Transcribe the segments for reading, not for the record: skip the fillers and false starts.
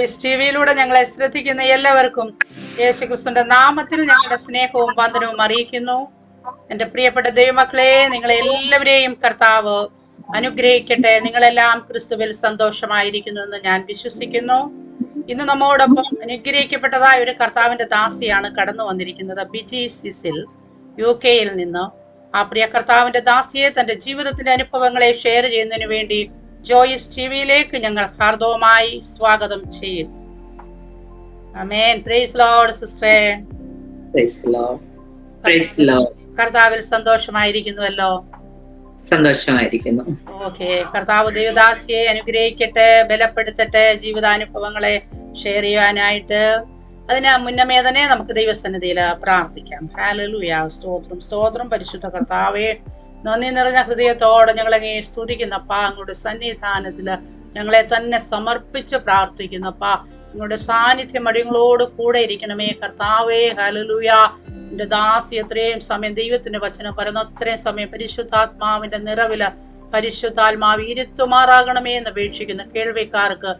ജോയ്സ് ടിവിയിലൂടെ ഞങ്ങളെ ശ്രദ്ധിക്കുന്ന എല്ലാവർക്കും യേശുക്രിസ്തുവിന്റെ നാമത്തിൽ ഞങ്ങളുടെ സ്നേഹവും വന്ദനവും അറിയിക്കുന്നു. എന്റെ പ്രിയപ്പെട്ട ദൈവമക്കളെ, നിങ്ങളെ എല്ലാവരെയും കർത്താവ് അനുഗ്രഹിക്കട്ടെ. നിങ്ങളെല്ലാം ക്രിസ്തുവിൽ സന്തോഷമായിരിക്കുന്നു എന്ന് ഞാൻ വിശ്വസിക്കുന്നു. ഇന്ന് നമ്മോടൊപ്പം അനുഗ്രഹിക്കപ്പെട്ടതായ ഒരു കർത്താവിന്റെ ദാസിയാണ് കടന്നു വന്നിരിക്കുന്നത്. ബിജി സിസിൽ UK നിന്ന്. ആ പ്രിയ കർത്താവിന്റെ ദാസിയെ തന്റെ ജീവിതത്തിന്റെ അനുഭവങ്ങളെ ഷെയർ ചെയ്യുന്നതിന് വേണ്ടി ജോയ്സ് ടിവിയിലേക്ക് ഞങ്ങൾ ഹാർദവമായി സ്വാഗതം ചെയ്യും. ആമേൻ. Praise lord sister. Praise lord. Praise lord. കർത്താവിൽ സന്തോഷമായിരിക്കുന്നുവല്ലോ? സന്തോഷമായിരിക്കുന്നു. ഓക്കെ. കർത്താവ് ദൈവദാസിയെ അനുഗ്രഹിക്കട്ടെ, ബലപ്പെടുത്തട്ടെ, ജീവിതാനുഭവങ്ങളെ ഷെയർ ചെയ്യാനായിട്ട്. അതിന് മുന്നമേ തന്നെ നമുക്ക് ദൈവസന്നിധിയിൽ പ്രാർത്ഥിക്കാം. ഹല്ലേലൂയ. സ്തോത്രം സ്തോത്രം. പരിശുദ്ധ കർത്താവേ, നന്ദി നിറഞ്ഞ ഹൃദയത്തോടെ ഞങ്ങളങ്ങേ സ്തുതിക്കുന്നപ്പാ. അങ്ങയുടെ സന്നിധാനത്തില് ഞങ്ങളെ തന്നെ സമർപ്പിച്ച് പ്രാർത്ഥിക്കുന്നപ്പാ. നിങ്ങളുടെ സാന്നിധ്യം അടിയങ്ങളോട് കൂടെ ഇരിക്കണമേ കർത്താവേ. ഹല്ലേലൂയ. എന്റെ ദാസി എത്രയും സമയം ദൈവത്തിന്റെ വചനം പറയുന്ന അത്രയും സമയം പരിശുദ്ധാത്മാവിന്റെ നിറവില് പരിശുദ്ധാത്മാവ് ഇരുത്തുമാറാകണമേ എന്ന് അപേക്ഷിക്കുന്ന കേൾവിക്കാർക്ക്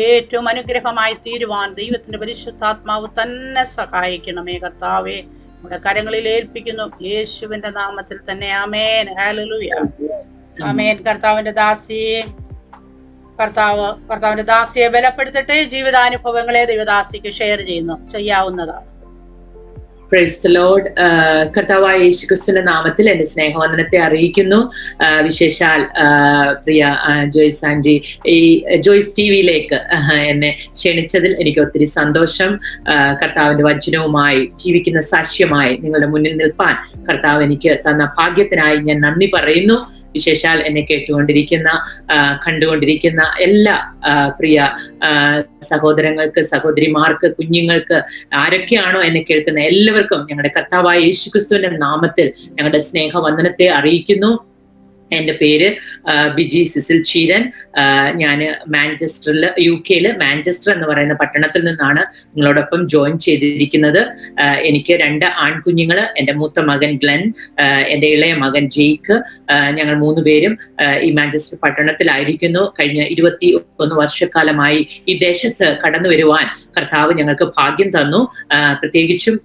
ഏറ്റവും അനുഗ്രഹമായി തീരുവാൻ ദൈവത്തിന്റെ പരിശുദ്ധാത്മാവ് തന്നെ സഹായിക്കണമേ കർത്താവേ. നമ്മുടെ കരങ്ങളിൽ ഏൽപ്പിക്കുന്നു യേശുവിന്റെ നാമത്തിൽ തന്നെ. ആമേൻ. ഹല്ലേലൂയ. ആമേൻ. കർത്താവിന്റെ ദാസിയെ ബലപ്പെടുത്തട്ടെ. ജീവിതാനുഭവങ്ങളെ ദൈവദാസിക്ക് ഷെയർ ചെയ്യാവുന്നതാണ്. Praise the Lord. കർത്താവായ യേശുക്രിസ്തുവിന്റെ നാമത്തിൽ എന്റെ സ്നേഹവന്ദനത്തെ അറിയിക്കുന്നു. വിശേഷാൽ പ്രിയ ജോയ്സ് ആന്റി ഈ ജോയ്സ് ടിവിയിലേക്ക് എന്നെ ക്ഷണിച്ചതിൽ എനിക്ക് ഒത്തിരി സന്തോഷം. കർത്താവിന്റെ വചനവുമായി ജീവിക്കുന്ന സാക്ഷ്യമായി നിങ്ങളുടെ മുന്നിൽ നിൽപ്പാൻ കർത്താവ് എനിക്ക് തന്ന ഭാഗ്യത്തിനായി ഞാൻ നന്ദി പറയുന്നു. വിശേഷാൽ എന്നെ കേട്ടുകൊണ്ടിരിക്കുന്ന കണ്ടുകൊണ്ടിരിക്കുന്ന എല്ലാ പ്രിയ സഹോദരങ്ങൾക്ക്, സഹോദരിമാർക്ക്, കുഞ്ഞുങ്ങൾക്ക്, ആരൊക്കെയാണോ എന്നെ കേൾക്കുന്ന എല്ലാവർക്കും ഞങ്ങളുടെ കർത്താവായ യേശുക്രിസ്തുവിന്റെ നാമത്തിൽ ഞങ്ങളുടെ സ്നേഹവന്ദനത്തെ അറിയിക്കുന്നു. എൻ്റെ പേര് ബിജി സിസിൽ ചീരൻ. ഞാൻ മാഞ്ചസ്റ്ററിൽ UK മാഞ്ചസ്റ്റർ എന്ന് പറയുന്ന പട്ടണത്തിൽ നിന്നാണ് നിങ്ങളോടൊപ്പം ജോയിൻ ചെയ്തിരിക്കുന്നത്. എനിക്ക് 2 ആൺകുഞ്ഞുങ്ങൾ, എൻ്റെ മൂത്ത മകൻ ഗ്ലെൻ, എൻ്റെ ഇളയ മകൻ ജെയ്ക്ക്. ഞങ്ങൾ 3 പേരും ഈ മാഞ്ചസ്റ്റർ പട്ടണത്തിലായിരിക്കുന്നു. കഴിഞ്ഞ 21 വർഷക്കാലമായി ഈ ദേശത്ത് കടന്നു വരുവാൻ കർത്താവ് ഞങ്ങൾക്ക് ഭാഗ്യം തന്നു. പ്രത്യേകിച്ചും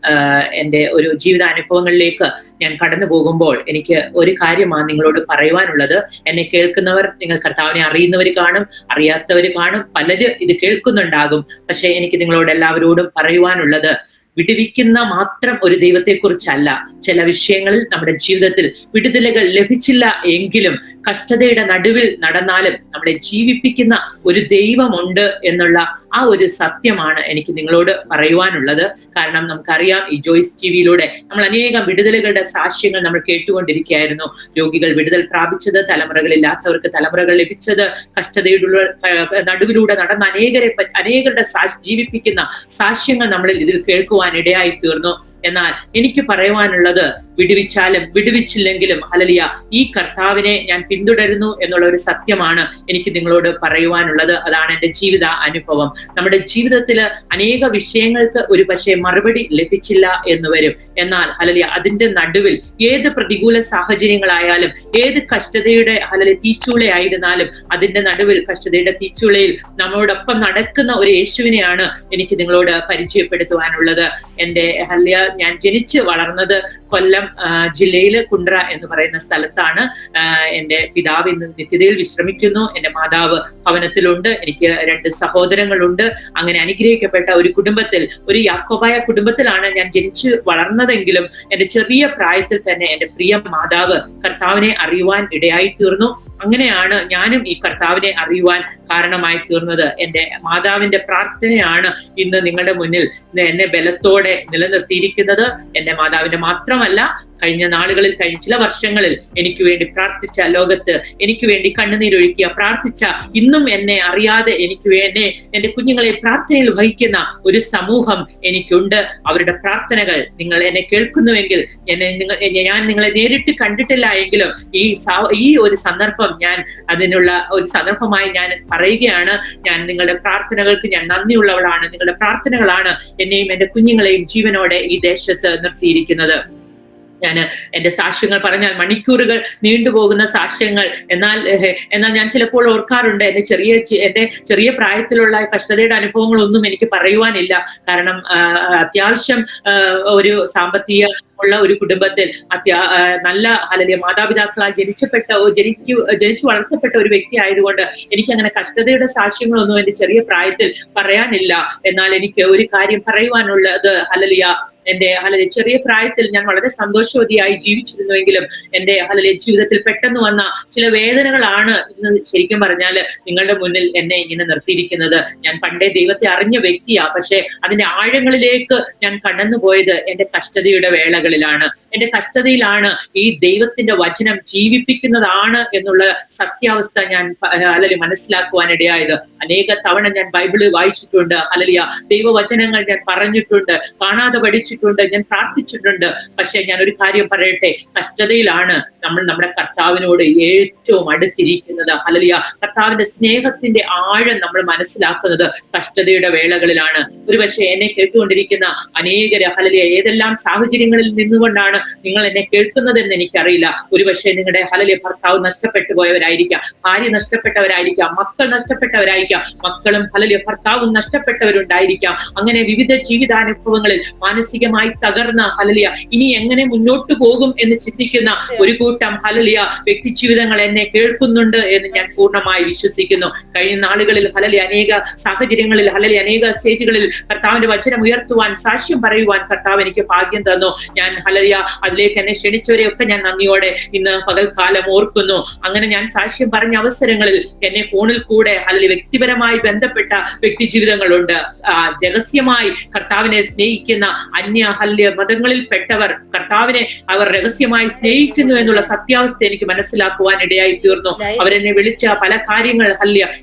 എൻ്റെ ഒരു ജീവിതാനുഭവങ്ങളിലേക്ക് ഞാൻ കടന്നു പോകുമ്പോൾ എനിക്ക് ഒരു കാര്യമാണ് നിങ്ങളോട് പറയുവാനുള്ളത്. എന്നെ കേൾക്കുന്നവർ, നിങ്ങൾ കർത്താവിനെ അറിയുന്നവർ കാണും, അറിയാത്തവർ കാണും, പലരും ഇത് കേൾക്കുന്നുണ്ടാകും. പക്ഷെ എനിക്ക് നിങ്ങളോട് എല്ലാവരോടും പറയുവാനുള്ളത്, വിടുവിക്കുന്ന മാത്രം ഒരു ദൈവത്തെക്കുറിച്ചല്ല. ചില വിഷയങ്ങളിൽ നമ്മുടെ ജീവിതത്തിൽ വിടുതലുകൾ ലഭിച്ചില്ല എങ്കിലും കഷ്ടതയുടെ നടുവിൽ നടന്നാലും നമ്മളെ ജീവിപ്പിക്കുന്ന ഒരു ദൈവമുണ്ട് എന്നുള്ള ആ ഒരു സത്യമാണ് എനിക്ക് നിങ്ങളോട് പറയുവാനുള്ളത്. കാരണം നമുക്കറിയാം, ഈ ജോയ്സ് ടിവിയിലൂടെ നമ്മൾ അനേകം വിടുതലുകളുടെ സാക്ഷ്യങ്ങൾ നമ്മൾ കേട്ടുകൊണ്ടിരിക്കുകയായിരുന്നു. രോഗികൾ വിടുതൽ പ്രാപിച്ചത്, തലമുറകളില്ലാത്തവർക്ക് തലമുറകൾ ലഭിച്ചത്, കഷ്ടതയുടെ നടുവിലൂടെ നടന്ന അനേകരുടെ ജീവിപ്പിക്കുന്ന സാക്ഷ്യങ്ങൾ നമ്മളിൽ ഇതിൽ കേൾക്കുവാൻ ഇടയായി തീർന്നു. എന്നാൽ എനിക്ക് പറയുവാനുള്ളത്, വിടുവിച്ചാലും വിടുവിച്ചില്ലെങ്കിലും ഹല്ലേലൂയ, ഈ കർത്താവിനെ ഞാൻ പിന്തുടരുന്നു എന്നുള്ള ഒരു സത്യമാണ് എനിക്ക് നിങ്ങളോട് പറയുവാനുള്ളത്. അതാണ് എൻ്റെ ജീവിത അനുഭവം. നമ്മുടെ ജീവിതത്തിൽ അനേക വിഷയങ്ങൾക്ക് ഒരു പക്ഷേ മറുപടി ലഭിച്ചില്ല എന്ന് വരും. എന്നാൽ ഹല്ലേലൂയ, അതിന്റെ നടുവിൽ ഏത് പ്രതികൂല സാഹചര്യങ്ങളായാലും, ഏത് കഷ്ടതയുടെ ഹല്ലേലൂയ തീച്ചൂളയായിരുന്നാലും, അതിന്റെ നടുവിൽ കഷ്ടതയുടെ തീച്ചൂളയിൽ നമ്മളോടൊപ്പം നടക്കുന്ന ഒരു യേശുവിനെയാണ് എനിക്ക് നിങ്ങളോട് പരിചയപ്പെടുത്തുവാനുള്ളത്. എൻ്റെ ഹല്ലേലൂയ, ഞാൻ ജനിച്ച് വളർന്നത് കൊല്ലം ജില്ലയില് കുണ്ട്ര എന്ന് പറയുന്ന സ്ഥലത്താണ്. എൻ്റെ പിതാവ് ഇന്ന് നിത്യതയിൽ വിശ്രമിക്കുന്നു. എൻ്റെ മാതാവ് ഭവനത്തിലുണ്ട്. എനിക്ക് 2 സഹോദരങ്ങളുണ്ട്. അങ്ങനെ അനുഗ്രഹിക്കപ്പെട്ട ഒരു കുടുംബത്തിൽ, ഒരു യാക്കോബായ കുടുംബത്തിലാണ് ഞാൻ ജനിച്ചു വളർന്നതെങ്കിലും എൻ്റെ ചെറിയ പ്രായത്തിൽ തന്നെ എൻ്റെ പ്രിയ മാതാവ് കർത്താവിനെ അറിയുവാൻ ഇടയായി തീർന്നു. അങ്ങനെയാണ് ഞാനും ഈ കർത്താവിനെ അറിയുവാൻ കാരണമായി തീർന്നത്. എൻ്റെ മാതാവിന്റെ പ്രാർത്ഥനയാണ് ഇന്ന് നിങ്ങളുടെ മുന്നിൽ എന്നെ ബലത്തോടെ നിലനിർത്തിയിരിക്കുന്നത്. എൻ്റെ മാതാവിന്റെ മാത്രമല്ല, കഴിഞ്ഞ നാളുകളിൽ, കഴിഞ്ഞ ചില വർഷങ്ങളിൽ എനിക്ക് വേണ്ടി പ്രാർത്ഥിച്ച, ലോകത്ത് എനിക്ക് വേണ്ടി കണ്ണുനീരൊഴുക്കിയ, പ്രാർത്ഥിച്ച, ഇന്നും എന്നെ അറിയാതെ എനിക്ക് വേണ്ടി എൻ്റെ കുഞ്ഞുങ്ങളെ പ്രാർത്ഥനയിൽ വഹിക്കുന്ന ഒരു സമൂഹം എനിക്കുണ്ട്. അവരുടെ പ്രാർത്ഥനകൾ നിങ്ങൾ എന്നെ കേൾക്കുന്നുവെങ്കിൽ, ഞാൻ നിങ്ങളെ നേരിട്ട് കണ്ടിട്ടില്ല എങ്കിലും ഈ ഒരു സന്ദർഭം ഞാൻ അതിനുള്ള ഒരു സന്ദർഭമായി ഞാൻ പറയുകയാണ്. ഞാൻ നിങ്ങളുടെ പ്രാർത്ഥനകൾക്ക് ഞാൻ നന്ദിയുള്ളവളാണ്. നിങ്ങളുടെ പ്രാർത്ഥനകളാണ് എന്നെയും എൻ്റെ കുഞ്ഞുങ്ങളെയും ജീവനോടെ ഈ ദേശത്ത് നിർത്തിയിരിക്കുന്നത്. ഞാൻ എന്റെ സാക്ഷ്യങ്ങൾ പറഞ്ഞാൽ മണിക്കൂറുകൾ നീണ്ടുപോകുന്ന സാക്ഷ്യങ്ങൾ. എന്നാൽ ഞാൻ ചിലപ്പോൾ ഓർക്കാറുണ്ട്, എന്റെ ചെറിയ പ്രായത്തിലുള്ള കഷ്ടതയുടെ അനുഭവങ്ങളൊന്നും എനിക്ക് പറയുവാനില്ല. കാരണം അത്യാവശ്യം ഒരു സാമ്പത്തിക ഉള്ള ഒരു കുടുംബത്തിൽ നല്ല ഹല്ലേലൂയ മാതാപിതാക്കളാൽ ജനിച്ചു വളർത്തപ്പെട്ട ഒരു വ്യക്തി ആയതുകൊണ്ട് എനിക്ക് അങ്ങനെ കഷ്ടതയുടെ സാക്ഷ്യങ്ങളൊന്നും എന്റെ ചെറിയ പ്രായത്തിൽ പറയാനില്ല. എന്നാൽ എനിക്ക് ഒരു കാര്യം പറയുവാനുള്ളത്, ഹല്ലേലൂയ, എന്റെ ചെറിയ പ്രായത്തിൽ ഞാൻ വളരെ സന്തോഷവതിയായി ജീവിച്ചിരുന്നുവെങ്കിലും എന്റെ ജീവിതത്തിൽ പെട്ടെന്ന് വന്ന ചില വേദനകളാണ് ഇന്ന് ശരിക്കും പറഞ്ഞാല് നിങ്ങളുടെ മുന്നിൽ എന്നെ ഇങ്ങനെ നിർത്തിയിരിക്കുന്നത്. ഞാൻ പണ്ടേ ദൈവത്തെ അറിഞ്ഞ വ്യക്തിയാ, പക്ഷെ അതിന്റെ ആഴങ്ങളിലേക്ക് ഞാൻ കടന്നുപോയത് എന്റെ കഷ്ടതയുടെ വേളകളിലാണ്. എന്റെ കഷ്ടതയിലാണ് ഈ ദൈവത്തിന്റെ വചനം ജീവിപ്പിക്കുന്നതാണ് എന്നുള്ള സത്യാവസ്ഥ ഞാൻ മനസ്സിലാക്കുവാനിടയായത്. അനേക തവണ ഞാൻ ബൈബിള് വായിച്ചിട്ടുണ്ട്, ഹല്ലേലൂയ, ദൈവവചനങ്ങൾ ഞാൻ പറഞ്ഞിട്ടുണ്ട്, കാണാതെ പഠിച്ചിട്ടുണ്ട്, ഞാൻ പ്രാർത്ഥിച്ചിട്ടുണ്ട്. പക്ഷെ ഞാൻ ഒരു കാര്യം പറയട്ടെ, കഷ്ടതയിലാണ് നമ്മൾ നമ്മുടെ കർത്താവിനോട് ഏറ്റവും അടുത്തിരിക്കുന്നത്. ഹല്ലേലൂയ, കർത്താവിന്റെ സ്നേഹത്തിന്റെ ആഴം നമ്മൾ മനസ്സിലാക്കുന്നത് കഷ്ടതയുടെ വേളകളിലാണ്. ഒരുപക്ഷെ എന്നെ കേട്ടുകൊണ്ടിരിക്കുന്ന അനേകര്, ഹല്ലേലൂയ, ഏതെല്ലാം സാഹചര്യങ്ങളിൽ നിന്നുകൊണ്ടാണ് നിങ്ങൾ എന്നെ കേൾക്കുന്നതെന്ന് എനിക്കറിയില്ല. ഒരുപക്ഷെ നിങ്ങളുടെ ഭർത്താവ് നഷ്ടപ്പെട്ടു പോയവരായിരിക്കാം, ഭാര്യ നഷ്ടപ്പെട്ടവരായിരിക്കാം, മക്കൾ നഷ്ടപ്പെട്ടവരായിരിക്കാം, മക്കളും ഭർത്താവും നഷ്ടപ്പെട്ടവരുണ്ടായിരിക്കാം. അങ്ങനെ വിവിധ ജീവിതാനുഭവങ്ങളിൽ മാനസികമായി തകർന്ന ഇനി എങ്ങനെ മുന്നോട്ട് പോകും എന്ന് ചിന്തിക്കുന്ന ഒരു കൂട്ടം വ്യക്തി ജീവിതങ്ങൾ എന്നെ കേൾക്കുന്നുണ്ട് എന്ന് ഞാൻ പൂർണ്ണമായി വിശ്വസിക്കുന്നു. കഴിഞ്ഞ നാളുകളിൽ അനേക സാഹചര്യങ്ങളിൽ അനേക സ്റ്റേറ്റുകളിൽ കർത്താവിന്റെ വചനം ഉയർത്തുവാൻ, സാക്ഷ്യം പറയുവാൻ കർത്താവ് എനിക്ക് ഭാഗ്യം തന്നു. ഞാൻ അതിലേക്ക് എന്നെ ക്ഷണിച്ചവരെയൊക്കെ ഞാൻ നന്ദിയോടെ ഇന്ന് പകൽക്കാലം ഓർക്കുന്നു. അങ്ങനെ ഞാൻ സാക്ഷ്യം പറഞ്ഞ അവസരങ്ങളിൽ എന്നെ ഫോണിൽ കൂടെ വ്യക്തിപരമായി ബന്ധപ്പെട്ട വ്യക്തി ജീവിതങ്ങളുണ്ട്. രഹസ്യമായി കർത്താവിനെ സ്നേഹിക്കുന്ന അന്യ മതങ്ങളിൽ പെട്ടവർ കർത്താവിനെ അവർ രഹസ്യമായി സ്നേഹിക്കുന്നു എന്നുള്ള സത്യാവസ്ഥ എനിക്ക് മനസ്സിലാക്കുവാൻ ഇടയായി തീർന്നു. അവരെന്നെ വിളിച്ച പല കാര്യങ്ങൾ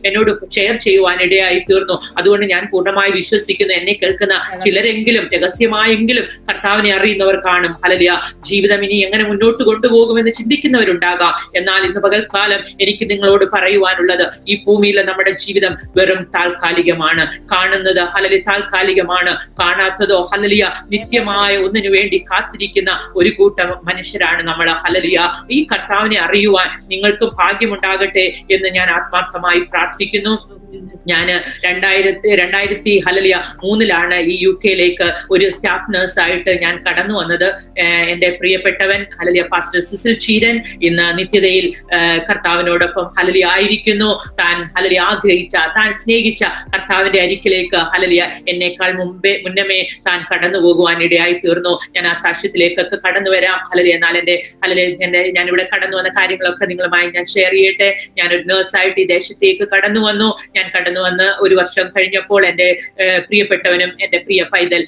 എന്നോട് ഷെയർ ചെയ്യുവാൻ ഇടയായി തീർന്നു. അതുകൊണ്ട് ഞാൻ പൂർണ്ണമായി വിശ്വസിക്കുന്നു, എന്നെ കേൾക്കുന്ന ചിലരെങ്കിലും രഹസ്യമായെങ്കിലും കർത്താവിനെ അറിയുന്നവർ കാണും. ജീവിതം ഇനി എങ്ങനെ മുന്നോട്ട് കൊണ്ടുപോകുമെന്ന് ചിന്തിക്കുന്നവരുണ്ടാകാം. എന്നാൽ ഇന്ന് പകൽക്കാലം എനിക്ക് നിങ്ങളോട് പറയുവാനുള്ളത്, ഈ ഭൂമിയിലെ നമ്മുടെ ജീവിതം വെറും താൽക്കാലികമാണ്. കാണുന്നത് താൽക്കാലികമാണ്, കാണാത്തതോ നിത്യമായ ഒന്നിനു വേണ്ടി കാത്തിരിക്കുന്ന ഒരു കൂട്ടം മനുഷ്യരാണ് നമ്മൾ. ഈ കർത്താവിനെ അറിയുവാൻ നിങ്ങൾക്ക് ഭാഗ്യമുണ്ടാകട്ടെ എന്ന് ഞാൻ ആത്മാർത്ഥമായി പ്രാർത്ഥിക്കുന്നു. ഞാൻ 2003 ഈ UK-യിലേക്ക് ഒരു സ്റ്റാഫ് നഴ്സായിട്ട് ഞാൻ കടന്നു വന്നത്. എന്റെ പ്രിയപ്പെട്ടവൻ പാസ്റ്റർ സിസിൽ ചീരൻ ഇന്ന് നിത്യതയിൽ കർത്താവിനോടൊപ്പം ആയിരിക്കുന്നു. താൻ ആഗ്രഹിച്ച, താൻ സ്നേഹിച്ച കർത്താവിന്റെ അരികിലേക്ക് എന്നേക്കാൾ മുന്നമേ താൻ കടന്നു പോകുവാൻ ഇടയായി തീർന്നു. ഞാൻ ആ സാക്ഷ്യത്തിലേക്കൊക്കെ കടന്നു വരാം. എന്നാൽ ഞാനിവിടെ കടന്നു വന്ന കാര്യങ്ങളൊക്കെ നിങ്ങളുമായി ഞാൻ ഷെയർ ചെയ്യട്ടെ. ഞാനൊരു നഴ്സായിട്ട് ഈ ദേശത്തേക്ക് കടന്നു വന്നു. ഞാൻ കടന്നു വന്ന് ഒരു വർഷം കഴിഞ്ഞപ്പോൾ എന്റെ പ്രിയപ്പെട്ടവനും എന്റെ പ്രിയ പൈതൽ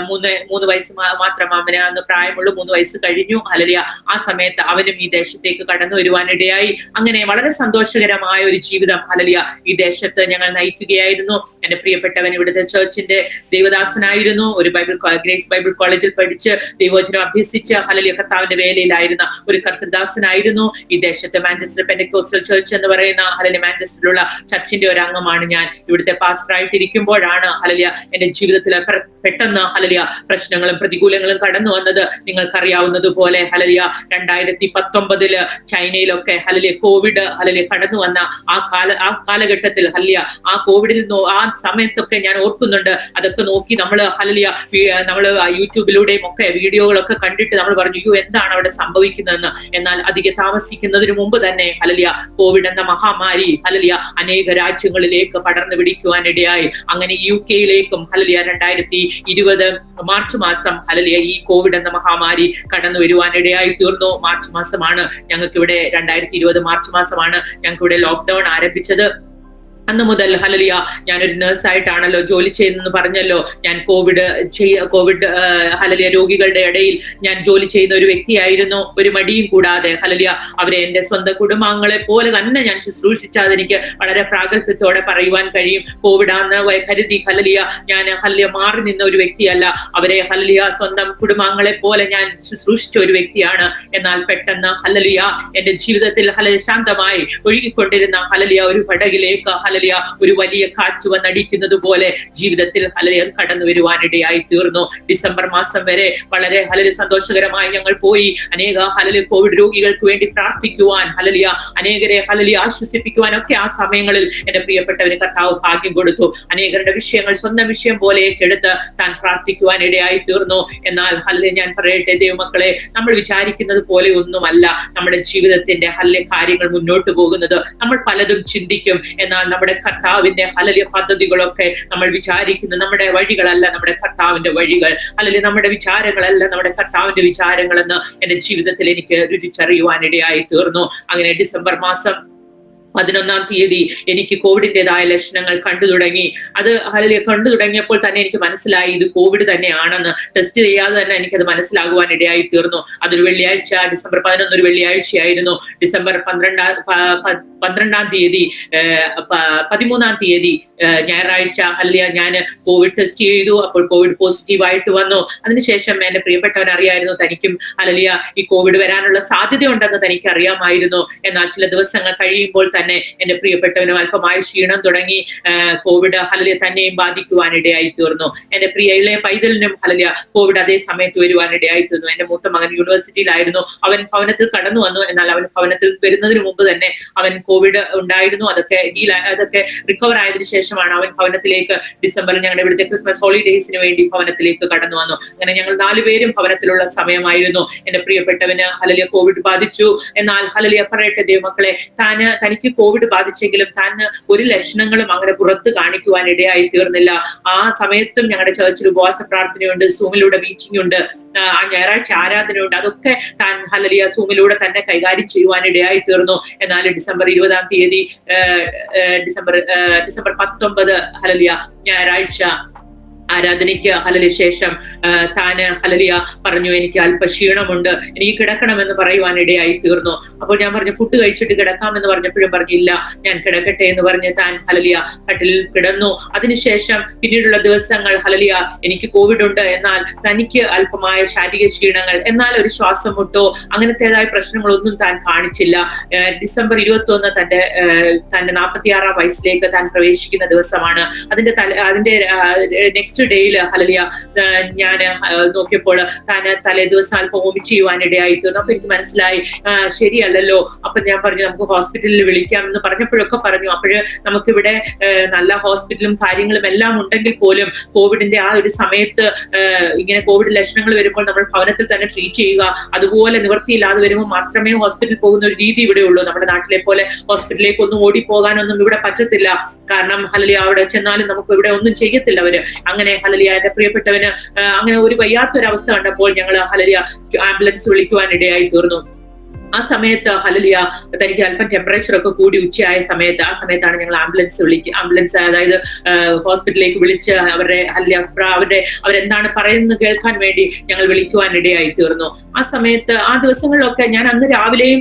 3 വയസ്സ് മാത്രം അവന് അന്ന് പ്രായമുള്ളൂ. 3 വയസ്സ് കഴിഞ്ഞു. ആ സമയത്ത് അവനും ഈ ദേശത്തേക്ക് കടന്നു വരുവാനിടയായി. അങ്ങനെ വളരെ സന്തോഷകരമായ ഒരു ജീവിതം ഈ ദേശത്ത് ഞങ്ങൾ നയിക്കുകയായിരുന്നു. എന്റെ പ്രിയപ്പെട്ടവൻ ഇവിടുത്തെ ചർച്ചിന്റെ ദൈവദാസനായിരുന്നു. ഒരു ഗ്രേസ് ബൈബിൾ കോളേജിൽ പഠിച്ച് ദൈവവചനം അഭ്യസിച്ച് കർത്താവിന്റെ വേലയിലായിരുന്ന ഒരു കർത്തൃദാസനായിരുന്നു. ഈ ദേശത്തെ മാഞ്ചസ്റ്റർ പെന്റക്കോസ്റ്റൽ ചർച്ച് എന്ന് പറയുന്ന മാഞ്ചസ്റ്ററിലുള്ള ചർച്ചിന്റെ ഒരു അംഗമാണ് ഞാൻ. ഇവിടുത്തെ പാസ്റ്റർ ആയിട്ടിരിക്കുമ്പോഴാണ് എന്റെ ജീവിതത്തിൽ പെട്ടെന്ന് പ്രശ്നങ്ങളും പ്രതികൂലങ്ങളും കടന്നു വന്നത്. നിങ്ങൾക്കറിയാവുന്നതുപോലെ 2019 ചൈനയിലൊക്കെ കോവിഡ് കടന്നു വന്ന ആ കാലഘട്ടത്തിൽ ആ കോവിഡിൽ ആ സമയത്തൊക്കെ ഞാൻ ഓർക്കുന്നുണ്ട്. അതൊക്കെ നോക്കി നമ്മള് യൂട്യൂബിലൂടെയും ഒക്കെ വീഡിയോകളൊക്കെ കണ്ടിട്ട് നമ്മൾ പറഞ്ഞു, അയ്യോ എന്താണ് അവിടെ സംഭവിക്കുന്നതെന്ന്. എന്നാൽ അധികം താമസിക്കുന്നതിന് മുമ്പ് തന്നെ കോവിഡ് എന്ന മഹാമാരി അനേക രാജ്യങ്ങളിലേക്ക് പടർന്നു പിടിക്കുവാനിടയായി. അങ്ങനെ UK-യിലേക്കും 2020 മാർച്ച് മാസം ഈ കോവിഡ് എന്ന മഹാമാരി കടന്നു വരുവാനിടയായി തീർന്നു. മാർച്ച് മാസമാണ് ഞങ്ങൾക്ക് ഇവിടെ 2020 മാർച്ച് മാസമാണ് ഞങ്ങൾക്ക് ഇവിടെ ലോക്ക്ഡൌൺ ആരംഭിച്ചത്. അന്ന് മുതൽ ഞാനൊരു നഴ്സായിട്ടാണല്ലോ ജോലി ചെയ്യുന്നെന്ന് പറഞ്ഞല്ലോ. ഞാൻ കോവിഡ് രോഗികളുടെ ഇടയിൽ ഞാൻ ജോലി ചെയ്യുന്ന ഒരു വ്യക്തിയായിരുന്നു. ഒരു മടിയും കൂടാതെ അവരെ എന്റെ സ്വന്തം കുടുംബാംഗങ്ങളെ പോലെ തന്നെ ഞാൻ ശുശ്രൂഷിച്ചത് എനിക്ക് വളരെ പ്രാഗൽഭ്യത്തോടെ പറയുവാൻ കഴിയും. കോവിഡ് ആണെന്ന് കരുതി ഞാൻ മാറി നിന്ന ഒരു വ്യക്തിയല്ല. അവരെ സ്വന്തം കുടുംബാംഗങ്ങളെ പോലെ ഞാൻ ശുശ്രൂഷിച്ച ഒരു വ്യക്തിയാണ്. എന്നാൽ പെട്ടെന്ന് എന്റെ ജീവിതത്തിൽ ശാന്തമായി ഒഴുകിക്കൊണ്ടിരുന്ന ഒരു പടകിലേക്ക് ഹല്ലേലൂയ ഒരു വലിയ കാറ്റ് വന്നടിക്കുന്നത് പോലെ ജീവിതത്തിൽ ഹല്ലേലൂയ അത് കടന്നു വരുവാനിടയായി തീർന്നു. ഡിസംബർ മാസം വരെ വളരെ ഹല്ലേലൂയ സന്തോഷകരമായി ഞങ്ങൾ പോയി. അനേക ഹല്ലേലൂയ കോവിഡ് രോഗികൾക്ക് വേണ്ടി പ്രാർത്ഥിക്കുവാൻ, ഹല്ലേലൂയ അനേകരെ ഹല്ലേലൂയ ആശ്വസിപ്പിക്കുവാൻ ഒക്കെ ആ സമയങ്ങളിൽ എന്റെ പ്രിയപ്പെട്ടവന് കർത്താവ് ഭാഗ്യം കൊടുത്തു. അനേകരുടെ വിഷയങ്ങൾ സ്വന്തം വിഷയം പോലെ ഏറ്റെടുത്ത് താൻ പ്രാർത്ഥിക്കുവാൻ ഇടയായി തീർന്നു. എന്നാൽ ഹല്ലേലൂയ ഞാൻ പറയട്ടെ ദൈവമക്കളെ, നമ്മൾ വിചാരിക്കുന്നത് പോലെ ഒന്നുമല്ല നമ്മുടെ ജീവിതത്തിന്റെ ഹല്ലേലൂയ കാര്യങ്ങൾ മുന്നോട്ട് പോകുന്നത്. നമ്മൾ പലതും ചിന്തിക്കും, എന്നാൽ നമ്മുടെ കർത്താവിന്റെ ഹല്ലേലൂയ പദ്ധതികളൊക്കെ നമ്മൾ വിചാരിക്കുന്ന നമ്മുടെ വഴികളല്ല നമ്മുടെ കർത്താവിന്റെ വഴികൾ, അല്ലെങ്കിൽ നമ്മുടെ വിചാരങ്ങളല്ല നമ്മുടെ കർത്താവിന്റെ വിചാരങ്ങളെന്ന് എന്റെ ജീവിതത്തിൽ എനിക്ക് രുചിച്ചറിയുവാനിടയായി തീർന്നു. അങ്ങനെ ഡിസംബർ മാസം 11-ാം തീയതി എനിക്ക് കോവിഡിന്റേതായ ലക്ഷണങ്ങൾ കണ്ടു തുടങ്ങി. അത് ഹല്ലേലൂയ കണ്ടു തുടങ്ങിയപ്പോൾ തന്നെ എനിക്ക് മനസ്സിലായി ഇത് കോവിഡ് തന്നെയാണെന്ന്. ടെസ്റ്റ് ചെയ്യാതെ തന്നെ എനിക്കത് മനസ്സിലാകുവാൻ ഇടയായി തീർന്നു. അതൊരു വെള്ളിയാഴ്ച, ഡിസംബർ 11 ഒരു വെള്ളിയാഴ്ചയായിരുന്നു. ഡിസംബർ 12-ാം തീയതി 13-ാം തീയതി ഞായറാഴ്ച ഹല്ലേലൂയ ഞാൻ കോവിഡ് ടെസ്റ്റ് ചെയ്തു. അപ്പോൾ കോവിഡ് പോസിറ്റീവ് ആയിട്ട് വന്നു. അതിനുശേഷം എന്റെ പ്രിയപ്പെട്ടവൻ അറിയായിരുന്നു തനിക്കും ഹല്ലേലൂയ ഈ കോവിഡ് വരാനുള്ള സാധ്യത ഉണ്ടെന്ന് തനിക്ക് അറിയാമായിരുന്നു. എന്നാൽ ചില ദിവസങ്ങൾ കഴിയുമ്പോൾ തന്നെ എന്റെ പ്രിയപ്പെട്ടവനും അല്പമായ ക്ഷീണം തുടങ്ങി. കോവിഡ് ഹല്ലേലൂയ തന്നെയും ബാധിക്കുവാനിടയായി തീർന്നു. എന്റെ പ്രിയ ഇളയ പൈതലിനും ഹല്ലേലൂയ കോവിഡ് അതേ സമയത്ത് വരുവാനിടയായി തീർന്നു. എന്റെ മൂത്ത മകൻ യൂണിവേഴ്സിറ്റിയിലായിരുന്നു. അവൻ ഭവനത്തിൽ കടന്നു വന്നു. എന്നാൽ അവൻ ഭവനത്തിൽ വരുന്നതിന് മുമ്പ് തന്നെ അവൻ കോവിഡ് ഉണ്ടായിരുന്നു. അതൊക്കെ റിക്കവർ ആയതിനു ശേഷമാണ് അവൻ ഭവനത്തിലേക്ക് ഡിസംബറിൽ ഞങ്ങളുടെ ഇവിടുത്തെ ക്രിസ്മസ് ഹോളിഡേയ്സിന് വേണ്ടി ഭവനത്തിലേക്ക് കടന്നു വന്നു. അങ്ങനെ ഞങ്ങൾ 4 പേരും ഭവനത്തിലുള്ള സമയമായിരുന്നു. എന്റെ പ്രിയപ്പെട്ടവന് ഹല്ലേലൂയ കോവിഡ് ബാധിച്ചു. എന്നാൽ ഹല്ലേലൂയ പറയട്ടെ ദൈവമക്കളെ, തനിക്ക് കോവിഡ് ബാധിച്ചെങ്കിലും താൻ ഒരു ലക്ഷണങ്ങളും അങ്ങനെ പുറത്ത് കാണിക്കുവാൻ ഇടയായി തീർന്നില്ല. ആ സമയത്തും ഞങ്ങളുടെ ചർച്ചിൽ ഉപവാസ പ്രാർത്ഥനയുണ്ട്, സൂമിലൂടെ മീറ്റിംഗ് ഉണ്ട്, ആ ഞായറാഴ്ച ആരാധനയുണ്ട്. അതൊക്കെ താൻ ഹല്ലേലൂയ സൂമിലൂടെ തന്നെ കൈകാര്യം ചെയ്യുവാൻ ഇടയായി തീർന്നു. എന്നാൽ ഡിസംബർ 20-ാം തീയതി ഡിസംബർ 19 ഹല്ലേലൂയ ഞായറാഴ്ച ആരാധനയ്ക്ക് ഹല്ലേലൂയ ശേഷം താന് ഹല്ലേലൂയ പറഞ്ഞു എനിക്ക് അല്പ ക്ഷീണമുണ്ട്, എനിക്ക് കിടക്കണമെന്ന് പറയുവാനിടയായി തീർന്നു. അപ്പോൾ ഞാൻ പറഞ്ഞു ഫുഡ് കഴിച്ചിട്ട് കിടക്കാമെന്ന് പറഞ്ഞപ്പോഴും പറഞ്ഞില്ല, ഞാൻ കിടക്കട്ടെ എന്ന് പറഞ്ഞ് താൻ ഹല്ലേലൂയ കട്ടിലിൽ കിടന്നു. അതിനുശേഷം പിന്നീടുള്ള ദിവസങ്ങൾ ഹല്ലേലൂയ എനിക്ക് കോവിഡ് ഉണ്ട്, എന്നാൽ തനിക്ക് അല്പമായ ശാരീരിക ക്ഷീണങ്ങൾ, എന്നാൽ ഒരു ശ്വാസം മുട്ടോ അങ്ങനത്തേതായ പ്രശ്നങ്ങളൊന്നും താൻ കാണിച്ചില്ല. ഡിസംബർ 21 തന്റെ 46-ാം വയസ്സിലേക്ക് താൻ പ്രവേശിക്കുന്ന ദിവസമാണ്. അതിന്റെ നെക്സ്റ്റ് ഡേയില് ഹല്ലേലൂയ ഞാൻ നോക്കിയപ്പോൾ താൻ തലേ ദിവസം അല്പം വോമിറ്റ് ചെയ്യുവാനിടയായി തീർന്നു. അപ്പൊ എനിക്ക് മനസ്സിലായി ശരിയല്ലല്ലോ. അപ്പൊ ഞാൻ പറഞ്ഞു നമുക്ക് ഹോസ്പിറ്റലിൽ വിളിക്കാം എന്ന് പറഞ്ഞപ്പോഴൊക്കെ പറഞ്ഞു അപ്പോഴ് നമുക്കിവിടെ നല്ല ഹോസ്പിറ്റലും കാര്യങ്ങളും എല്ലാം ഉണ്ടെങ്കിൽ പോലും കോവിഡിന്റെ ആ ഒരു സമയത്ത് ഇങ്ങനെ കോവിഡ് ലക്ഷണങ്ങൾ വരുമ്പോൾ നമ്മൾ ഭവനത്തിൽ തന്നെ ട്രീറ്റ് ചെയ്യുക, അതുപോലെ നിവൃത്തിയില്ലാതെ വരുമ്പോൾ മാത്രമേ ഹോസ്പിറ്റലിൽ പോകുന്ന ഒരു രീതി ഇവിടെ ഉള്ളൂ. നമ്മുടെ നാട്ടിലെ പോലെ ഹോസ്പിറ്റലിലേക്ക് ഒന്നും ഓടിപ്പോകാനൊന്നും ഇവിടെ പറ്റത്തില്ല. കാരണം ഹല്ലേലൂയ അവിടെ ചെന്നാലും നമുക്ക് ഇവിടെ ഒന്നും ചെയ്യത്തില്ല അവര്. അങ്ങനെ ഹല്ലേലൂയ എന്റെ പ്രിയപ്പെട്ടവന് അങ്ങനെ ഒരു വയ്യാത്തൊരവസ്ഥ കണ്ടപ്പോൾ ഞങ്ങൾ ഹല്ലേലൂയ ആംബുലൻസ് വിളിക്കുവാൻ ഇടയായി തീർന്നു. ആ സമയത്ത് ഹല്ലേലൂയ തനിക്ക് അല്പം ടെമ്പറേച്ചർ ഒക്കെ കൂടി ഉച്ചയായ സമയത്ത് ആ സമയത്താണ് ഞങ്ങൾ ആംബുലൻസ് അതായത് ഹോസ്പിറ്റലിലേക്ക് വിളിച്ച് അവരെന്താണ് പറയുന്നത് കേൾക്കാൻ വേണ്ടി ഞങ്ങൾ വിളിക്കുവാൻ ഇടയായി തീർന്നു. ആ സമയത്ത് ആ ദിവസങ്ങളിലൊക്കെ ഞാൻ അന്ന് രാവിലെയും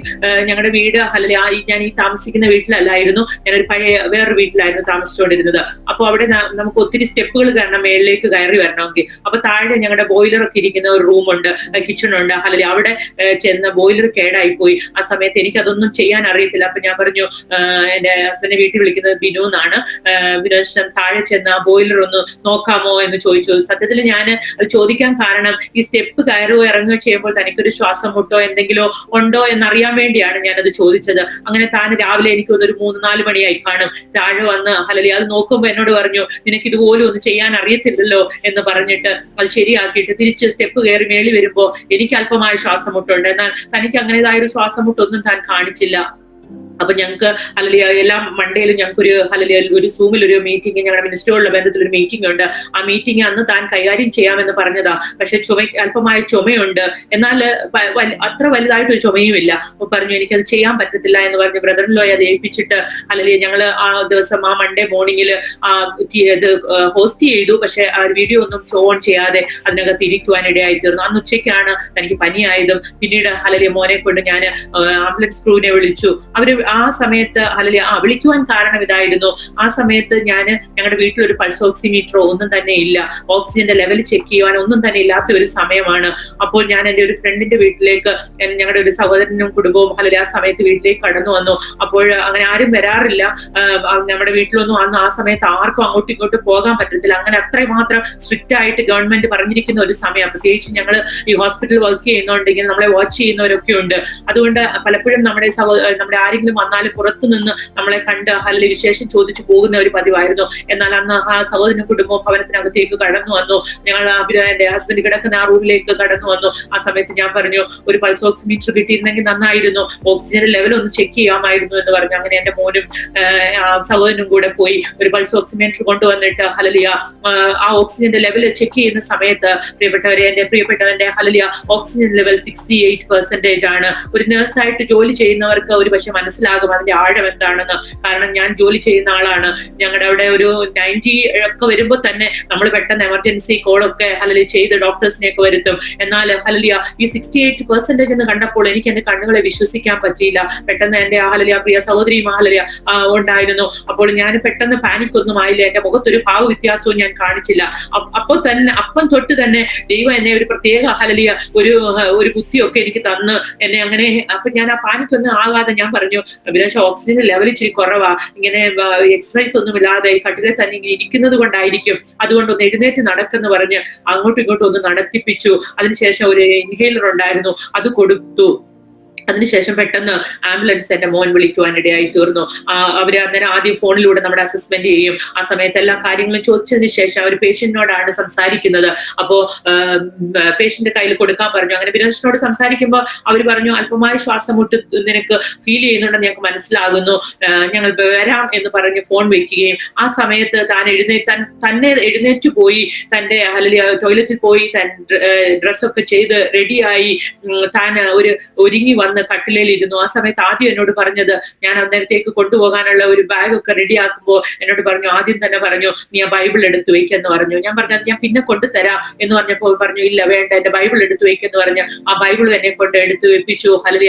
ഞങ്ങളുടെ വീട് ഹല്ലേലൂയ ഞാൻ ഈ താമസിക്കുന്ന വീട്ടിലല്ലായിരുന്നു, ഞാനൊരു പഴയ വേറൊരു വീട്ടിലായിരുന്നു താമസിച്ചുകൊണ്ടിരുന്നത്. അപ്പൊ അവിടെ നമുക്ക് ഒത്തിരി സ്റ്റെപ്പുകൾ കാരണം മേളിലേക്ക് കയറി വരണമെങ്കിൽ, അപ്പൊ താഴെ ഞങ്ങളുടെ ബോയിലർ ഒക്കെ ഇരിക്കുന്ന ഒരു റൂമുണ്ട്, കിച്ചണുണ്ട്. ഹല്ലേലൂയ അവിടെ ചെന്ന ബോയിലർ കേടായി പോയി. ആ സമയത്ത് എനിക്ക് അതൊന്നും ചെയ്യാൻ അറിയത്തില്ല. അപ്പൊ ഞാൻ പറഞ്ഞു എന്റെ ഹസ്ബൻഡിനെ വീട്ടിൽ വിളിക്കുന്നത് ബിനു എന്നാണ്, ബിനോശം താഴെ ചെന്ന് ആ ബോയിലർ ഒന്ന് നോക്കാമോ എന്ന് ചോദിച്ചു. സത്യത്തിൽ ഞാൻ അത് ചോദിക്കാൻ കാരണം ഈ സ്റ്റെപ്പ് കയറുകയോ ഇറങ്ങുകയോ ചെയ്യുമ്പോൾ തനിക്കൊരു ശ്വാസം മുട്ടോ എന്തെങ്കിലും ഉണ്ടോ എന്നറിയാൻ വേണ്ടിയാണ് ഞാനത് ചോദിച്ചത്. അങ്ങനെ താൻ രാവിലെ എനിക്കൊന്നൊരു 3-4 മണിയായി കാണും താഴെ വന്ന് ഹല്ലേലൂയ അത് നോക്കുമ്പോ എന്നോട് പറഞ്ഞു നിനക്ക് ഇതുപോലും ഒന്നും ചെയ്യാൻ അറിയത്തില്ലല്ലോ എന്ന് പറഞ്ഞിട്ട് അത് ശരിയാക്കിയിട്ട് തിരിച്ച് സ്റ്റെപ്പ് കയറി മേളി വരുമ്പോ എനിക്ക് അല്പമായ ശ്വാസം മുട്ടുണ്ട്, എന്നാൽ തനിക്ക് അങ്ങനേതായ ഒരു ശ്വാസം മുട്ടൊന്നും താൻ കാണിച്ചില്ല. അപ്പൊ ഞങ്ങൾക്ക് ഹല്ലേലൂയ എല്ലാ മൺഡേയിലും ഞങ്ങൾക്കൊരു ഹല്ലേലൂയ ഒരു സൂമിൽ ഒരു മീറ്റിംഗ്, ഞങ്ങളുടെ മിനിസ്റ്ററുള്ള ബന്ധത്തിൽ ഒരു മീറ്റിംഗ് ഉണ്ട്. ആ മീറ്റിംഗ് അന്ന് താൻ കൈകാര്യം ചെയ്യാമെന്ന് പറഞ്ഞതാ. പക്ഷെ അല്പമായ ചുമയുണ്ട്, എന്നാൽ അത്ര വലുതായിട്ടൊരു ചുമയുമില്ല. അപ്പൊ പറഞ്ഞു എനിക്കത് ചെയ്യാൻ പറ്റത്തില്ല എന്ന് പറഞ്ഞ് ബ്രദറിൻലോയെ അത് ഏൽപ്പിച്ചിട്ട് ഹല്ലേലൂയ ഞങ്ങള് ആ ദിവസം ആ മൺഡേ മോർണിംഗില് ഇത് ഹോസ്റ്റ് ചെയ്തു. പക്ഷെ ആ വീഡിയോ ഒന്നും ഷോ ഓൺ ചെയ്യാതെ അതിനകത്ത് ഇരിക്കുവാനിടയായി തീർന്നു. അന്ന് ഉച്ചയ്ക്കാണ് തനിക്ക് പനിയായതും. പിന്നീട് ഹല്ലേലൂയ മോനെ കൊണ്ട് ഞാൻ ആംബുലൻസ് ക്രൂവിനെ വിളിച്ചു. അവര് ആ സമയത്ത് വിളിക്കുവാൻ കാരണം ഇതായിരുന്നു. ആ സമയത്ത് ഞങ്ങളുടെ വീട്ടിലൊരു പൾസ് ഓക്സിമീറ്ററോ ഒന്നും തന്നെ ഇല്ല, ഓക്സിജന്റെ ലെവൽ ചെക്ക് ചെയ്യുവാൻ ഒന്നും തന്നെ ഇല്ലാത്ത ഒരു സമയമാണ്. അപ്പോൾ ഞാൻ എൻ്റെ ഒരു ഫ്രണ്ടിന്റെ വീട്ടിലേക്ക്, ഞങ്ങളുടെ ഒരു സഹോദരനും കുടുംബവും ആ സമയത്ത് വീട്ടിലേക്ക് കടന്നു വന്നു. അപ്പോൾ അങ്ങനെ ആരും വരാറില്ല നമ്മുടെ വീട്ടിലൊന്നും. അന്ന് ആ സമയത്ത് ആർക്കും അങ്ങോട്ടും ഇങ്ങോട്ടും പോകാൻ പറ്റത്തില്ല. അങ്ങനെ അത്രമാത്രം സ്ട്രിക്റ്റ് ആയിട്ട് ഗവൺമെന്റ് പറഞ്ഞിരിക്കുന്ന ഒരു സമയം. പ്രത്യേകിച്ച് ഞങ്ങൾ ഈ ഹോസ്പിറ്റൽ വർക്ക് ചെയ്യുന്നുണ്ടെങ്കിൽ നമ്മളെ വാച്ച് ചെയ്യുന്നവരൊക്കെ ഉണ്ട്. അതുകൊണ്ട് പലപ്പോഴും നമ്മുടെ ആരെങ്കിലും വന്നാലും പുറത്തു നിന്ന് നമ്മളെ കണ്ട് വിശേഷം ചോദിച്ചു പോകുന്ന ഒരു പതിവായിരുന്നു. എന്നാൽ അന്ന് ആ സഹോദരൻ കുടുംബം ഭവനത്തിനകത്തേക്ക് കടന്നു വന്നു. ഞങ്ങൾ എന്റെ ഹസ്ബൻഡ് കിടക്കുന്ന ആ റൂമിലേക്ക് കടന്നു വന്നു. ആ സമയത്ത് ഞാൻ പറഞ്ഞു, ഒരു പൾസ് ഓക്സിമീറ്റർ കിട്ടിയിരുന്നെങ്കിൽ നന്നായിരുന്നു, ഓക്സിജന്റെ ലെവൽ ഒന്ന് ചെക്ക് ചെയ്യാമായിരുന്നു എന്ന് പറഞ്ഞു. അങ്ങനെ എന്റെ മോനും സഹോദരനും കൂടെ പോയി ഒരു പൾസ് ഓക്സിമീറ്റർ കൊണ്ടുവന്നിട്ട് ആ ഓക്സിജന്റെ ലെവൽ ചെക്ക് ചെയ്യുന്ന സമയത്ത് എന്റെ പ്രിയപ്പെട്ടവന്റെ ഓക്സിജൻ ലെവൽ 68% ആണ്. ഒരു നഴ്സായിട്ട് ജോലി ചെയ്യുന്നവർക്ക് ഒരു പക്ഷെ മനസ്സിലാകും അതിന്റെ ആഴം എന്താണെന്ന്. കാരണം ഞാൻ ജോലി ചെയ്യുന്ന ആളാണ്. ഞങ്ങളുടെ അവിടെ ഒരു 90 ഒക്കെ വരുമ്പോൾ തന്നെ നമ്മൾ പെട്ടെന്ന് എമർജൻസി കോളൊക്കെ ചെയ്ത് ഡോക്ടേഴ്സിനെയൊക്കെ വരുത്തും. എന്നാൽ ഈ 68% എന്ന് കണ്ടപ്പോൾ എനിക്ക് എന്റെ കണ്ണുകളെ വിശ്വസിക്കാൻ പറ്റിയില്ല. പെട്ടെന്ന് എന്റെ പ്രിയ സഹോദരി ഉണ്ടായിരുന്നു. അപ്പോൾ ഞാൻ പെട്ടെന്ന് പാനിക് ഒന്നും ആയില്ല. എന്റെ മുഖത്തൊരു ഭാവ വ്യത്യാസവും ഞാൻ കാണിച്ചില്ല. അപ്പം തൊട്ട് തന്നെ ദൈവം എന്നെ ഒരു പ്രത്യേക ഒരു ബുദ്ധിയൊക്കെ എനിക്ക് തന്ന് എന്നെ അങ്ങനെ. അപ്പൊ ഞാൻ ആ പാനിക് ഒന്നും ആകാതെ ഞാൻ പറഞ്ഞു, അഭിലാഷ് ഓക്സിജൻ ലെവൽ ഇച്ചിരി കുറവാ, ഇങ്ങനെ എക്സസൈസ് ഒന്നും ഇല്ലാതെ കട്ടിലെ തന്നെ ഇങ്ങനെ ഇരിക്കുന്നത് കൊണ്ടായിരിക്കും, അതുകൊണ്ടൊന്ന് എഴുന്നേറ്റ് നടക്കെന്ന് പറഞ്ഞ് അങ്ങോട്ടും ഇങ്ങോട്ടും ഒന്ന് നടത്തിപ്പിച്ചു. അതിനുശേഷം ഒരു ഇൻഹേലർ ഉണ്ടായിരുന്നു, അത് കൊടുത്തു. അതിനുശേഷം പെട്ടെന്ന് ആംബുലൻസ് എന്റെ മോൻ വിളിക്കുവാനിടയായി തീർന്നു. അവര് അന്നേരം ആദ്യം ഫോണിലൂടെ നമ്മുടെ അസസ്മെന്റ് ചെയ്യും. ആ സമയത്ത് എല്ലാ കാര്യങ്ങളും ചോദിച്ചതിന് ശേഷം അവർ പേഷ്യന്റിനോടാണ് സംസാരിക്കുന്നത്. അപ്പോ പേഷ്യന്റ് കയ്യിൽ കൊടുക്കാൻ പറഞ്ഞു. അങ്ങനെ വിനോദിനോട് സംസാരിക്കുമ്പോൾ അവർ പറഞ്ഞു, അല്പമായ ശ്വാസമുട്ട് നിനക്ക് ഫീൽ ചെയ്യുന്നുണ്ടെന്ന് ഞങ്ങൾക്ക് മനസ്സിലാകുന്നു, ഞങ്ങൾ വരാം എന്ന് പറഞ്ഞ് ഫോൺ വെക്കുകയും ആ സമയത്ത് തന്നെ എഴുന്നേറ്റ് പോയി തന്റെ ടോയ്ലറ്റിൽ പോയി ഡ്രസ്സൊക്കെ ചെയ്ത് റെഡിയായി താൻ ഒരുങ്ങി വന്ന് കട്ടിലേലിരുന്നു. ആ സമയത്ത് ആദ്യം എന്നോട് പറഞ്ഞത്, ഞാൻ അന്നേരത്തേക്ക് കൊണ്ടുപോകാനുള്ള ഒരു ബാഗ് ഒക്കെ റെഡിയാക്കുമ്പോൾ എന്നോട് പറഞ്ഞു, ആദ്യം തന്നെ പറഞ്ഞു, നീ ആ ബൈബിൾ എടുത്തു വയ്ക്കെന്ന് പറഞ്ഞു. ഞാൻ പറഞ്ഞു, അത് ഞാൻ പിന്നെ കൊണ്ടുതരാം എന്ന് പറഞ്ഞപ്പോൾ പറഞ്ഞു, ഇല്ല വേണ്ട, എന്റെ ബൈബിൾ എടുത്തു വയ്ക്കെന്ന് പറഞ്ഞ് ആ ബൈബിൾ എന്നെ കൊണ്ട് എടുത്തു വെപ്പിച്ചു.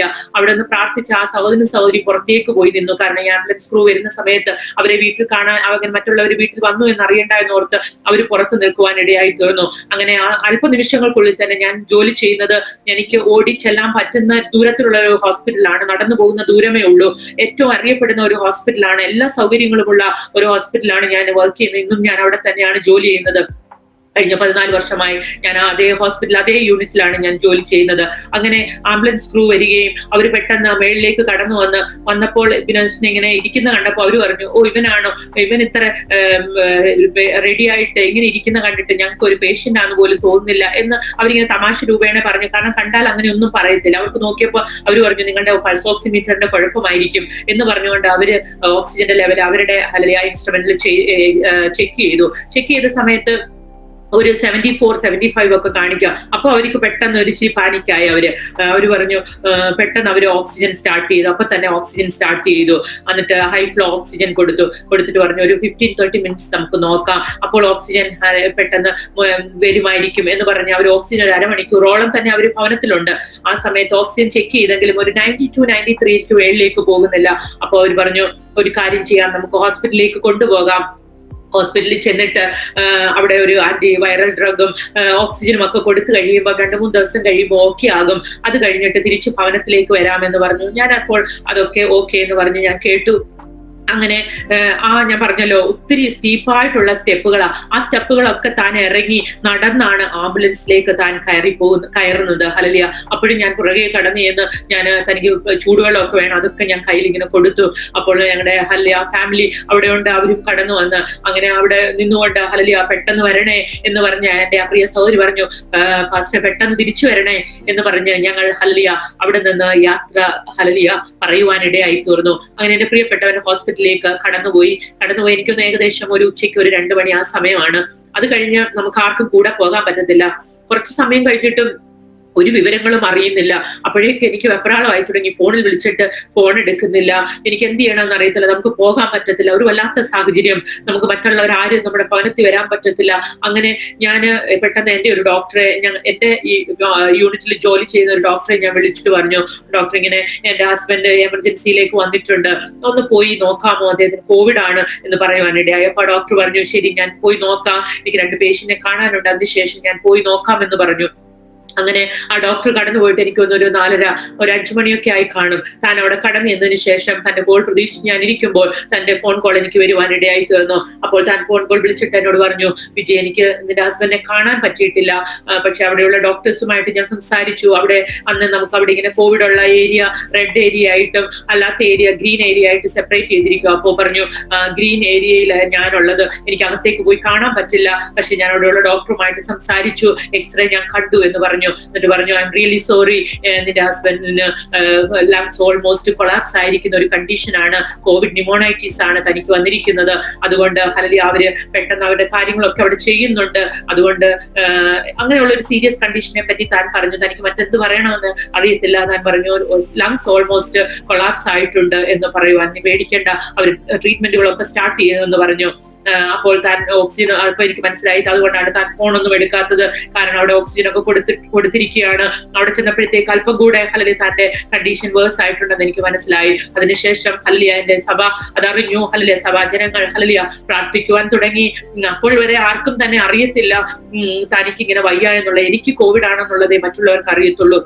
അവിടെ നിന്ന് പ്രാർത്ഥിച്ച് ആ സഹോദരി പുറത്തേക്ക് പോയി നിന്നു. കാരണം ഈ ആംബുലൻസ് ക്രൂ വരുന്ന സമയത്ത് അവരെ വീട്ടിൽ കാണാൻ, മറ്റുള്ളവർ വീട്ടിൽ വന്നു എന്ന് അറിയണ്ട എന്നോർത്ത് അവർ പുറത്ത് നിൽക്കുവാൻ ഇടയായി തീർന്നു. അങ്ങനെ അല്പനിമിഷങ്ങൾക്കുള്ളിൽ തന്നെ ഞാൻ ജോലി ചെയ്യുന്നത് എനിക്ക് ഓടി ചെല്ലാൻ പറ്റുന്ന ദൂരത്തിലുള്ള ഒരു ഹോസ്പിറ്റലാണ്. നടന്നു പോകുന്ന ദൂരമേ ഉള്ളൂ. ഏറ്റവും അറിയപ്പെടുന്ന ഒരു ഹോസ്പിറ്റലാണ്, എല്ലാ സൗകര്യങ്ങളുമുള്ള ഒരു ഹോസ്പിറ്റലാണ് ഞാൻ വർക്ക് ചെയ്യുന്നത്. ഇന്നും ഞാൻ അവിടെ തന്നെയാണ് ജോലി ചെയ്യുന്നത്. കഴിഞ്ഞ 14 വർഷമായി ഞാൻ അതേ ഹോസ്പിറ്റൽ, അതേ യൂണിറ്റിലാണ് ഞാൻ ജോലി ചെയ്യുന്നത്. അങ്ങനെ ആംബുലൻസ് ക്രൂ വരികയും അവർ പെട്ടെന്ന് മേളിലേക്ക് കടന്നു വന്നപ്പോൾ വിനോദിനെ ഇങ്ങനെ ഇരിക്കുന്ന കണ്ടപ്പോൾ അവർ പറഞ്ഞു, ഓ ഇവനാണോ, ഇവൻ ഇത്ര റെഡി ആയിട്ട് ഇങ്ങനെ ഇരിക്കുന്ന കണ്ടിട്ട് ഞങ്ങൾക്ക് ഒരു പേഷ്യന്റ് ആണെന്ന് പോലും തോന്നുന്നില്ല എന്ന് അവരിങ്ങനെ തമാശ രൂപേണ പറഞ്ഞു. കാരണം കണ്ടാൽ അങ്ങനെ ഒന്നും പറയത്തില്ല. അവർക്ക് നോക്കിയപ്പോൾ അവർ പറഞ്ഞു, നിങ്ങളുടെ പൾസ് ഓക്സിമീറ്ററിന്റെ കുഴപ്പമായിരിക്കും എന്ന് പറഞ്ഞുകൊണ്ട് അവര് ഓക്സിജന്റെ ലെവൽ അവരുടെ ഇൻസ്ട്രുമെന്റിൽ ചെക്ക് ചെയ്ത സമയത്ത് ഒരു 74-75 ഒക്കെ കാണിക്കുക. അപ്പൊ അവർക്ക് പെട്ടെന്ന് ഒരു ഇച്ചിരി പാനിക്കായി. അവര് പറഞ്ഞു, പെട്ടെന്ന് അവര് ഓക്സിജൻ സ്റ്റാർട്ട് ചെയ്തു. അപ്പൊ തന്നെ ഓക്സിജൻ സ്റ്റാർട്ട് ചെയ്തു. എന്നിട്ട് ഹൈ ഫ്ലോ ഓക്സിജൻ കൊടുത്തിട്ട് പറഞ്ഞു, ഒരു 15-30 മിനിറ്റ്സ് നമുക്ക് നോക്കാം, അപ്പോൾ ഓക്സിജൻ പെട്ടെന്ന് വരുമായിരിക്കും എന്ന് പറഞ്ഞ് അവർ ഓക്സിജൻ ഒരു അരമണിക്കൂറോളം തന്നെ അവർ ഭവനത്തിലുണ്ട്. ആ സമയത്ത് ഓക്സിജൻ ചെക്ക് ചെയ്തെങ്കിലും ഒരു 92-93 മേളിലേക്ക് പോകുന്നില്ല. അപ്പൊ അവർ പറഞ്ഞു, ഒരു കാര്യം ചെയ്യാം, നമുക്ക് ഹോസ്പിറ്റലിലേക്ക് കൊണ്ടുപോകാം. ഹോസ്പിറ്റലിൽ ചെന്നിട്ട് അവിടെ ഒരു ആന്റി വൈറൽ ഡ്രഗും ഓക്സിജനും ഒക്കെ കൊടുത്തു കഴിയുമ്പോൾ 2-3 ദിവസം കഴിയുമ്പോൾ ഓക്കെ ആകും. അത് കഴിഞ്ഞിട്ട് തിരിച്ച് ഭവനത്തിലേക്ക് വരാമെന്ന് പറഞ്ഞു. ഞാൻ അപ്പോൾ അതൊക്കെ ഓക്കെ എന്ന് പറഞ്ഞ് ഞാൻ കേട്ടു. അങ്ങനെ ഞാൻ പറഞ്ഞല്ലോ, ഒത്തിരി സ്റ്റീപ്പായിട്ടുള്ള സ്റ്റെപ്പുകളാ. ആ സ്റ്റെപ്പുകളൊക്കെ താൻ ഇറങ്ങി നടന്നാണ് ആംബുലൻസിലേക്ക് താൻ കയറുന്നത്. അപ്പോഴും ഞാൻ പുറകെ കടന്നു ചെന്ന് തനിക്ക് ചൂടുവെള്ളമൊക്കെ വേണം, അതൊക്കെ ഞാൻ കയ്യിൽ ഇങ്ങനെ കൊടുത്തു. അപ്പോൾ ഞങ്ങളുടെ ഫാമിലി അവിടെ ഉണ്ട്, അവരും കടന്നു വന്ന് അങ്ങനെ അവിടെ നിന്നുകൊണ്ട് പെട്ടെന്ന് വരണേ എന്ന് പറഞ്ഞ് എന്റെ പ്രിയ സഹോദരി പറഞ്ഞു, പാസ്റ്റർ പെട്ടെന്ന് തിരിച്ചു വരണേ എന്ന് പറഞ്ഞ് ഞങ്ങൾ അവിടെ നിന്ന് യാത്ര പറയുവാനിടയായി തീർന്നു. അങ്ങനെ എന്റെ പ്രിയപ്പെട്ടവൻ ഹോസ്പിറ്റലിലേക്ക് കടന്നുപോയി. എനിക്കൊന്ന് ഏകദേശം ഒരു ഉച്ചയ്ക്ക് ഒരു 2 മണി ആ സമയമാണ്. അത് കഴിഞ്ഞ് നമുക്ക് ആർക്കും കൂടെ പോകാൻ പറ്റത്തില്ല. കുറച്ച് സമയം കഴിഞ്ഞിട്ടും ഒരു വിവരങ്ങളും അറിയുന്നില്ല. അപ്പോഴേക്ക് എനിക്ക് വെപ്രാളമായി തുടങ്ങി. ഫോണിൽ വിളിച്ചിട്ട് ഫോൺ എടുക്കുന്നില്ല. എനിക്ക് എന്ത് ചെയ്യണമെന്ന് അറിയത്തില്ല. നമുക്ക് പോകാൻ പറ്റത്തില്ല. ഒരു വല്ലാത്ത സാഹചര്യം. നമുക്ക് മറ്റുള്ളവരാരും നമ്മുടെ ഭവനത്തിൽ വരാൻ പറ്റത്തില്ല. അങ്ങനെ ഞാൻ പെട്ടെന്ന് എന്റെ ഒരു ഡോക്ടറെ, എന്റെ ഈ യൂണിറ്റിൽ ജോലി ചെയ്യുന്ന ഒരു ഡോക്ടറെ ഞാൻ വിളിച്ചിട്ട് പറഞ്ഞു, ഡോക്ടർ ഇങ്ങനെ എന്റെ ഹസ്ബൻഡ് എമർജൻസിയിലേക്ക് വന്നിട്ടുണ്ട്, ഒന്ന് പോയി നോക്കാമോ, അദ്ദേഹത്തിന് കോവിഡ് ആണ് എന്ന് പറയുവാനിടയായി. അപ്പൊ ഡോക്ടർ പറഞ്ഞു, ശരി ഞാൻ പോയി നോക്കാം, എനിക്ക് 2 പേഷ്യന്റിനെ കാണാനുണ്ട്, അതിനുശേഷം ഞാൻ പോയി നോക്കാം എന്ന് പറഞ്ഞു. അങ്ങനെ ആ ഡോക്ടർ കടന്നു പോയിട്ട് എനിക്ക് ഒരു 4:30 ഒരു 5 മണിയൊക്കെ ആയി കാണും. താൻ അവിടെ കടന്നു എന്നതിന് ശേഷം തന്റെ കോൾ പ്രതീക്ഷിച്ച് ഞാൻ ഇരിക്കുമ്പോൾ തന്റെ ഫോൺ കോൾ എനിക്ക് വരുവാനിടയായി തീർന്നു. അപ്പോൾ താൻ ഫോൺ കോൾ വിളിച്ചിട്ട് എന്നോട് പറഞ്ഞു, വിജയ് എനിക്ക് നിന്റെ ഹസ്ബൻഡിനെ കാണാൻ പറ്റിയിട്ടില്ല, പക്ഷെ അവിടെയുള്ള ഡോക്ടേഴ്സുമായിട്ട് ഞാൻ സംസാരിച്ചു. അവിടെ അന്ന് നമുക്ക് അവിടെ ഇങ്ങനെ കോവിഡ് ഉള്ള ഏരിയ റെഡ് ഏരിയ ആയിട്ടും അല്ലാത്ത ഏരിയ ഗ്രീൻ ഏരിയ ആയിട്ട് സെപ്പറേറ്റ് ചെയ്തിരിക്കും. അപ്പോൾ പറഞ്ഞു, ഗ്രീൻ ഏരിയയിൽ ഞാനുള്ളത്, എനിക്ക് അകത്തേക്ക് പോയി കാണാൻ പറ്റില്ല, പക്ഷെ ഞാൻ അവിടെയുള്ള ഡോക്ടറുമായിട്ട് സംസാരിച്ചു, എക്സ്റേ ഞാൻ കണ്ടു എന്ന് പറഞ്ഞു. എന്നിട്ട് പറഞ്ഞു, ഐ എം റിയലി സോറി, നിന്റെ ഹസ്ബൻഡിന് ലങ്സ് ഓൾമോസ്റ്റ് കൊളാപ്സ് ആയിരിക്കുന്ന ഒരു കണ്ടീഷനാണ്, കോവിഡ് ന്യൂമോണൈറ്റിസ് ആണ് തനിക്ക് വന്നിരിക്കുന്നത്. അതുകൊണ്ട് ഹല്ലേലൂയ അവര് പെട്ടെന്ന് അവരുടെ കാര്യങ്ങളൊക്കെ അവിടെ ചെയ്യുന്നുണ്ട്. അതുകൊണ്ട് അങ്ങനെയുള്ള ഒരു സീരിയസ് കണ്ടീഷനെ പറ്റി താൻ പറഞ്ഞു. തനിക്ക് മറ്റെന്ത് പറയണമെന്ന് അറിയത്തില്ല. താൻ പറഞ്ഞു, ലങ്സ് ഓൾമോസ്റ്റ് കൊളാപ്സ് ആയിട്ടുണ്ട് എന്ന് പറയുവാൻ, നീ പേടിക്കേണ്ട, അവർ ട്രീറ്റ്മെന്റുകളൊക്കെ സ്റ്റാർട്ട് ചെയ്യുമെന്ന് പറഞ്ഞു. അപ്പോൾ താൻ ഓക്സിജൻ, അപ്പൊ എനിക്ക് മനസ്സിലായി അതുകൊണ്ടാണ് താൻ ഫോണൊന്നും എടുക്കാത്തത്. കാരണം അവിടെ ഓക്സിജൻ ഒക്കെ കൊടുത്തിരിക്കുകയാണ്. അവിടെ ചെന്നപ്പോഴത്തേക്ക് അല്പം കൂടെ ഹല്ലേലൂയ തന്റെ കണ്ടീഷൻ വേഴ്സ് ആയിട്ടുണ്ടെന്ന് എനിക്ക് മനസ്സിലായി. അതിനുശേഷം ഹല്ലേലൂയ എന്റെ സഭ അതറിഞ്ഞു. ഹല്ലേലൂയ സഭാജനങ്ങൾ ഹല്ലേലൂയ പ്രാർത്ഥിക്കുവാൻ തുടങ്ങി. അപ്പോൾ വരെ ആർക്കും തന്നെ അറിയത്തില്ല തനിക്ക് ഇങ്ങനെ വയ്യ എന്നുള്ള, എനിക്ക് കോവിഡ് ആണെന്നുള്ളതേ മറ്റുള്ളവർക്ക് അറിയത്തുള്ളൂ.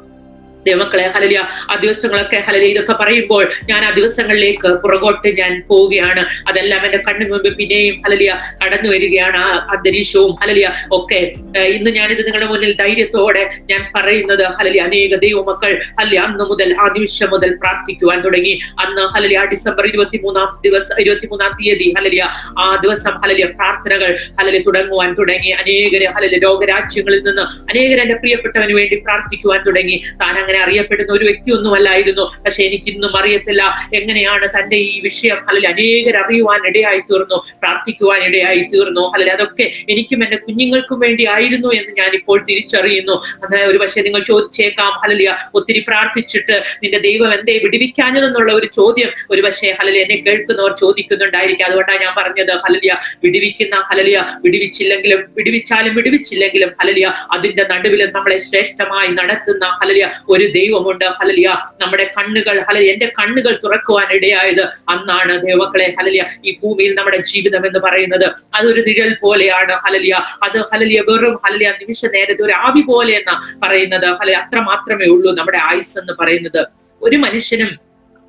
ദൈവമക്കളെ ഹല്ലേലൂയ ആ ദിവസങ്ങളൊക്കെ ഹല്ലേലൂയ ഇതൊക്കെ പറയുമ്പോൾ ഞാൻ ആ ദിവസങ്ങളിലേക്ക് പുറകോട്ട് ഞാൻ പോവുകയാണ്. അതെല്ലാം എന്റെ കണ്ണു മുമ്പിൽ പിന്നെയും ഹല്ലേലൂയ കടന്നു വരികയാണ്. ആ അന്തരീക്ഷവും ഹല്ലേലൂയ ഒക്കെ. ഇന്ന് ഞാനിത് നിങ്ങളുടെ മുന്നിൽ ധൈര്യത്തോടെ ഞാൻ പറയുന്നത്, ഹല്ലേലൂയ അനേക ദൈവമക്കൾ ഹല്ലേലൂയ അന്ന് മുതൽ, ആ നിമിഷം മുതൽ പ്രാർത്ഥിക്കുവാൻ തുടങ്ങി. അന്ന് ഹല്ലേലൂയ ഡിസംബർ 23-ാം തീയതി ഹല്ലേലൂയ ആ ദിവസം ഹല്ലേലൂയ പ്രാർത്ഥനകൾ ഹല്ലേലൂയ തുടങ്ങുവാൻ തുടങ്ങി. അനേകര് ഹല്ലേലൂയ ലോകരാജ്യങ്ങളിൽ നിന്ന് അനേകര് എന്റെ പ്രിയപ്പെട്ടവന് വേണ്ടി പ്രാർത്ഥിക്കുവാൻ തുടങ്ങി. താൻ അങ്ങനെ അറിയപ്പെടുന്ന ഒരു വ്യക്തിയൊന്നുമല്ലായിരുന്നു. പക്ഷെ എനിക്ക് ഇന്നും അറിയത്തില്ല എങ്ങനെയാണ് തന്റെ ഈ വിഷയം ഹല്ലേലൂയ അനേകർ അറിയുവാൻ ഇടയായി തീർന്നു, പ്രാർത്ഥിക്കുവാൻ ഇടയായി തീർന്നു. ഹല്ലേലൂയ അതൊക്കെ എനിക്കും എന്റെ കുഞ്ഞുങ്ങൾക്കും വേണ്ടി ആയിരുന്നു എന്ന് ഞാൻ ഇപ്പോൾ തിരിച്ചറിയുന്നു. അതായത് ഒരു പക്ഷേ നിങ്ങൾ ചോദിച്ചേക്കാം, ഹല്ലേലൂയ ഒത്തിരി പ്രാർത്ഥിച്ചിട്ട് നിന്റെ ദൈവം എന്തേ വിടുവിക്കാഞ്ഞതെന്നുള്ള ഒരു ചോദ്യം ഒരു പക്ഷേ ഹല്ലേലൂയ എന്നെ കേൾക്കുന്നവർ ചോദിക്കുന്നുണ്ടായിരിക്കും. അതുകൊണ്ടാണ് ഞാൻ പറഞ്ഞത്, ഹല്ലേലൂയ വിടുവിക്കുന്ന, ഹല്ലേലൂയ വിടുവിച്ചില്ലെങ്കിലും ഹല്ലേലൂയ അതിന്റെ നടുവിൽ നമ്മളെ ശ്രേഷ്ഠമായി നടത്തുന്ന ഹല്ലേലൂയ ഒരു ദൈവമുണ്ട്. ഹല്ലേലൂയ നമ്മുടെ കണ്ണുകൾ, ഹല്ലേലൂയ എന്റെ കണ്ണുകൾ തുറക്കുവാൻ ഇടയായത് അന്നാണ് ദൈവമക്കളെ. ഹല്ലേലൂയ ഈ ഭൂമിയിൽ നമ്മുടെ ജീവിതം എന്ന് പറയുന്നത് അതൊരു നിഴൽ പോലെയാണ്. ഹല്ലേലൂയ അത് ഹല്ലേലൂയ വെറും ഹല്ലേലൂയ നിമിഷ നേരത്തെ ഒരു ആവി പോലെ എന്ന് പറയുന്നത്. ഹല്ലേലൂയ അത്ര മാത്രമേ ഉള്ളൂ നമ്മുടെ ആയുസ് എന്ന് പറയുന്നത്. ഒരു മനുഷ്യനും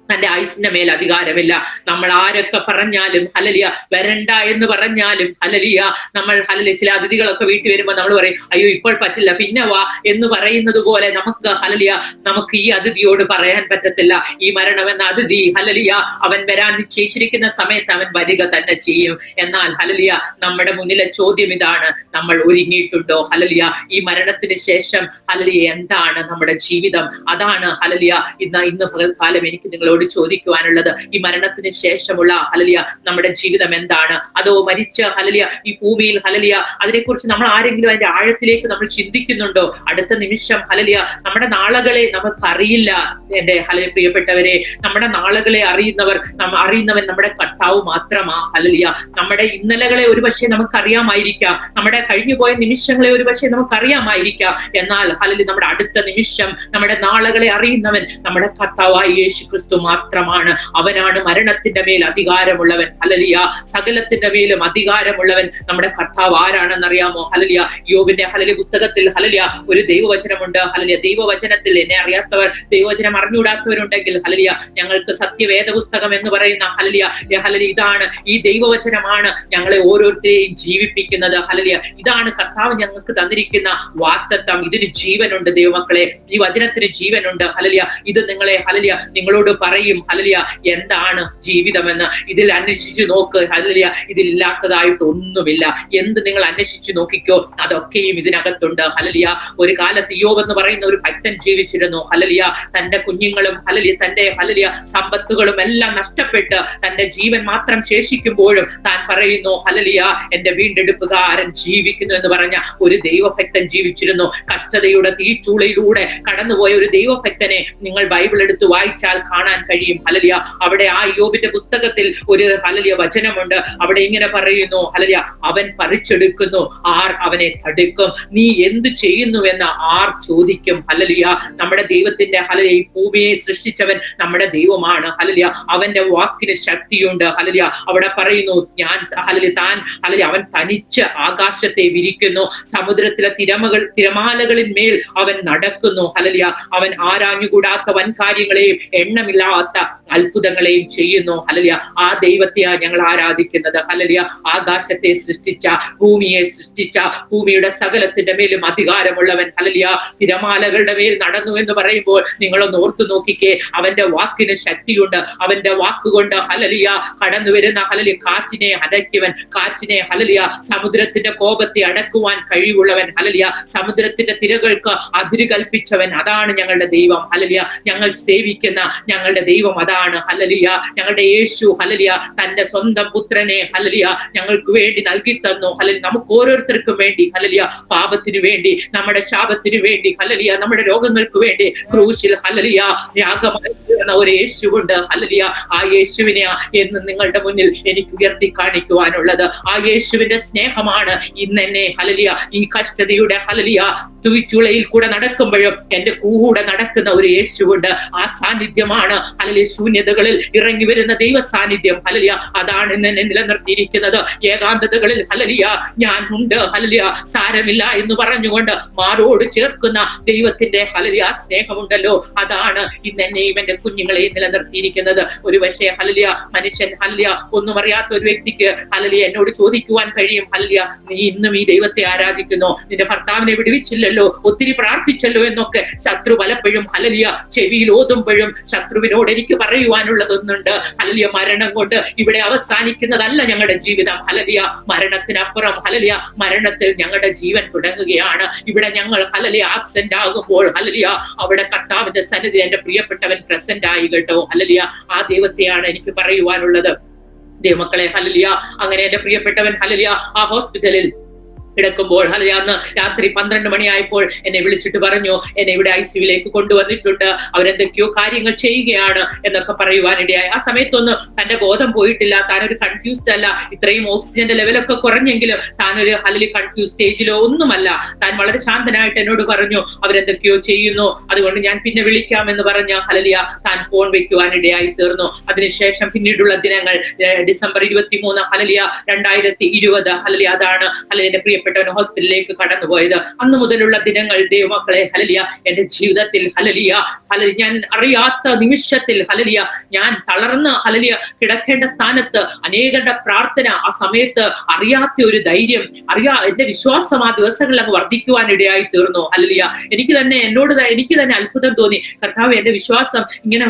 തന്റെ ആയുസിന്റെ മേൽ അധികാരമില്ല. നമ്മൾ ആരൊക്കെ പറഞ്ഞാലും ഹല്ലേലൂയ വരണ്ട എന്ന് പറഞ്ഞാലും ഹല്ലേലൂയ നമ്മൾ ഹല്ലേലൂയ ചില അതിഥികളൊക്കെ വീട്ടിൽ വരുമ്പോൾ നമ്മൾ പറയും, അയ്യോ ഇപ്പോൾ പറ്റില്ല പിന്നെ വാ എന്ന് പറയുന്നത് പോലെ നമുക്ക് ഹല്ലേലൂയ നമുക്ക് ഈ അതിഥിയോട് പറയാൻ പറ്റത്തില്ല. ഈ മരണം എന്ന അതിഥി ഹല്ലേലൂയ അവൻ വരാൻ നിശ്ചയിച്ചിരിക്കുന്ന സമയത്ത് അവൻ വരിക തന്നെ ചെയ്യും. എന്നാൽ ഹല്ലേലൂയ നമ്മുടെ മുന്നിലെ ചോദ്യം ഇതാണ്, നമ്മൾ ഒരുങ്ങിയിട്ടുണ്ടോ? ഹല്ലേലൂയ ഈ മരണത്തിന് ശേഷം ഹല്ലേലൂയ എന്താണ് നമ്മുടെ ജീവിതം? അതാണ് ഹല്ലേലൂയ ഇന്ന് പകൽക്കാലം എനിക്ക് നിങ്ങളോട് ചോദിക്കുവാനുള്ളത്. ഈ മരണത്തിന് ശേഷമുള്ള ഹല്ലേലൂയ നമ്മുടെ ജീവിതം എന്താണ്? അതോ മരിച്ച ഹല്ലേലൂയ ഈ ഭൂമിയിൽ ഹല്ലേലൂയ അതിനെക്കുറിച്ച് നമ്മൾ ആരെങ്കിലും അതിന്റെ ആഴത്തിലേക്ക് നമ്മൾ ചിന്തിക്കുന്നുണ്ടോ? അടുത്ത നിമിഷം ഹല്ലേലൂയ നമ്മുടെ നാളുകളെ നമുക്ക് അറിയില്ല. എന്റെ ഹല്ലേലൂയ പ്രിയപ്പെട്ടവരെ, നമ്മുടെ നാളുകളെ അറിയുന്നവൻ നമ്മുടെ കർത്താവ് മാത്രമാ. ഹല്ലേലൂയ നമ്മുടെ ഇന്നലകളെ ഒരുപക്ഷെ നമുക്ക് അറിയാമായിരിക്കാം, നമ്മുടെ കഴിഞ്ഞുപോയ നിമിഷങ്ങളെ ഒരുപക്ഷെ നമുക്ക് അറിയാമായിരിക്കാം. എന്നാൽ ഹല്ലേലൂയ നമ്മുടെ അടുത്ത നിമിഷം നമ്മുടെ നാളുകളെ അറിയുന്നവൻ നമ്മുടെ കർത്താവായ യേശു ക്രിസ്തു മാത്രമാണ്. അവനാണ് മരണത്തിന്റെ മേൽ അധികാരമുള്ളവൻ. ഹല്ലേലൂയ സകലത്തിന്റെ മേലും അധികാരമുള്ളവൻ നമ്മുടെ കർത്താവ് ആരാണെന്നറിയാമോ? ഹല്ലേലൂയ യോബിന്റെ ഹല്ലേലൂയ പുസ്തകത്തിൽ ഹല്ലേലൂയ ഒരു ദൈവവചനമുണ്ട്. ഹല്ലേലൂയ ദൈവവചനത്തിൽ എന്നെ അറിയാത്തവർ, ദൈവവചനം അറിഞ്ഞുകൂടാത്തവരുണ്ടെങ്കിൽ ഹല്ലേലൂയ ഞങ്ങൾക്ക് സത്യവേദ പുസ്തകം എന്ന് പറയുന്ന ഹല്ലേലൂയ ഇതാണ്, ഈ ദൈവവചനമാണ് ഞങ്ങളെ ഓരോരുത്തരെയും ജീവിപ്പിക്കുന്നത്. ഹല്ലേലൂയ ഇതാണ് കർത്താവ് ഞങ്ങൾക്ക് തന്നിരിക്കുന്ന വാഗ്ദത്തം. ഇതിന് ജീവനുണ്ട് ദൈവമക്കളെ, ഈ വചനത്തിന് ജീവനുണ്ട്. ഹല്ലേലൂയ ഇത് നിങ്ങളെ ഹല്ലേലൂയ നിങ്ങളോട് പറയും ഹല്ലേലൂയ എന്താണ് ജീവിതമെന്ന്. ഇതിൽ അന്വേഷിച്ചു നോക്ക് ഹല്ലേലൂയ, ഇതില്ലാത്തതായിട്ട് ഒന്നുമില്ല. എന്ത് നിങ്ങൾ അന്വേഷിച്ചു നോക്കിക്കോ, അതൊക്കെയും ഇതിനകത്തുണ്ട് ഹല്ലേലൂയ. ഒരു കാലത്ത് യോബ് എന്ന് പറയുന്ന ഒരു ഭക്തൻ ജീവിച്ചിരുന്നു ഹല്ലേലൂയ. തന്റെ കുഞ്ഞുങ്ങളും ഹല്ലേലൂയ തന്റെ ഹല്ലേലൂയ സമ്പത്തുകളും എല്ലാം നഷ്ടപ്പെട്ട് തന്റെ ജീവൻ മാത്രം ശേഷിക്കുമ്പോഴും താൻ പറയുന്നു ഹല്ലേലൂയ എന്റെ വീണ്ടെടുപ്പുകാരൻ ജീവിക്കുന്നു എന്ന് പറഞ്ഞ ഒരു ദൈവഭക്തൻ ജീവിച്ചിരുന്നു. കഷ്ടതയുടെ തീച്ചൂളയിലൂടെ കടന്നുപോയ ഒരു ദൈവഭക്തനെ നിങ്ങൾ ബൈബിൾ എടുത്ത് വായിച്ചാൽ കാണാൻ കഴിയും ഹല്ലേലൂയ. അവിടെ ആ യോബിന്റെ പുസ്തകത്തിൽ ഒരു ഹല്ലേലൂയ വചനമുണ്ട്. അവിടെ ഇങ്ങനെ പറയുന്നു ഹല്ലേലൂയ, അവൻ പറിച്ചെടുക്കുന്നു, ആർ അവനെ തടുക്കും? നീ എന്ത് ചെയ്യുന്നുവെന്ന് ആർ ചോദിക്കും? ഹല്ലേലൂയ. നമ്മുടെ ദൈവത്തിന്റെ ഹല്ലേലൂയ ഈ ഭൂമിയെ സൃഷ്ടിച്ചവൻ നമ്മുടെ ദൈവമാണ് ഹല്ലേലൂയ. അവന്റെ വാക്കിന് ശക്തിയുണ്ട് ഹല്ലേലൂയ. അവിടെ പറയുന്നു ഞാൻ ഹല്ലേലൂയ താൻ ഹല്ലേലൂയ അവൻ തനിച്ച് ആകാശത്തെ വിരിക്കുന്നു, സമുദ്രത്തിലെ തിരമാലകളിന്മേൽ അവൻ നടക്കുന്നു ഹല്ലേലൂയ. അവൻ ആരാഞ്ഞുകൂടാത്ത വൻ കാര്യങ്ങളെയും എണ്ണമില്ലാത്ത അത്ഭുതങ്ങളെയും ചെയ്യുന്നു ഹല്ലേലൂയ. ആ ദൈവത്തെയാണ് ഞങ്ങൾ ആരാധിക്കുന്നത് ഹല്ലേലൂയ. ആകാശത്തെ സൃഷ്ടിച്ച, ഭൂമിയെ സൃഷ്ടിച്ച, ഭൂമിയുടെ സകലത്തിന്റെ മേലും അധികാരമുള്ളവൻ ഹല്ലേലൂയ. തിരമാലകളുടെ മേൽ നടന്നു എന്ന് പറയുമ്പോൾ നിങ്ങളൊന്ന് ഓർത്തു നോക്കിക്കേ, അവന്റെ വാക്കിന് ശക്തിയുണ്ട്. അവന്റെ വാക്കുകൊണ്ട് ഹല്ലേലൂയ കടന്നു വരുന്ന ഹല്ലേലൂയ കാറ്റിനെ അടക്കിയവൻ, കാറ്റിനെ ഹല്ലേലൂയ സമുദ്രത്തിന്റെ കോപത്തെ അടക്കുവാൻ കഴിവുള്ളവൻ ഹല്ലേലൂയ. സമുദ്രത്തിന്റെ തിരകൾക്ക് അതിര് കൽപ്പിച്ചവൻ, അതാണ് ഞങ്ങളുടെ ദൈവം ഹല്ലേലൂയ. ഞങ്ങൾ സേവിക്കുന്ന ഞങ്ങളുടെ ദൈവം അതാണ് ഹല്ലേലൂയ. ഞങ്ങളുടെ യേശു ഹല്ലേലൂയ തന്റെ സ്വന്തം പുത്രനെ ഹല്ലേലൂയ ഞങ്ങൾക്ക് വേണ്ടി നൽകി തന്നു ഹല്ലേലൂയ. നമുക്ക് ഓരോരുത്തർക്കും വേണ്ടി ഹല്ലേലൂയ, പാപത്തിനു വേണ്ടി, നമ്മുടെ ശാപത്തിനു വേണ്ടി ഹല്ലേലൂയ, നമ്മുടെ രോഗങ്ങൾക്ക് വേണ്ടി ക്രൂശിൽ ഹല്ലേലൂയ യാഗമായി തീർന്ന ഒരു യേശുവുണ്ട് ഹല്ലേലൂയ. ആ യേശുവിനെ എന്ന് നിങ്ങളുടെ മുന്നിൽ എനിക്ക് ഉയർത്തി കാണിക്കുവാനുള്ളത്. ആ യേശുവിന്റെ സ്നേഹമാണ് ഇന്നെന്നെ ഹല്ലേലൂയ ഈ കഷ്ടതയുടെ ഹല്ലേലൂയ തുയിച്ചുളയിൽ കൂടെ നടക്കുമ്പോഴും എന്റെ കൂടെ നടക്കുന്ന ഒരു യേശുവുണ്ട്. ആ സാന്നിധ്യമാണ് ഹല്ലേലൂയ ശൂന്യതകളിൽ ഇറങ്ങി വരുന്ന ദൈവ സാന്നിധ്യം ഹല്ലേലൂയ. അതാണ് ഇന്ന് എന്നെ നിലനിർത്തിയിരിക്കുന്നത്. ഏകാന്തതകളിൽ ഹല്ലേലൂയ ഞാൻ ഉണ്ട് ഹല്ലേലൂയ സാരമില്ല എന്ന് പറഞ്ഞുകൊണ്ട് മാറോട് ചേർക്കുന്ന ദൈവത്തിന്റെ ഹല്ലേലൂയ സ്നേഹമുണ്ടല്ലോ, അതാണ് ഇന്നെന്നെയും എന്റെ കുഞ്ഞുങ്ങളെയും നിലനിർത്തിയിരിക്കുന്നത്. ഒരു പക്ഷേ ഹല്ലേലൂയ മനുഷ്യൻ ഹല്ലേലൂയ ഒന്നും അറിയാത്ത ഒരു വ്യക്തിക്ക് ഹല്ലേലൂയ എന്നോട് ചോദിക്കുവാൻ കഴിയും, ഹല്ലേലൂയ നീ ഇന്നും ഈ ദൈവത്തെ ആരാധിക്കുന്നു, നിന്റെ ഭർത്താവിനെ വിടുവിച്ചില്ലല്ലോ, ഒത്തിരി പ്രാർത്ഥിച്ചല്ലോ എന്നൊക്കെ ശത്രു പലപ്പോഴും ഹല്ലേലൂയ ചെവിയിൽ ഓതുമ്പോഴും ശത്രുവിനോട് എനിക്ക് പറയുവാനുള്ളതൊന്നുണ്ട് ഹല്ലേലൂയ. മരണം കൊണ്ട് ഇവിടെ അവസാനിക്കുന്നതല്ല ഞങ്ങളുടെ ജീവിതം ഹല്ലേലൂയ. മരണത്തിനപ്പുറം ഹല്ലേലൂയ മരണത്തിൽ ഞങ്ങളുടെ ജീവൻ തുടങ്ങുകയാണ്. ഇവിടെ ഞങ്ങൾ ഹല്ലേലൂയ ആബ്സെന്റ് ആകുമ്പോൾ ഹല്ലേലൂയ അവിടെ കർത്താവിന്റെ സന്നിധി എന്റെ പ്രിയപ്പെട്ടവൻ പ്രസന്റ് ആയി കേട്ടോ ഹല്ലേലൂയ. ആ ദൈവത്തെയാണ് എനിക്ക് പറയുവാനുള്ളത് ദൈവമക്കളെ ഹല്ലേലൂയ. അങ്ങനെ എന്റെ പ്രിയപ്പെട്ടവൻ ഹല്ലേലൂയ ആ ഹോസ്പിറ്റലിൽ കിടക്കുമ്പോൾ ഹല്ലേലൂയ അന്ന് രാത്രി 12 മണിയായപ്പോൾ എന്നെ വിളിച്ചിട്ട് പറഞ്ഞു, എന്നെ ഇവിടെ ICUവിലേക്ക് കൊണ്ടുവന്നിട്ടുണ്ട്, അവരെന്തൊക്കെയോ കാര്യങ്ങൾ ചെയ്യുകയാണ് എന്നൊക്കെ പറയുവാനിടയായി. ആ സമയത്തൊന്നും തന്റെ ബോധം പോയിട്ടില്ല, താനൊരു കൺഫ്യൂസ്ഡ് അല്ല. ഇത്രയും ഓക്സിജന്റെ ലെവലൊക്കെ കുറഞ്ഞെങ്കിലും താനൊരു ഹല്ലേലൂയ കൺഫ്യൂസ് സ്റ്റേജിലോ ഒന്നുമല്ല. താൻ വളരെ ശാന്തനായിട്ട് എന്നോട് പറഞ്ഞു അവരെന്തൊക്കെയോ ചെയ്യുന്നു, അതുകൊണ്ട് ഞാൻ പിന്നെ വിളിക്കാമെന്ന് പറഞ്ഞ ഹല്ലേലൂയ താൻ ഫോൺ വെക്കുവാനിടയായി തീർന്നു. അതിനുശേഷം പിന്നീടുള്ള ദിനങ്ങൾ ഡിസംബർ 23 ഹല്ലേലൂയ 2020 ഹല്ലേലൂയ അതാണ് ഹല്ലേലൂയ പ്രിയപ്പെട്ടവൻ ഹോസ്പിറ്റലിലേക്ക് കടന്നുപോയത്. അന്ന് മുതലുള്ള ദിനങ്ങൾ ദൈവമക്കളെ ഹല്ലേലൂയ എന്റെ ജീവിതത്തിൽ ഹല്ലേലൂയ ഞാൻ അറിയാത്ത നിമിഷത്തിൽ ഹല്ലേലൂയ ഞാൻ തളർന്ന് ഹല്ലേലൂയ കിടക്കേണ്ട സ്ഥാനത്ത് അനേകരുടെ പ്രാർത്ഥന, ആ സമയത്ത് അറിയാത്ത ഒരു ധൈര്യം, എന്റെ വിശ്വാസം ആ ദിവസങ്ങളിൽ അങ്ങ് വർദ്ധിക്കുവാനിടയായി തീർന്നു ഹല്ലേലൂയ. എനിക്ക് തന്നെ അത്ഭുതം തോന്നി, കർത്താവ് എന്റെ വിശ്വാസം ഇങ്ങനെ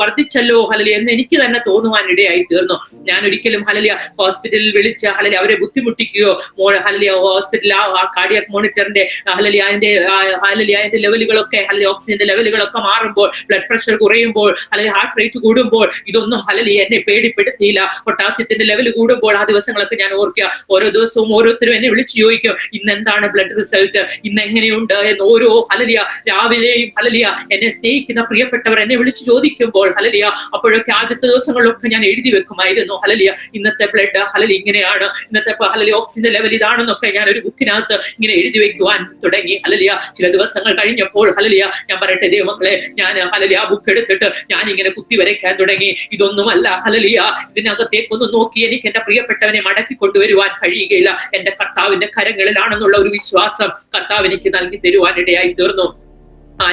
വർദ്ധിച്ചല്ലോ ഹല്ലേലൂയ എന്ന് എനിക്ക് തന്നെ തോന്നുവാനിടയായി തീർന്നു. ഞാൻ ഒരിക്കലും ഹല്ലേലൂയ ഹോസ്പിറ്റലിൽ വിളിച്ച് ഹല്ലേലൂയ അവരെ ബുദ്ധിമുട്ടിക്കുകയോ ഹല്ലേലൂയ ഹോസ്പിറ്റൽ ആ കാർഡിയാക് മോണിറ്ററിന്റെ ഹല്ലേലൂയ അതിന്റെ ലെവലുകളൊക്കെ ഹല്ലേലൂയ ഓക്സിജന്റെ ലെവലുകളൊക്കെ മാറുമ്പോൾ, ബ്ലഡ് പ്രഷർ കുറയുമ്പോൾ, അല്ലെങ്കിൽ ഹാർട്ട് റേറ്റ് കൂടുമ്പോൾ ഇതൊന്നും ഹല്ലേലൂയ എന്നെ പേടിപ്പെടുത്തിയില്ല. പൊട്ടാസ്യത്തിന്റെ ലെവൽ കൂടുമ്പോൾ ആ ദിവസങ്ങളൊക്കെ ഞാൻ ഓർക്കുക, ഓരോ ദിവസവും ഓരോരുത്തരും എന്നെ വിളിച്ചു ചോദിക്കും ഇന്ന് എന്താണ് ബ്ലഡ് റിസൾട്ട്, ഇന്ന് എങ്ങനെയുണ്ട് എന്ന്. ഓരോ ഹല്ലേലൂയ രാവിലെയും ഹല്ലേലൂയ എന്നെ സ്നേഹിക്കുന്ന പ്രിയപ്പെട്ടവർ എന്നെ വിളിച്ചു ചോദിക്കുമ്പോൾ ഹല്ലേലൂയ അപ്പോഴൊക്കെ ആദ്യത്തെ ദിവസങ്ങളിലൊക്കെ ഞാൻ എഴുതി വെക്കുമായിരുന്നു ഹല്ലേലൂയ ഇന്നത്തെ ബ്ലഡ് ഹല്ലേലൂയ ഇങ്ങനെയാണ്, ഇന്നത്തെ ഹല്ലേലൂയ ഓക്സിജന്റെ ലെവൽ ഇതാണെന്നൊക്കെ ഞാൻ ഒരു ബുക്കിനകത്ത് ഇങ്ങനെ എഴുതി വെക്കുവാൻ തുടങ്ങി ഹല്ലേലൂയ. ചില ദിവസങ്ങൾ കഴിഞ്ഞപ്പോൾ ഹല്ലേലൂയ ഞാൻ പറയട്ടെ ദൈവമക്കളെ, ഞാൻ ഹല്ലേലൂയ ആ ബുക്ക് എടുത്തിട്ട് ഞാൻ ഇങ്ങനെ കുത്തി വരയ്ക്കാൻ തുടങ്ങി. ഇതൊന്നുമല്ല ഹല്ലേലൂയ, ഇതിനകത്തേക്കൊന്ന് നോക്കി എനിക്ക് എന്റെ പ്രിയപ്പെട്ടവനെ മടക്കി കൊണ്ടുവരുവാൻ കഴിയുകയില്ല, എന്റെ കർത്താവിന്റെ കരങ്ങളിലാണെന്നുള്ള ഒരു വിശ്വാസം കർത്താവ് എനിക്ക് നൽകി തരുവാനിടയായി തീർന്നു.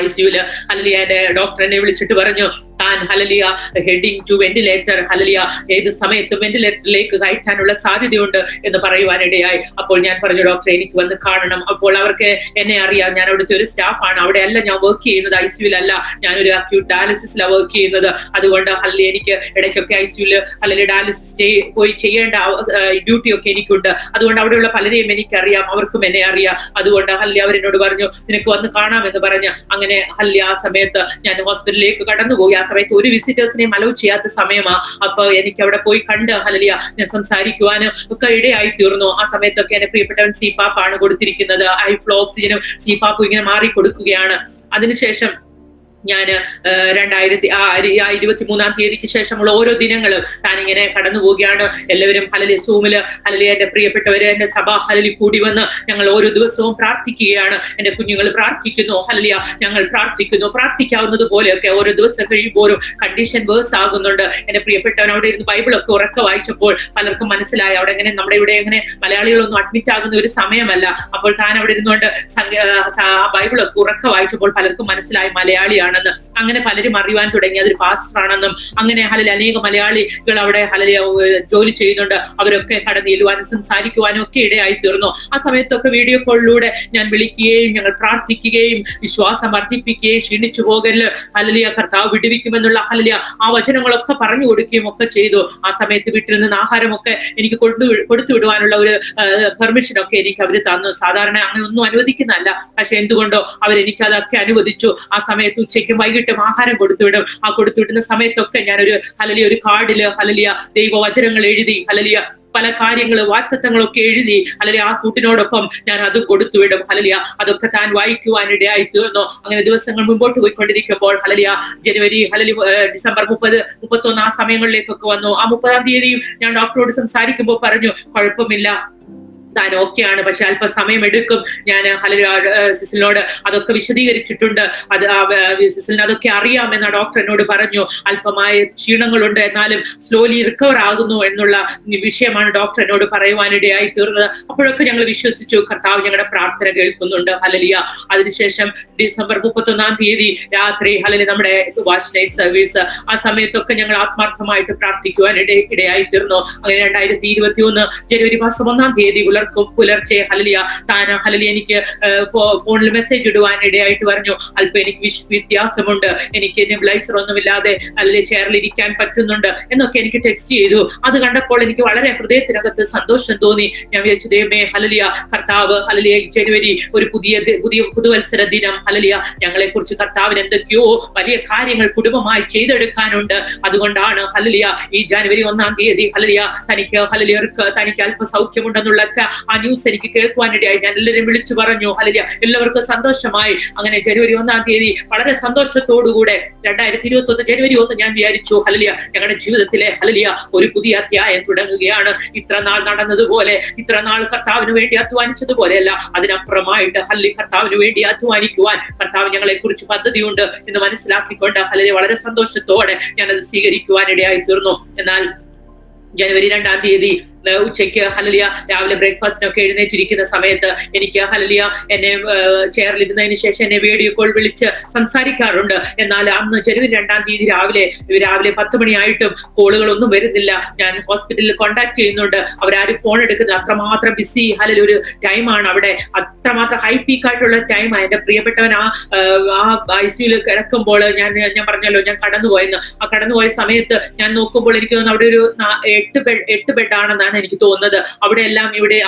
ICUല് ഹല്ലേലൂയ ഡോക്ടർ എന്നെ വിളിച്ചിട്ട് പറഞ്ഞു, താൻ hallelujah heading to ventilator, hallelujah ഏത് സമയത്തും വെന്റിലേറ്ററിലേക്ക് കയറ്റാനുള്ള സാധ്യതയുണ്ട് എന്ന് പറയുവാനിടയായി. അപ്പോൾ ഞാൻ പറഞ്ഞു, ഡോക്ടറെ എനിക്ക് വന്ന് കാണണം. അപ്പോൾ അവർക്ക് എന്നെ അറിയാം, ഞാൻ അവിടുത്തെ ഒരു സ്റ്റാഫാണ്, അവിടെ അല്ല ഞാൻ വർക്ക് ചെയ്യുന്നത്, ICUലല്ല, ഞാനൊരു അക്യൂട്ട് ഡയാലിസിസിലാണ് വർക്ക് ചെയ്യുന്നത്. അതുകൊണ്ട് ഹല്ലേലൂയ എനിക്ക് ഇടയ്ക്കൊക്കെ ICUല് ഹല്ലേലൂയ ഡയാലിസിസ് പോയി ചെയ്യേണ്ട ഡ്യൂട്ടി ഒക്കെ എനിക്കുണ്ട്. അതുകൊണ്ട് അവിടെയുള്ള പലരെയും എനിക്കറിയാം, അവർക്കും എന്നെ അറിയാം. അതുകൊണ്ട് ഹല്ലേലൂയ അവരെന്നോട് പറഞ്ഞു, നിനക്ക് വന്ന് കാണാമെന്ന് പറഞ്ഞ് അങ്ങനെ ഹല്ലേലൂയ ആ സമയത്ത് ഞാൻ ഹോസ്പിറ്റലിലേക്ക് കടന്നുപോയി. ആ സമയത്ത് ഒരു വിസിറ്റേഴ്സിനെയും അലോ ചെയ്യാത്ത സമയമാ. അപ്പൊ എനിക്ക് അവിടെ പോയി കണ്ട് ഹല്ലേലൂയ ഞാൻ സംസാരിക്കുവാനും ഒക്കെ ഇടയായി തീർന്നു. ആ സമയത്തൊക്കെ എന്റെ പ്രിയപ്പെട്ടവൻ CPAP ആണ് കൊടുത്തിരിക്കുന്നത്. ഹൈ ഫ്ലോ ഓക്സിജനും CPAP ഇങ്ങനെ മാറി കൊടുക്കുകയാണ്. അതിനുശേഷം ഞാൻ 2023 തീയതിക്ക് ശേഷമുള്ള ഓരോ ദിനങ്ങളും താനിങ്ങനെ കടന്നു പോവുകയാണ്. എല്ലാവരും ഹല്ലേലൂയ സൂമില് ഹല്ലേലൂയ എന്റെ പ്രിയപ്പെട്ടവര് എന്റെ സഭ ഹല്ലേലൂയ കൂടി വന്ന് ഞങ്ങൾ ഓരോ ദിവസവും പ്രാർത്ഥിക്കുകയാണ്. എന്റെ കുഞ്ഞുങ്ങൾ പ്രാർത്ഥിക്കുന്നു, ഹല്ലേലൂയ ഞങ്ങൾ പ്രാർത്ഥിക്കുന്നു. പ്രാർത്ഥിക്കാവുന്നത് പോലെയൊക്കെ ഓരോ ദിവസം കഴിയുമ്പോഴും കണ്ടീഷൻ വേഴ്സ് ആകുന്നുണ്ട്. എന്റെ പ്രിയപ്പെട്ടവൻ അവിടെ ഇരുന്ന് ബൈബിളൊക്കെ ഉറക്കെ വായിച്ചപ്പോൾ പലർക്കും മനസ്സിലായി അവിടെ എങ്ങനെ നമ്മുടെ ഇവിടെ എങ്ങനെ മലയാളികളൊന്നും അഡ്മിറ്റ് ആകുന്ന ഒരു സമയമല്ല. അപ്പോൾ താൻ അവിടെ ഇരുന്നുകൊണ്ട് ബൈബിളൊക്കെ ഉറക്കെ വായിച്ചപ്പോൾ പലർക്കും മനസ്സിലായി മലയാളിയാണ്. അങ്ങനെ പലരും അറിയുവാൻ തുടങ്ങി അതൊരു പാസ്റ്റർ ആണെന്നും. അങ്ങനെ ഹല്ലേലൂയ അനേക മലയാളികൾ അവിടെ ഹല്ലേലൂയ ജോലി ചെയ്യുന്നുണ്ട്. അവരൊക്കെ കടന്നു ചെല്ലുവാനും സംസാരിക്കുവാനും ഒക്കെ ഇടയായി തീർന്നു. ആ സമയത്തൊക്കെ വീഡിയോ കോളിലൂടെ ഞാൻ വിളിക്കുകയും ഞങ്ങൾ പ്രാർത്ഥിക്കുകയും വിശ്വാസം വർദ്ധിപ്പിക്കുകയും ക്ഷീണിച്ചു പോകല് ഹല്ലേലൂയ കർത്താവ് വിടുവിക്കുമെന്നുള്ള ഹല്ലേലൂയ ആ വചനങ്ങളൊക്കെ പറഞ്ഞു കൊടുക്കുകയും ഒക്കെ ചെയ്തു. ആ സമയത്ത് വീട്ടിൽ നിന്ന് ആഹാരമൊക്കെ എനിക്ക് കൊടുത്തു വിടുവാനുള്ള ഒരു പെർമിഷൻ ഒക്കെ എനിക്ക് അവര് തന്നു. സാധാരണ അങ്ങനെ ഒന്നും അനുവദിക്കുന്നതല്ല, പക്ഷെ എന്തുകൊണ്ടോ അവരെനിക്ക് അതൊക്കെ അനുവദിച്ചു. ആ സമയത്ത് ഉച്ചയ്ക്കും വൈകിട്ടും ആഹാരം കൊടുത്തുവിടും. ആ കൊടുത്തുവിടുന്ന സമയത്തൊക്കെ ഞാനൊരു ഹല്ലേലൂയ ഒരു കാർഡില് ഹല്ലേലൂയ ദൈവവചനങ്ങൾ എഴുതി ഹല്ലേലൂയ പല കാര്യങ്ങൾ വാഗ്ദത്തങ്ങളൊക്കെ എഴുതി ഹല്ലേലൂയ ആ കൂട്ടിനോടൊപ്പം ഞാൻ അത് കൊടുത്തുവിടും. ഹല്ലേലൂയ അതൊക്കെ താൻ വായിക്കുവാനിടയായി തീർന്നു. അങ്ങനെ ദിവസങ്ങൾ മുമ്പോട്ട് പോയിക്കൊണ്ടിരിക്കുമ്പോൾ ഹല്ലേലൂയ ജനുവരി ഹല്ലേലൂയ ഡിസംബർ 30, 31 ആ സമയങ്ങളിലേക്കൊക്കെ വന്നു. ആ 30-ാം തീയതിയും ഞാൻ ഡോക്ടറോട് സംസാരിക്കുമ്പോൾ പറഞ്ഞു, കുഴപ്പമില്ല, താൻ ഓക്കെയാണ്, പക്ഷെ അല്പം സമയം എടുക്കും. ഞാൻ സിസിലിനോട് അതൊക്കെ വിശദീകരിച്ചിട്ടുണ്ട്. അത് സിസിലിന് അതൊക്കെ അറിയാമെന്ന ഡോക്ടർ എന്നോട് പറഞ്ഞു. അല്പമായ ക്ഷീണങ്ങളുണ്ട്, എന്നാലും സ്ലോലി റിക്കവർ ആകുന്നു എന്നുള്ള വിഷയമാണ് ഡോക്ടർ എന്നോട് പറയുവാനിടയായി തീർന്നത്. അപ്പോഴൊക്കെ ഞങ്ങൾ വിശ്വസിച്ചു, കർത്താവ് ഞങ്ങളുടെ പ്രാർത്ഥന കേൾക്കുന്നുണ്ട്. ഹല്ലേലൂയ. അതിനുശേഷം ഡിസംബർ 31-ാം തീയതി രാത്രി ഹല്ലേലൂയ നമ്മുടെ വാച്ച് നൈറ്റ് സർവീസ്, ആ സമയത്തൊക്കെ ഞങ്ങൾ ആത്മാർത്ഥമായിട്ട് പ്രാർത്ഥിക്കുവാൻ ഇടയായി തീർന്നു. അങ്ങനെ 2021 ജനുവരി മാസം 1-ാം തീയതി പുലർച്ചെ ഹല്ലേലൂയ താൻ ഹല്ലേലൂയ എനിക്ക് ഫോണിൽ മെസ്സേജ് ഇടുവാൻ ഇടയായിട്ട് പറഞ്ഞു, അല്പം എനിക്ക് വ്യത്യാസമുണ്ട്, എനിക്ക് നെബുലൈസർ ഒന്നുമില്ലാതെ ഹല്ലേലൂയ ചെയറിലിരിക്കാൻ പറ്റുന്നുണ്ട് എന്നൊക്കെ എനിക്ക് ടെക്സ്റ്റ് ചെയ്തു. അത് കണ്ടപ്പോൾ എനിക്ക് വളരെ ഹൃദയത്തിനകത്ത് സന്തോഷം തോന്നി. ഞാൻ വിചാരിച്ചു, ദൈവമേ ഹല്ലേലൂയ കർത്താവ് ഹല്ലേലൂയ ജനുവരി ഒരു പുതിയ പുതുവത്സര ദിനം ഹല്ലേലൂയ ഞങ്ങളെ കുറിച്ച് കർത്താവിന് എന്തൊക്കെയോ വലിയ കാര്യങ്ങൾ കുടുംബമായി ചെയ്തെടുക്കാനുണ്ട്. അതുകൊണ്ടാണ് ഹല്ലേലൂയ ഈ ജനുവരി 1-ാം തീയതി ഹല്ലേലൂയ തനിക്ക് അല്പ സൗഖ്യമുണ്ടെന്നുള്ള ആ ന്യൂസ് എനിക്ക് കേൾക്കുവാനിടയായി. ഞാൻ എല്ലാവരും വിളിച്ചു പറഞ്ഞു. ഹല്ലേലൂയ എല്ലാവർക്കും സന്തോഷമായി. അങ്ങനെ ജനുവരി 1-ാം തീയതി വളരെ സന്തോഷത്തോടുകൂടെ 2021 ജനുവരി 1 ഞാൻ വിചാരിച്ചു, ഹല്ലേലൂയ ഞങ്ങളുടെ ജീവിതത്തിലെ ഹല്ലേലൂയ ഒരു പുതിയ അധ്യായം തുടങ്ങുകയാണ്. ഇത്ര നാൾ നടന്നതുപോലെ, ഇത്ര നാൾ കർത്താവിന് വേണ്ടി അധ്വാനിച്ചതുപോലെയല്ല, അതിനപ്പുറമായിട്ട് ഹല്ലേലൂയ കർത്താവിന് വേണ്ടി അധ്വാനിക്കുവാൻ കർത്താവ് ഞങ്ങളെ കുറിച്ച് പദ്ധതിയുണ്ട് എന്ന് മനസ്സിലാക്കിക്കൊണ്ട് ഹല്ലേലൂയ വളരെ സന്തോഷത്തോടെ ഞാനത് സ്വീകരിക്കുവാനിടയായി തീർന്നു. എന്നാൽ ജനുവരി 2-ാം തീയതി ഉച്ചയ്ക്ക് ഹല്ലേലൂയ രാവിലെ ബ്രേക്ക്ഫാസ്റ്റിനൊക്കെ എഴുന്നേറ്റിരിക്കുന്ന സമയത്ത് എനിക്ക് ഹല്ലേലൂയ എന്നെ ചെയറിലിരുന്നതിന് ശേഷം എന്നെ വീഡിയോ കോൾ വിളിച്ച് സംസാരിക്കാറുണ്ട്. എന്നാൽ അന്ന് ജനുവരി 2-ാം തീയതി രാവിലെ 10 മണിയായിട്ടും കോളുകളൊന്നും വരുന്നില്ല. ഞാൻ ഹോസ്പിറ്റലിൽ കോൺടാക്ട് ചെയ്യുന്നുണ്ട്, അവരാരും ഫോൺ എടുക്കുന്നത് അത്രമാത്രം ബിസി ഹല്ലേലൂയ ഒരു ടൈമാണ് അവിടെ, അത്രമാത്രം ഹൈ പീക്ക് ആയിട്ടുള്ള ടൈമാണ്. എന്റെ പ്രിയപ്പെട്ടവൻ ആ ICUയിൽ കിടക്കുമ്പോൾ ഞാൻ പറഞ്ഞല്ലോ ഞാൻ കടന്നുപോയെന്ന്. ആ കടന്നുപോയ സമയത്ത് ഞാൻ നോക്കുമ്പോൾ എനിക്ക് തോന്നുന്നു അവിടെ ഒരു 8 ബെഡാണെന്നാണ് എനിക്ക് തോന്നുന്നത്.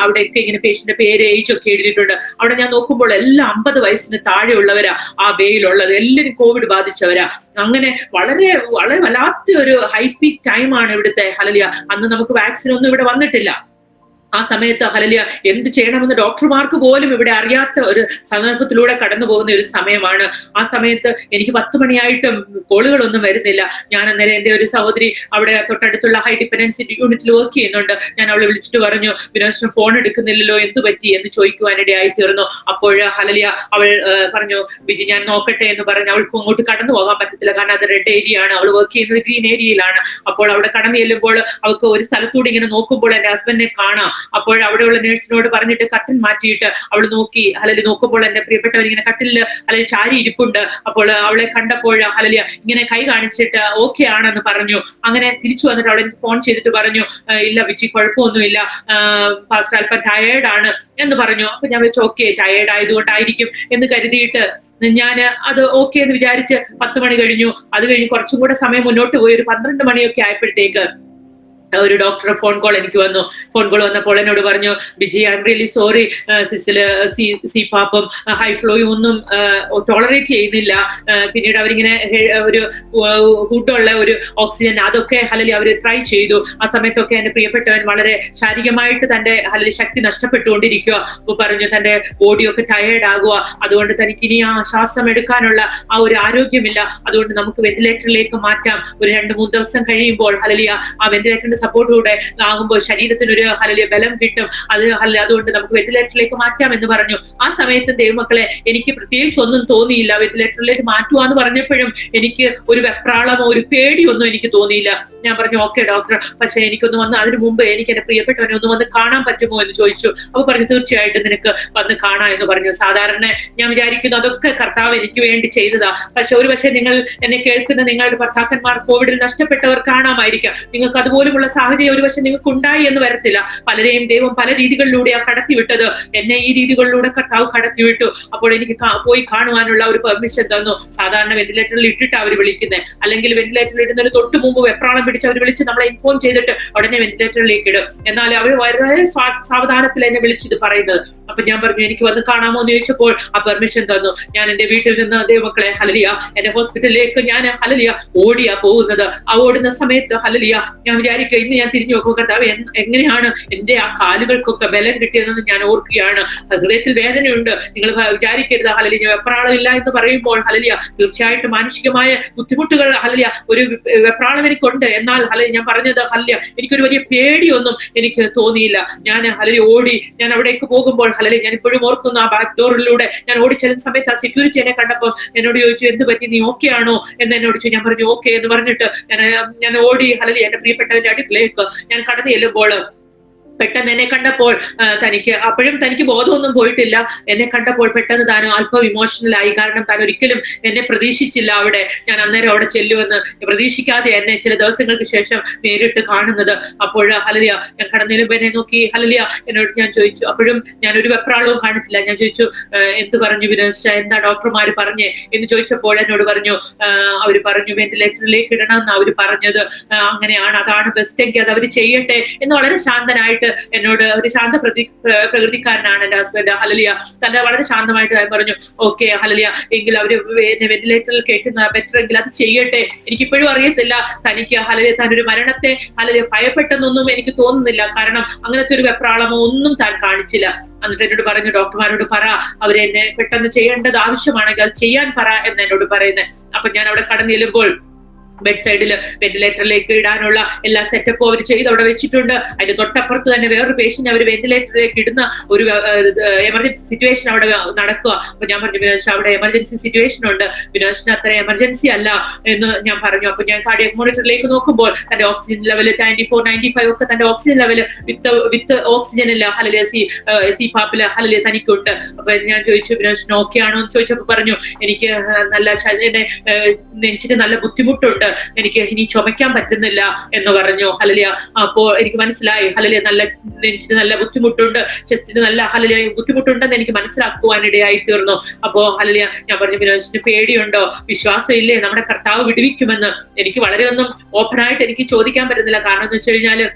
അവിടെയൊക്കെ ഇങ്ങനെ പേഷ്യന്റെ പേര്, ഏജ് ഒക്കെ എഴുതിയിട്ടുണ്ട്. അവിടെ ഞാൻ നോക്കുമ്പോൾ എല്ലാം 50 വയസ്സിന് താഴെയുള്ളവരാ ആ ബേയിലുള്ളത്. എല്ലാവരും കോവിഡ് ബാധിച്ചവരാ. അങ്ങനെ വളരെ വളരെ വല്ലാത്ത ഒരു ഹൈ പീക്ക് ടൈമാണ് ഇവിടുത്തെ ഹല്ലേലൂയ. അന്ന് നമുക്ക് വാക്സിൻ ഒന്നും ഇവിടെ വന്നിട്ടില്ല. ആ സമയത്ത് ഹല്ലേലൂയ എന്ത് ചെയ്യണമെന്ന് ഡോക്ടർമാർക്ക് പോലും ഇവിടെ അറിയാത്ത ഒരു സന്ദർഭത്തിലൂടെ കടന്നു പോകുന്ന ഒരു സമയമാണ്. ആ സമയത്ത് എനിക്ക് 10 മണിയായിട്ടും കോളുകളൊന്നും വരുന്നില്ല. ഞാൻ അന്നേരം എന്റെ ഒരു സഹോദരി അവിടെ തൊട്ടടുത്തുള്ള ഹൈ ഡിപ്പെൻഡൻസി യൂണിറ്റിൽ വർക്ക് ചെയ്യുന്നുണ്ട്. ഞാൻ അവളെ വിളിച്ചിട്ട് പറഞ്ഞു, വിനോദം ഫോൺ എടുക്കുന്നില്ലല്ലോ, എന്ത് പറ്റി എന്ന് ചോദിക്കുവാനിടയായി തീർന്നു. അപ്പോൾ ഹല്ലേലൂയ അവൾ പറഞ്ഞു, ബിജി ഞാൻ നോക്കട്ടെ എന്ന് പറഞ്ഞ് അവൾക്ക് അങ്ങോട്ട് കടന്നു പോകാൻ പറ്റത്തില്ല, കാരണം അത് റെഡ് ഏരിയ ആണ്, അവൾ വർക്ക് ചെയ്യുന്നത് ഗ്രീൻ ഏരിയയിലാണ്. അപ്പോൾ അവിടെ കടന്നു ചെല്ലുമ്പോൾ അവൾക്ക് ഒരു സ്ഥലത്തൂടെ ഇങ്ങനെ നോക്കുമ്പോൾ എന്റെ ഹസ്ബൻഡിനെ കാണാം. അപ്പോൾ അവിടെയുള്ള നേഴ്സിനോട് പറഞ്ഞിട്ട് കട്ടിൽ മാറ്റിയിട്ട് അവൾ നോക്കി. ഹല്ലേലൂയ. നോക്കുമ്പോൾ എന്റെ പ്രിയപ്പെട്ടവർ ഇങ്ങനെ കട്ടിലിൽ അല്ലെങ്കിൽ ചാരി ഇരിപ്പുണ്ട്. അപ്പോൾ അവളെ കണ്ടപ്പോൾ ഹല്ലേലൂയ ഇങ്ങനെ കൈ കാണിച്ചിട്ട് ഓക്കെ ആണെന്ന് പറഞ്ഞു. അങ്ങനെ തിരിച്ചു വന്നിട്ട് അവളെ ഫോൺ ചെയ്തിട്ട് പറഞ്ഞു, ഇല്ല വിച്ചി കുഴപ്പമൊന്നുമില്ല, പാസ്റ്റർ അല്പം ടയേർഡ് ആണ് എന്ന് പറഞ്ഞു. അപ്പൊ ഞാൻ വെച്ചു ഓക്കെ ടയേർഡ് ആയതുകൊണ്ടായിരിക്കും എന്ന് കരുതിയിട്ട് ഞാൻ അത് ഓക്കെ എന്ന് വിചാരിച്ച് 10 മണി കഴിഞ്ഞു. അത് കഴിഞ്ഞ് കുറച്ചും കൂടെ സമയം മുന്നോട്ട് പോയി. ഒരു 12 മണിയൊക്കെ ആയപ്പോഴത്തേക്ക് ഒരു ഡോക്ടറെ ഫോൺ കോൾ എനിക്ക് വന്നു. ഫോൺ കോൾ വന്നപ്പോൾ എന്നോട് പറഞ്ഞു, busy I am really sorry, സിസില് സിപാപ്പും ഹൈ ഫ്ലോയും ഒന്നും ടോളറേറ്റ് ചെയ്യുന്നില്ല. പിന്നീട് അവരിങ്ങനെ ഒരു കൂട്ടുള്ള ഒരു ഓക്സിജൻ അതൊക്കെ ഹല്ലേലൂയ അവർ ട്രൈ ചെയ്തു. ആ സമയത്തൊക്കെ എന്റെ പ്രിയപ്പെട്ടവൻ വളരെ ശാരീരികമായിട്ട് തന്റെ ഹല്ലേലൂയ ശക്തി നഷ്ടപ്പെട്ടുകൊണ്ടിരിക്കുക. അപ്പൊ പറഞ്ഞു തന്റെ ബോഡിയൊക്കെ ടയേർഡ് ആകുക, അതുകൊണ്ട് തനിക്ക് ഇനി ആ ശ്വാസം എടുക്കാനുള്ള ആ ഒരു ആരോഗ്യമില്ല, അതുകൊണ്ട് നമുക്ക് വെന്റിലേറ്ററിലേക്ക് മാറ്റാം. ഒരു 2-3 ദിവസം കഴിയുമ്പോൾ ഹല്ലേലൂയ ആ വെന്റിലേറ്ററിന്റെ സപ്പോർട്ടോടെ ആകുമ്പോൾ ശരീരത്തിനൊരു ഹല്ലേലൂയ ബലം കിട്ടും. അതുകൊണ്ട് നമുക്ക് വെന്റിലേറ്ററിലേക്ക് മാറ്റാം എന്ന് പറഞ്ഞു. ആ സമയത്ത് ദൈവമക്കളെ എനിക്ക് പ്രത്യേകിച്ച് ഒന്നും തോന്നിയില്ല. വെന്റിലേറ്ററിലേക്ക് മാറ്റുവാന്ന് പറഞ്ഞപ്പോഴും എനിക്ക് ഒരു വെപ്രാളമോ ഒരു പേടിയൊന്നും എനിക്ക് തോന്നിയില്ല. ഞാൻ പറഞ്ഞു ഓക്കെ ഡോക്ടർ, പക്ഷെ എനിക്കൊന്ന് വന്ന് അതിനു മുമ്പ് എനിക്ക് എന്റെ പ്രിയപ്പെട്ടവനെ ഒന്ന് വന്ന് കാണാൻ പറ്റുമോ എന്ന് ചോദിച്ചു. അപ്പൊ പറഞ്ഞു തീർച്ചയായിട്ടും നിനക്ക് വന്ന് കാണാം എന്ന് പറഞ്ഞു. സാധാരണ ഞാൻ വിചാരിക്കുന്നു അതൊക്കെ കർത്താവ് എനിക്ക് വേണ്ടി ചെയ്തതാ. പക്ഷെ ഒരു പക്ഷേ നിങ്ങൾ എന്നെ കേൾക്കുന്ന നിങ്ങളുടെ ഭർത്താക്കന്മാർ കോവിഡിൽ നഷ്ടപ്പെട്ടവർ കാണാമായിരിക്കാം. നിങ്ങൾക്ക് അതുപോലുമുള്ള സാഹചര്യം ഒരു പക്ഷെ നിങ്ങൾക്ക് ഉണ്ടായി എന്ന് വരത്തില്ല. പലരെയും ദൈവം പല രീതികളിലൂടെയാ കടത്തിവിട്ടത്. എന്നെ ഈ രീതികളിലൂടെ കർത്താവ് കടത്തിവിട്ടു. അപ്പോൾ എനിക്ക് പോയി കാണുവാനുള്ള ഒരു പെർമിഷൻ തന്നു. സാധാരണ വെന്റിലേറ്ററിൽ ഇട്ടിട്ട് അവർ വിളിക്കുന്നത്, അല്ലെങ്കിൽ വെന്റിലേറ്ററിൽ ഇടുന്നതിന് തൊട്ട് മുമ്പ് വെപ്രാളം പിടിച്ച് അവർ വിളിച്ച് നമ്മളെ ഇൻഫോം ചെയ്തിട്ട് ഉടനെ വെന്റിലേറ്ററിലേക്ക് ഇടും. എന്നാൽ അവർ വളരെ സാവധാനത്തിൽ എന്നെ വിളിച്ചിത് പറയുന്നത്. അപ്പൊ ഞാൻ പറഞ്ഞു എനിക്ക് വന്ന് കാണാമോ എന്ന് ചോദിച്ചപ്പോൾ ആ പെർമിഷൻ തന്നു. ഞാൻ എന്റെ വീട്ടിൽ നിന്ന് ദൈവമക്കളെ ഹല്ലേലൂയ എന്റെ ഹോസ്പിറ്റലിലേക്ക് ഞാൻ ഹല്ലേലൂയ ഓടിയാ പോകുന്നത്. ആ ഓടുന്ന സമയത്ത് ഹല്ലേലൂയ ഞാൻ വിചാരിക്കുക ഇന്ന് ഞാൻ തിരിഞ്ഞു നോക്കുക കർത്താവ് എങ്ങനെയാണ് എന്റെ ആ കാലുകൾക്കൊക്കെ ബലം കിട്ടിയതെന്ന് ഞാൻ ഓർക്കുകയാണ്. ഹൃദയത്തിൽ വേദനയുണ്ട്. നിങ്ങൾ വിചാരിക്കരുത് ഹല്ലേലൂയ വെപ്രാളമില്ല എന്ന് പറയുമ്പോൾ ഹല്ലേലൂയ തീർച്ചയായിട്ടും മാനുഷികമായ ബുദ്ധിമുട്ടുകൾ ഹല്ലേലൂയ ഒരു വെപ്രാളം എനിക്കുണ്ട്. എന്നാൽ ഹല്ലേലൂയ ഞാൻ പറഞ്ഞത് ഹല്ലേലൂയ എനിക്കൊരു വലിയ പേടിയൊന്നും എനിക്ക് തോന്നിയില്ല. ഞാൻ ഹല്ലേലൂയ ഓടി ഞാൻ അവിടേക്ക് പോകുമ്പോൾ ഹല്ലേലൂയ ഞാൻ ഇപ്പോഴും ഓർക്കുന്നു ആ ബാക്ക് ഡോറിലൂടെ ഞാൻ ഓടി ചെല്ലുന്ന സമയത്ത് ആ സെക്യൂരിറ്റി എന്നെ കണ്ടപ്പോൾ എന്നോട് ചോദിച്ചു എന്ത് പറ്റി, നീ ഓക്കെ ആണോ എന്ന് എന്നോട് ചോദിച്ചു. ഞാൻ പറഞ്ഞു ഓക്കെ എന്ന് പറഞ്ഞിട്ട് ഞാൻ ഓടി ഹല്ലേലൂയ എന്റെ പ്രിയപ്പെട്ടവന്റെ അടുക്കിലേക്ക് ഞാൻ കടന്നു ചെല്ലുമ്പോൾ പെട്ടെന്ന് എന്നെ കണ്ടപ്പോൾ അപ്പോഴും തനിക്ക് ബോധമൊന്നും പോയിട്ടില്ല. എന്നെ കണ്ടപ്പോൾ പെട്ടെന്ന് താൻ അല്പം ഇമോഷണൽ ആയി. കാരണം താൻ ഒരിക്കലും എന്നെ പ്രതീക്ഷിച്ചില്ല അവിടെ ഞാൻ അന്നേരം അവിടെ ചെല്ലുമെന്ന്. പ്രതീക്ഷിക്കാതെ എന്നെ ചില ദിവസങ്ങൾക്ക് ശേഷം നേരിട്ട് കാണുന്നത്. അപ്പോൾ ഹല്ലേലൂയ ഞാൻ കടന്നേലും എന്നെ നോക്കി ഹല്ലേലൂയ എന്നോട് ഞാൻ ചോദിച്ചു. അപ്പോഴും ഞാൻ ഒരു വെപ്രാളവും കാണിച്ചില്ല. ഞാൻ ചോദിച്ചു എന്ത് പറഞ്ഞു വിനോശ, എന്താ ഡോക്ടർമാര് പറഞ്ഞേ എന്ന് ചോദിച്ചപ്പോൾ എന്നോട് പറഞ്ഞു അവര് പറഞ്ഞു വെന്റിലേറ്ററിലേക്ക് ഇടണം എന്ന് അവര് പറഞ്ഞത്. അങ്ങനെയാണ്, അതാണ് ബെസ്റ്റ്, എങ്കിൽ അത് അവര് ചെയ്യട്ടെ എന്ന് വളരെ ശാന്തനായിട്ട് എന്നോട്, ഒരു ശാന്ത പ്രകൃതിക്കാരനാണ് എന്റെ ഹസ്ബൻഡ് ഹല്ലേലൂയ. തന്നെ വളരെ ശാന്തമായിട്ട് ഞാൻ പറഞ്ഞു ഓക്കെ ഹല്ലേലൂയ എങ്കിൽ അവര് വെന്റിലേറ്ററിൽ കയറ്റുന്ന ബെറ്റർ എങ്കിൽ അത് ചെയ്യട്ടെ. എനിക്കിപ്പോഴും അറിയത്തില്ല തനിക്ക് ഹല്ലേലൂയ താനൊരു മരണത്തെ ഹല്ലേലൂയ ഭയപ്പെട്ടെന്നൊന്നും എനിക്ക് തോന്നുന്നില്ല. കാരണം അങ്ങനത്തെ ഒരു വെപ്രാളമോ ഒന്നും താൻ കാണിച്ചില്ല. എന്നിട്ട് എന്നോട് പറഞ്ഞു ഡോക്ടർമാരോട് പറ അവരെന്നെ പെട്ടെന്ന് ചെയ്യേണ്ടത് ആവശ്യമാണെങ്കിൽ അത് ചെയ്യാൻ പറ എന്ന് എന്നോട് പറയുന്നത്. അപ്പൊ ഞാൻ അവിടെ കടന്നു ചെല്ലുമ്പോൾ ബെഡ് സൈഡിൽ വെന്റിലേറ്ററിലേക്ക് ഇടാനുള്ള എല്ലാ സെറ്റപ്പും അവർ ചെയ്ത് അവിടെ വെച്ചിട്ടുണ്ട്. അതിന്റെ തൊട്ടപ്പുറത്ത് തന്നെ വേറൊരു പേഷ്യന്റ് അവർ വെന്റിലേറ്ററിലേക്ക് ഇടുന്ന ഒരു എമർജൻസി സിറ്റുവേഷൻ അവിടെ നടക്കുക. അപ്പൊ ഞാൻ പറഞ്ഞു വിനോഷ് അവിടെ എമർജൻസി സിറ്റുവേഷൻ ഉണ്ട്, വിനോഷിന് അത്ര എമർജൻസി അല്ല എന്ന് ഞാൻ പറഞ്ഞു. അപ്പൊ ഞാൻ കാർഡിയക് മോണിറ്ററിലേക്ക് നോക്കുമ്പോൾ തന്റെ ഓക്സിജൻ ലെവൽ 94-95 ഒക്കെ തന്റെ ഓക്സിജൻ ലെവൽ വിത്ത് ഓക്സിജൻ ഇല്ല ഹല്ലേലൂയ സിപാപ്പില് ഹല്ലേലൂയ തനിക്കുണ്ട്. അപ്പൊ ഞാൻ ചോദിച്ചു വിനോഷിന് ഓക്കെ ആണോ എന്ന് ചോദിച്ചപ്പോ പറഞ്ഞു എനിക്ക് നല്ല നെഞ്ചിന് നല്ല ബുദ്ധിമുട്ടുണ്ട്, എനിക്ക് ഇനി ചുമക്കാൻ പറ്റുന്നില്ല എന്ന് പറഞ്ഞു ഹല്ലേലൂയ. അപ്പോ എനിക്ക് മനസ്സിലായി ഹല്ലേലൂയ നല്ല നെഞ്ചിന് നല്ല ബുദ്ധിമുട്ടുണ്ട്, ചെസ്റ്റിന് നല്ല ഹല്ലേലൂയ ബുദ്ധിമുട്ടുണ്ടെന്ന് എനിക്ക് മനസ്സിലാക്കുവാനിടയായി തീർന്നു. അപ്പോ ഹല്ലേലൂയ ഞാൻ പറഞ്ഞു വിനോശിന് പേടിയുണ്ടോ, വിശ്വാസം ഇല്ലേ നമ്മുടെ കർത്താവ് വിടുവിക്കുമെന്ന്? എനിക്ക് വളരെ ഒന്നും ഓപ്പണായിട്ട് എനിക്ക് ചോദിക്കാൻ പറ്റുന്നില്ല. കാരണം എന്ന് വെച്ച് കഴിഞ്ഞാല്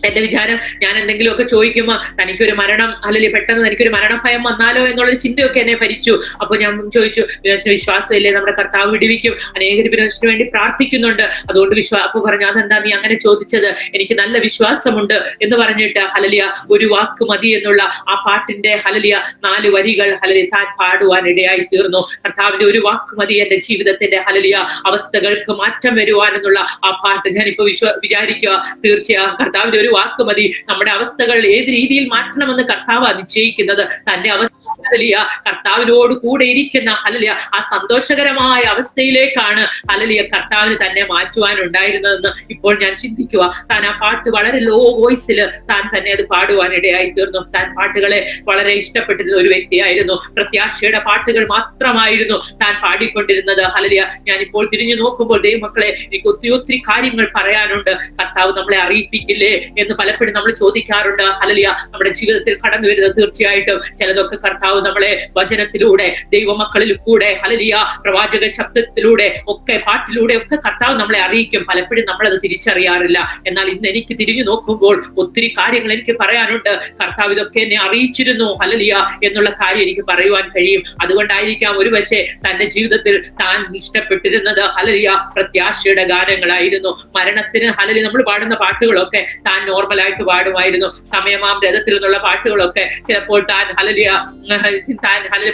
എന്റെ വിചാരം ഞാൻ എന്തെങ്കിലുമൊക്കെ ചോദിക്കുമ്പോ തനിക്കൊരു മരണം അല്ലെങ്കിൽ പെട്ടെന്ന് തനിക്കൊരു മരണഭയം വന്നാലോ എന്നുള്ളൊരു ചിന്തയൊക്കെ എന്നെ ഭരിച്ചു. അപ്പൊ ഞാൻ ചോദിച്ചു വിനോശിന് വിശ്വാസമില്ലേ നമ്മുടെ കർത്താവ് വിടുവിക്കും, അനേകർ വിനോശിന് വേണ്ടി പ്രാർത്ഥിക്കുന്നുണ്ട്, അതുകൊണ്ട് അപ്പൊ പറഞ്ഞു അതെന്താ നീ അങ്ങനെ ചോദിച്ചത്, എനിക്ക് നല്ല വിശ്വാസമുണ്ട് എന്ന് പറഞ്ഞിട്ട് ഹല്ലേലൂയ ഒരു വാക്ക് മതി എന്നുള്ള ആ പാട്ടിന്റെ ഹല്ലേലൂയ 4 വരികൾ ഹല്ലേലൂയ താൻ പാടുവാൻ ഇടയായി തീർന്നു. കർത്താവിന്റെ ഒരു വാക്ക് മതി എന്റെ ജീവിതത്തിന്റെ ഹല്ലേലൂയ അവസ്ഥകൾക്ക് മാറ്റം വരുവാൻ എന്നുള്ള ആ പാട്ട് ഞാനിപ്പോ വിചാരിക്കുക തീർച്ചയായും കർത്താവിന്റെ ഒരു വാക്ക് മതി നമ്മുടെ അവസ്ഥകൾ ഏത് രീതിയിൽ മാറ്റണമെന്ന് കർത്താവ് നിശ്ചയിക്കുന്നത്. തന്റെ അവസ്ഥ ഹല്ലേലൂയ കർത്താവിനോട് കൂടെ ഇരിക്കുന്ന ഹല്ലേലൂയ ആ സന്തോഷകരമായ അവസ്ഥയിലേക്കാണ് ഹല്ലേലൂയ കർത്താവിന് തന്നെ മാറ്റുവാനുണ്ടായിരുന്നതെന്ന് ഇപ്പോൾ ഞാൻ ചിന്തിക്കുക. താൻ ആ പാട്ട് വളരെ ലോ വോയിസിൽ താൻ തന്നെ അത് പാടുവാൻ ഇടയായി തീർന്നു. താൻ പാട്ടുകളെ വളരെ ഇഷ്ടപ്പെട്ടിരുന്ന ഒരു വ്യക്തിയായിരുന്നു. പ്രത്യാശയുടെ പാട്ടുകൾ മാത്രമായിരുന്നു താൻ പാടിക്കൊണ്ടിരുന്നത്. ഹല്ലേലൂയ ഞാൻ ഇപ്പോൾ തിരിഞ്ഞു നോക്കുമ്പോൾ ദൈവമക്കളെ എനിക്ക് ഒത്തിരി കാര്യങ്ങൾ പറയാനുണ്ട്. കർത്താവ് നമ്മളെ അറിയിപ്പിക്കില്ലേ എന്ന് പലപ്പോഴും നമ്മൾ ചോദിക്കാറുണ്ട്. ഹല്ലേലൂയ നമ്മുടെ ജീവിതത്തിൽ കടന്നു വരുന്നത് തീർച്ചയായിട്ടും ചിലതൊക്കെ കർത്താവ് നമ്മളെ വചനത്തിലൂടെ ദൈവമക്കളിൽ കൂടെ ഹല്ലേലൂയ പ്രവാചക ശബ്ദത്തിലൂടെ ഒക്കെ പാട്ടിലൂടെ ഒക്കെ കർത്താവ് നമ്മളെ അറിയിക്കും. പലപ്പോഴും നമ്മളത് തിരിച്ചറിയാറില്ല. എന്നാൽ ഇന്ന് എനിക്ക് തിരിഞ്ഞു നോക്കുമ്പോൾ ഒത്തിരി കാര്യങ്ങൾ എനിക്ക് പറയാനുണ്ട്. കർത്താവ് ഇതൊക്കെ എന്നെ അറിയിച്ചിരുന്നു ഹല്ലേലൂയ എന്നുള്ള കാര്യം എനിക്ക് പറയുവാൻ കഴിയും. അതുകൊണ്ടായിരിക്കാം ഒരുപക്ഷെ തന്റെ ജീവിതത്തിൽ താൻ ഇഷ്ടപ്പെട്ടിരുന്നത് ഹല്ലേലൂയ പ്രത്യാശയുടെ ഗാനങ്ങളായിരുന്നു. മരണത്തിന് ഹല്ലേലൂയ നമ്മൾ പാടുന്ന പാട്ടുകളൊക്കെ താൻ നോർമലായിട്ട് പാടുമായിരുന്നു. സമയമാം രഥത്തിൽ നിന്നുള്ള പാട്ടുകളൊക്കെ ചിലപ്പോൾ താൻ ഹല്ലേലൂയ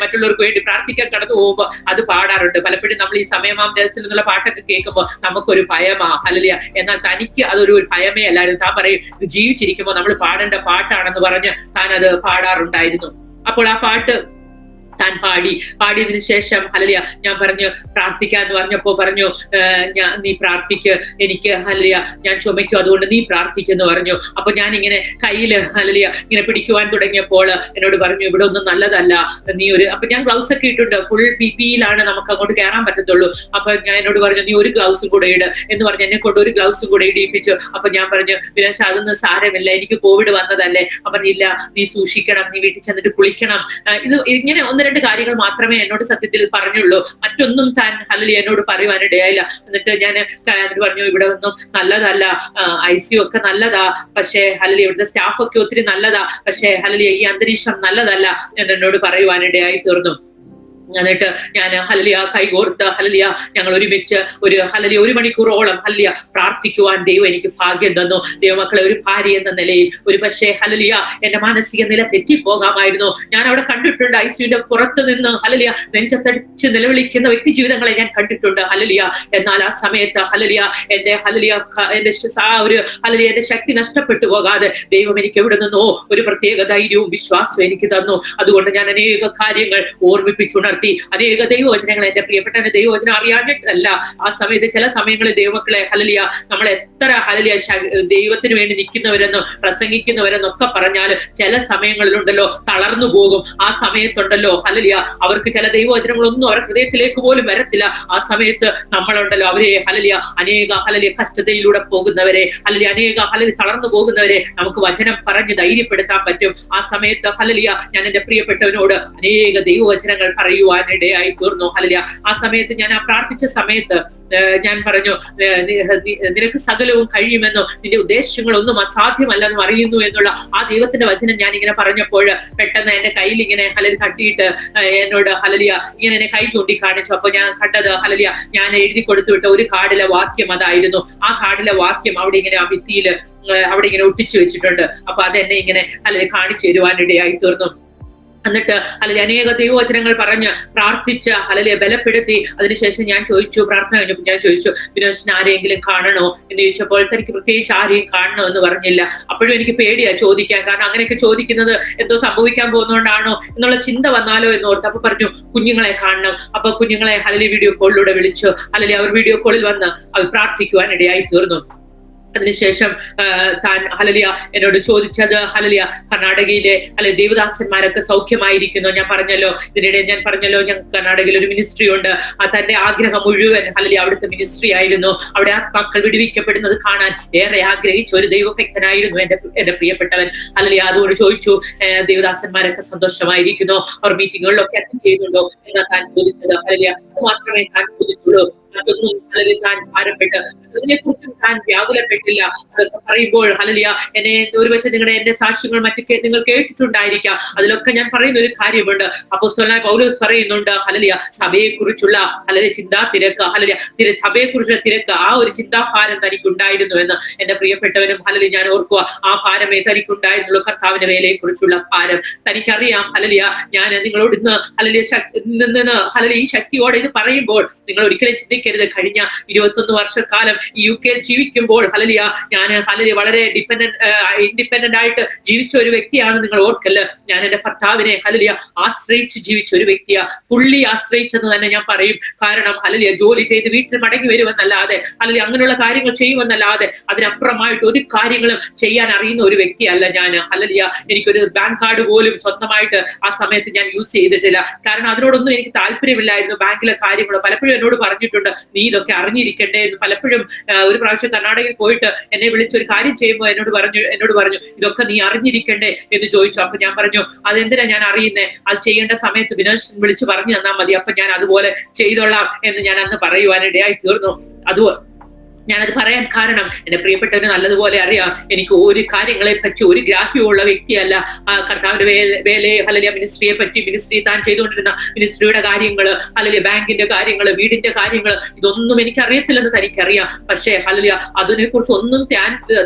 മറ്റുള്ളവർക്ക് വേണ്ടി പ്രാർത്ഥിക്കാൻ കടന്നു പോകുമ്പോൾ അത് പാടാറുണ്ട്. പലപ്പോഴും നമ്മൾ ഈ സമയമാം രഥത്തിൽ നിന്നുള്ള പാട്ടൊക്കെ കേൾക്കുമ്പോൾ നമുക്കൊരു ഭയമാ ഹല്ലേലൂയ. എന്നാൽ തനിക്ക് അതൊരു ഭയമേ അല്ലായിരുന്നു. താൻ പറയും ഇത് ജീവിച്ചിരിക്കുമ്പോൾ നമ്മൾ പാടേണ്ട പാട്ടാണെന്ന് പറഞ്ഞ് താൻ അത് പാടാറുണ്ടായിരുന്നു. അപ്പോൾ ആ പാട്ട് താൻ പാടിയതിനു ശേഷം ഹല്ലേലൂയ ഞാൻ പറഞ്ഞു പ്രാർത്ഥിക്കാന്ന് പറഞ്ഞപ്പോ പറഞ്ഞു നീ പ്രാർത്ഥിക്ക്, എനിക്ക് ഹല്ലേലൂയ ഞാൻ ചുമയ്ക്കും, അതുകൊണ്ട് നീ പ്രാർത്ഥിക്കുന്നു പറഞ്ഞു. അപ്പൊ ഞാൻ ഇങ്ങനെ കയ്യില് ഹല്ലേലൂയ ഇങ്ങനെ പിടിക്കുവാൻ തുടങ്ങിയപ്പോൾ എന്നോട് പറഞ്ഞു ഇവിടെ ഒന്നും നല്ലതല്ല, നീ അപ്പൊ ഞാൻ ഗ്ലൗസ് ഒക്കെ ഇട്ടുണ്ട്, ഫുൾ PPE-യിലാണ് നമുക്ക് അങ്ങോട്ട് കയറാൻ പറ്റത്തുള്ളൂ. അപ്പൊ ഞാൻ എന്നോട് പറഞ്ഞു നീ ഒരു ഗ്ലൗസും കൂടെ ഇട് എന്ന് പറഞ്ഞ് എന്നെ കൊണ്ട് ഒരു ഗ്ലൗസും കൂടെ ഇടിയിപ്പിച്ചു. അപ്പൊ ഞാൻ പറഞ്ഞു വിനാശ് അതൊന്നും സാരമില്ല, എനിക്ക് കോവിഡ് വന്നതല്ലേ. അപ്പൊ ഇല്ല നീ സൂക്ഷിക്കണം, നീ വീട്ടിൽ ചെന്നിട്ട് കുളിക്കണം. ഇത് ഇങ്ങനെ ഒന്ന് രണ്ട് കാര്യങ്ങൾ മാത്രമേ എന്നോട് സത്യത്തിൽ പറഞ്ഞുള്ളൂ. മറ്റൊന്നും താൻ ഹല്ലേലൂയ എന്നോട് പറയുവാനിടയായില്ല. എന്നിട്ട് ഞാൻ പറഞ്ഞു ഇവിടെ ഒന്നും നല്ലതല്ല, ICU ഒക്കെ നല്ലതാ, പക്ഷേ ഹല്ലേലൂയ ഇവിടുത്തെ സ്റ്റാഫ് ഒക്കെ ഒത്തിരി നല്ലതാ, പക്ഷേ ഹല്ലേലൂയ ഈ അന്തരീക്ഷം നല്ലതല്ല എന്നോട് പറയുവാനിടയായി തീർന്നു. എന്നിട്ട് ഞാൻ ഹല്ലേലൂയ കൈകോർത്ത് ഹല്ലേലൂയ ഞങ്ങൾ ഒരുമിച്ച് ഹല്ലേലൂയ 1 മണിക്കൂറോളം ഹല്ലേലൂയ പ്രാർത്ഥിക്കുവാൻ ദൈവം എനിക്ക് ഭാഗ്യം തന്നു. ദൈവമക്കളെ ഒരു ഭാര്യ എന്ന നിലയിൽ ഒരു പക്ഷേ ഹല്ലേലൂയ എന്റെ മാനസിക നില തെറ്റിപ്പോകാമായിരുന്നു. ഞാൻ അവിടെ കണ്ടിട്ടുണ്ട് ICUവിന്റെ പുറത്ത് നിന്ന് ഹല്ലേലൂയ നെഞ്ചത്തടിച്ച് നിലവിളിക്കുന്ന വ്യക്തി ജീവിതങ്ങളെ ഞാൻ കണ്ടിട്ടുണ്ട് ഹല്ലേലൂയ. എന്നാൽ ആ സമയത്ത് ഹല്ലേലൂയ എന്റെ ഹല്ലേലൂയ എന്റെ ശക്തി നഷ്ടപ്പെട്ടു പോകാതെ ദൈവം എനിക്ക് എവിടെ നിന്നോ ഒരു പ്രത്യേക ധൈര്യവും വിശ്വാസവും എനിക്ക് തന്നു. അതുകൊണ്ട് ഞാൻ അനേക കാര്യങ്ങൾ ഓർമ്മിപ്പിച്ചുണർത്തി. അനേക ദൈവവചനങ്ങൾ എന്റെ പ്രിയപ്പെട്ട ദൈവവചനം അറിയാഞ്ഞിട്ടല്ല. ആ സമയത്ത് ചില സമയങ്ങളിൽ ദൈവമക്കളെ ഹല്ലേലൂയ നമ്മൾ എത്ര ഹല്ലേലൂയ ദൈവത്തിന് വേണ്ടി നിൽക്കുന്നവരെന്നോ പ്രസംഗിക്കുന്നവരെന്നൊക്കെ പറഞ്ഞാൽ ചില സമയങ്ങളിലുണ്ടല്ലോ തളർന്നു പോകും. ആ സമയത്തുണ്ടല്ലോ ഹല്ലേലൂയ അവർക്ക് ചില ദൈവവചനങ്ങളൊന്നും അവരുടെ ഹൃദയത്തിലേക്ക് പോലും വരത്തില്ല. ആ സമയത്ത് നമ്മളുണ്ടല്ലോ അവരെ ഹല്ലേലൂയ അനേക ഹല്ലേലൂയ കഷ്ടതയിലൂടെ പോകുന്നവരെ ഹല്ലേലൂയ അനേക ഹല്ലേലൂയ തളർന്നു പോകുന്നവരെ നമുക്ക് വചനം പറഞ്ഞ് ധൈര്യപ്പെടുത്താൻ പറ്റും. ആ സമയത്ത് ഹല്ലേലൂയ ഞാൻ എന്റെ പ്രിയപ്പെട്ടവനോട് അനേക ദൈവവചനങ്ങൾ പറയുവാനിടയായി തീർന്നു ഹല്ലേലൂയ. ആ സമയത്ത് ഞാൻ ആ പ്രാർത്ഥിച്ച സമയത്ത് ഞാൻ പറഞ്ഞു നിനക്ക് സകലവും കഴിയുമെന്നോ നിന്റെ ഉദ്ദേശങ്ങളൊന്നും അസാധ്യമല്ലെന്നും അറിയുന്നു എന്നുള്ള ആ ദൈവത്തിന്റെ വചനം ഞാൻ ഇങ്ങനെ പറഞ്ഞപ്പോൾ പെട്ടെന്ന് എന്റെ കയ്യിൽ ഇങ്ങനെ ഹല്ലേലൂയ തട്ടിയിട്ട് എന്നോട് ഹല്ലേലൂയ ഇങ്ങനെ എന്നെ കൈ ചൂണ്ടിക്കാണിച്ചു. അപ്പൊ ഞാൻ കണ്ടത് ഹല്ലേലൂയ ഞാൻ എഴുതി കൊടുത്തുവിട്ട ഒരു കാർഡിലെ വാക്യം അതായിരുന്നു. ആ കാർഡിലെ വാക്യം അവിടെ ഇങ്ങനെ ആ ഭിത്തിയിൽ അവിടെ ഇങ്ങനെ ഒട്ടിച്ചു വെച്ചിട്ടുണ്ട്. അപ്പൊ അതെന്നെ ഇങ്ങനെ ഹല്ലേലൂയ കാണിച്ചു തരുവാനിടയായി തീർന്നു. എന്നിട്ട് ഹല്ലേലൂയ അനേക ദൈവവചനങ്ങൾ പറഞ്ഞ് പ്രാർത്ഥിച്ച് ഹല്ലേലൂയ ബലപ്പെടുത്തി. അതിനുശേഷം ഞാൻ ചോദിച്ചു, പ്രാർത്ഥന കഴിഞ്ഞപ്പോൾ ഞാൻ ചോദിച്ചു വിനോദിനെ ആരെങ്കിലും കാണണോ എന്ന് ചോദിച്ചപ്പോൾ തനിക്ക് പ്രത്യേകിച്ച് ആരെയും കാണണോ എന്ന് പറഞ്ഞില്ല. അപ്പോഴും എനിക്ക് പേടിയാ ചോദിക്കാൻ, കാരണം അങ്ങനെയൊക്കെ ചോദിക്കുന്നത് എന്തോ സംഭവിക്കാൻ പോകുന്നതുകൊണ്ടാണോ എന്നുള്ള ചിന്ത വന്നാലോ എന്ന് ഓർത്ത്. അപ്പൊ പറഞ്ഞു കുഞ്ഞുങ്ങളെ കാണണം. അപ്പൊ കുഞ്ഞുങ്ങളെ ഹല്ലേലൂയ വീഡിയോ കോളിലൂടെ വിളിച്ചു. ഹല്ലേലൂയ അവർ വീഡിയോ കോളിൽ വന്ന് അവർ പ്രാർത്ഥിക്കുവാൻ ഇടയായി തീർന്നു. അതിനുശേഷം താൻ ഹല്ലേലൂയ എന്നോട് ചോദിച്ചത് ഹല്ലേലൂയ കർണാടകയിലെ അല്ലെങ്കിൽ ദേവദാസന്മാരൊക്കെ സൗഖ്യമായിരിക്കുന്നു. ഞാൻ പറഞ്ഞല്ലോ ഇതിനിടെ ഞാൻ കർണാടകയിൽ ഒരു മിനിസ്ട്രി ഉണ്ട്. തന്റെ ആഗ്രഹം മുഴുവൻ ഹല്ലേലൂയ അവിടുത്തെ മിനിസ്ട്രി ആയിരുന്നു. അവിടെ ആത്മാക്കൾ വിടുവിക്കപ്പെടുന്നത് കാണാൻ ഏറെ ആഗ്രഹിച്ച ഒരു ദൈവഭക്തനായിരുന്നു എന്റെ പ്രിയപ്പെട്ടവൻ ഹല്ലേലൂയ. അതുകൊണ്ട് ചോദിച്ചു ദേവദാസന്മാരൊക്കെ സന്തോഷമായിരിക്കുന്നു, അവർ മീറ്റിങ്ങുകളിലൊക്കെ അറ്റൻഡ് ചെയ്യുന്നുണ്ടോ എന്നാ താൻ ചോദിച്ചത്. ഹല്ലേലൂയ മാത്രമേ താൻ ചോദിച്ചുള്ളൂ. അതൊന്നും ഹല്ലേലൂയ താൻ ഭാരപ്പെട്ട് അതിനെക്കുറിച്ചും താൻ വ്യാകുലപ്പെട്ടില്ല. അതൊക്കെ പറയുമ്പോൾ ഹല്ലേലൂയ എന്നെ ഒരുപക്ഷെ എന്റെ സാക്ഷ്യങ്ങൾ മറ്റൊക്കെ നിങ്ങൾ കേട്ടിട്ടുണ്ടായിരിക്കാം. അതിലൊക്കെ ഞാൻ പറയുന്ന ഒരു കാര്യമുണ്ട്. അപ്പോസ്തലനായ പൗലോസ് പറയുന്നുണ്ട് ഹല്ലേലൂയ സഭയെ കുറിച്ചുള്ള ഹല്ലേലൂയ ചിന്താ തിരക്ക് ഹല്ലേലൂയ സഭയെ കുറിച്ചുള്ള തിരക്ക് ആ ഒരു ചിന്താഭാരം തനിക്കുണ്ടായിരുന്നു എന്ന് എന്റെ പ്രിയപ്പെട്ടവനും ഹല്ലേലൂയ ഞാൻ ഓർക്കുക. ആ ഭാരമേ തനിക്കുണ്ടായിരുന്നുള്ളൂ, കർത്താവിന്റെ വേലയെ കുറിച്ചുള്ള ഭാരം. തനിക്കറിയാം ഹല്ലേലൂയ ഞാൻ നിങ്ങളോട് ഇന്ന് ഹല്ലേലൂയ ഹല്ലേലൂയ ഈ ശക്തിയോടെ ഇത് പറയുമ്പോൾ നിങ്ങൾ ഒരിക്കലും ചിന്തിക്കരുത് കഴിഞ്ഞ 21 വർഷക്കാലം UK ജീവിക്കുമ്പോൾ ഹല്ലേലൂയ ഹല്ലേലൂയ, ഞാൻ ഹല്ലേലൂയ വളരെ ഇൻഡിപെൻഡന്റ് ആയിട്ട് ജീവിച്ച ഒരു വ്യക്തിയാണ് നിങ്ങൾ ഓർക്കല്ല. ഞാൻ എന്റെ ഭർത്താവിനെ ഹല്ലേലൂയ ആശ്രയിച്ച് ജീവിച്ച ഒരു വ്യക്തിയാ, ഫുള്ളി ആശ്രയിച്ചെന്ന് തന്നെ ഞാൻ പറയും. കാരണം ഹല്ലേലൂയ ജോലി ചെയ്ത് വീട്ടിൽ മടങ്ങി വരുമെന്നല്ലാതെ ഹല്ലേലൂയ അങ്ങനെയുള്ള കാര്യങ്ങൾ ചെയ്യുമെന്നല്ലാതെ അതിനപ്പുറമായിട്ട് ഒരു കാര്യങ്ങളും ചെയ്യാൻ അറിയുന്ന ഒരു വ്യക്തിയല്ല ഞാൻ. ഹല്ലേലൂയ എനിക്കൊരു ബാങ്ക് കാർഡ് പോലും സ്വന്തമായിട്ട് ആ സമയത്ത് ഞാൻ യൂസ് ചെയ്തിട്ടില്ല. കാരണം അതിനോടൊന്നും എനിക്ക് താല്പര്യമില്ലായിരുന്നു. ബാങ്കിലെ കാര്യങ്ങൾ പലപ്പോഴും എന്നോട് പറഞ്ഞിട്ടുണ്ട്, നീ ഇതൊക്കെ അറിഞ്ഞിരിക്കണ്ടേ എന്ന്. പലപ്പോഴും ഒരു പ്രാവശ്യം കർണാടകയിൽ പോയിട്ട് എന്നെ വിളിച്ച് ഒരു കാര്യം ചെയ്യുമ്പോൾ എന്നോട് പറഞ്ഞു ഇതൊക്കെ നീ അറിഞ്ഞിരിക്കണ്ടേ എന്ന് ചോദിച്ചു. അപ്പൊ ഞാൻ പറഞ്ഞു, അതെന്തിനാ ഞാൻ അറിയുന്നേ, അത് ചെയ്യേണ്ട സമയത്ത് വിനോദ് വിളിച്ച് പറഞ്ഞു തന്നാൽ മതി, അപ്പൊ ഞാൻ അതുപോലെ ചെയ്തോളാം എന്ന് ഞാൻ അന്ന് പറയുവാനിടയായി തീർന്നു. ഞാനത് പറയാൻ കാരണം എന്റെ പ്രിയപ്പെട്ടവന് നല്ലതുപോലെ അറിയാം, എനിക്ക് ഒരു കാര്യങ്ങളെ പറ്റി ഒരു ഗ്രാഹ്യമുള്ള വ്യക്തിയല്ല. കർത്താവിന്റെ വേലയെ ഹല്ലേലൂയ മിനിസ്ട്രിയെ പറ്റി, മിനിസ്ട്രി താൻ ചെയ്തുകൊണ്ടിരുന്ന മിനിസ്ട്രിയുടെ കാര്യങ്ങൾ, ഹല്ലേലൂയ ബാങ്കിന്റെ കാര്യങ്ങൾ, വീടിന്റെ കാര്യങ്ങൾ, ഇതൊന്നും എനിക്ക് അറിയത്തില്ലെന്ന് തനിക്കറിയാം. പക്ഷേ ഹല്ലേലൂയ അതിനെക്കുറിച്ച് ഒന്നും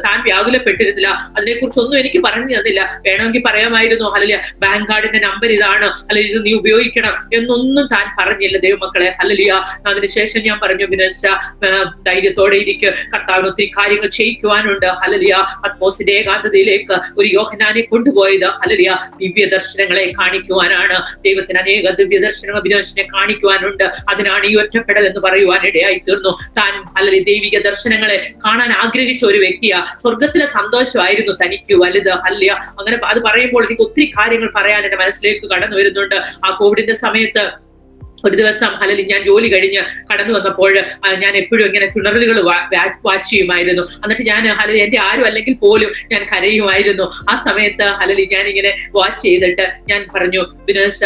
താൻ വ്യാകുലപ്പെട്ടിരുന്നില്ല. അതിനെക്കുറിച്ചൊന്നും എനിക്ക് പറഞ്ഞു തന്നില്ല. വേണമെങ്കിൽ പറയാമായിരുന്നു, ഹല്ലേലൂയ ബാങ്ക് കാർഡിന്റെ നമ്പർ ഇതാണ്, അല്ലെങ്കിൽ ഇത് നീ ഉപയോഗിക്കണം എന്നൊന്നും താൻ പറഞ്ഞില്ല. ദൈവമക്കളെ ഹല്ലേലൂയ അതിനുശേഷം ഞാൻ പറഞ്ഞു, വിനശ ധൈര്യത്തോടെ കർത്താവിന് ഒത്തിരി കാര്യങ്ങൾ ചെയ്യിക്കുവാനുണ്ട്. ഹല്ലേലൂയ പത്മോസിന്റെ ഏകാന്തതയിലേക്ക് ഒരു യോഹന്നാനെ കൊണ്ടുപോയത് ഹല്ലേലൂയ ദിവ്യ ദർശനങ്ങളെ കാണിക്കുവാനാണ്. ദൈവത്തിന് അനേക ദിവ്യ ദർശനങ്ങൾ വിനോദിനെ കാണിക്കുവാനുണ്ട്. അതിനാണ് ഈ ഒറ്റപ്പെടൽ എന്ന് പറയുവാൻ ഇടയായി തീർന്നു. താൻ ഹല്ലേലൂയ ദൈവിക ദർശനങ്ങളെ കാണാൻ ആഗ്രഹിച്ച ഒരു വ്യക്തിയാ. സ്വർഗത്തിലെ സന്തോഷമായിരുന്നു തനിക്ക് വലുത്. ഹല്ലേലൂയ അങ്ങനെ അത് പറയുമ്പോൾ എനിക്ക് ഒത്തിരി കാര്യങ്ങൾ പറയാൻ എന്റെ മനസ്സിലേക്ക് കടന്നു വരുന്നുണ്ട്. ആ കോവിഡിന്റെ സമയത്ത് ഒരു ദിവസം ഹല്ലേലൂയ ഞാൻ ജോലി കഴിഞ്ഞ് കടന്നു വന്നപ്പോൾ ഞാൻ എപ്പോഴും ഇങ്ങനെ ഫ്യൂണറലുകൾ വാച്ച് ചെയ്യുമായിരുന്നു. എന്നിട്ട് ഞാൻ ഹല്ലേലൂയ എന്റെ ആരും അല്ലെങ്കിൽ പോലും ഞാൻ കരയുമായിരുന്നു. ആ സമയത്ത് ഹല്ലേലൂയ ഞാൻ ഇങ്ങനെ വാച്ച് ചെയ്തിട്ട് ഞാൻ പറഞ്ഞു, വിനോശ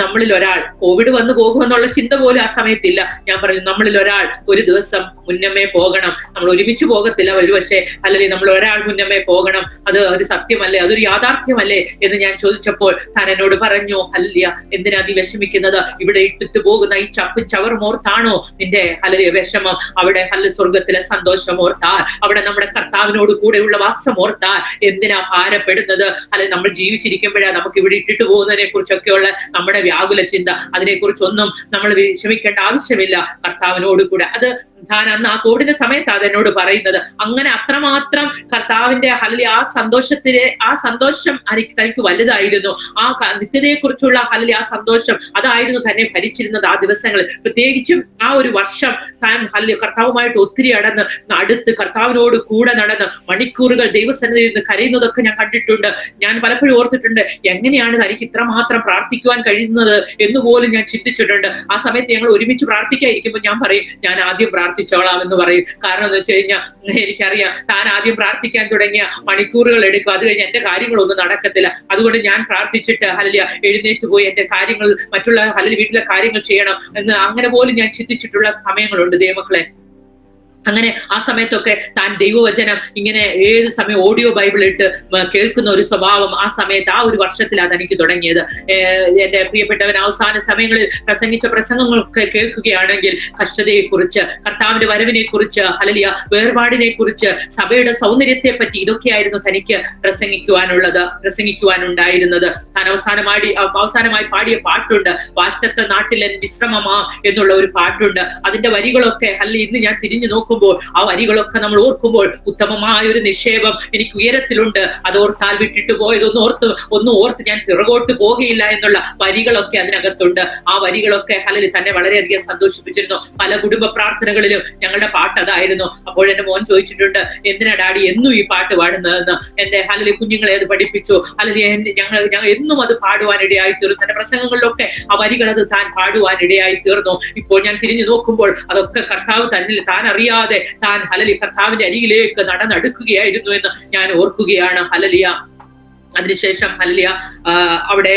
നമ്മളിൽ ഒരാൾ കോവിഡ് വന്നു പോകുമെന്നുള്ള ചിന്ത പോലും ആ സമയത്തില്ല. ഞാൻ പറഞ്ഞു, നമ്മളിൽ ഒരാൾ ഒരു ദിവസം മുന്നമേ പോകണം. നമ്മൾ ഒരുമിച്ച് പോകത്തില്ല, ഒരുപക്ഷെ ഹല്ലേലൂയ നമ്മൾ ഒരാൾ മുന്നമേ പോകണം. അത് ഒരു സത്യമല്ലേ, അതൊരു യാഥാർത്ഥ്യമല്ലേ എന്ന് ഞാൻ ചോദിച്ചപ്പോൾ താൻ എന്നോട് പറഞ്ഞു, ഹല്ലേലൂയ എന്തിനാ നീ വിഷമിക്കുന്നത്, ഇവിടെ ഇട്ടിട്ട് പോകുന്ന ഈ ചവറുമോർത്താണോ നിന്റെ ഹല്ലേലൂയ വിഷമം? അവിടെ സ്വർഗത്തിലെ സന്തോഷമോർത്താൽ, അവിടെ നമ്മുടെ കർത്താവിനോട് കൂടെയുള്ള വാസമോർത്താൽ എന്തിനാ ഭാരപ്പെടുന്നത്? അല്ലെങ്കിൽ നമ്മൾ ജീവിച്ചിരിക്കുമ്പോഴാ നമുക്ക് ഇവിടെ ഇട്ടിട്ട് പോകുന്നതിനെ കുറിച്ചൊക്കെയുള്ള നമ്മുടെ വ്യാകുല ചിന്ത, അതിനെക്കുറിച്ചൊന്നും നമ്മൾ വിഷമിക്കേണ്ട ആവശ്യമില്ല. കർത്താവിനോട് കൂടെ അത് താൻ അന്ന് ആ കോവിഡിന്റെ സമയത്ത് അതെന്നോട് പറയുന്നത്. അങ്ങനെ അത്രമാത്രം കർത്താവിന്റെ ഹല്ലേലൂയ ആ സന്തോഷം തനിക്ക് വലുതായിരുന്നു. ആ നിത്യതയെ കുറിച്ചുള്ള ഹല്ലേലൂയ ആ സന്തോഷം അതായിരുന്നു തന്നെ ഭരിച്ചിരുന്നത് ആ ദിവസങ്ങളിൽ. പ്രത്യേകിച്ചും ആ ഒരു വർഷം താൻ ഹല്ലേലൂയ കർത്താവുമായിട്ട് ഒത്തിരി അടുത്ത് കർത്താവിനോട് കൂടെ നടന്ന് മണിക്കൂറുകൾ ദൈവസന്നിധിയിൽ നിന്ന് കരയുന്നതൊക്കെ ഞാൻ കണ്ടിട്ടുണ്ട്. ഞാൻ പലപ്പോഴും ഓർത്തിട്ടുണ്ട്, എങ്ങനെയാണ് തനിക്ക് ഇത്രമാത്രം പ്രാർത്ഥിക്കുവാൻ കഴിയുന്നത് എന്ന് പോലും ഞാൻ ചിന്തിച്ചിട്ടുണ്ട്. ആ സമയത്ത് ഞങ്ങൾ ഒരുമിച്ച് പ്രാർത്ഥിക്കാതിരിക്കുമ്പോൾ ഞാൻ പറയും, ഞാൻ ആദ്യം പ്രാർത്ഥിച്ചോളാം എന്ന് പറയും. കാരണം എന്ന് വെച്ച് കഴിഞ്ഞാൽ എനിക്കറിയാം താൻ ആദ്യം പ്രാർത്ഥിക്കാൻ തുടങ്ങിയ മണിക്കൂറുകൾ എടുക്കും, അത് കഴിഞ്ഞ് എന്റെ കാര്യങ്ങളൊന്നും നടക്കത്തില്ല. അതുകൊണ്ട് ഞാൻ പ്രാർത്ഥിച്ചിട്ട് ഹല്ലേലൂയ എഴുന്നേറ്റ് പോയി എന്റെ കാര്യങ്ങൾ മറ്റുള്ള ഹല്ലേലൂയ വീട്ടിലെ കാര്യങ്ങൾ ചെയ്യണം എന്ന് അങ്ങനെ പോലും ഞാൻ ചിന്തിച്ചിട്ടുള്ള സമയങ്ങളുണ്ട് ദൈവമക്കളെ. അങ്ങനെ ആ സമയത്തൊക്കെ താൻ ദൈവവചനം ഇങ്ങനെ ഏത് സമയം ഓഡിയോ ബൈബിൾ ഇട്ട് കേൾക്കുന്ന ഒരു സ്വഭാവം ആ സമയത്ത് ആ ഒരു വർഷത്തിലാണ് എനിക്ക് തുടങ്ങിയത്. എന്റെ പ്രിയപ്പെട്ടവൻ അവസാന സമയങ്ങളിൽ പ്രസംഗിച്ച പ്രസംഗങ്ങളൊക്കെ കേൾക്കുകയാണെങ്കിൽ കഷ്ടതയെ കുറിച്ച്, കർത്താവിന്റെ വരവിനെ കുറിച്ച്, ഹല്ലേലൂയ വേർപാടിനെ കുറിച്ച്, സഭയുടെ സൗന്ദര്യത്തെ പറ്റി, ഇതൊക്കെയായിരുന്നു തനിക്ക് പ്രസംഗിക്കുവാനുണ്ടായിരുന്നത്. താൻ അവസാനമായി പാടിയ പാട്ടുണ്ട്, വാഗ്ദത്ത നാട്ടിലെ വിശ്രമമാ എന്നുള്ള ഒരു പാട്ടുണ്ട്. അതിന്റെ വരികളൊക്കെ ഹല്ലേലൂയ ഇന്ന് ഞാൻ തിരിഞ്ഞു നോക്കുമ്പോൾ ആ വരികളൊക്കെ നമ്മൾ ഓർക്കുമ്പോൾ ഉത്തമമായ ഒരു നിക്ഷേപം എനിക്ക് ഉയരത്തിലുണ്ട്. അതോർത്താൽ വിട്ടിട്ട് ഒന്നും ഓർത്ത് ഞാൻ പിറകോട്ട് പോകുകയില്ല എന്നുള്ള വരികളൊക്കെ അതിനകത്തുണ്ട്. ആ വരികളൊക്കെ ഹല്ലേലൂയ തന്നെ വളരെയധികം സന്തോഷിപ്പിച്ചിരുന്നു. പല കുടുംബ പ്രാർത്ഥനകളിലും ഞങ്ങളുടെ പാട്ട് അതായിരുന്നു. അപ്പോൾ എന്റെ മോൻ ചോദിച്ചിട്ടുണ്ട്, എന്തിനാ ഡാഡി എന്നും ഈ പാട്ട് പാടുന്നതെന്ന്. എന്റെ ഹല്ലേലൂയ കുഞ്ഞുങ്ങളെ അത് പഠിപ്പിച്ചു. ഹല്ലേലൂയ ഞങ്ങൾ എന്നും അത് പാടുവാനിടയായി തീർന്നു. തന്റെ പ്രസംഗങ്ങളിലൊക്കെ ആ വരികൾ അത് താൻ പാടുവാനിടയായി തീർന്നു. ഇപ്പോൾ ഞാൻ തിരിഞ്ഞു നോക്കുമ്പോൾ അതൊക്കെ കർത്താവ് തന്നിൽ താൻ അറിയാതെ താൻ ഹല്ലേലൂയ കർത്താവിന്റെ അരികിലേക്ക് നടന്നെടുക്കുകയായിരുന്നു എന്ന് ഞാൻ ഓർക്കുകയാണ്. ഹല്ലേലൂയ അതിനുശേഷം ഹല്ലേലൂയ അവിടെ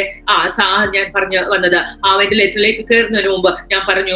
ഞാൻ പറഞ്ഞു വന്നത് ആ വെന്റിലേറ്ററിലേക്ക് കയറുന്നതിന് മുമ്പ് ഞാൻ പറഞ്ഞു,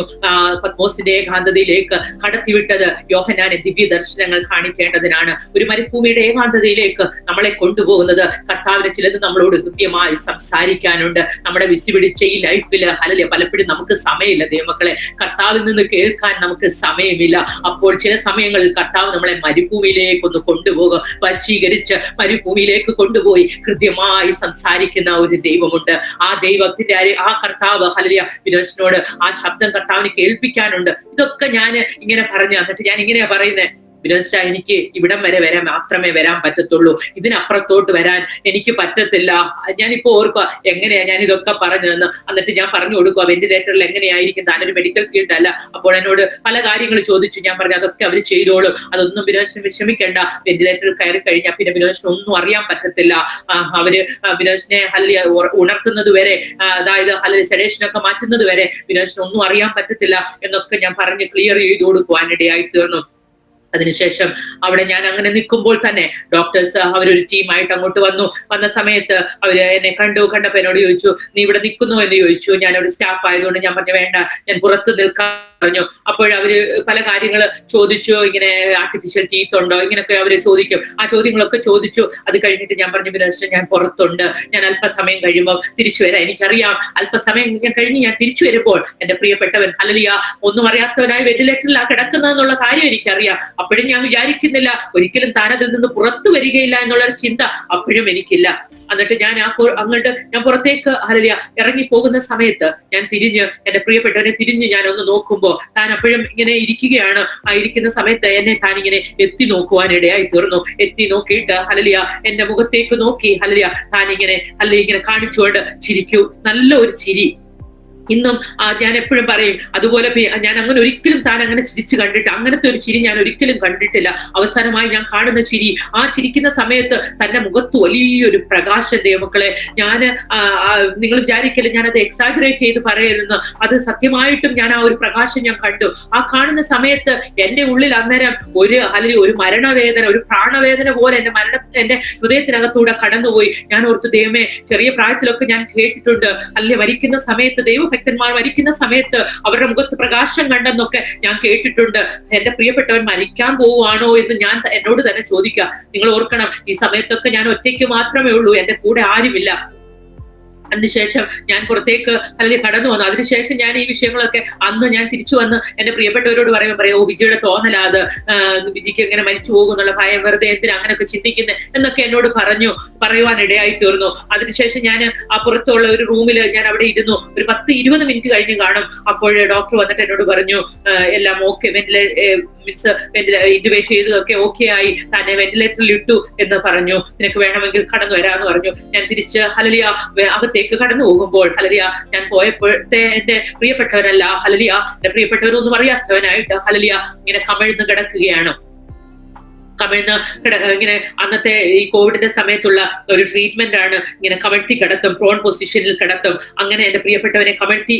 പത്മോസിന്റെ ഏകാന്തതയിലേക്ക് കടത്തിവിട്ടത് യോഹന്നാനെ ദിവ്യ ദർശനങ്ങൾ കാണിക്കേണ്ടതിനാണ്. ഒരു മരുഭൂമിയുടെ ഏകാന്തതയിലേക്ക് നമ്മളെ കൊണ്ടുപോകുന്നത് കർത്താവിനെ ചിലത് നമ്മളോട് കൃത്യമായി സംസാരിക്കാനുണ്ട്. നമ്മുടെ വിസിപിടിച്ച ഈ ലൈഫില് ഹല്ലേലൂയ പലപ്പോഴും നമുക്ക് സമയമില്ല ദൈവമക്കളെ, കർത്താവിൽ നിന്ന് കേൾക്കാൻ നമുക്ക് സമയമില്ല. അപ്പോൾ ചില സമയങ്ങളിൽ കർത്താവ് നമ്മളെ മരുഭൂമിയിലേക്കൊന്ന് കൊണ്ടുപോകും, വശീകരിച്ച് മരുഭൂമിയിലേക്ക് കൊണ്ടുപോയി കൃത്യമായി സംസാരിക്കുന്ന ഒരു ദൈവമുണ്ട്. ആ ദൈവത്തിന്റെ ആ കർത്താവ് ഹല്ലേലൂയ വിനോദിനോട് ആ ശബ്ദം കർത്താവിന് കേൾപ്പിക്കാനുണ്ട്. ഇതൊക്കെ ഞാൻ ഇങ്ങനെ പറഞ്ഞു. എന്നിട്ട് ഞാൻ ഇങ്ങനെയാ പറയുന്നത്, ബിനോദ് എനിക്ക് ഇവിടം വരെ മാത്രമേ വരാൻ പറ്റത്തുള്ളൂ, ഇതിനപ്പുറത്തോട്ട് വരാൻ എനിക്ക് പറ്റത്തില്ല. ഞാനിപ്പോ ഓർക്കുക എങ്ങനെയാ ഞാൻ ഇതൊക്കെ പറഞ്ഞതെന്ന്. എന്നിട്ട് ഞാൻ പറഞ്ഞു കൊടുക്കുക വെന്റിലേറ്ററിൽ എങ്ങനെയായിരിക്കും, താനൊരു മെഡിക്കൽ ഫീൽഡ് അല്ല. അപ്പോൾ എന്നോട് പല കാര്യങ്ങൾ ചോദിച്ചു. ഞാൻ പറഞ്ഞു അതൊക്കെ അവർ ചെയ്തോളും, അതൊന്നും ബിനോദിന് വിഷമിക്കേണ്ട. വെന്റിലേറ്ററിൽ കയറി കഴിഞ്ഞാൽ പിന്നെ ബിനോദിന് ഒന്നും അറിയാൻ പറ്റത്തില്ല. അവര് ബിനോദിനെ ഹല്ലേലൂയ ഉണർത്തുന്നത് വരെ, അതായത് ഹല്ലേലൂയ സെഡേഷനൊക്കെ മാറ്റുന്നത് വരെ ബിനോദിന് ഒന്നും അറിയാൻ പറ്റത്തില്ല എന്നൊക്കെ ഞാൻ പറഞ്ഞ് ക്ലിയർ ചെയ്ത് കൊടുക്കുവാനിടയായി തീർന്നു. അതിനുശേഷം അവിടെ ഞാൻ അങ്ങനെ നിൽക്കുമ്പോൾ തന്നെ ഡോക്ടേഴ്സ് അവരൊരു ടീമായിട്ട് അങ്ങോട്ട് വന്ന സമയത്ത് അവര് എന്നെ കണ്ടപ്പോ എന്നോട് ചോദിച്ചു, നീ ഇവിടെ നിൽക്കുന്നു എന്ന് ചോദിച്ചു. ഞാനൊരു സ്റ്റാഫ് ആയതുകൊണ്ട് ഞാൻ പറഞ്ഞു വേണ്ട, ഞാൻ പുറത്ത് നിൽക്കാൻ പറഞ്ഞു. അപ്പോഴവര് പല കാര്യങ്ങൾ ചോദിച്ചു, ഇങ്ങനെ ആർട്ടിഫിഷ്യൽ ടീത്ത് ഉണ്ടോ ഇങ്ങനെയൊക്കെ അവര് ചോദിക്കും. ആ ചോദ്യങ്ങളൊക്കെ ചോദിച്ചു. അത് കഴിഞ്ഞിട്ട് ഞാൻ പറഞ്ഞു ബിനോദ് ഞാൻ പുറത്തുണ്ട്, ഞാൻ അല്പസമയം കഴിയുമ്പോൾ തിരിച്ചു വരാം. എനിക്കറിയാം അല്പസമയം കഴിഞ്ഞ് ഞാൻ തിരിച്ചു വരുമ്പോൾ എന്റെ പ്രിയപ്പെട്ടവൻ ഹല്ലേലൂയ ഒന്നും അറിയാത്തവനായി വെന്റിലേറ്ററിലാണ് കിടക്കുന്നതെന്നുള്ള കാര്യം എനിക്കറിയാം. അപ്പോഴും ഞാൻ വിചാരിക്കുന്നില്ല ഒരിക്കലും താൻ അതിൽ നിന്ന് പുറത്തു വരികയില്ല എന്നുള്ള ചിന്ത അപ്പോഴും എനിക്കില്ല. എന്നിട്ട് ഞാൻ ഞാൻ പുറത്തേക്ക് ഹല്ലേലൂയ ഇറങ്ങി പോകുന്ന സമയത്ത് ഞാൻ തിരിഞ്ഞ് എന്റെ പ്രിയപ്പെട്ടവനെ തിരിഞ്ഞ് ഞാൻ ഒന്ന് നോക്കുമ്പോ താൻ അപ്പോഴും ഇങ്ങനെ ഇരിക്കുകയാണ്. ആ ഇരിക്കുന്ന സമയത്ത് എന്നെ താൻ ഇങ്ങനെ എത്തി നോക്കുവാനിടയായി തീർന്നു. എത്തി നോക്കിയിട്ട് ഹല്ലേലൂയ എന്റെ മുഖത്തേക്ക് നോക്കി ഹല്ലേലൂയ താൻ ഇങ്ങനെ ഇങ്ങനെ കാണിച്ചുകൊണ്ട് ചിരിക്കൂ, നല്ല ഒരു ചിരി. ഇന്നും ഞാൻ എപ്പോഴും പറയും അതുപോലെ ഞാൻ അങ്ങനെ ഒരിക്കലും താൻ അങ്ങനെ ചിരിച്ചു കണ്ടിട്ട്, അങ്ങനത്തെ ഒരു ചിരി ഞാൻ ഒരിക്കലും കണ്ടിട്ടില്ല. അവസാനമായി ഞാൻ കാണുന്ന ചിരി, ആ ചിരിക്കുന്ന സമയത്ത് തന്റെ മുഖത്ത് വലിയൊരു പ്രകാശം. ദൈവമക്കളെ ഞാൻ നിങ്ങൾ വിചാരിക്കല് ഞാനത് എക്സാജറേറ്റ് ചെയ്ത് പറയരുതെന്ന്, അത് സത്യമായിട്ടും ഞാൻ ആ ഒരു പ്രകാശം ഞാൻ കണ്ടു. ആ കാണുന്ന സമയത്ത് എന്റെ ഉള്ളിൽ അന്നേരം അല്ലെങ്കിൽ ഒരു മരണവേദന, ഒരു പ്രാണവേദന പോലെ എന്റെ ഹൃദയത്തിനകത്തൂടെ കടന്നുപോയി. ഞാൻ ഓർത്തു ദൈവമേ, ചെറിയ പ്രായത്തിലൊക്കെ ഞാൻ കേട്ടിട്ടുണ്ട് അല്ലെ മരിക്കുന്ന സമയത്ത് ദൈവഭക്തന്മാർ മരിക്കുന്ന സമയത്ത് അവരുടെ മുഖത്ത് പ്രകാശം കണ്ടെന്നൊക്കെ ഞാൻ കേട്ടിട്ടുണ്ട്. എന്റെ പ്രിയപ്പെട്ടവൻ മരിക്കാൻ പോവുകയാണോ എന്ന് ഞാൻ എന്നോട് തന്നെ ചോദിക്കുക. നിങ്ങൾ ഓർക്കണം, ഈ സമയത്തൊക്കെ ഞാൻ ഒറ്റയ്ക്ക് മാത്രമേ ഉള്ളൂ, എന്റെ കൂടെ ആരുമില്ല. അതിനുശേഷം ഞാൻ പുറത്തേക്ക് അല്ലെങ്കിൽ കടന്നു വന്നു. അതിനുശേഷം ഞാൻ ഈ വിഷയങ്ങളൊക്കെ അന്ന് ഞാൻ തിരിച്ചു വന്ന് എന്റെ പ്രിയപ്പെട്ടവരോട് പറയാം, വിജിയുടെ തോന്നലാത്, വിജിക്ക് എങ്ങനെ മരിച്ചു പോകുന്നുള്ള ഭയം, വെറുതെ എന്തിനാ അങ്ങനെയൊക്കെ ചിന്തിക്കുന്നത് എന്നൊക്കെ എന്നോട് പറയുവാനിടയായി തീർന്നു. അതിനുശേഷം ഞാൻ ആ പുറത്തുള്ള ഒരു റൂമിൽ ഞാൻ അവിടെ ഇരുന്നു. ഒരു 10-20 മിനിറ്റ് കഴിഞ്ഞ് കാണും. അപ്പോൾ ഡോക്ടർ വന്നിട്ട് എന്നോട് പറഞ്ഞു എല്ലാം ഓക്കെ, ഇന്റുബേറ്റ് ചെയ്തതൊക്കെ ഓക്കെ ആയി, തന്നെ വെന്റിലേറ്ററിൽ ഇട്ടു എന്ന് പറഞ്ഞു. നിനക്ക് വേണമെങ്കിൽ കടന്നു വരാന്ന് പറഞ്ഞു. ഞാൻ തിരിച്ച് ഹല്ലേലൂയ അകത്തേക്ക് കടന്നു പോകുമ്പോൾ ഹല്ലേലൂയ ഞാൻ പോയപ്പോഴത്തെ എന്റെ പ്രിയപ്പെട്ടവനല്ല ഹല്ലേലൂയ, എന്റെ പ്രിയപ്പെട്ടവരൊന്നും അറിയാത്തവനായിട്ട് ഹല്ലേലൂയ ഇങ്ങനെ കമിഴ്ന്ന് കിടക്കുകയാണ്. ഇങ്ങനെ അന്നത്തെ ഈ കോവിഡിന്റെ സമയത്തുള്ള ഒരു ട്രീറ്റ്മെന്റ് ആണ്, ഇങ്ങനെ കമഴ്ത്തി കിടത്തും, പ്രോൺ പൊസിഷനിൽ കിടത്തും. അങ്ങനെ എന്റെ പ്രിയപ്പെട്ടവനെ കമഴ്ത്തി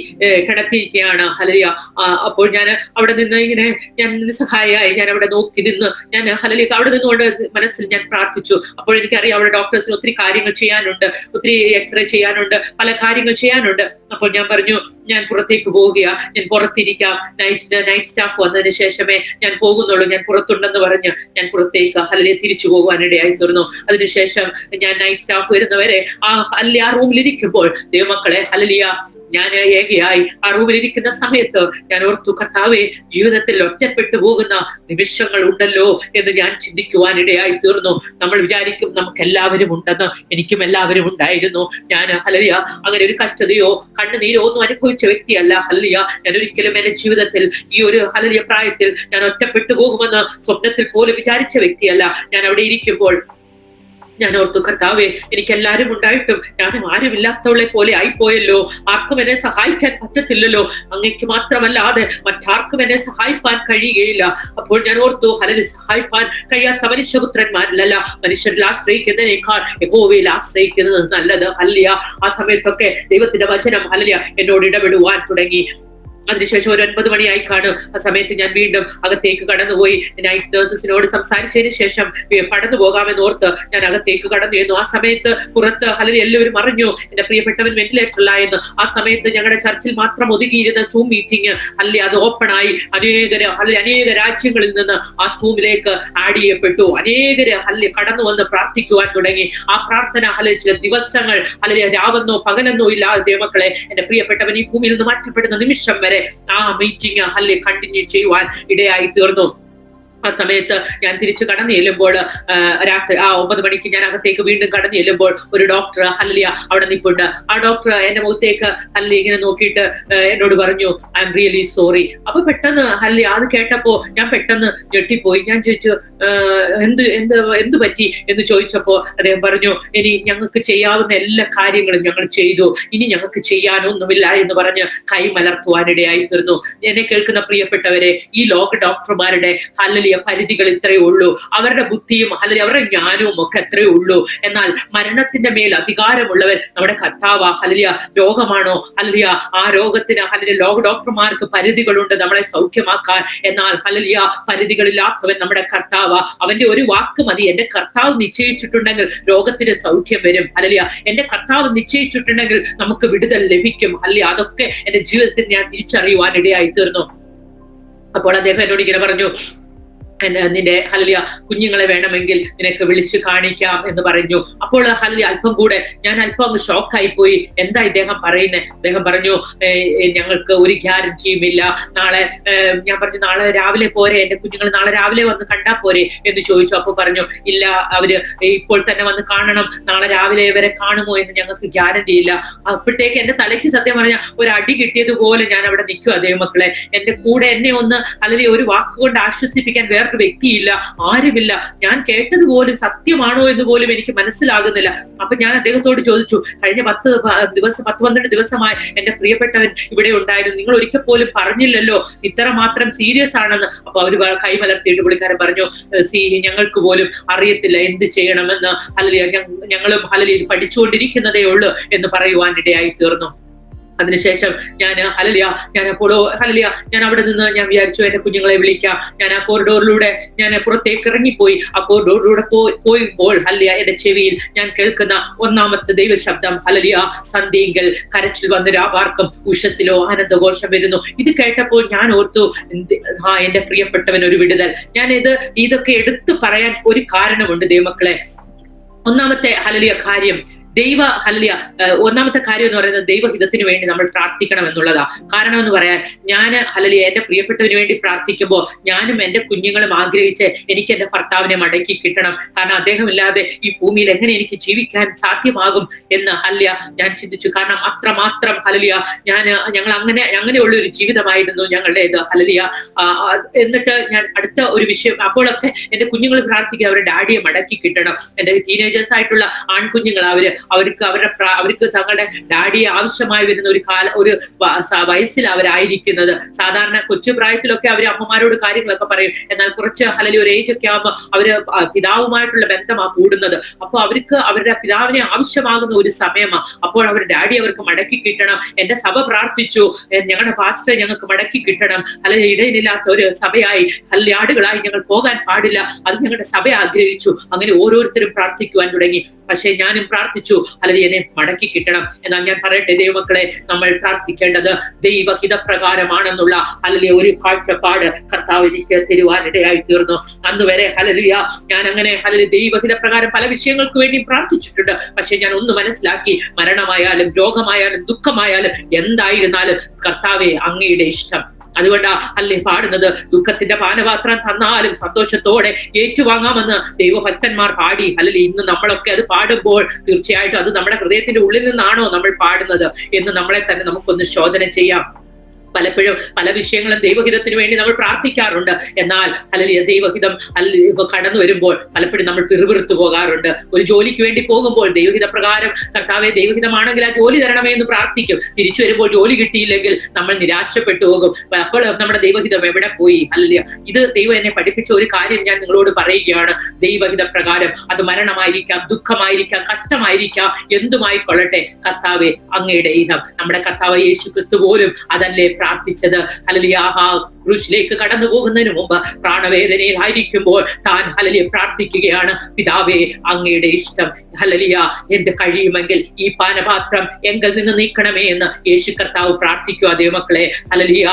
കിടത്തിയിരിക്കുകയാണ് ഹല്ലേലൂയ. അപ്പോൾ ഞാൻ അവിടെ നിന്ന് ഇങ്ങനെ ഞാൻ നിസ്സഹായയായി ഞാൻ അവിടെ നോക്കി നിന്ന് ഞാൻ ഹല്ലേലൂയ അവിടെ നിന്നുകൊണ്ട് മനസ്സിൽ ഞാൻ പ്രാർത്ഥിച്ചു. അപ്പോൾ എനിക്കറിയാം അവിടെ ഡോക്ടേഴ്സിന് ഒത്തിരി കാര്യങ്ങൾ ചെയ്യാനുണ്ട്, ഒത്തിരി എക്സ്റേ ചെയ്യാനുണ്ട്, പല കാര്യങ്ങൾ ചെയ്യാനുണ്ട്. അപ്പോൾ ഞാൻ പറഞ്ഞു ഞാൻ പുറത്തേക്ക് പോവുകയാ, ഞാൻ പുറത്തിരിക്കാം, നൈറ്റ് സ്റ്റാഫ് വന്നതിന് ശേഷമേ ഞാൻ പോകുന്നുള്ളൂ, ഞാൻ പുറത്തുണ്ടെന്ന് പറഞ്ഞ് ഞാൻ പുറത്തേക്ക് ഹല്ലേലൂയ തിരിച്ചു പോകാനിടയായി തീർന്നു. അതിനുശേഷം ഞാൻ നൈറ്റ് സ്റ്റാഫ് വരുന്നവരെ ആ റൂമിലിരിക്കുമ്പോൾ ദൈവമക്കളെ ഹല്ലേലൂയ ഞാൻ ഏകയായി ആ റൂമിലിരിക്കുന്ന സമയത്ത് ഞാൻ ഓർത്തു, കർത്താവേ, ജീവിതത്തിൽ ഒറ്റപ്പെട്ടു പോകുന്ന നിമിഷങ്ങൾ ഉണ്ടല്ലോ എന്ന് ഞാൻ ചിന്തിക്കുവാനിടയായി തീർന്നു. നമ്മൾ വിചാരിക്കും നമുക്ക് എല്ലാവരും ഉണ്ടെന്ന്, എനിക്കും എല്ലാവരും ഉണ്ടായിരുന്നു. ഞാൻ ഹല്ലേലൂയ അങ്ങനെ ഒരു കഷ്ടതയോ കണ്ണുനീരോ ഒന്നും അനുഭവിച്ച വ്യക്തിയല്ല ഹല്ലേലൂയ. ഞാൻ ഒരിക്കലും എന്റെ ജീവിതത്തിൽ ഈ ഒരു ഹല്ലേലൂയ പ്രായത്തിൽ ഞാൻ ഒറ്റപ്പെട്ടു പോകുമെന്ന് സ്വപ്നത്തിൽ പോലും വിചാരിച്ച വ്യക്തിയല്ല. ഞാൻ അവിടെ ഇരിക്കുമ്പോൾ ഞാൻ ഓർത്തു, കർത്താവേ, എനിക്ക് എല്ലാവരും ഉണ്ടായിട്ടും ഞാൻ ആരുമില്ലാത്തവളെ പോലെ ആയിപ്പോയല്ലോ, ആർക്കും എന്നെ സഹായിക്കാൻ പറ്റത്തില്ലല്ലോ, അങ്ങേക്ക് മാത്രമല്ലാതെ മറ്റാർക്കും എന്നെ സഹായിപ്പാൻ കഴിയുകയില്ല. അപ്പോൾ ഞാൻ ഓർത്തു, ഹല്ലേലൂയ സഹായിപ്പാൻ കഴിയാത്ത മനുഷ്യപുത്രന്മാരിലല്ല, മനുഷ്യരിൽ ആശ്രയിക്കുന്നതിനേക്കാൾ യഹോവയിൽ ആശ്രയിക്കുന്നത് നല്ലത് ഹല്ലേലൂയ. ആ സമയത്തൊക്കെ ദൈവത്തിന്റെ വചനം ഹല്ലേലൂയ എന്നോട് ഇടപെടുവാൻ തുടങ്ങി. അതിനുശേഷം ഒരു 9 മണിയായി കാണും. ആ സമയത്ത് ഞാൻ വീണ്ടും അകത്തേക്ക് കടന്നുപോയി. നൈറ്റ് നഴ്സസിനോട് സംസാരിച്ചതിന് ശേഷം കടന്നു പോകാമെന്ന് ഓർത്ത് ഞാൻ അകത്തേക്ക് കടന്നു ചെന്നു. ആ സമയത്ത് പുറത്ത് ഹല്ലേലൂയ എല്ലാവരും അറിഞ്ഞു എന്റെ പ്രിയപ്പെട്ടവൻ വെന്റിലേറ്ററിലായെന്ന്. ആ സമയത്ത് ഞങ്ങളുടെ ചർച്ചിൽ മാത്രം ഒതുങ്ങിയിരുന്ന സൂം മീറ്റിംഗ് ഹല്ലേലൂയ അത് ഓപ്പണായി. അനേക രാജ്യങ്ങളിൽ നിന്ന് ആ സൂമിലേക്ക് ആഡ് ചെയ്യപ്പെട്ടു. അനേകര് ഹല്ലേലൂയ കടന്നു വന്ന് പ്രാർത്ഥിക്കുവാൻ തുടങ്ങി. ആ പ്രാർത്ഥന ഹല്ലേലൂയ ചില ദിവസങ്ങൾ ഹല്ലേലൂയ രാവെന്നോ പകലെന്നോ ഇല്ലാതെ ദൈവമക്കളെ എന്റെ പ്രിയപ്പെട്ടവൻ ഈ ഭൂമിയിൽ നിന്ന് മാറ്റപ്പെടുന്ന നിമിഷം വരെ ആ മീറ്റിംഗ് ഹല്ലേലൂയ കണ്ടിന്യൂ ചെയ്യുവാൻ ഇടയായി തീർന്നു. ആ സമയത്ത് ഞാൻ തിരിച്ചു കടന്നു ചെല്ലുമ്പോൾ രാത്രി 9 മണിക്ക് ഞാൻ അകത്തേക്ക് വീണ്ടും കടന്നു ചെല്ലുമ്പോൾ ഒരു ഡോക്ടർ ഹല്ലേലൂയ അവിടെ നിൽപ്പുണ്ട്. ആ ഡോക്ടർ എന്റെ മുഖത്തേക്ക് ഹല്ലേലൂയ ഇങ്ങനെ നോക്കിയിട്ട് എന്നോട് പറഞ്ഞു, ഐ എം റിയലി സോറി. അപ്പൊ പെട്ടെന്ന് ഹല്ലേലൂയ അത് കേട്ടപ്പോ ഞാൻ പെട്ടെന്ന് ഞെട്ടിപ്പോയി. ഞാൻ ചോദിച്ചു, എന്ത് പറ്റി എന്ന് ചോദിച്ചപ്പോ അദ്ദേഹം പറഞ്ഞു, ഇനി ഞങ്ങൾക്ക് ചെയ്യാവുന്ന എല്ലാ കാര്യങ്ങളും ഞങ്ങൾ ചെയ്തു, ഇനി ഞങ്ങൾക്ക് ചെയ്യാനൊന്നുമില്ല എന്ന് പറഞ്ഞ് കൈമലർത്തുവാനിടയായി തീർന്നു. എന്നെ കേൾക്കുന്ന പ്രിയപ്പെട്ടവരെ, ഈ ലോക ഡോക്ടർമാരുടെ ഹല്ലേലൂയ പരിധികൾ ഇത്രയേ ഉള്ളൂ. അവരുടെ ബുദ്ധിയും ഹല്ലേലൂയ അവരുടെ ജ്ഞാനവും ഒക്കെ എത്രയേ ഉള്ളൂ. എന്നാൽ മരണത്തിന്റെ മേൽ അധികാരമുള്ളവൻ നമ്മുടെ കർത്താവ്. ഹല്ലേലൂയ രോഗമാണോ? ഹല്ലേലൂയ ആ രോഗത്തിന് ഹല്ലേലൂയ ലോക ഡോക്ടർമാർക്ക് പരിധികളുണ്ട് നമ്മളെ സൗഖ്യമാക്കാൻ. എന്നാൽ ഹല്ലേലൂയ പരിധികളില്ലാത്തവൻ നമ്മുടെ കർത്താവ്. അവന്റെ ഒരു വാക്ക് മതി. എന്റെ കർത്താവ് നിശ്ചയിച്ചിട്ടുണ്ടെങ്കിൽ രോഗത്തിന് സൗഖ്യം വരും. ഹല്ലേലൂയ എന്റെ കർത്താവ് നിശ്ചയിച്ചിട്ടുണ്ടെങ്കിൽ നമുക്ക് വിടുതൽ ലഭിക്കും. ഹല്ലേലൂയ അതൊക്കെ എന്റെ ജീവിതത്തിൽ ഞാൻ തിരിച്ചറിയുവാൻ ഇടയായി തീർന്നു. അപ്പോൾ അദ്ദേഹം എന്നോട് ഇങ്ങനെ പറഞ്ഞു, നിന്റെ ഹല്ലേലൂയ കുഞ്ഞുങ്ങളെ വേണമെങ്കിൽ നിനക്ക് വിളിച്ചു കാണിക്കാം എന്ന് പറഞ്ഞു. അപ്പോൾ ഹല്ലേലൂയ അല്പം കൂടെ ഞാൻ അല്പം അങ്ങ് ഷോക്കായി പോയി. എന്താ ഇദ്ദേഹം പറയുന്നത്? അദ്ദേഹം പറഞ്ഞു, ഞങ്ങൾക്ക് ഒരു ഗ്യാരണ്ടിയും ഇല്ല. നാളെ ഞാൻ പറഞ്ഞു, നാളെ രാവിലെ പോരെ, എന്റെ കുഞ്ഞുങ്ങൾ നാളെ രാവിലെ വന്ന് കണ്ടാ പോരെ എന്ന് ചോദിച്ചു. അപ്പൊ പറഞ്ഞു, ഇല്ല, അവര് ഇപ്പോൾ തന്നെ വന്ന് കാണണം, നാളെ രാവിലെ വരെ കാണുമോ എന്ന് ഞങ്ങൾക്ക് ഗ്യാരണ്ടി ഇല്ല. അപ്പോഴത്തേക്ക് എന്റെ തലയ്ക്ക് സത്യം പറഞ്ഞ ഒരു അടി കിട്ടിയതുപോലെ ഞാൻ അവിടെ നിൽക്കുക. ദൈവമക്കളെ, എന്റെ കൂടെ എന്നെ ഒന്ന് അല്ലെങ്കിൽ ഒരു വാക്കുകൊണ്ട് ആശ്വസിപ്പിക്കാൻ വേറൊരു വ്യക്തിയില്ല, ആരുമില്ല. ഞാൻ കേട്ടതുപോലും സത്യമാണോ എന്ന് പോലും എനിക്ക് മനസ്സിലാകുന്നില്ല. അപ്പൊ ഞാൻ അദ്ദേഹത്തോട് ചോദിച്ചു, കഴിഞ്ഞ 10-12 ദിവസമായി എന്റെ പ്രിയപ്പെട്ടവൻ ഇവിടെ ഉണ്ടായിരുന്നു, നിങ്ങൾ ഒരിക്കൽ പോലും പറഞ്ഞില്ലല്ലോ ഇത്രമാത്രം സീരിയസ് ആണെന്ന്. അപ്പൊ അവര് കൈമലർത്തിയിട്ട് പുള്ളിക്കാരൻ പറഞ്ഞു, ഞങ്ങൾക്ക് പോലും അറിയത്തില്ല എന്ത് ചെയ്യണമെന്ന്. ഹല്ലേലൂയ ഞങ്ങളും ഹല്ലേലൂയ പഠിച്ചുകൊണ്ടിരിക്കുന്നതേ ഉള്ളൂ എന്ന് പറയുവാനിടയായി തീർന്നു. അതിനുശേഷം ഞാൻ ഹല്ലേലൂയ ഞാൻ അവിടെ നിന്ന് ഞാൻ വിചാരിച്ചു എന്റെ കുഞ്ഞുങ്ങളെ വിളിക്കാം. ഞാൻ ആ കോറിഡോറിലൂടെ ഞാൻ പുറത്തേക്ക് ഇറങ്ങിപ്പോയി. ആ കോറിഡോറിലൂടെ പോയിപ്പോൾ ഹല്ലേലൂയ എന്റെ ചെവിയിൽ ഞാൻ കേൾക്കുന്ന ഒന്നാമത്തെ ദൈവശബ്ദം ഹല്ലേലൂയ, സന്ധ്യയെങ്കിൽ കരച്ചിൽ വന്ന് രാപാർക്കും, ഉഷസ്സിലോ ആനന്ദഘോഷം വരുന്നു. ഇത് കേട്ടപ്പോൾ ഞാൻ ഓർത്തു, എന്റെ പ്രിയപ്പെട്ടവൻ ഒരു വിടുതൽ. ഞാൻ ഇതൊക്കെ എടുത്തു പറയാൻ ഒരു കാരണമുണ്ട് ദൈവമക്കളെ. ഒന്നാമത്തെ ഹല്ലേലൂയ കാര്യം ഒന്നാമത്തെ കാര്യം എന്ന് പറയുന്നത് ദൈവഹിതത്തിന് വേണ്ടി നമ്മൾ പ്രാർത്ഥിക്കണം എന്നുള്ളതാ. കാരണം എന്ന് പറയാൻ, ഞാൻ ഹല്ലേലൂയ എന്റെ പ്രിയപ്പെട്ടവന് വേണ്ടി പ്രാർത്ഥിക്കുമ്പോൾ ഞാനും എന്റെ കുഞ്ഞുങ്ങളും ആഗ്രഹിച്ച് എനിക്ക് എന്റെ ഭർത്താവിനെ മടക്കി കിട്ടണം. കാരണം അദ്ദേഹം ഇല്ലാതെ ഈ ഭൂമിയിൽ എങ്ങനെ എനിക്ക് ജീവിക്കാൻ സാധ്യമാകും എന്ന് ഹല്ലേലൂയ ഞാൻ ചിന്തിച്ചു. കാരണം അത്രമാത്രം ഹല്ലേലൂയ ഞങ്ങൾ അങ്ങനെയുള്ള ഒരു ജീവിതമായിരുന്നു ഞങ്ങളുടേത്. ഹല്ലേലൂയ എന്നിട്ട് ഞാൻ അടുത്ത ഒരു വിഷയം, അപ്പോഴൊക്കെ എന്റെ കുഞ്ഞുങ്ങൾ പ്രാർത്ഥിക്കുക അവരുടെ ഡാഡിയെ മടക്കി കിട്ടണം. എന്റെ ടീനേജേഴ്സ് ആയിട്ടുള്ള ആൺകുഞ്ഞുങ്ങൾ അവർക്ക് തങ്ങളുടെ ഡാഡിയെ ആവശ്യമായി വരുന്ന ഒരു വയസ്സിൽ അവരായിരിക്കുന്നത്. സാധാരണ കൊച്ചു പ്രായത്തിലൊക്കെ അവര് അമ്മമാരോട് കാര്യങ്ങളൊക്കെ പറയും. എന്നാൽ കുറച്ച് ഹല്ലേലൂയ ഒരു ഏജ് ഒക്കെ ആകുമ്പോൾ അവര് പിതാവുമായിട്ടുള്ള ബന്ധമാണ് കൂടുന്നത്. അപ്പൊ അവർക്ക് അവരുടെ പിതാവിനെ ആവശ്യമാകുന്ന ഒരു സമയമാണ്. അപ്പോൾ അവർ ഡാഡി അവർക്ക് മടക്കി കിട്ടണം. എന്റെ സഭ പ്രാർത്ഥിച്ചു, ഞങ്ങളുടെ പാസ്റ്റർ ഞങ്ങൾക്ക് മടക്കി കിട്ടണം. അല്ലെങ്കിൽ ഇടയിലില്ലാത്ത ഒരു സഭയായി ആടുകളായി ഞങ്ങൾ പോകാൻ പാടില്ല, അത് ഞങ്ങളുടെ സഭ ആഗ്രഹിച്ചു. അങ്ങനെ ഓരോരുത്തരും പ്രാർത്ഥിക്കുവാൻ തുടങ്ങി. പക്ഷെ ഞാനും പ്രാർത്ഥിച്ചു, അല്ലെങ്കിൽ എന്നെ മടക്കി കിട്ടണം. എന്നാൽ ഞാൻ പറയട്ടെ ദൈവമക്കളെ, നമ്മൾ പ്രാർത്ഥിക്കേണ്ടത് ദൈവഹിതപ്രകാരമാണെന്നുള്ള അല്ലെങ്കിൽ ഒരു കാഴ്ചപ്പാട് കർത്താവ് എനിക്ക് തരുവാനിടയായി തീർന്നു. അന്ന് വരെ ഹല്ലേലൂയ ഞാൻ അങ്ങനെ ഹല്ലേലൂയ ദൈവഹിതപ്രകാരം പല വിഷയങ്ങൾക്ക് വേണ്ടി പ്രാർത്ഥിച്ചിട്ടുണ്ട്. പക്ഷെ ഞാൻ ഒന്ന് മനസ്സിലാക്കി, മരണമായാലും രോഗമായാലും ദുഃഖമായാലും എന്തായിരുന്നാലും കർത്താവേ അങ്ങയുടെ ഇഷ്ടം. അതുകൊണ്ടാ അല്ലേ പാടുന്നത്, ദുഃഖത്തിന്റെ പാനപാത്രം തന്നാലും സന്തോഷത്തോടെ ഏറ്റുവാങ്ങാമെന്ന് ദൈവഭക്തന്മാർ പാടി. അല്ലെങ്കിൽ ഇന്ന് നമ്മളൊക്കെ അത് പാടുമ്പോൾ തീർച്ചയായിട്ടും അത് നമ്മുടെ ഹൃദയത്തിന്റെ ഉള്ളിൽ നിന്നാണോ നമ്മൾ പാടുന്നത് എന്ന് നമ്മളെ തന്നെ നമുക്കൊന്ന് ശോധന ചെയ്യാം. പലപ്പോഴും പല വിഷയങ്ങളും ദൈവഹിതത്തിന് വേണ്ടി നമ്മൾ പ്രാർത്ഥിക്കാറുണ്ട്. എന്നാൽ ഹല്ലേലൂയ ദൈവഹിതം കടന്നു വരുമ്പോൾ പലപ്പോഴും നമ്മൾ പിറുപിറുത്തു പോകാറുണ്ട്. ഒരു ജോലിക്ക് വേണ്ടി പോകുമ്പോൾ ദൈവഹിത പ്രകാരം കർത്താവെ ദൈവഹിതമാണെങ്കിൽ ആ ജോലി തരണമേ എന്ന് പ്രാർത്ഥിക്കും. തിരിച്ചു വരുമ്പോൾ ജോലി കിട്ടിയില്ലെങ്കിൽ നമ്മൾ നിരാശപ്പെട്ടു പോകും. അപ്പോൾ നമ്മുടെ ദൈവഹിതം എവിടെ പോയി? ഹല്ലേലൂയ ഇത് ദൈവം എന്നെ പഠിപ്പിച്ച ഒരു കാര്യം ഞാൻ നിങ്ങളോട് പറയുകയാണ്. ദൈവഹിത പ്രകാരം അത് മരണമായിരിക്കാം, ദുഃഖമായിരിക്കാം, കഷ്ടമായിരിക്കാം, എന്തുമായിക്കൊള്ളട്ടെ, കർത്താവെ അങ്ങയുടെ ഹിതം. നമ്മുടെ കർത്താവ് യേശു ക്രിസ്തു പോലും അതല്ലേ പ്രാർത്ഥിച്ചത്. ഹല്ലേലൂയ ക്രൂശിലേക്ക് കടന്നു പോകുന്നതിന് മുമ്പ് പ്രാണവേദനയിൽ ആയിരിക്കുമ്പോൾ താൻ ഹല്ലേലൂയ പ്രാർത്ഥിക്കുകയാണ്, പിതാവേ അങ്ങയുടെ ഇഷ്ടം. ഹല്ലേലൂയ എന്ത് കഴിയുമെങ്കിൽ ഈ പാനപാത്രം എങ്കിൽ നിന്ന് നീക്കണമേ എന്ന് യേശു കർത്താവ് പ്രാർത്ഥിക്കുക. ദൈവമക്കളെ, ഹല്ലേലൂയ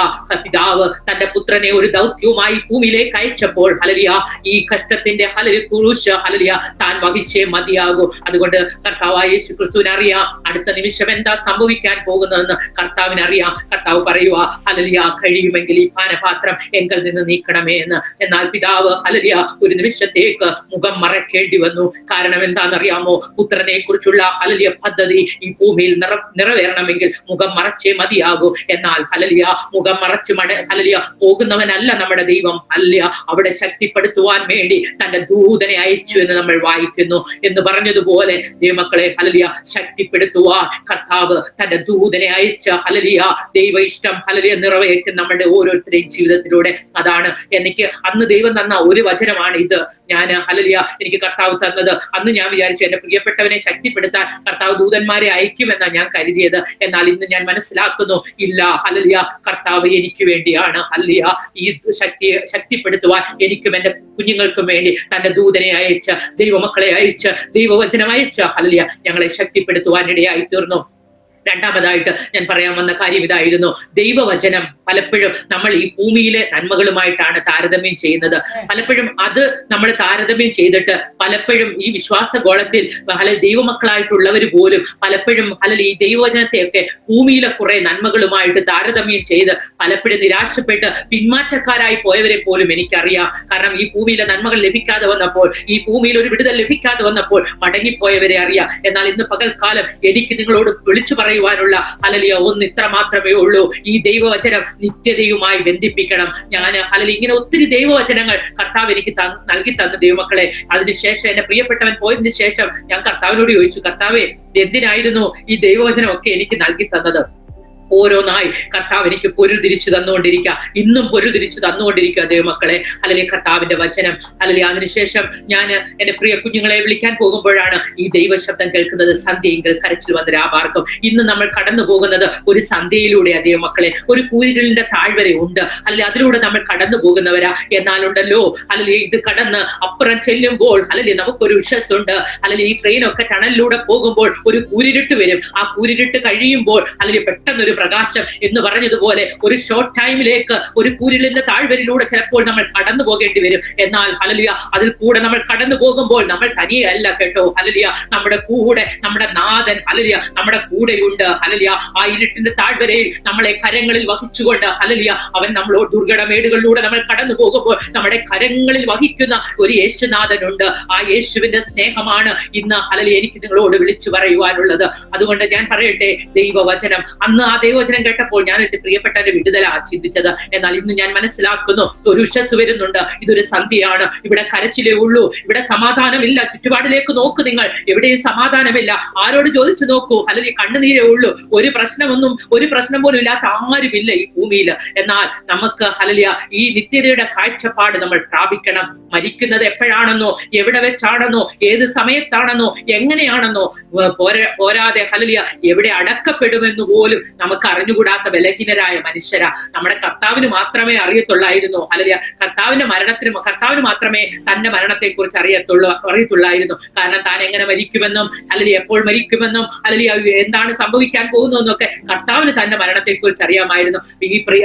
പിതാവ് തന്റെ പുത്രനെ ഒരു ദൗത്യവുമായി ഭൂമിയിലേക്ക് അയച്ചപ്പോൾ ഹല്ലേലൂയ ഈ കഷ്ടത്തിന്റെ ഹല്ലേലൂയ ക്രൂശ് ഹല്ലേലൂയ താൻ വഹിച്ചേ മതിയാകൂ. അതുകൊണ്ട് കർത്താവായ യേശു ക്രിസ്തുവിനെ അറിയാം അടുത്ത നിമിഷം എന്താ സംഭവിക്കാൻ പോകുന്നതെന്ന് കർത്താവിന് അറിയാം. കർത്താവ് പറയുക, ഹല്ലേലൂയ കഴിയുമെങ്കിൽ ഈ പാനപാത്രം പാനപാത്രം എങ്കിൽ നിന്ന് നീക്കണമേ എന്ന്. എന്നാൽ പിതാവ് ഹല്ലേലൂയ ഒരു നിമിഷത്തേക്ക് മുഖം മറയ്ക്കേണ്ടി വന്നു. കാരണം എന്താണെന്നറിയാമോ? പുത്രനെ കുറിച്ചുള്ള ഹല്ലേലൂയ പദ്ധതി ഈ ഭൂമിയിൽ നിറവേറണമെങ്കിൽ മുഖം മറച്ചേ മതിയാകൂ. എന്നാൽ ഹല്ലേലൂയ മുഖം മറച്ച് ഹല്ലേലൂയ പോകുന്നവനല്ല നമ്മുടെ ദൈവം. ഹല്ലേലൂയ അവിടെ ശക്തിപ്പെടുത്തുവാൻ വേണ്ടി തന്റെ ദൂതനെ അയച്ചു എന്ന് നമ്മൾ വായിക്കുന്നു. എന്ന് പറഞ്ഞതുപോലെ ദൈവമക്കളെ ഹല്ലേലൂയ ശക്തിപ്പെടുത്തുവാൻ കർത്താവ് തന്റെ ദൂതനെ അയച്ച ഹല്ലേലൂയ ദൈവ ഇഷ്ടം ഹല്ലേലൂയ നിറവേറ്റും നമ്മുടെ ഓരോരുത്തരുടെയും ജീവിതത്തിലൂടെ. അതാണ് എനിക്ക് അന്ന് ദൈവം തന്ന ഒരു വചനമാണ് ഇത്. ഞാൻ ഹല്ലേലൂയ എനിക്ക് കർത്താവ് തന്നത്. അന്ന് ഞാൻ വിചാരിച്ചു എന്റെ പ്രിയപ്പെട്ടവനെ ശക്തിപ്പെടുത്താൻ കർത്താവ് ദൂതന്മാരെ അയക്കുമെന്നാണ് ഞാൻ കരുതിയത്. എന്നാൽ ഇന്ന് ഞാൻ മനസ്സിലാക്കുന്നു, ഇല്ല, ഹല്ലേലൂയ കർത്താവ് എനിക്ക് വേണ്ടിയാണ് ഹല്ലേലൂയ ഈ ശക്തിപ്പെടുത്തുവാൻ എനിക്കും എന്റെ കുഞ്ഞുങ്ങൾക്കും വേണ്ടി തന്റെ ദൂതനെ അയച്ച, ദൈവമക്കളെ അയച്ച, ദൈവവചനം അയച്ച ഹല്ലേലൂയ ഞങ്ങളെ ശക്തിപ്പെടുത്തുവാൻ ഇടയായി തീർന്നു. രണ്ടാമതായിട്ട് ഞാൻ പറയാൻ വന്ന കാര്യം ഇതായിരുന്നു. ദൈവവചനം പലപ്പോഴും നമ്മൾ ഈ ഭൂമിയിലെ നന്മകളുമായിട്ടാണ് താരതമ്യം ചെയ്യുന്നത്. പലപ്പോഴും അത് നമ്മൾ താരതമ്യം ചെയ്തിട്ട് പലപ്പോഴും ഈ വിശ്വാസഗോളത്തിൽ ദൈവമക്കളായിട്ടുള്ളവർ പോലും പലപ്പോഴും ഈ ദൈവവചനത്തെയൊക്കെ ഭൂമിയിലെ കുറെ നന്മകളുമായിട്ട് താരതമ്യം ചെയ്ത് പലപ്പോഴും നിരാശപ്പെട്ട് പിന്മാറ്റക്കാരായി പോയവരെ പോലും എനിക്കറിയാം. കാരണം ഈ ഭൂമിയിലെ നന്മകൾ ലഭിക്കാതെ വന്നപ്പോൾ, ഈ ഭൂമിയിൽ ഒരു വിടുതൽ ലഭിക്കാതെ വന്നപ്പോൾ മടങ്ങിപ്പോയവരെ അറിയാം. എന്നാൽ ഇന്ന് പകൽക്കാലം എനിക്ക് നിങ്ങളോട് വിളിച്ചു പറയുവാനുള്ള ഹല്ലേലൂയ ഒന്ന് ഇത്ര മാത്രമേ ഉള്ളൂ. ഈ ദൈവവചനം നിത്യതയുമായി ബന്ധിപ്പിക്കണം. ഞാൻ ഹല്ലേലൂയ ഇങ്ങനെ ഒത്തിരി ദൈവവചനങ്ങൾ കർത്താവ് എനിക്ക് നൽകി തന്ന ദൈവമക്കളെ. അതിനുശേഷം എന്റെ പ്രിയപ്പെട്ടവൻ പോയതിനു ശേഷം ഞാൻ കർത്താവിനോട് ചോദിച്ചു, കർത്താവേ എന്തിനായിരുന്നു ഈ ദൈവവചനം ഒക്കെ എനിക്ക് നൽകി തന്നത്? ഓരോന്നായി കർത്താവ് എനിക്ക് പൊരുൾ തിരിച്ചു തന്നുകൊണ്ടിരിക്കുക, ഇന്നും പൊരുൾ തിരിച്ചു തന്നുകൊണ്ടിരിക്കുക ദൈവമക്കളെ. അല്ലെങ്കിൽ കർത്താവിന്റെ വചനം അല്ലെങ്കിൽ അതിനുശേഷം ഞാൻ എന്റെ പ്രിയ കുഞ്ഞുങ്ങളെ വിളിക്കാൻ പോകുമ്പോഴാണ് ഈ ദൈവശബ്ദം കേൾക്കുന്നത്. സന്ധ്യയെങ്കിൽ കരച്ചിൽ വന്ന് രാപാർക്കും. ഇന്ന് നമ്മൾ കടന്നു പോകുന്നത് ഒരു സന്ധ്യയിലൂടെയാണ് ദൈവമക്കളെ. ഒരു കൂരിരുളിന്റെ താഴ്വര ഉണ്ട്, അല്ലെങ്കിൽ അതിലൂടെ നമ്മൾ കടന്നു പോകുന്നവരാ. എന്നാലുണ്ടല്ലോ അല്ലെങ്കിൽ ഇത് കടന്ന് അപ്പുറം ചെല്ലുമ്പോൾ അല്ലെങ്കിൽ നമുക്കൊരു വിശ്വസുണ്ട്. അല്ലെങ്കിൽ ഈ ട്രെയിനൊക്കെ ടണലിലൂടെ പോകുമ്പോൾ ഒരു കൂരിരുട്ട് വരും. ആ കൂരിരുട്ട് കഴിയുമ്പോൾ അല്ലെങ്കിൽ പെട്ടെന്നൊരു പ്രകാശം എന്ന് പറഞ്ഞതുപോലെ ഒരു ഷോർട്ട് ടൈമിലേക്ക് ഒരു കൂരിരുളിന്റെ താഴ്വരയിലൂടെ ചിലപ്പോൾ നമ്മൾ കടന്നു പോകേണ്ടി വരും. എന്നാൽ ഹല്ലേലൂയ അതിൽ കൂടെ നമ്മൾ കടന്നു പോകുമ്പോൾ നമ്മൾ തനിയല്ല കേട്ടോ. ഹല്ലേലൂയ നമ്മുടെ കൂടെ നമ്മുടെ നാഥൻ ഹല്ലേലൂയ നമ്മുടെ കൂടെയുണ്ട്. ഹല്ലേലൂയ ആ ഇരുട്ടിന്റെ താഴ്വരയിൽ നമ്മളെ കരങ്ങളിൽ വഹിച്ചുകൊണ്ട് ഹല്ലേലൂയ അവൻ നമ്മളോട് ദുർഘടമേടുകളിലൂടെ നമ്മൾ കടന്നു പോകുമ്പോൾ നമ്മുടെ കരങ്ങളിൽ വഹിക്കുന്ന ഒരു യേശുനാഥനുണ്ട്. ആ യേശുവിന്റെ സ്നേഹമാണ് ഇന്ന് ഹല്ലേലൂയ എനിക്ക് നിങ്ങളോട് വിളിച്ചു പറയുവാനുള്ളത്. അതുകൊണ്ട് ഞാൻ പറയട്ടെ, ദൈവവചനം അന്ന് ആ ദൈവവചനം കേട്ടപ്പോൾ ഞാൻ എന്റെ പ്രിയപ്പെട്ടവന്റെ വിടുതല ചിന്തിച്ചത്. എന്നാൽ ഇന്ന് ഞാൻ മനസ്സിലാക്കുന്നു, ഒരു ഉഷസ് വരുന്നുണ്ട്. ഇതൊരു സന്ധ്യയാണ്. ഇവിടെ കരച്ചിലേ ഉള്ളൂ, ഇവിടെ സമാധാനമില്ല. ചുറ്റുപാടിലേക്ക് നോക്കൂ നിങ്ങൾ, എവിടെയും സമാധാനമില്ല. ആരോട് ചോദിച്ചു നോക്കൂ, അല്ലെങ്കിൽ കണ്ണുനീരേ ഉള്ളൂ. ഒരു പ്രശ്നം പോലും ഇല്ലാത്ത ആരുമില്ല ഈ ഭൂമിയിൽ. എന്നാൽ നമുക്ക് ഹല്ലേലൂയ ഈ നിത്യതയുടെ കാഴ്ചപ്പാട് നമ്മൾ പ്രാപിക്കണം. മരിക്കുന്നത് എപ്പോഴാണെന്നോ, എവിടെ വെച്ചാണെന്നോ, ഏത് സമയത്താണെന്നോ, എങ്ങനെയാണെന്നോ പോരാതെ ഹല്ലേലൂയ എവിടെ അടക്കപ്പെടുമെന്ന് പോലും നമുക്ക് അറിഞ്ഞുകൂടാത്ത ബലഹീനരായ മനുഷ്യരാ. നമ്മുടെ കർത്താവിന് മാത്രമേ അറിയത്തുള്ളായിരുന്നു. ഹല്ലേലൂയ കർത്താവിന് മാത്രമേ തന്റെ മരണത്തെ കുറിച്ച് അറിയത്തുള്ളായിരുന്നു. കാരണം താൻ എങ്ങനെ മരിക്കുമെന്നും ഹല്ലേലൂയ എപ്പോൾ മരിക്കുമെന്നും ഹല്ലേലൂയ എന്താണ് സംഭവിക്കാൻ പോകുന്നതെന്നൊക്കെ കർത്താവിന് തന്റെ മരണത്തെ കുറിച്ച് അറിയാമായിരുന്നു. ഈ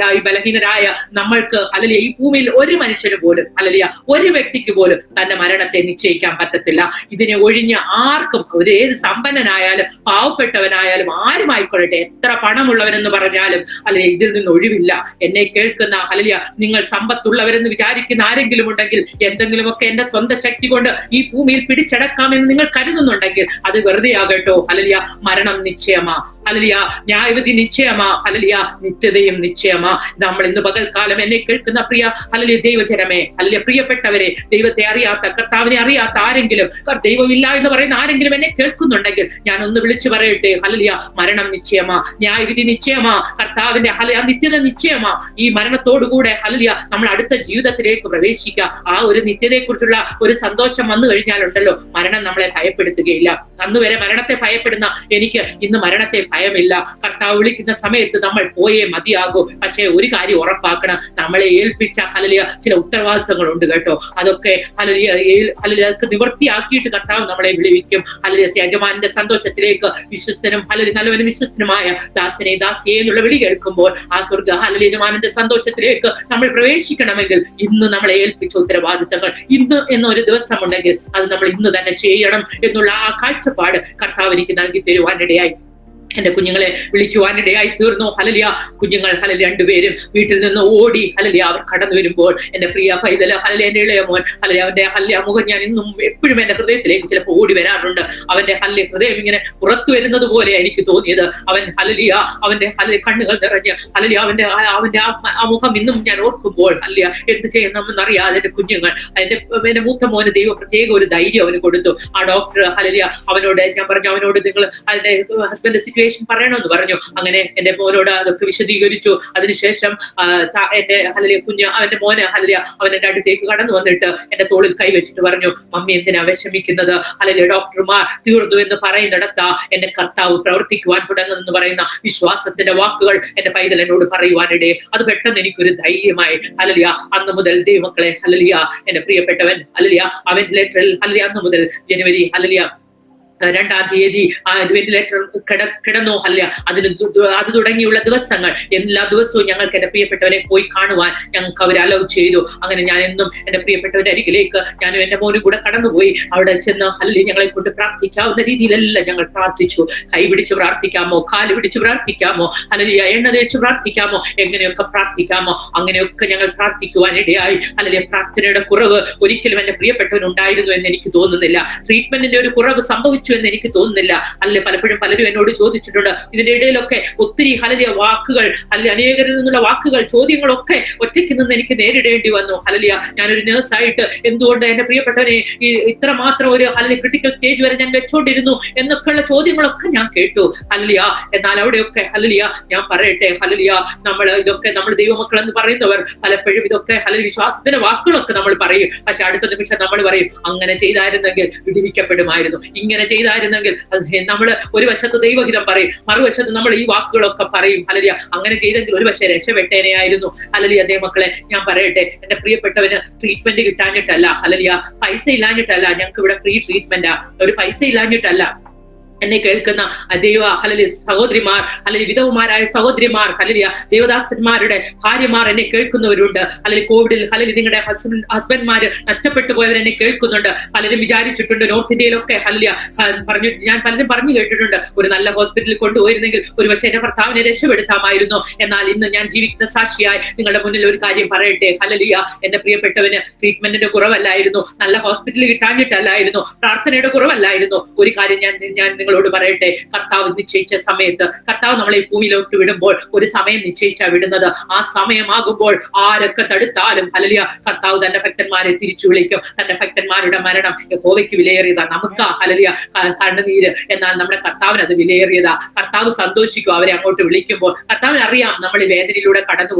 ബലഹീനരായ നമ്മൾക്ക് ഹല്ലേലൂയ ഈ ഭൂമിയിൽ ഒരു മനുഷ്യന് പോലും ഹല്ലേലൂയ ഒരു വ്യക്തിക്ക് പോലും തന്റെ മരണത്തെ നിശ്ചയിക്കാൻ പറ്റത്തില്ല. ഇതിനെ ഒഴിഞ്ഞ് ആർക്കും ഏത് സമ്പന്നനായാലും പാവപ്പെട്ടവനായാലും ആരുമായിക്കൊള്ളട്ടെ, എത്ര പണമുള്ളവരെന്ന് പറഞ്ഞാലും അല്ലെ ഇതിൽ നിന്ന് ഒഴിവില്ല. എന്നെ കേൾക്കുന്ന ഹല്ലേലൂയ നിങ്ങൾ സമ്പത്തുള്ളവരെന്ന് വിചാരിക്കുന്ന ആരെങ്കിലും ഉണ്ടെങ്കിൽ, എന്തെങ്കിലുമൊക്കെ എന്റെ സ്വന്തം ശക്തി കൊണ്ട് ഈ ഭൂമിയിൽ പിടിച്ചടക്കാമെന്ന് നിങ്ങൾ കരുതുന്നുണ്ടെങ്കിൽ അത് വെറുതെ ആകട്ടോ. ഹല്ലേലൂയ മരണം നിശ്ചയമാ, ഹല്ലേലൂയ ന്യായവിധി നിശ്ചയമാ, ഹല്ലേലൂയ നിത്യതയും നിശ്ചയമാ. നമ്മൾ ഇന്ന് പകൽക്കാലം എന്നെ കേൾക്കുന്ന പ്രിയ ഹല്ലേലൂയ ദൈവജനമേ, ഹല്ലേലൂയ പ്രിയപ്പെട്ടവരെ, ദൈവത്തെ അറിയാത്ത കർത്താവിനെ അറിയാത്ത ആരെങ്കിലും, ദൈവമില്ല എന്ന് പറയുന്ന ആരെങ്കിലും എന്നെ കേൾക്കുന്നുണ്ടെങ്കിൽ ഞാൻ ഒന്ന് വിളിച്ചു പറയട്ടെ, ഹല്ലേലൂയ മരണം നിശ്ചയമാ, ന്യായവിധി നിശ്ചയമാ, കർത്താവിന്റെ ഹല്ലേലൂയ നിത്യത നിശ്ചയമാ. ഈ മരണത്തോടുകൂടെ ഹല്ലേലൂയ നമ്മൾ അടുത്ത ജീവിതത്തിലേക്ക് പ്രവേശിക്കുക. ആ ഒരു നിത്യതയെ കുറിച്ചുള്ള ഒരു സന്തോഷം വന്നു കഴിഞ്ഞാലുണ്ടല്ലോ മരണം നമ്മളെ ഭയപ്പെടുത്തുകയില്ല. അന്ന് വരെ മരണത്തെ ഭയപ്പെടുന്ന എനിക്ക് ഇന്ന് മരണത്തെ ഭയമില്ല. കർത്താവ് വിളിക്കുന്ന സമയത്ത് നമ്മൾ പോയേ മതിയാകൂ. പക്ഷേ ഒരു കാര്യം ഉറപ്പാക്കണം, നമ്മളെ ഏൽപ്പിച്ച ഹല്ലേലൂയ ചില ഉത്തരവാദിത്തങ്ങളുണ്ട് കേട്ടോ. അതൊക്കെ ഹല്ലേലൂയ നിവൃത്തിയാക്കിയിട്ട് കർത്താവ് നമ്മളെ വിളിവിക്കും. ഹല്ലേലൂയ യജമാനന്റെ സന്തോഷത്തിലേക്ക് വിശ്വസ്തനും ഹല്ലേലൂയ നല്ലവനും വിശ്വസ്തനുമായ ദാസനെ ദാസിയെ എന്നുള്ള വിളി കേൾക്കുമ്പോൾ ആ സ്വർഗ്ഗ ഹല്ലേലൂയ യജമാനന്റെ സന്തോഷത്തിലേക്ക് നമ്മൾ പ്രവേശിക്കണമെങ്കിൽ ഇന്ന് നമ്മളെ ഏൽപ്പിച്ച ഉത്തരവാദിത്തങ്ങൾ, ഇന്ന് എന്നൊരു ദിവസമുണ്ടെങ്കിൽ അത് നമ്മൾ ഇന്ന് തന്നെ ചെയ്യണം എന്നുള്ള ആ കാഴ്ചപ്പാട് കർത്താവ് എനിക്ക് നൽകി തരുവാനിടയായി. എന്റെ കുഞ്ഞുങ്ങളെ വിളിക്കുവാനിടയായി തീർന്നു. ഹല്ലേലൂയ. കുഞ്ഞുങ്ങൾ ഹല്ലേലൂയ രണ്ടുപേരും വീട്ടിൽ നിന്ന് ഓടി ഹല്ലേലൂയ അവർ കടന്നു വരുമ്പോൾ എന്റെ പ്രിയ പൈതല് ഹല്ലേലൂയ എന്റെ ഇളയ മോൻ ഹല്ലേലൂയ അവന്റെ ഹല്ലേലൂയ മുഖം ഞാൻ ഇന്നും എപ്പോഴും എന്റെ ഹൃദയത്തിലേക്ക് ചിലപ്പോൾ ഓടി വരാറുണ്ട്. അവന്റെ ഹല്ലേലൂയ ഹൃദയം ഇങ്ങനെ പുറത്തു വരുന്നത് പോലെ എനിക്ക് തോന്നിയത്. അവൻ ഹല്ലേലൂയ അവന്റെ ഹല്ലേലൂയ കണ്ണുകൾ നിറഞ്ഞ് ഹല്ലേലൂയ അവന്റെ ആ മുഖം ഇന്നും ഞാൻ ഓർക്കുമ്പോൾ ഹല്ലേലൂയ എന്ത് ചെയ്യണമെന്നറിയാതെ എന്റെ കുഞ്ഞുങ്ങൾ എന്റെ മൂത്ത മോന് ദൈവം പ്രത്യേക ഒരു ധൈര്യം അവന് കൊടുത്തു. ആ ഡോക്ടർ ഹല്ലേലൂയ അവനോട് ഞാൻ പറഞ്ഞു, അവനോട് നിങ്ങൾ അതിന്റെ ഹസ്ബൻഡ് സിറ്റുവേഷൻ പറയണമെന്ന് പറഞ്ഞു. അങ്ങനെ എന്റെ മോനോട് അതൊക്കെ വിശദീകരിച്ചു. അതിനുശേഷം എന്റെ ഹല്ലേലൂയ കുഞ്ഞ് അവന്റെ മോന് ഹല്ലേലൂയ അവൻ എന്റെ അടുത്തേക്ക് കടന്നു വന്നിട്ട് എന്റെ തോളിൽ കൈവച്ചിട്ട് പറഞ്ഞു, മമ്മി എന്തിനാ വിഷമിക്കുന്നത്, ഹല്ലേലൂയ ഡോക്ടർമാർ തീർന്നു എന്ന് പറയുന്നിടത്താ എന്റെ കർത്താവ് പ്രവർത്തിക്കുവാൻ തുടങ്ങുന്നെന്ന് പറയുന്ന വിശ്വാസത്തിന്റെ വാക്കുകൾ എന്റെ പൈതൽ എന്നോട് പറയുവാനിടെ അത് പെട്ടെന്ന് എനിക്കൊരു ധൈര്യമായി. ഹല്ലേലൂയ അന്ന് മുതൽ ദൈവമക്കളെ ഹല്ലേലൂയ എന്റെ പ്രിയപ്പെട്ടവൻ ഹല്ലേലൂയ ആ വെന്റിലേറ്ററിൽ ഹല്ലേലൂയ അന്ന് മുതൽ ജനുവരി ഹല്ലേലൂയ 2-ാം തീയതി ആ വെന്റിലേറ്റർ കിടന്നു. ഹല്ലേലൂയ അത് തുടങ്ങിയുള്ള ദിവസങ്ങൾ എല്ലാ ദിവസവും ഞങ്ങൾക്ക് എന്റെ പ്രിയപ്പെട്ടവരെ പോയി കാണുവാൻ ഞങ്ങൾക്ക് അവർ അലൗ ചെയ്തു. അങ്ങനെ ഞാൻ എന്നും എന്റെ പ്രിയപ്പെട്ടവരുടെ അരികിലേക്ക് ഞാനും എന്റെ മോനും കൂടെ കടന്നുപോയി. അവിടെ ചെന്ന് ഹല്ലേലൂയ ഞങ്ങളെ കൊണ്ട് പ്രാർത്ഥിക്കാവുന്ന രീതിയിലെല്ലാം ഞങ്ങൾ പ്രാർത്ഥിച്ചു. കൈ പിടിച്ച് പ്രാർത്ഥിക്കാമോ, കാല് പിടിച്ച് പ്രാർത്ഥിക്കാമോ, ഹല്ലേലൂയ എണ്ണ തേച്ച് പ്രാർത്ഥിക്കാമോ, എങ്ങനെയൊക്കെ പ്രാർത്ഥിക്കാമോ അങ്ങനെയൊക്കെ ഞങ്ങൾ പ്രാർത്ഥിക്കുവാൻ ഇടയായി. ഹല്ലേലൂയ പ്രാർത്ഥനയുടെ കുറവ് ഒരിക്കലും എന്റെ പ്രിയപ്പെട്ടവനുണ്ടായിരുന്നു എന്ന് എനിക്ക് തോന്നുന്നില്ല. ട്രീറ്റ്മെന്റിന്റെ ഒരു കുറവ് സംഭവിച്ചു എന്ന് എനിക്ക് തോന്നുന്നില്ല. അല്ലെ പലപ്പോഴും പലരും എന്നോട് ചോദിച്ചിട്ടുണ്ട്. ഇതിന്റെ ഇടയിലൊക്കെ ഒത്തിരി ഹല്ലേലൂയ വാക്കുകൾ അല്ലെ അനേകരിൽ നിന്നുള്ള വാക്കുകൾ ചോദ്യങ്ങളൊക്കെ ഒറ്റയ്ക്ക് നിന്ന് എനിക്ക് നേരിടേണ്ടി വന്നു. ഹല്ലേലൂയ ഞാനൊരു നേഴ്സായിട്ട് എന്തുകൊണ്ട് എന്റെ പ്രിയപ്പെട്ടവനെ ഈ ഇത്രമാത്രം ഒരു ഹല്ലേലൂയ ക്രിട്ടിക്കൽ സ്റ്റേജ് വരെ ഞാൻ വെച്ചോണ്ടിരുന്നു എന്നൊക്കെയുള്ള ചോദ്യങ്ങളൊക്കെ ഞാൻ കേട്ടു. ഹല്ലേലൂയ എന്നാൽ അവിടെയൊക്കെ ഹല്ലേലൂയ ഞാൻ പറയട്ടെ ഹല്ലേലൂയ നമ്മൾ ദൈവമക്കൾ എന്ന് പറയുന്നവർ പലപ്പോഴും ഇതൊക്കെ ഹല്ലേലൂയ വിശ്വാസത്തിന്റെ വാക്കുകളൊക്കെ നമ്മൾ പറയും. പക്ഷെ അടുത്ത നിമിഷം നമ്മൾ പറയും അങ്ങനെ ചെയ്തായിരുന്നെങ്കിൽ വിടിവിക്കപ്പെടുമായിരുന്നു, ഇങ്ങനെ ചെയ്തായിരുന്നെങ്കിൽ. നമ്മൾ ഒരു വശത്ത് ദൈവഹിതം പറയും, മറുവശത്ത് നമ്മൾ ഈ വാക്കുകളൊക്കെ പറയും. ഹല്ലേലൂയ അങ്ങനെ ചെയ്തെങ്കിൽ ഒരു പക്ഷേ രക്ഷപ്പെട്ടേനെയായിരുന്നു. ഹല്ലേലൂയ ദൈവമക്കളെ ഞാൻ പറയട്ടെ എന്റെ പ്രിയപ്പെട്ടവന് ട്രീറ്റ്മെന്റ് കിട്ടാഞ്ഞിട്ടല്ല, ഹല്ലേലൂയ പൈസ ഇല്ലാഞ്ഞിട്ടല്ല, ഞങ്ങൾക്ക് ഇവിടെ ഫ്രീ ട്രീറ്റ്മെന്റാ, ഒരു പൈസ ഇല്ലാഞ്ഞിട്ടല്ല. എന്നെ കേൾക്കുന്ന ദൈവ ഹല്ലേലൂയ സഹോദരിമാർ ഹല്ലേലൂയ വിധവമാരായ സഹോദരിമാർ ഹല്ലേലൂയ ദേവദാസന്മാരുടെ ഭാര്യമാർ എന്നെ കേൾക്കുന്നവരുണ്ട്. ഹല്ലേലൂയ കോവിഡിൽ ഹല്ലേലൂയ നിങ്ങളുടെ ഹസ്ബൻഡ്മാര് നഷ്ടപ്പെട്ടു പോയവർ എന്നെ കേൾക്കുന്നുണ്ട്. പലരും വിചാരിച്ചിട്ടുണ്ട് നോർത്ത് ഇന്ത്യയിലൊക്കെ ഹല്ലേലൂയ ഞാൻ പലരും പറഞ്ഞു കേട്ടിട്ടുണ്ട് ഒരു നല്ല ഹോസ്പിറ്റലിൽ കൊണ്ടുപോയിരുന്നെങ്കിൽ ഒരു പക്ഷേ എന്റെ ഭർത്താവിനെ രക്ഷപ്പെടുത്താമായിരുന്നു. എന്നാൽ ഇന്ന് ഞാൻ ജീവിക്കുന്ന സാക്ഷിയായി നിങ്ങളുടെ മുന്നിൽ ഒരു കാര്യം പറയട്ടെ. ഹല്ലേലൂയ എന്റെ പ്രിയപ്പെട്ടവന് ട്രീറ്റ്മെന്റിന്റെ കുറവല്ലായിരുന്നു, നല്ല ഹോസ്പിറ്റലിൽ കിട്ടാഞ്ഞിട്ടല്ലായിരുന്നു, പ്രാർത്ഥനയുടെ കുറവല്ലായിരുന്നു. ഒരു കാര്യം ഞാൻ നിങ്ങളോട് പറയട്ടെ, കർത്താവ് നിശ്ചയിച്ച സമയത്ത് കർത്താവ് നമ്മളെ ഭൂമിയിലോട്ട് വിടുമ്പോൾ ഒരു സമയം നിശ്ചയിച്ചാ വിടുന്നത്. ആ സമയമാകുമ്പോൾ ആരൊക്കെ തടുത്താലും ഹല്ലേലൂയ കർത്താവ് തന്റെ ഭക്തന്മാരെ തിരിച്ചു വിളിക്കും. തന്റെ ഭക്തന്മാരുടെ മരണം യഹോവയ്ക്ക് വിലയേറിയതാ. നമുക്ക് ഹല്ലേലൂയ കണ്ണുനീര്, എന്നാൽ നമ്മുടെ കർത്താവിന് അത് വിലയേറിയതാ. കർത്താവ് സന്തോഷിക്കും അവരെ അങ്ങോട്ട് വിളിക്കുമ്പോൾ. കർത്താവിന് അറിയാം നമ്മൾ ഈ വേദനയിലൂടെ കടന്നു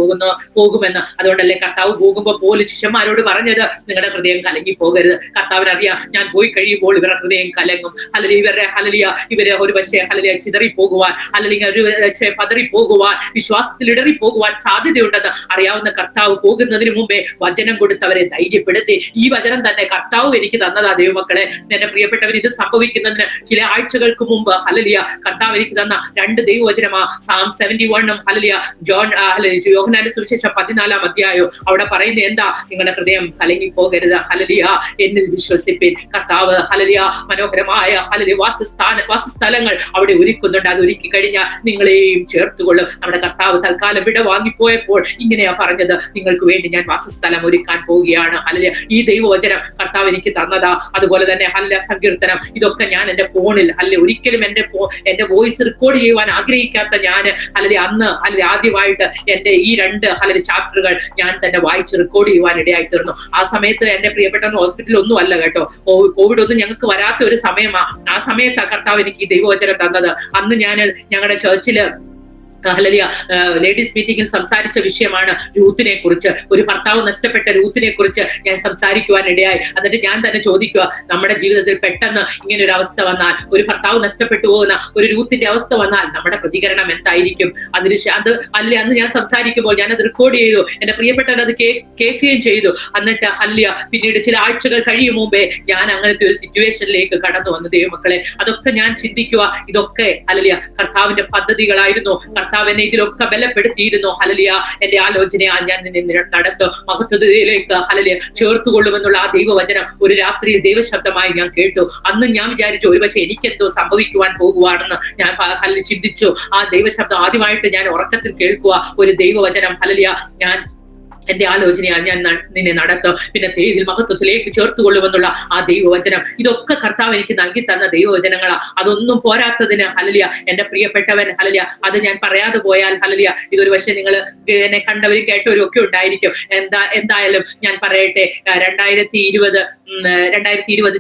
പോകുമെന്ന്. അതുകൊണ്ടല്ലേ കർത്താവ് പോകുമ്പോൾ പോലും ശിഷ്യന്മാരോട് പറഞ്ഞത് നിങ്ങളുടെ ഹൃദയം കലങ്ങി പോകരുത്. കർത്താവിന് അറിയാം ഞാൻ പോയി കഴിയുമ്പോൾ ഇവരുടെ ഹൃദയം കലങ്ങും. ഹല്ലേലൂയ ഇവരെ ഒരു പക്ഷേ ഹല്ലേലൂയ ചിതറിപ്പോകുവാൻ അല്ലെങ്കിൽ ഒരു പക്ഷേ പതറിപ്പോകുവാൻ വിശ്വാസത്തിൽ ഇടറിപ്പോകുവാൻ സാധ്യതയുണ്ടെന്ന് അറിയാവുന്ന കർത്താവ് പോകുന്നതിന് മുമ്പേ വചനം കൊടുത്തവരെ ധൈര്യപ്പെടുത്തി. ഈ വചനം തന്നെ കർത്താവ് എനിക്ക് തന്നതാ ദൈവമക്കളെ. എന്റെ പ്രിയപ്പെട്ടവർ ഇത് സംഭവിക്കുന്നതിന് ചില ആഴ്ചകൾക്ക് മുമ്പ് ഹല്ലേലൂയ കർത്താവ് എനിക്ക് തന്ന 2 ദൈവവചനമാ. സാം 71 ഹല്ലേലൂയ യോഹന്നാന്റെ സുവിശേഷം 14-ാം അധ്യായം. അവിടെ പറയുന്നത് എന്താ? നിങ്ങളുടെ ഹൃദയം കലങ്ങിപ്പോകരുത്, ഹല്ലേലൂയ എന്നിൽ വിശ്വസിപ്പിൻ. കർത്താവ് ഹല്ലേലൂയ മനോഹരമായ ഹല്ലേലൂയ വാസസ്ഥലങ്ങൾ അവിടെ ഒരുക്കുന്നുണ്ട്. അത് ഒരുക്കി കഴിഞ്ഞാൽ നിങ്ങളെയും ചേർത്തുകൊള്ളും. നമ്മുടെ കർത്താവ് തൽക്കാലം വിട വാങ്ങിപ്പോയപ്പോൾ ഇങ്ങനെയാ പറഞ്ഞത്, നിങ്ങൾക്ക് വേണ്ടി ഞാൻ വാസസ്ഥലം ഒരുക്കാൻ പോവുകയാണ്. ഹല്ലേലൂയ ഈ ദൈവവചനം കർത്താവ് എനിക്ക് തന്നതാ. അതുപോലെ തന്നെ ഹല്ലേലൂയ സങ്കീർത്തനം ഇതൊക്കെ ഞാൻ എന്റെ ഫോണിൽ ഒരിക്കലും എന്റെ വോയിസ് റെക്കോർഡ് ചെയ്യുവാൻ ആഗ്രഹിക്കാത്ത ഞാൻ ഹല്ലേലൂയ അന്ന് ആദ്യമായിട്ട് എന്റെ ഈ 2 ഹല്ലേലൂയ ചാപ്റ്ററുകൾ ഞാൻ തന്നെ വായിച്ച് റെക്കോർഡ് ചെയ്യുവാൻ ഇടയായി തീർന്നു. ആ സമയത്ത് എന്റെ പ്രിയപ്പെട്ട ഹോസ്പിറ്റലിൽ ഒന്നും അല്ല കേട്ടോ, കോവിഡ് ഒന്നും ഞങ്ങൾക്ക് വരാത്ത ഒരു സമയമാ. ആ സമയത്ത് കർത്താവ് എനിക്ക് ഈ ദൈവവചനം തന്നത്. അന്ന് ഞാൻ ഞങ്ങളുടെ ചർച്ചില് ഹല്ലേലൂയ ലേഡീസ് മീറ്റിംഗിൽ സംസാരിച്ച വിഷയമാണ് രൂത്തിനെ കുറിച്ച്. ഒരു ഭർത്താവ് നഷ്ടപ്പെട്ട രൂത്തിനെ കുറിച്ച് ഞാൻ സംസാരിക്കുവാൻ ഇടയായി. എന്നിട്ട് ഞാൻ തന്നെ ചോദിക്കുക, നമ്മുടെ ജീവിതത്തിൽ പെട്ടെന്ന് ഇങ്ങനെ ഒരു അവസ്ഥ വന്നാൽ, ഒരു ഭർത്താവ് നഷ്ടപ്പെട്ടു പോകുന്ന ഒരു രൂത്തിന്റെ അവസ്ഥ വന്നാൽ നമ്മുടെ പ്രതികരണം എന്തായിരിക്കും? അന്ന് ഞാൻ സംസാരിക്കുമ്പോൾ ഞാനത് റെക്കോർഡ് ചെയ്തു. എന്റെ പ്രിയപ്പെട്ടവർ അത് കേൾക്കുകയും ചെയ്തു. എന്നിട്ട് ഹല്ലേലൂയ പിന്നീട് ചില ആഴ്ചകൾ കഴിയും മുമ്പേ ഞാൻ അങ്ങനത്തെ ഒരു സിറ്റുവേഷനിലേക്ക് കടന്നു വന്നു ദൈവമക്കളെ. അതൊക്കെ ഞാൻ ചിന്തിക്കുക, ഇതൊക്കെ ഹല്ലേലൂയ കർത്താവിന്റെ പദ്ധതികളായിരുന്നു. കർത്താവ് എന്നെ ഇതിലൊക്കെ ബലപ്പെടുത്തിയിരുന്നു. ഹല്ലേലൂയ. എന്റെ ആലോചനയാൽ ഞാൻ നിന്നെ നടത്തും, മഹത്വത്തിലേക്ക് ഹല്ലേലൂയ ചേർത്തുകൊള്ളുമെന്നുള്ള ആ ദൈവവചനം ഒരു രാത്രിയിൽ ദൈവശബ്ദമായി ഞാൻ കേട്ടു. അന്ന് ഞാൻ വിചാരിച്ചു ഒരുപക്ഷെ എനിക്കെന്തോ സംഭവിക്കുവാൻ പോകുവാണെന്ന് ഞാൻ ചിന്തിച്ചു. ആ ദൈവശബ്ദം ആദ്യമായിട്ട് ഞാൻ ഉറക്കത്തിൽ കേൾക്കുക, ഒരു ദൈവവചനം. ഹല്ലേലൂയ. ഞാൻ എന്റെ ആലോചനയാണ് ഞാൻ നിന്നെ നടത്തും, പിന്നെ തേരിൽ മഹത്വത്തിലേക്ക് ചേർത്തുകൊള്ളുമെന്നുള്ള ആ ദൈവവചനം. ഇതൊക്കെ കർത്താവ് എനിക്ക് നൽകി തന്ന ദൈവവചനങ്ങളാ. അതൊന്നും പോരാത്തതിന് ഹല്ലേലൂയ എന്റെ പ്രിയപ്പെട്ടവൻ ഹല്ലേലൂയ അത് ഞാൻ പറയാതെ പോയാൽ ഹല്ലേലൂയ ഇതൊരു പക്ഷേ നിങ്ങൾ എന്നെ കണ്ടവരും കേട്ടവരും ഒക്കെ ഉണ്ടായിരിക്കും. എന്തായാലും ഞാൻ പറയട്ടെ, 2020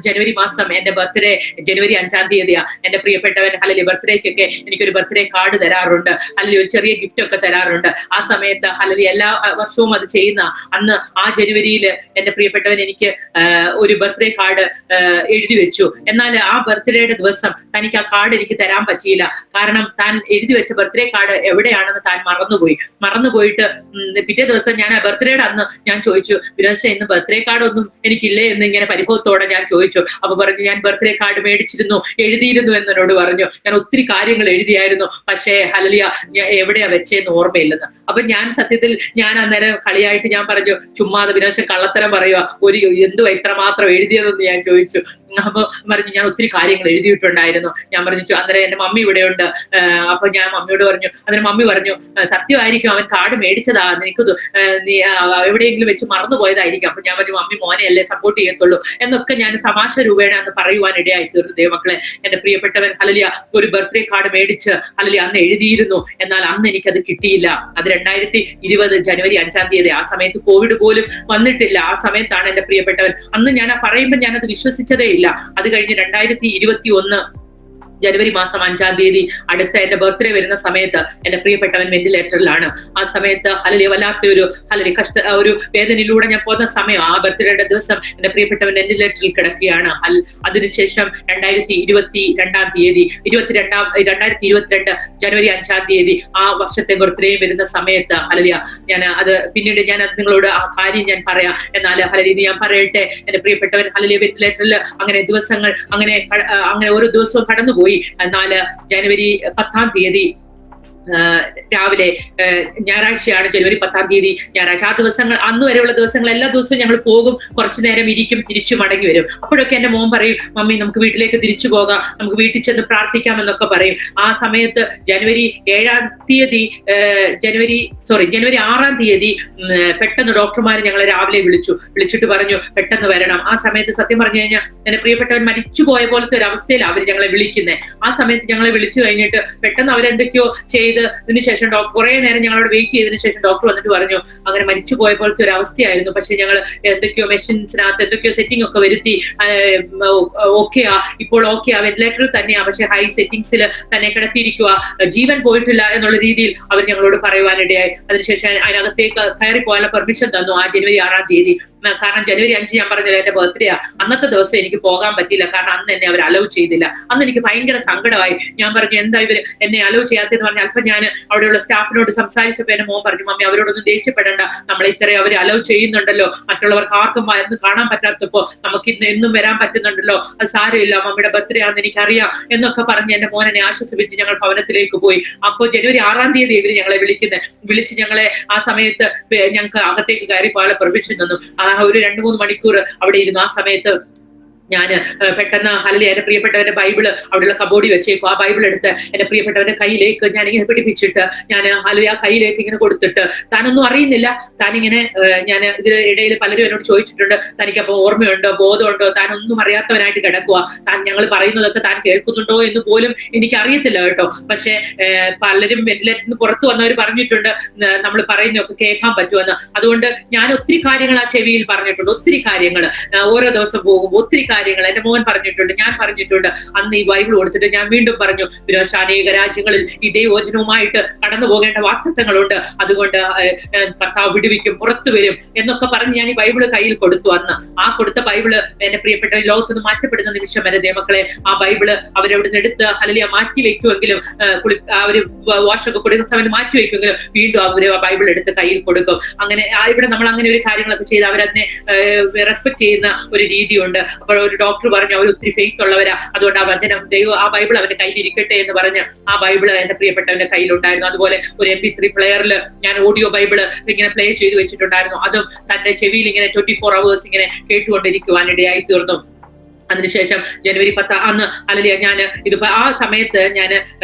ജനുവരി മാസം എന്റെ ബർത്ത്ഡേ ജനുവരി 5-ാം തീയതിയാ. എന്റെ പ്രിയപ്പെട്ടവൻ ഹല്ലേലൂയ ബർത്ത്ഡേക്കൊക്കെ എനിക്കൊരു ബർത്ത്ഡേ കാർഡ് തരാറുണ്ട്, ഹല്ലേലൂയ ഒരു ചെറിയ ഗിഫ്റ്റ് ഒക്കെ തരാറുണ്ട്. ആ സമയത്ത് ഹല്ലേലൂയ എല്ലാ വർഷവും അത് ചെയ്യുന്ന അന്ന് ആ ജനുവരിയിൽ എന്റെ പ്രിയപ്പെട്ടവൻ എനിക്ക് ഒരു ബർത്ത്ഡേ കാർഡ് എഴുതി വെച്ചു. എന്നാൽ ആ ബർത്ത്ഡേയുടെ ദിവസം തനിക്ക് ആ കാർഡ് എനിക്ക് തരാൻ പറ്റിയില്ല. കാരണം താൻ എഴുതി വെച്ച ബർത്ത്ഡേ കാർഡ് എവിടെയാണെന്ന് താൻ മറന്നുപോയിട്ട് പിറ്റേ ദിവസം ഞാൻ ആ ബർത്ത്ഡേയുടെ അന്ന് ഞാൻ ചോദിച്ചു, വിനോദ ഇന്ന് ബർത്ത്ഡേ കാർഡ് ഒന്നും എനിക്കില്ലേ എന്ന് ഇങ്ങനെ പരിഭവത്തോടെ ഞാൻ ചോദിച്ചു. അപ്പൊ പറഞ്ഞു, ഞാൻ ബർത്ത്ഡേ കാർഡ് എഴുതിയിരുന്നു എന്നോട് പറഞ്ഞു. ഞാൻ ഒത്തിരി കാര്യങ്ങൾ എഴുതിയായിരുന്നു, പക്ഷേ ഹല്ലേലൂയ എവിടെയാ വെച്ചേന്ന് ഓർമ്മയില്ലെന്ന്. അപ്പൊ ഞാൻ സത്യത്തിൽ ഞാൻ അന്നേരം കളിയായിട്ട് ഞാൻ പറഞ്ഞു, ചുമ്മാതെ വിനാശം കള്ളത്തരം പറയുക, ഒരു എന്തുവാ ഇത്രമാത്രം എഴുതിയതെന്ന് ഞാൻ ചോദിച്ചു. അപ്പൊ പറഞ്ഞു, ഞാൻ ഒത്തിരി കാര്യങ്ങൾ എഴുതിയിട്ടുണ്ടായിരുന്നു. ഞാൻ പറഞ്ഞു, അന്നേരം എന്റെ മമ്മി ഇവിടെയുണ്ട്. അപ്പൊ ഞാൻ മമ്മിയോട് പറഞ്ഞു. അന്നേരം മമ്മി പറഞ്ഞു, സത്യമായിരിക്കും, അവൻ കാർഡ് മേടിച്ചതാ, നിനക്ക് നീ എവിടെയെങ്കിലും വെച്ച് മറന്നുപോയതായിരിക്കും. അപ്പൊ ഞാൻ പറഞ്ഞു, മമ്മി മോനെ അല്ലേ സപ്പോർട്ട് ചെയ്യത്തുള്ളൂ എന്നൊക്കെ ഞാൻ തമാശ രൂപേണ അന്ന് പറയുവാൻ ഇടയായി തീർന്നു. ദൈവമക്കളെ, എന്റെ പ്രിയപ്പെട്ടവൻ ഹല്ലേലൂയ ഒരു ബർത്ത്ഡേ കാർഡ് മേടിച്ച് ഹല്ലേലൂയ അന്ന് എഴുതിയിരുന്നു. എന്നാൽ അന്ന് എനിക്കത് കിട്ടിയില്ല. അത് 2020 ജനുവരി 5-ാം തീയതി. ആ സമയത്ത് കോവിഡ് പോലും വന്നിട്ടില്ല. ആ സമയത്താണ് എന്റെ പ്രിയപ്പെട്ടവൻ. അന്ന് ഞാൻ പറയുമ്പോൾ ഞാനത് വിശ്വസിച്ചതേ ഇല്ല. അത് കഴിഞ്ഞ് 2021 ജനുവരി മാസം 5-ാം തീയതി അടുത്ത എന്റെ ബർത്ത്ഡേ വരുന്ന സമയത്ത് എന്റെ പ്രിയപ്പെട്ടവൻ വെന്റിലേറ്ററിലാണ്. ആ സമയത്ത് ഹല്ലേലൂയ വല്ലാത്തൊരു ഒരു വേദനയിലൂടെ ഞാൻ പോകുന്ന സമയം. ആ ബർത്ത്ഡേയുടെ ദിവസം എന്റെ പ്രിയപ്പെട്ടവൻ വെന്റിലേറ്ററിൽ കിടക്കുകയാണ്. അതിനുശേഷം 2022 ജനുവരി 5-ാം തീയതി ആ വർഷത്തെ ബർത്ത്ഡേ വരുന്ന സമയത്ത് ഹല്ലേലൂയ ഞാൻ അത് പിന്നീട് ഞാൻ നിങ്ങളോട് ആ കാര്യം ഞാൻ പറയാം. എന്നാൽ ഹല്ലേലൂയ ഇത് ഞാൻ പറയട്ടെ, എന്റെ പ്രിയപ്പെട്ടവൻ ഹല്ലേലൂയ വെന്റിലേറ്ററിൽ അങ്ങനെ ദിവസങ്ങൾ അങ്ങനെ ഓരോ ദിവസവും കടന്നുപോയി. എന്നാൽ ജനുവരി 10-ാം തീയതി രാവിലെ, ഞായറാഴ്ചയാണ് ജനുവരി 10-ാം തീയതി ഞായറാഴ്ച. ആ ദിവസങ്ങൾ അന്ന് വരെയുള്ള ദിവസങ്ങൾ എല്ലാ ദിവസവും ഞങ്ങൾ പോകും, കുറച്ചു നേരം ഇരിക്കും, തിരിച്ചു മടങ്ങി വരും. അപ്പോഴൊക്കെ എന്റെ മോൻ പറയും, മമ്മി നമുക്ക് വീട്ടിലേക്ക് തിരിച്ചു പോകാം, നമുക്ക് വീട്ടിൽ ചെന്ന് പ്രാർത്ഥിക്കാം എന്നൊക്കെ പറയും. ആ സമയത്ത് ജനുവരി 6-ാം തീയതി പെട്ടെന്ന് ഡോക്ടർമാർ ഞങ്ങളെ രാവിലെ വിളിച്ചിട്ട് പറഞ്ഞു പെട്ടെന്ന് വരണം. ആ സമയത്ത് സത്യം പറഞ്ഞു കഴിഞ്ഞാൽ എന്റെ പ്രിയപ്പെട്ടവൻ മരിച്ചു പോയ പോലത്തെ ഒരു അവസ്ഥയിലാണ് അവർ ഞങ്ങളെ വിളിക്കുന്നത്. ആ സമയത്ത് ഞങ്ങളെ വിളിച്ചു കഴിഞ്ഞിട്ട് പെട്ടെന്ന് അവരെന്തൊക്കെയോ ചെയ്ത് ശേഷം കുറെ നേരം ഞങ്ങളോട് വെയിറ്റ് ചെയ്തതിനു ശേഷം ഡോക്ടർ വന്നിട്ട് പറഞ്ഞു, അങ്ങനെ മരിച്ചു പോയ പോലത്തെ ഒരു അവസ്ഥയായിരുന്നു, പക്ഷെ ഞങ്ങൾ എന്തൊക്കെയോ മെഷീൻസിനകത്ത് എന്തൊക്കെയോ സെറ്റിംഗ് ഒക്കെ വരുത്തി ഓക്കെയാ, ഇപ്പോൾ ഓക്കെയാ, വെന്റിലേറ്ററിൽ തന്നെയാ, പക്ഷെ ഹൈ സെറ്റിംഗ്സിൽ തന്നെ കിടത്തിയിരിക്കുക, ജീവൻ പോയിട്ടില്ല എന്നുള്ള രീതിയിൽ അവർ ഞങ്ങളോട് പറയുവാനിടയായി. അതിനുശേഷം അതിനകത്തേക്ക് കയറി പോകാനുള്ള പെർമിഷൻ തന്നു ആ ജനുവരി 6-ാം തീയതി. കാരണം ജനുവരി 5 ഞാൻ പറഞ്ഞല്ലോ എന്റെ ബർത്ത്ഡേ. അന്നത്തെ ദിവസം എനിക്ക് പോകാൻ പറ്റില്ല, കാരണം അന്ന് എന്നെ അവർ അലോ ചെയ്തില്ല. അന്ന് എനിക്ക് ഭയങ്കര സങ്കടമായി. ഞാൻ പറഞ്ഞു, എന്താ ഇവർ എന്നെ അലോ ചെയ്യാത്തതെന്ന് പറഞ്ഞാൽ അല്പം ഞാൻ അവിടെയുള്ള സ്റ്റാഫിനോട് സംസാരിച്ചപ്പോ എന്റെ മോൻ പറഞ്ഞു, മമ്മി അവരോടൊന്നും ദേഷ്യപ്പെടേണ്ട, നമ്മളെ ഇത്രയും അവർ അലോ ചെയ്യുന്നുണ്ടല്ലോ, മറ്റുള്ളവർക്ക് ആർക്കും വന്ന് കാണാൻ പറ്റാത്തപ്പോ നമുക്ക് ഇന്ന് എന്നും വരാൻ പറ്റുന്നുണ്ടല്ലോ, അത് സാരമില്ല, മമ്മിയുടെ ബർത്ത്ഡേ ആണെന്ന് എനിക്കറിയാം എന്നൊക്കെ പറഞ്ഞ് എന്റെ മോനെ ആശ്വസിപ്പിച്ച് ഞങ്ങൾ ഭവനത്തിലേക്ക് പോയി. അപ്പോൾ ജനുവരി 6-ാം തീയതി ഇവര് ഞങ്ങളെ വിളിച്ച് ഞങ്ങളെ ആ സമയത്ത് ഞങ്ങൾക്ക് അകത്തേക്ക് കയറി പോകാൻ പെർമിഷൻ തന്നു. ഒരു 2-3 മണിക്കൂർ അവിടെ ഇരുന്നു. ആ സമയത്ത് ഞാൻ പെട്ടെന്ന് ഹല്ലേലൂയ എന്റെ പ്രിയപ്പെട്ടവന്റെ ബൈബിള് അവിടെയുള്ള കബോർഡിൽ വെച്ചേക്കും. ആ ബൈബിൾ എടുത്ത് എന്റെ പ്രിയപ്പെട്ടവന്റെ കയ്യിലേക്ക് ഞാൻ ഇങ്ങനെ പിടിപ്പിച്ചിട്ട് ഞാൻ ഹല്ലേലൂയ കയ്യിലേക്ക് ഇങ്ങനെ കൊടുത്തിട്ട്, താനൊന്നും അറിയുന്നില്ല, താനിങ്ങനെ ഞാൻ ഇതിന് ഇടയിൽ പലരും എന്നോട് ചോദിച്ചിട്ടുണ്ട്, തനിക്കപ്പോ ഓർമ്മയുണ്ടോ, ബോധമുണ്ടോ, താനൊന്നും അറിയാത്തവനായിട്ട് കിടക്കുക, താൻ ഞങ്ങൾ പറയുന്നതൊക്കെ താൻ കേൾക്കുന്നുണ്ടോ എന്ന് പോലും എനിക്ക് അറിയത്തില്ല കേട്ടോ. പക്ഷെ പലരും വെന്റിലേറ്ററിൽ നിന്ന് പുറത്തു വന്നവർ പറഞ്ഞിട്ടുണ്ട് നമ്മൾ പറയുന്നതൊക്കെ കേൾക്കാൻ പറ്റുമെന്ന്. അതുകൊണ്ട് ഞാൻ ഒത്തിരി കാര്യങ്ങൾ ആ ചെവിയിൽ പറഞ്ഞിട്ടുണ്ട്, ഒത്തിരി കാര്യങ്ങൾ ഓരോ ദിവസം പോകും, ഒത്തിരി കാര്യങ്ങൾ എന്റെ മോൻ പറഞ്ഞിട്ടുണ്ട്, ഞാൻ പറഞ്ഞിട്ടുണ്ട്. അന്ന് ഈ ബൈബിൾ കൊടുത്തിട്ട് ഞാൻ വീണ്ടും പറഞ്ഞു, അനേക രാജ്യങ്ങളിൽ ഈ ദൈവവചനവുമായിട്ട് കടന്നു പോകേണ്ട വാക്തത്വങ്ങളുണ്ട്, അതുകൊണ്ട് കർത്താവ് വിടുവിക്കും, പുറത്തു വരും എന്നൊക്കെ പറഞ്ഞ് ഞാൻ ഈ ബൈബിള് കയ്യിൽ കൊടുത്തു. അന്ന് ആ കൊടുത്ത ബൈബിള് എന്റെ പ്രിയപ്പെട്ട ലോകത്ത് നിന്ന് മാറ്റപ്പെടുന്ന നിമിഷം വരെ ദൈവമക്കളെ ആ ബൈബിള് അവരവിടെ നിന്ന് എടുത്ത് ഹല്ലേലൂയ മാറ്റി വെക്കുമെങ്കിലും, അവര് വാഷൊക്കെ കൊടുക്കുന്ന സമയത്ത് മാറ്റി വെക്കുമെങ്കിലും വീണ്ടും അവര് ആ ബൈബിൾ എടുത്ത് കയ്യിൽ കൊടുക്കും. അങ്ങനെ ഇവിടെ നമ്മൾ അങ്ങനെ ഒരു കാര്യങ്ങളൊക്കെ ചെയ്ത് അവരതിനെ റെസ്പെക്ട് ചെയ്യുന്ന ഒരു രീതിയുണ്ട്. അപ്പോൾ ഒരു ഡോക്ടർ പറഞ്ഞു അവർ ഒത്തിരി ഫെയ്ത്ത് ഉള്ളവരാ, അതുകൊണ്ട് ആ വചനം ആ ബൈബിൾ അവന്റെ കയ്യിലിരിക്കട്ടെ എന്ന് പറഞ്ഞ് ആ ബൈബിള് എന്റെ പ്രിയപ്പെട്ടവന്റെ കയ്യിലുണ്ടായിരുന്നു. അതുപോലെ ഒരു MP3 പ്ലെയറിൽ ഞാൻ ഓഡിയോ ബൈബിള് ഇങ്ങനെ പ്ലേ ചെയ്ത് വെച്ചിട്ടുണ്ടായിരുന്നു. അതും തന്റെ ചെവിയിൽ ഇങ്ങനെ 24 hours ഇങ്ങനെ കേട്ടുകൊണ്ടിരിക്കുവാനിടയായി തീർന്നു. അതിനുശേഷം ജനുവരി 10 അന്ന് അല്ലല്ലേ ഞാൻ ഇത് ആ സമയത്ത് ഞാൻ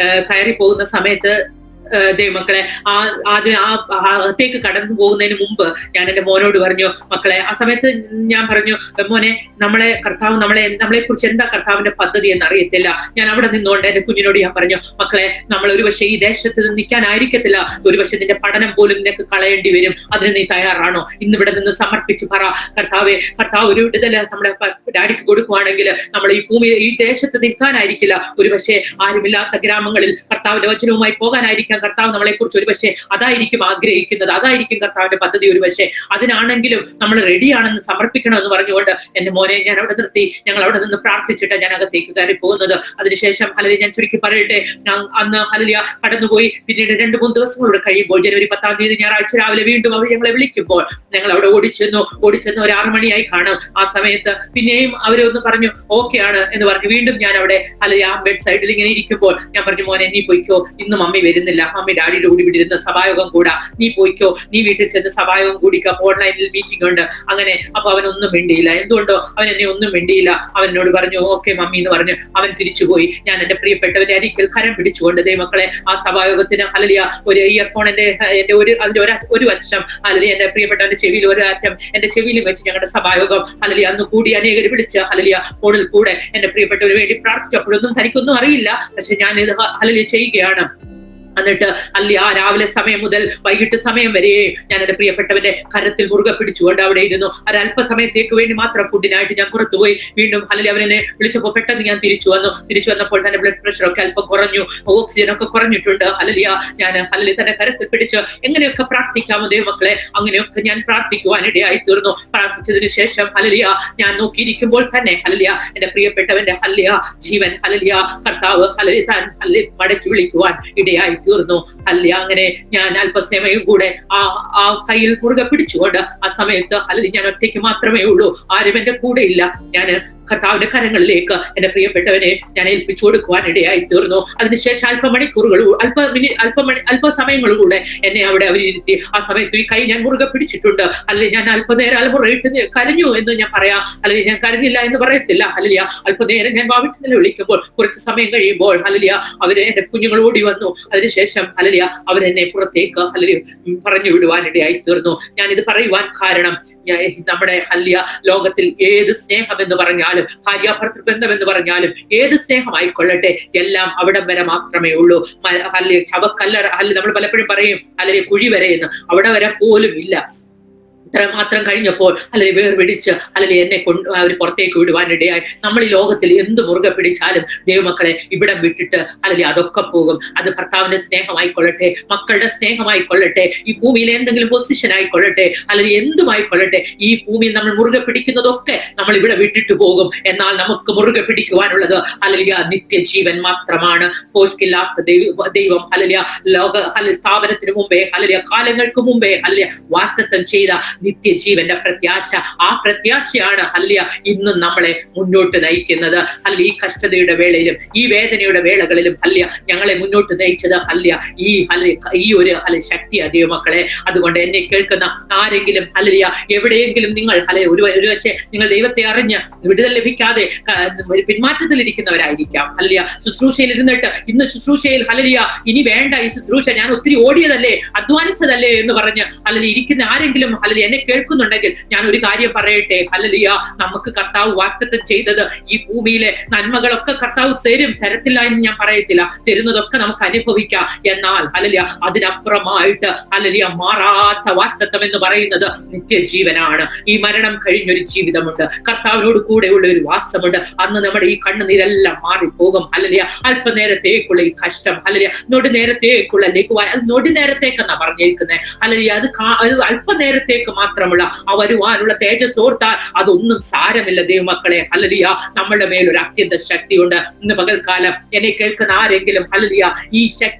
കയറി പോകുന്ന സമയത്ത് ദൈവമക്കളെ അകത്തേക്ക് കടന്നു പോകുന്നതിന് മുമ്പ് ഞാൻ എന്റെ മോനോട് പറഞ്ഞു, മക്കളെ ആ സമയത്ത് ഞാൻ പറഞ്ഞു, മോനെ നമ്മളെ കർത്താവ് നമ്മളെ കുറിച്ച് എന്താ കർത്താവിന്റെ പദ്ധതി എന്ന് അറിയത്തില്ല. ഞാൻ അവിടെ നിന്നുകൊണ്ട് എന്റെ കുഞ്ഞിനോട് ഞാൻ പറഞ്ഞു, മക്കളെ നമ്മൾ ഒരുപക്ഷെ ഈ ദേശത്ത് നിൽക്കാനായിരിക്കത്തില്ല, ഒരുപക്ഷെ നിന്റെ പഠനം പോലും നിനക്ക് കളയേണ്ടി വരും. അതിന് നീ തയ്യാറാണോ? ഇന്നിവിടെ നിന്ന് സമർപ്പിച്ച് പറ, കർത്താവ് ഒരു വിടുതൽ നമ്മുടെ ഡാഡിക്ക് കൊടുക്കുവാണെങ്കിൽ നമ്മൾ ഈ ഭൂമി ഈ ദേശത്ത് നിൽക്കാനായിരിക്കില്ല, ഒരുപക്ഷെ ആരുമില്ലാത്ത ഗ്രാമങ്ങളിൽ കർത്താവിന്റെ വചനവുമായി പോകാനായിരിക്കും കർത്താവ് നമ്മളെ കുറിച്ച് ഒരുപക്ഷെ അതായിരിക്കും ആഗ്രഹിക്കുന്നത്, അതായിരിക്കും കർത്താവിന്റെ പദ്ധതി. ഒരുപക്ഷെ അതിനാണെങ്കിലും നമ്മൾ റെഡിയാണെന്ന് സമർപ്പിക്കണമെന്ന് പറഞ്ഞുകൊണ്ട് എന്റെ മോനെ ഞാൻ അവിടെ നിർത്തി. ഞങ്ങൾ അവിടെ നിന്ന് പ്രാർത്ഥിച്ചിട്ട് ഞാൻ അകത്തേക്ക് കയറി പോകുന്നത്. അതിനുശേഷം ഹല്ലേലൂയ ഞാൻ ചുരുക്കി പറയട്ടെ, ഞാൻ അന്ന് ഹല്ലേലൂയ കടന്നുപോയി. പിന്നീട് 2-3 ദിവസങ്ങളോട് കഴിയുമ്പോൾ ജനുവരി 10 ഞായറാഴ്ച രാവിലെ വീണ്ടും അവർ ഞങ്ങളെ വിളിക്കുമ്പോൾ ഞങ്ങൾ അവിടെ ഓടിച്ചെന്നു ഒരു 6 മണിയായി കാണും. ആ സമയത്ത് പിന്നെയും അവരൊന്ന് പറഞ്ഞു ഓക്കെ ആണ് എന്ന് പറഞ്ഞു. വീണ്ടും ഞാൻ അവിടെ ഹല്ലേലൂയ ആ ബെഡ് സൈഡിൽ ഇങ്ങനെ ഇരിക്കുമ്പോൾ ഞാൻ പറഞ്ഞു, മോനെ നീ പോയിക്കോ, ഇന്ന് മമ്മി വരുന്നില്ല, മമ്മി ഡാഡിയുടെ കൂടി വിടിരുന്ന സഭായോഗം കൂടാ, നീ പോയിക്കോ, നീ വീട്ടിൽ ചെന്ന് സഭായോഗം കൂടിക്കോ, ഓൺലൈനിൽ മീറ്റിംഗ് ഉണ്ട്. അങ്ങനെ അപ്പൊ അവനൊന്നും മിണ്ടിയില്ല. എന്തുകൊണ്ടോ അവൻ എന്നെ ഒന്നും മിണ്ടിയില്ല. അവനോട് പറഞ്ഞു ഓക്കെ മമ്മി എന്ന് പറഞ്ഞ് അവൻ തിരിച്ചുപോയി. ഞാൻ എന്റെ പ്രിയപ്പെട്ടവന്റെ അരിക്കൽ കരം പിടിച്ചുകൊണ്ട് ദൈവമക്കളെ ആ സഭായോഗത്തിന് ഹല്ലേലൂയ ഒരു ഇയർഫോൺ അതിന്റെ ഒരു വശം ഹല്ലേലൂയ എന്റെ പ്രിയപ്പെട്ടവന്റെ ചെവിയിൽ ഒരു അറ്റം എന്റെ ചെവിയിലും വെച്ച് ഞങ്ങളുടെ സഭായോഗം ഹല്ലേലൂയ അന്ന് കൂടി അനേകർ വിളിച്ച് ഹല്ലേലൂയ ഫോണിൽ കൂടെ എന്റെ പ്രിയപ്പെട്ടവന് വേണ്ടി പ്രാർത്ഥിച്ചപ്പോഴൊന്നും തനിക്കൊന്നും അറിയില്ല. പക്ഷെ ഞാൻ ഇത് ഹല്ലേലൂയ ചെയ്യുകയാണ്. എന്നിട്ട് ആ രാവിലെ സമയം മുതൽ വൈകിട്ട് സമയം വരെ ഞാൻ എന്റെ പ്രിയപ്പെട്ടവന്റെ കരത്തിൽ മുറുകെ പിടിച്ചുകൊണ്ട് അവിടെ ഇരുന്നു. ഒരല്പസമയത്തേക്ക് വേണ്ടി മാത്രം ഫുഡിനായിട്ട് ഞാൻ പുറത്തുപോയി. വീണ്ടും ഹല്ലേലൂയ അവരെന്നെ വിളിച്ചപ്പോൾ പെട്ടെന്ന് ഞാൻ തിരിച്ചു വന്നപ്പോൾ തന്നെ ബ്ലഡ് പ്രഷർ ഒക്കെ അല്പം കുറഞ്ഞു, ഓക്സിജൻ ഒക്കെ കുറഞ്ഞിട്ടുണ്ട്. ഹല്ലേലൂയ ഞാൻ ഹല്ലേലൂയ തന്നെ കരത്തിൽ പിടിച്ച് എങ്ങനെയൊക്കെ പ്രാർത്ഥിക്കാമോ ദൈവമക്കളെ, അങ്ങനെയൊക്കെ ഞാൻ പ്രാർത്ഥിക്കുവാനിടയായി തീർന്നു. പ്രാർത്ഥിച്ചതിന് ശേഷം ഹല്ലേലൂയ ഞാൻ നോക്കിയിരിക്കുമ്പോൾ തന്നെ ഹല്ലേലൂയ എന്റെ പ്രിയപ്പെട്ടവന്റെ ഹല്ലേലൂയ ജീവൻ ഹല്ലേലൂയ കർത്താവ് ഹല്ലേലൂയ താൻ ഹല്ലേലൂയ മടക്കി വിളിക്കുവാൻ ഇടയായി തീർന്നു. ഹല്ലേലൂയ അങ്ങനെ ഞാൻ അല്പസമയം കൂടെ ആ കയ്യിൽ മുറുകെ പിടിച്ചുകൊണ്ട് ആ സമയത്ത് ഹല്ലേലൂയ ഞാൻ ഒറ്റയ്ക്ക് മാത്രമേ ഉള്ളൂ, ആരും എന്റെ കൂടെ ഇല്ല. ഞാൻ കർത്താവിന്റെ കരങ്ങളിലേക്ക് എന്റെ പ്രിയപ്പെട്ടവനെ ഞാൻ ഏൽപ്പിച്ചു കൊടുക്കുവാൻ ഇടയായി തീർന്നു. അതിനുശേഷം അല്പസമയങ്ങളിലൂടെ എന്നെ അവിടെ അവരിരുത്തി. ആ സമയത്ത് ഈ കൈ ഞാൻ മുറുകെ പിടിച്ചിട്ടുണ്ട്. അല്ലെങ്കിൽ ഞാൻ അല്പനേരം അലമുറയിട്ട് കരഞ്ഞു എന്ന് ഞാൻ പറയാം, അല്ലെങ്കിൽ ഞാൻ കരഞ്ഞില്ല എന്ന് പറയത്തില്ല. ഹല്ലേലൂയ അല്പനേരം ഞാൻ വാവിട്ട് നില വിളിക്കുമ്പോൾ കുറച്ച് സമയം കഴിയുമ്പോൾ ഹല്ലേലൂയ അവര് എന്റെ കുഞ്ഞുങ്ങൾ ഓടി വന്നു. അതിനുശേഷം ഹല്ലേലൂയ അവരെന്നെ പുറത്തേക്ക് ഹല്ലേലൂയ പറഞ്ഞു വിടുവാനിടയായി തീർന്നു. ഞാൻ ഇത് പറയുവാൻ കാരണം നമ്മുടെ ഹല്ലേലൂയ ലോകത്തിൽ ഏത് സ്നേഹം എന്ന് പറഞ്ഞാലും ഭാര്യാഭർത്തൃ ബന്ധം എന്ന് പറഞ്ഞാലും ഏത് സ്നേഹമായിക്കൊള്ളട്ടെ എല്ലാം അവിടം വരെ മാത്രമേ ഉള്ളൂ. ഹല്ലേലൂയ ചവക്കല്ലറ ഹല്ലേലൂയ നമ്മൾ പലപ്പോഴും പറയും ഹല്ലേലൂയ കുഴി വരെ എന്ന്, അവിടെ വരെ പോലും ഇല്ല. മാത്രം കഴിഞ്ഞപ്പോൾ അല്ലെങ്കിൽ വേർപിടിച്ച് അല്ലെങ്കിൽ എന്നെ അവർ പുറത്തേക്ക് വിടുവാനിടയായി. നമ്മൾ ഈ ലോകത്തിൽ എന്ത് മുറുകെ പിടിച്ചാലും ദൈവമക്കളെ ഇവിടം വിട്ടിട്ട് അല്ലെങ്കിൽ അതൊക്കെ പോകും. അത് ഭർത്താവിന്റെ സ്നേഹമായിക്കൊള്ളട്ടെ, മക്കളുടെ സ്നേഹമായിക്കൊള്ളട്ടെ, ഈ ഭൂമിയിൽ എന്തെങ്കിലും പൊസിഷൻ ആയിക്കൊള്ളട്ടെ, അല്ലെങ്കിൽ എന്തുമായിക്കൊള്ളട്ടെ, ഈ ഭൂമിയിൽ നമ്മൾ മുറുകെ പിടിക്കുന്നതൊക്കെ നമ്മൾ ഇവിടെ വിട്ടിട്ട് പോകും. എന്നാൽ നമുക്ക് മുറുകെ പിടിക്കുവാനുള്ളത് ഹല്ലേലൂയ നിത്യജീവൻ മാത്രമാണ്. പോഷ്കില്ലാത്ത ദൈവം ഹല്ലേലൂയ ലോക സ്ഥാപനത്തിന് മുമ്പേ ഹല്ലേലൂയ കാലങ്ങൾക്ക് മുമ്പേ ഹല്ലേലൂയ വാഗ്ദത്തം ചെയ്ത നിത്യജീവന്റെ പ്രത്യാശ, ആ പ്രത്യാശയാണ് ഹല്ലേലൂയ ഇന്നും നമ്മളെ മുന്നോട്ട് നയിക്കുന്നത്. ഹല്ലേലൂയ ഈ കഷ്ടതയുടെ വേളയിലും ഈ വേദനയുടെ വേളകളിലും ഹല്ലേലൂയ ഞങ്ങളെ മുന്നോട്ട് നയിച്ചത് ഹല്ലേലൂയ ഈ ഒരു ശക്തിയാ ദൈവമക്കളെ. അതുകൊണ്ട് എന്നെ കേൾക്കുന്ന ആരെങ്കിലും ഹല്ലേലൂയ എവിടെയെങ്കിലും നിങ്ങൾ ഹല്ലേലൂയ ഒരുപക്ഷെ നിങ്ങൾ ദൈവത്തെ അറിഞ്ഞ് വിടുതൽ ലഭിക്കാതെ പിന്മാറ്റത്തിലിരിക്കുന്നവരായിരിക്കാം. ഹല്ലേലൂയ ശുശ്രൂഷയിൽ ഇരുന്നിട്ട് ഇന്ന് ശുശ്രൂഷയിൽ ഹല്ലേലൂയ ഇനി വേണ്ട ഈ ശുശ്രൂഷ, ഞാൻ ഒത്തിരി ഓടിയതല്ലേ അധ്വാനിച്ചതല്ലേ എന്ന് പറഞ്ഞ് ഹല്ലേലൂയ ഇരിക്കുന്ന ആരെങ്കിലും ഹല്ലേലൂയ എന്നെ കേൾക്കുന്നുണ്ടെങ്കിൽ ഞാൻ ഒരു കാര്യം പറയട്ടെ. ഹല്ലേലൂയ നമുക്ക് കർത്താവ് വാഗ്ദത്തം ചെയ്തത് ഈ ഭൂമിയിലെ നന്മകളൊക്കെ കർത്താവ് തരത്തില്ല എന്ന് ഞാൻ പറയത്തില്ല, തരുന്നതൊക്കെ നമുക്ക് അനുഭവിക്കാം. എന്നാൽ ഹല്ലേലൂയ അതിനപ്പുറമായിട്ട് ഹല്ലേലൂയ മാറാത്ത വാഗ്ദത്തം എന്ന് പറയുന്നത് നിത്യജീവനാണ്. ഈ മരണം കഴിഞ്ഞൊരു ജീവിതമുണ്ട്, കർത്താവിനോട് കൂടെയുള്ള ഒരു വാസമുണ്ട്. അന്ന് നമ്മുടെ ഈ കണ്ണുനീരെല്ലാം മാറിപ്പോകും. ഹല്ലേലൂയ അല്പനേരത്തേക്കുള്ള ഈ കഷ്ടം ഹല്ലേലൂയ നൊടി നേരത്തേക്കുള്ള ലഘുവായ, അത് നൊടി നേരത്തേക്കെന്നാ പറഞ്ഞിരിക്കുന്നത്. ഹല്ലേലൂയ അത് അല്പനേരത്തേക്ക് മാത്രമുള്ള ആ വരുവാനുള്ള തേജസ് ഓർത്താൽ അതൊന്നും സാരമില്ല ദൈവമക്കളെ. ഹല്ലേലൂയ, നമ്മളുടെ മേൽ ഒരു അത്യന്ത ശക്തിയുണ്ട്. ഇന്ന് പകൽക്കാലം എന്നെ കേൾക്കുന്ന ആരെങ്കിലും ഹല്ലേലൂയ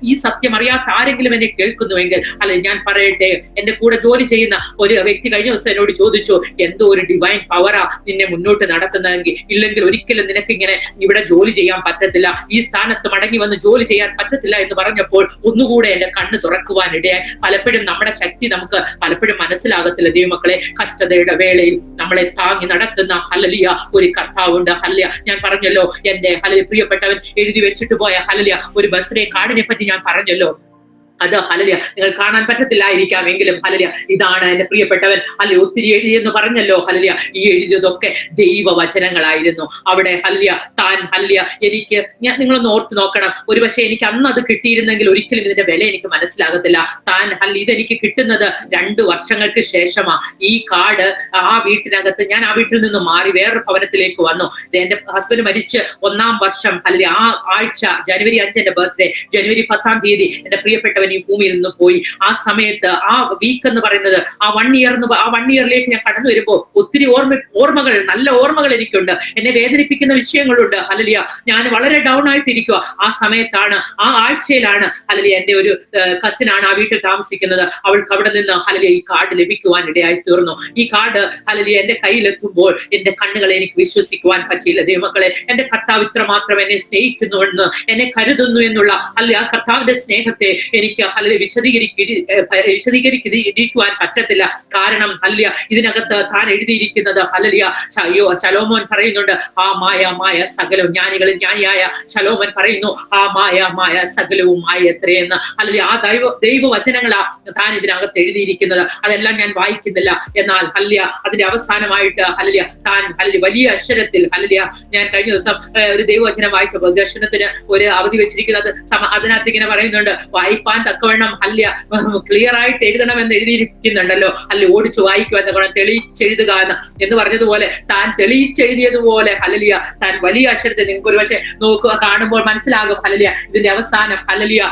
ഈ സത്യം അറിയാത്ത ആരെങ്കിലും എന്നെ കേൾക്കുന്നുവെങ്കിൽ അല്ലെ ഞാൻ പറയട്ടെ, എന്റെ കൂടെ ജോലി ചെയ്യുന്ന ഒരു വ്യക്തി കഴിഞ്ഞ ദിവസം എന്നോട് ചോദിച്ചു, എന്തോ ഒരു ഡിവൈൻ പവറാ നിന്നെ മുന്നോട്ട് നടത്തുന്നതെങ്കിൽ, ഇല്ലെങ്കിൽ ഒരിക്കലും നിനക്ക് ഇങ്ങനെ ഇവിടെ ജോലി ചെയ്യാൻ പറ്റത്തില്ല, ഈ സ്ഥാനത്ത് മടങ്ങി വന്ന് ജോലി ചെയ്യാൻ പറ്റത്തില്ല എന്ന് പറഞ്ഞപ്പോൾ ഒന്നുകൂടെ എന്റെ കണ്ണ് തുറക്കുവാനിടയായി. പലപ്പോഴും നമ്മുടെ ശക്തി നമുക്ക് പലപ്പോഴും മനസ്സിലാകത്തില്ല ദൈവമക്കളെ. കഷ്ടതയുടെ വേളയിൽ നമ്മളെ താങ്ങി നടത്തുന്ന ഹല്ലേലൂയ ഒരു കർത്താവുണ്ട്. ഹല്ലേലൂയ, ഞാൻ പറഞ്ഞല്ലോ എന്റെ ഹല്ലേലൂയ പ്രിയപ്പെട്ടവൻ എഴുതി വെച്ചിട്ട് പോയ ഹല്ലേലൂയ ഒരു ബർത്ത്ഡേ കാർഡിനെ പറ്റി ഞാൻ പറഞ്ഞല്ലോ. അത് ഹല്ലേലൂയ നിങ്ങൾ കാണാൻ പറ്റത്തില്ലായിരിക്കാം എങ്കിലും ഹല്ലേലൂയ ഇതാണ് എന്റെ പ്രിയപ്പെട്ടവൻ ഹല്ലേലൂയ ഒത്തിരി എഴുതിയെന്ന് പറഞ്ഞല്ലോ. ഹല്ലേലൂയ ഈ എഴുതിയതൊക്കെ ദൈവവചനങ്ങളായിരുന്നു. അവിടെ ഹല്ലേലൂയ താൻ ഹല്ലേലൂയ എനിക്ക് നിങ്ങളൊന്ന് ഓർത്ത് നോക്കണം, ഒരുപക്ഷെ എനിക്ക് അന്ന് അത് കിട്ടിയിരുന്നെങ്കിൽ ഒരിക്കലും ഇതിന്റെ വില എനിക്ക് മനസ്സിലാകത്തില്ല. താൻ ഹല്ലേലൂയ ഇതെനിക്ക് കിട്ടുന്നത് 2 വർഷങ്ങൾക്ക് ശേഷമാ. ഈ കാർഡ് ആ വീട്ടിനകത്ത് ഞാൻ ആ വീട്ടിൽ നിന്ന് മാറി വേറൊരു ഭവനത്തിലേക്ക് വന്നു. എന്റെ ഹസ്ബൻഡ് മരിച്ച് 1-ാം വർഷം ഹല്ലേലൂയ ആ ആഴ്ച ജനുവരി 5 എന്റെ ബർത്ത്ഡേ, ജനുവരി 10-ാം തീയതി എന്റെ പ്രിയപ്പെട്ടവൻ ഈ ഭൂമിയിൽ നിന്ന് പോയി. ആ സമയത്ത് ആ വീക്ക് എന്ന് പറയുന്നത് ആ 1 ഇയറിലേക്ക് ഞാൻ കടന്നു വരുമ്പോൾ ഒത്തിരി ഓർമ്മകൾ നല്ല ഓർമ്മകൾ എനിക്കുണ്ട്. എന്നെ വേദനിപ്പിക്കുന്ന വിഷയങ്ങളുണ്ട്. ഹല്ലേലൂയ ഞാൻ വളരെ ഡൗൺ ആയിട്ടിരിക്കുക. ആ സമയത്താണ് ആ ആഴ്ചയിലാണ് ഹല്ലേലൂയ എന്റെ ഒരു കസിനാണ് ആ വീട്ടിൽ താമസിക്കുന്നത്. അവൾക്ക് അവിടെ നിന്ന് ഹല്ലേലൂയ ഈ കാർഡ് ലഭിക്കുവാൻ ഇടയായി തീർന്നു. ഈ കാർഡ് ഹല്ലേലൂയ എന്റെ കയ്യിലെത്തുമ്പോൾ എന്റെ കണ്ണുകളെ എനിക്ക് വിശ്വസിക്കുവാൻ പറ്റിയില്ല ദൈവമക്കളെ. എന്റെ കർത്താവ് ഇത്രമാത്രം എന്നെ സ്നേഹിക്കുന്നുവെന്ന്, എന്നെ കരുതുന്നു എന്നുള്ള അല്ലെ ആ കർത്താവിന്റെ സ്നേഹത്തെ എനിക്ക് ഹല്ലേലൂയ വിശദീകരിക്കുവാൻ പറ്റത്തില്ല. കാരണം ഹല്ലേലൂയ ഇതിനകത്ത് താൻ എഴുതിയിരിക്കുന്നത് ഹല്ലേലൂയ ശലോമോൻ പറയുന്നുണ്ട്, ആ മായ സകലവും ജ്ഞാനികളിൽ ജ്ഞാനിയായ ശലോമോൻ പറയുന്നു, ആ മായ സകലവും മായ എത്രയെന്ന്. ഹല്ലേലൂയ ആ ദൈവവചനങ്ങളാ താൻ ഇതിനകത്ത് എഴുതിയിരിക്കുന്നത്. അതെല്ലാം ഞാൻ വായിക്കുന്നില്ല. എന്നാൽ ഹല്ലേലൂയ അതിന്റെ അവസാനമായിട്ട് ഹല്ലേലൂയ താൻ ഹല്ലേലൂയ വലിയ അക്ഷരത്തിൽ ഹല്ലേലൂയ ഞാൻ കഴിഞ്ഞ ദിവസം ഒരു ദൈവവചനം വായിച്ചപ്പോൾ ദർശനത്തിന് ഒരു അവധി വെച്ചിരിക്കുന്നത് അതിനകത്ത് ഇങ്ങനെ പറയുന്നുണ്ട്, വായിപ്പാൻ തക്കവണ്ണം ഹല്ലേലൂയ ക്ലിയർ ആയിട്ട് എഴുതണമെന്ന് എഴുതിയിരിക്കുന്നുണ്ടല്ലോ. ഹല്ലേലൂയ ഓടിച്ചു വായിക്കുവാൻ തക്കവണ്ണം തെളിയിച്ചെഴുതുക എന്ന് പറഞ്ഞതുപോലെ താൻ തെളിയിച്ചെഴുതിയതുപോലെ ഹല്ലേലൂയ താൻ വലിയ അക്ഷരത്തിൽ നിങ്ങൾക്ക് ഒരു പക്ഷേ നോക്കുക കാണുമ്പോൾ മനസ്സിലാകും ഹല്ലേലൂയ ഇതിന്റെ അവസാനം ഹല്ലേലൂയ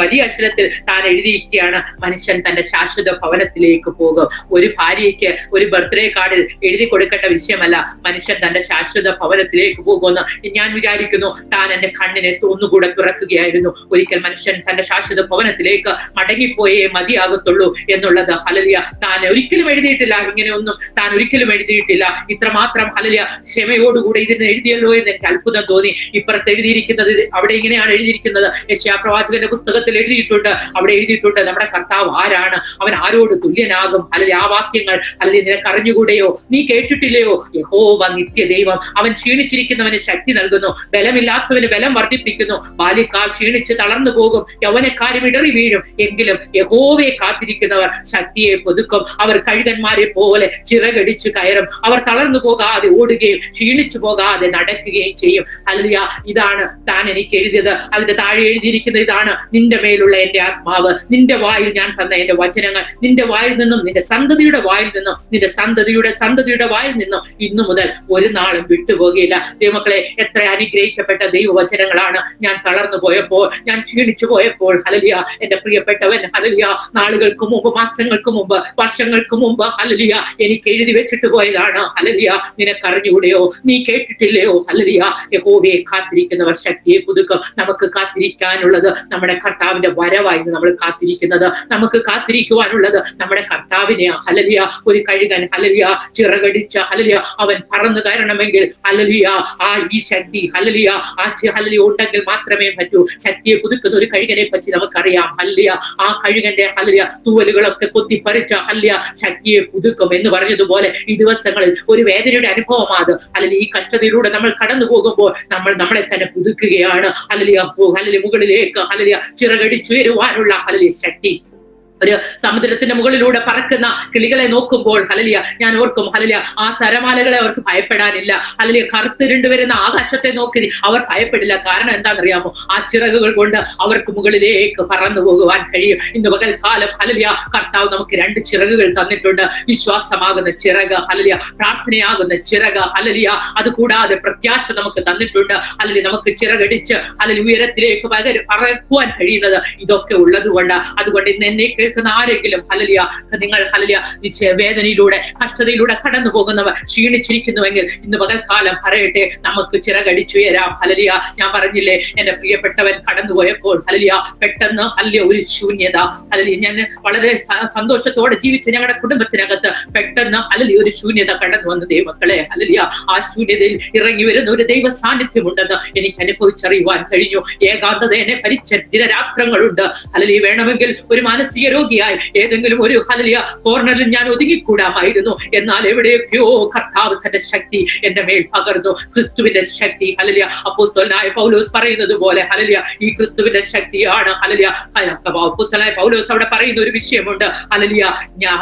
വലിയ അക്ഷരത്തിൽ താൻ എഴുതിയിരിക്കുകയാണ്, മനുഷ്യൻ തന്റെ ശാശ്വത ഭവനത്തിലേക്ക് പോകും. ഒരു ഭാര്യയ്ക്ക് ഒരു ബർത്ത്ഡേ കാർഡിൽ എഴുതി കൊടുക്കേണ്ട വിഷയമല്ല, മനുഷ്യൻ തന്റെ ശാശ്വത ഭവനത്തിലേക്ക് പോകുമെന്ന് ഞാൻ വിചാരിക്കുന്നു. താൻ എന്റെ കണ്ണിനെ ഒന്നുകൂടെ തുറക്കുകയായിരുന്നു. ഒരിക്കൽ മനുഷ്യൻ തന്റെ ശാശ്വത ഭവനത്തിലേക്ക് മടങ്ങിപ്പോയേ മതിയാകത്തുള്ളൂ എന്നുള്ളത് ഹല്ലേലൂയ താൻ ഒരിക്കലും എഴുതിയിട്ടില്ല. ഇങ്ങനെയൊന്നും താൻ ഒരിക്കലും എഴുതിയിട്ടില്ല. ഇത്രമാത്രം ഹല്ലേലൂയ ക്ഷമയോടുകൂടെ ഇതിന് എഴുതിയല്ലോ എന്ന് എനിക്ക് അത്ഭുതം തോന്നി. ഇപ്പുറത്ത് എഴുതിയിരിക്കുന്നത് അവിടെ ഇങ്ങനെയാണ് എഴുതിയിരിക്കുന്നത്. യെശയ്യാ പ്രവാചകന്റെ പുസ്തകത്തിൽ എഴുതിയിട്ടുണ്ട്, അവിടെ എഴുതിയിട്ടുണ്ട് നമ്മുടെ കർത്താവ് ആരാണ്, അവൻ ആരോട് തുല്യനാകും. ഹല്ലേലൂയ ആ വാക്യങ്ങൾ ഹല്ലേലൂയ നിനക്ക് അറിഞ്ഞുകൂടെയോ, നീ കേട്ടിട്ടില്ലയോ? യഹോവ നിത്യദൈവം, അവൻ ക്ഷീണിച്ചിരിക്കുന്നവന് ശക്തി നൽകുന്നു, ബലമില്ലാത്തവന് ബലം വർദ്ധിപ്പിക്കുന്നു. ബാല്യക്കാർ ക്ഷീണിച്ച് തളർന്നു പോകും, യൗവനക്കാരും ഇടറി വീഴും, എങ്കിലും യഹോവയെ കാത്തിരിക്കുന്നവർ ശക്തിയെ പുതുക്കും. അവർ കഴുകന്മാരെ പോലെ ചിറകടിച്ചു കയറും, അവർ തളർന്നു പോകാതെ ഓടുകയും ക്ഷീണിച്ചു പോകാതെ നടക്കുകയും ചെയ്യും. ഹല്ലേലൂയ ഇതാണ് താൻ എനിക്ക് എഴുതിയത്. അതിന്റെ താഴെ എഴുതിയിരിക്കുന്ന ഇതാണ്, നിന്റെ മേലുള്ള എന്റെ ആത്മാവ്, നിന്റെ വായിൽ ഞാൻ തന്ന എന്റെ വചനങ്ങൾ നിന്റെ വായിൽ നിന്നും നിന്റെ സന്തതിയുടെ വായിൽ നിന്നും നിന്റെ സന്തതിയുടെ വായിൽ നിന്നും ഇന്നു മുതൽ ഒരു നാളും വിട്ടുപോകുകയില്ല. ദൈവമക്കളെ എത്ര അനുഗ്രഹിക്കപ്പെട്ട ദൈവവചനങ്ങളാണ്. ഞാൻ തളർന്നു പോയപ്പോൾ, ഞാൻ ക്ഷീണിച്ചു പോയപ്പോൾ ഹല്ലേലൂയ എന്റെ പ്രിയപ്പെട്ടവൻ ഹല്ലേലൂയ നാളുകൾക്ക് മുമ്പ്, മാസങ്ങൾക്ക് മുമ്പ്, വർഷങ്ങൾക്ക് മുമ്പ് ഹല്ലേലൂയ എനിക്ക് എഴുതി വെച്ചിട്ട് പോയതാണ്. ഹല്ലേലൂയ നിനക്ക് അറിഞ്ഞുകൂടെയോ, നീ കേട്ടിട്ടില്ലയോ? ഹല്ലേലൂയ യഹോവയെ കാത്തിരിക്കുന്നവർ ശക്തിയെ പുതുക്കും. നമുക്ക് കാത്തിരിക്കാനുള്ളത് നമ്മുടെ കർത്താവിന്റെ വരവായിരുന്നു. നമ്മൾ കാത്തിരിക്കുന്നത്, നമുക്ക് കാത്തിരിക്കുവാനുള്ളത് നമ്മുടെ കർത്താവിനെ. ഹല്ലേലൂയ ഒരു കഴുകൻ ഹല്ലേലൂയ ചിറകടിച്ച ഹല്ലേലൂയ അവൻ പറന്നു കയറണമെങ്കിൽ ഹല്ലേലൂയ ഈ ശക്തി ഹല്ലേലൂയ ഹല്ലേലൂയ ഉണ്ടെങ്കിൽ മാത്രമേ പറ്റൂ. ശക്തിയെ പുതുക്കുന്ന ഒരു കഴുകനെ പറ്റി നമുക്കറിയാം. ഹല്ലേലൂയ ആ കഴുകന്റെ ഹല്ലേലൂയ തൂവലുകളൊക്കെ കൊത്തിപ്പറിച്ച ഹല്ലേലൂയ ശക്തിയെ പുതുക്കും എന്ന് പറഞ്ഞതുപോലെ ഈ ദിവസങ്ങളിൽ ഒരു വേദനയുടെ അനുഭവമാണ്. ഹല്ലേലൂയ ഈ കഷ്ടതയിലൂടെ നമ്മൾ കടന്നു പോകുമ്പോൾ നമ്മളെ തന്നെ പുതുക്കുകയാണ്. ഹല്ലേലൂയ മുകളിലേക്ക് ഹല്ലേലൂയ ചിറകടിച്ചുയരുവാനുള്ള ഹല്ലേലൂയ ശക്തി. ഒരു സമുദ്രത്തിന്റെ മുകളിലൂടെ പറക്കുന്ന കിളികളെ നോക്കുമ്പോൾ ഹല്ലേലൂയ ഞാൻ ഓർക്കും, ഹല്ലേലൂയ ആ തരമാലകളെ അവർക്ക് ഭയപ്പെടാനില്ല. ഹല്ലേലൂയ കറുത്തിരുണ്ട് വരുന്ന ആകാശത്തെ നോക്കി അവർ ഭയപ്പെടില്ല. കാരണം എന്താണെന്നറിയാമോ? ആ ചിറകുകൾ കൊണ്ട് അവർക്ക് മുകളിലേക്ക് പറന്നു പോകുവാൻ കഴിയും. ഇന്ന് പകൽക്കാലം ഹല്ലേലൂയ കർത്താവ് നമുക്ക് 2 ചിറകുകൾ തന്നിട്ടുണ്ട്. വിശ്വാസമാകുന്ന ചിറക് ഹല്ലേലൂയ, പ്രാർത്ഥനയാകുന്ന ചിറക് ഹല്ലേലൂയ, അതുകൂടാതെ പ്രത്യാശ നമുക്ക് തന്നിട്ടുണ്ട്. ഹല്ലേലൂയ നമുക്ക് ചിറകടിച്ച് ഹല്ലേലൂയ ഉയരത്തിലേക്ക് പറക്കുവാൻ കഴിയുന്നത് ഇതൊക്കെ ഉള്ളത് കൊണ്ട്. അതുകൊണ്ട് ഇന്ന് എന്നെ കേൾക്കുന്ന ആരെങ്കിലും ഹല്ലേലൂയ, നിങ്ങൾ ഹല്ലേലൂയ വേദനയിലൂടെ കഷ്ടതയിലൂടെ കടന്നു പോകുന്നവർ ക്ഷീണിച്ചിരിക്കുന്നുവെങ്കിൽ ഇന്ന് പകൽക്കാലം പറയട്ടെ, നമുക്ക് ചിറകടിച്ചുയരാം. ഹല്ലേലൂയ, ഞാൻ പറഞ്ഞില്ലേ എന്റെ പ്രിയപ്പെട്ടവൻ കടന്നുപോയപ്പോൾ ഹല്ലേലൂയ പെട്ടെന്ന് ഹല്ലേലൂയ ഒരു ശൂന്യത. ഹല്ലേലൂയ, ഞാൻ വളരെ സന്തോഷത്തോടെ ജീവിച്ച ഞങ്ങളുടെ കുടുംബത്തിനകത്ത് പെട്ടെന്ന് ഹല്ലേലൂയ ഒരു ശൂന്യത കടന്നു വന്നു ദൈവമക്കളെ. ഹല്ലേലൂയ, ആ ശൂന്യതയിൽ ഇറങ്ങി വരുന്ന ഒരു ദൈവ സാന്നിധ്യമുണ്ടെന്ന് എനിക്ക് അനുഭവിച്ചറിയുവാൻ കഴിഞ്ഞു. ഏകാന്തത എന്നെ ഭരിച്ച ദിനരാത്രങ്ങളുണ്ട്. ഹല്ലേലൂയ, വേണമെങ്കിൽ ഒരു മാനസിക രോഗിയായി ഏതെങ്കിലും ഒരു ഹല്ലേലൂയ കോർണറിൽ ഞാൻ ഒതുങ്ങിക്കൂടാമായിരുന്നു. എന്നാൽ എവിടെയൊക്കെയോ കർത്താവ് തന്റെ ശക്തി എന്റെ മേൽ പകർന്നു. ക്രിസ്തുവിന്റെ ശക്തി. ഹല്ലേലൂയ, അപ്പോസ്തലനായ പൗലോസ് പറയുന്നത് പോലെ ഹല്ലേലൂയ ഈ ക്രിസ്തുവിന്റെ ശക്തിയാണ്. ഹല്ലേലൂയ, അപ്പോസ്തലനായ പൗലോസ് അവിടെ പറയുന്ന ഒരു വിഷയമുണ്ട്. ഹല്ലേലൂയ,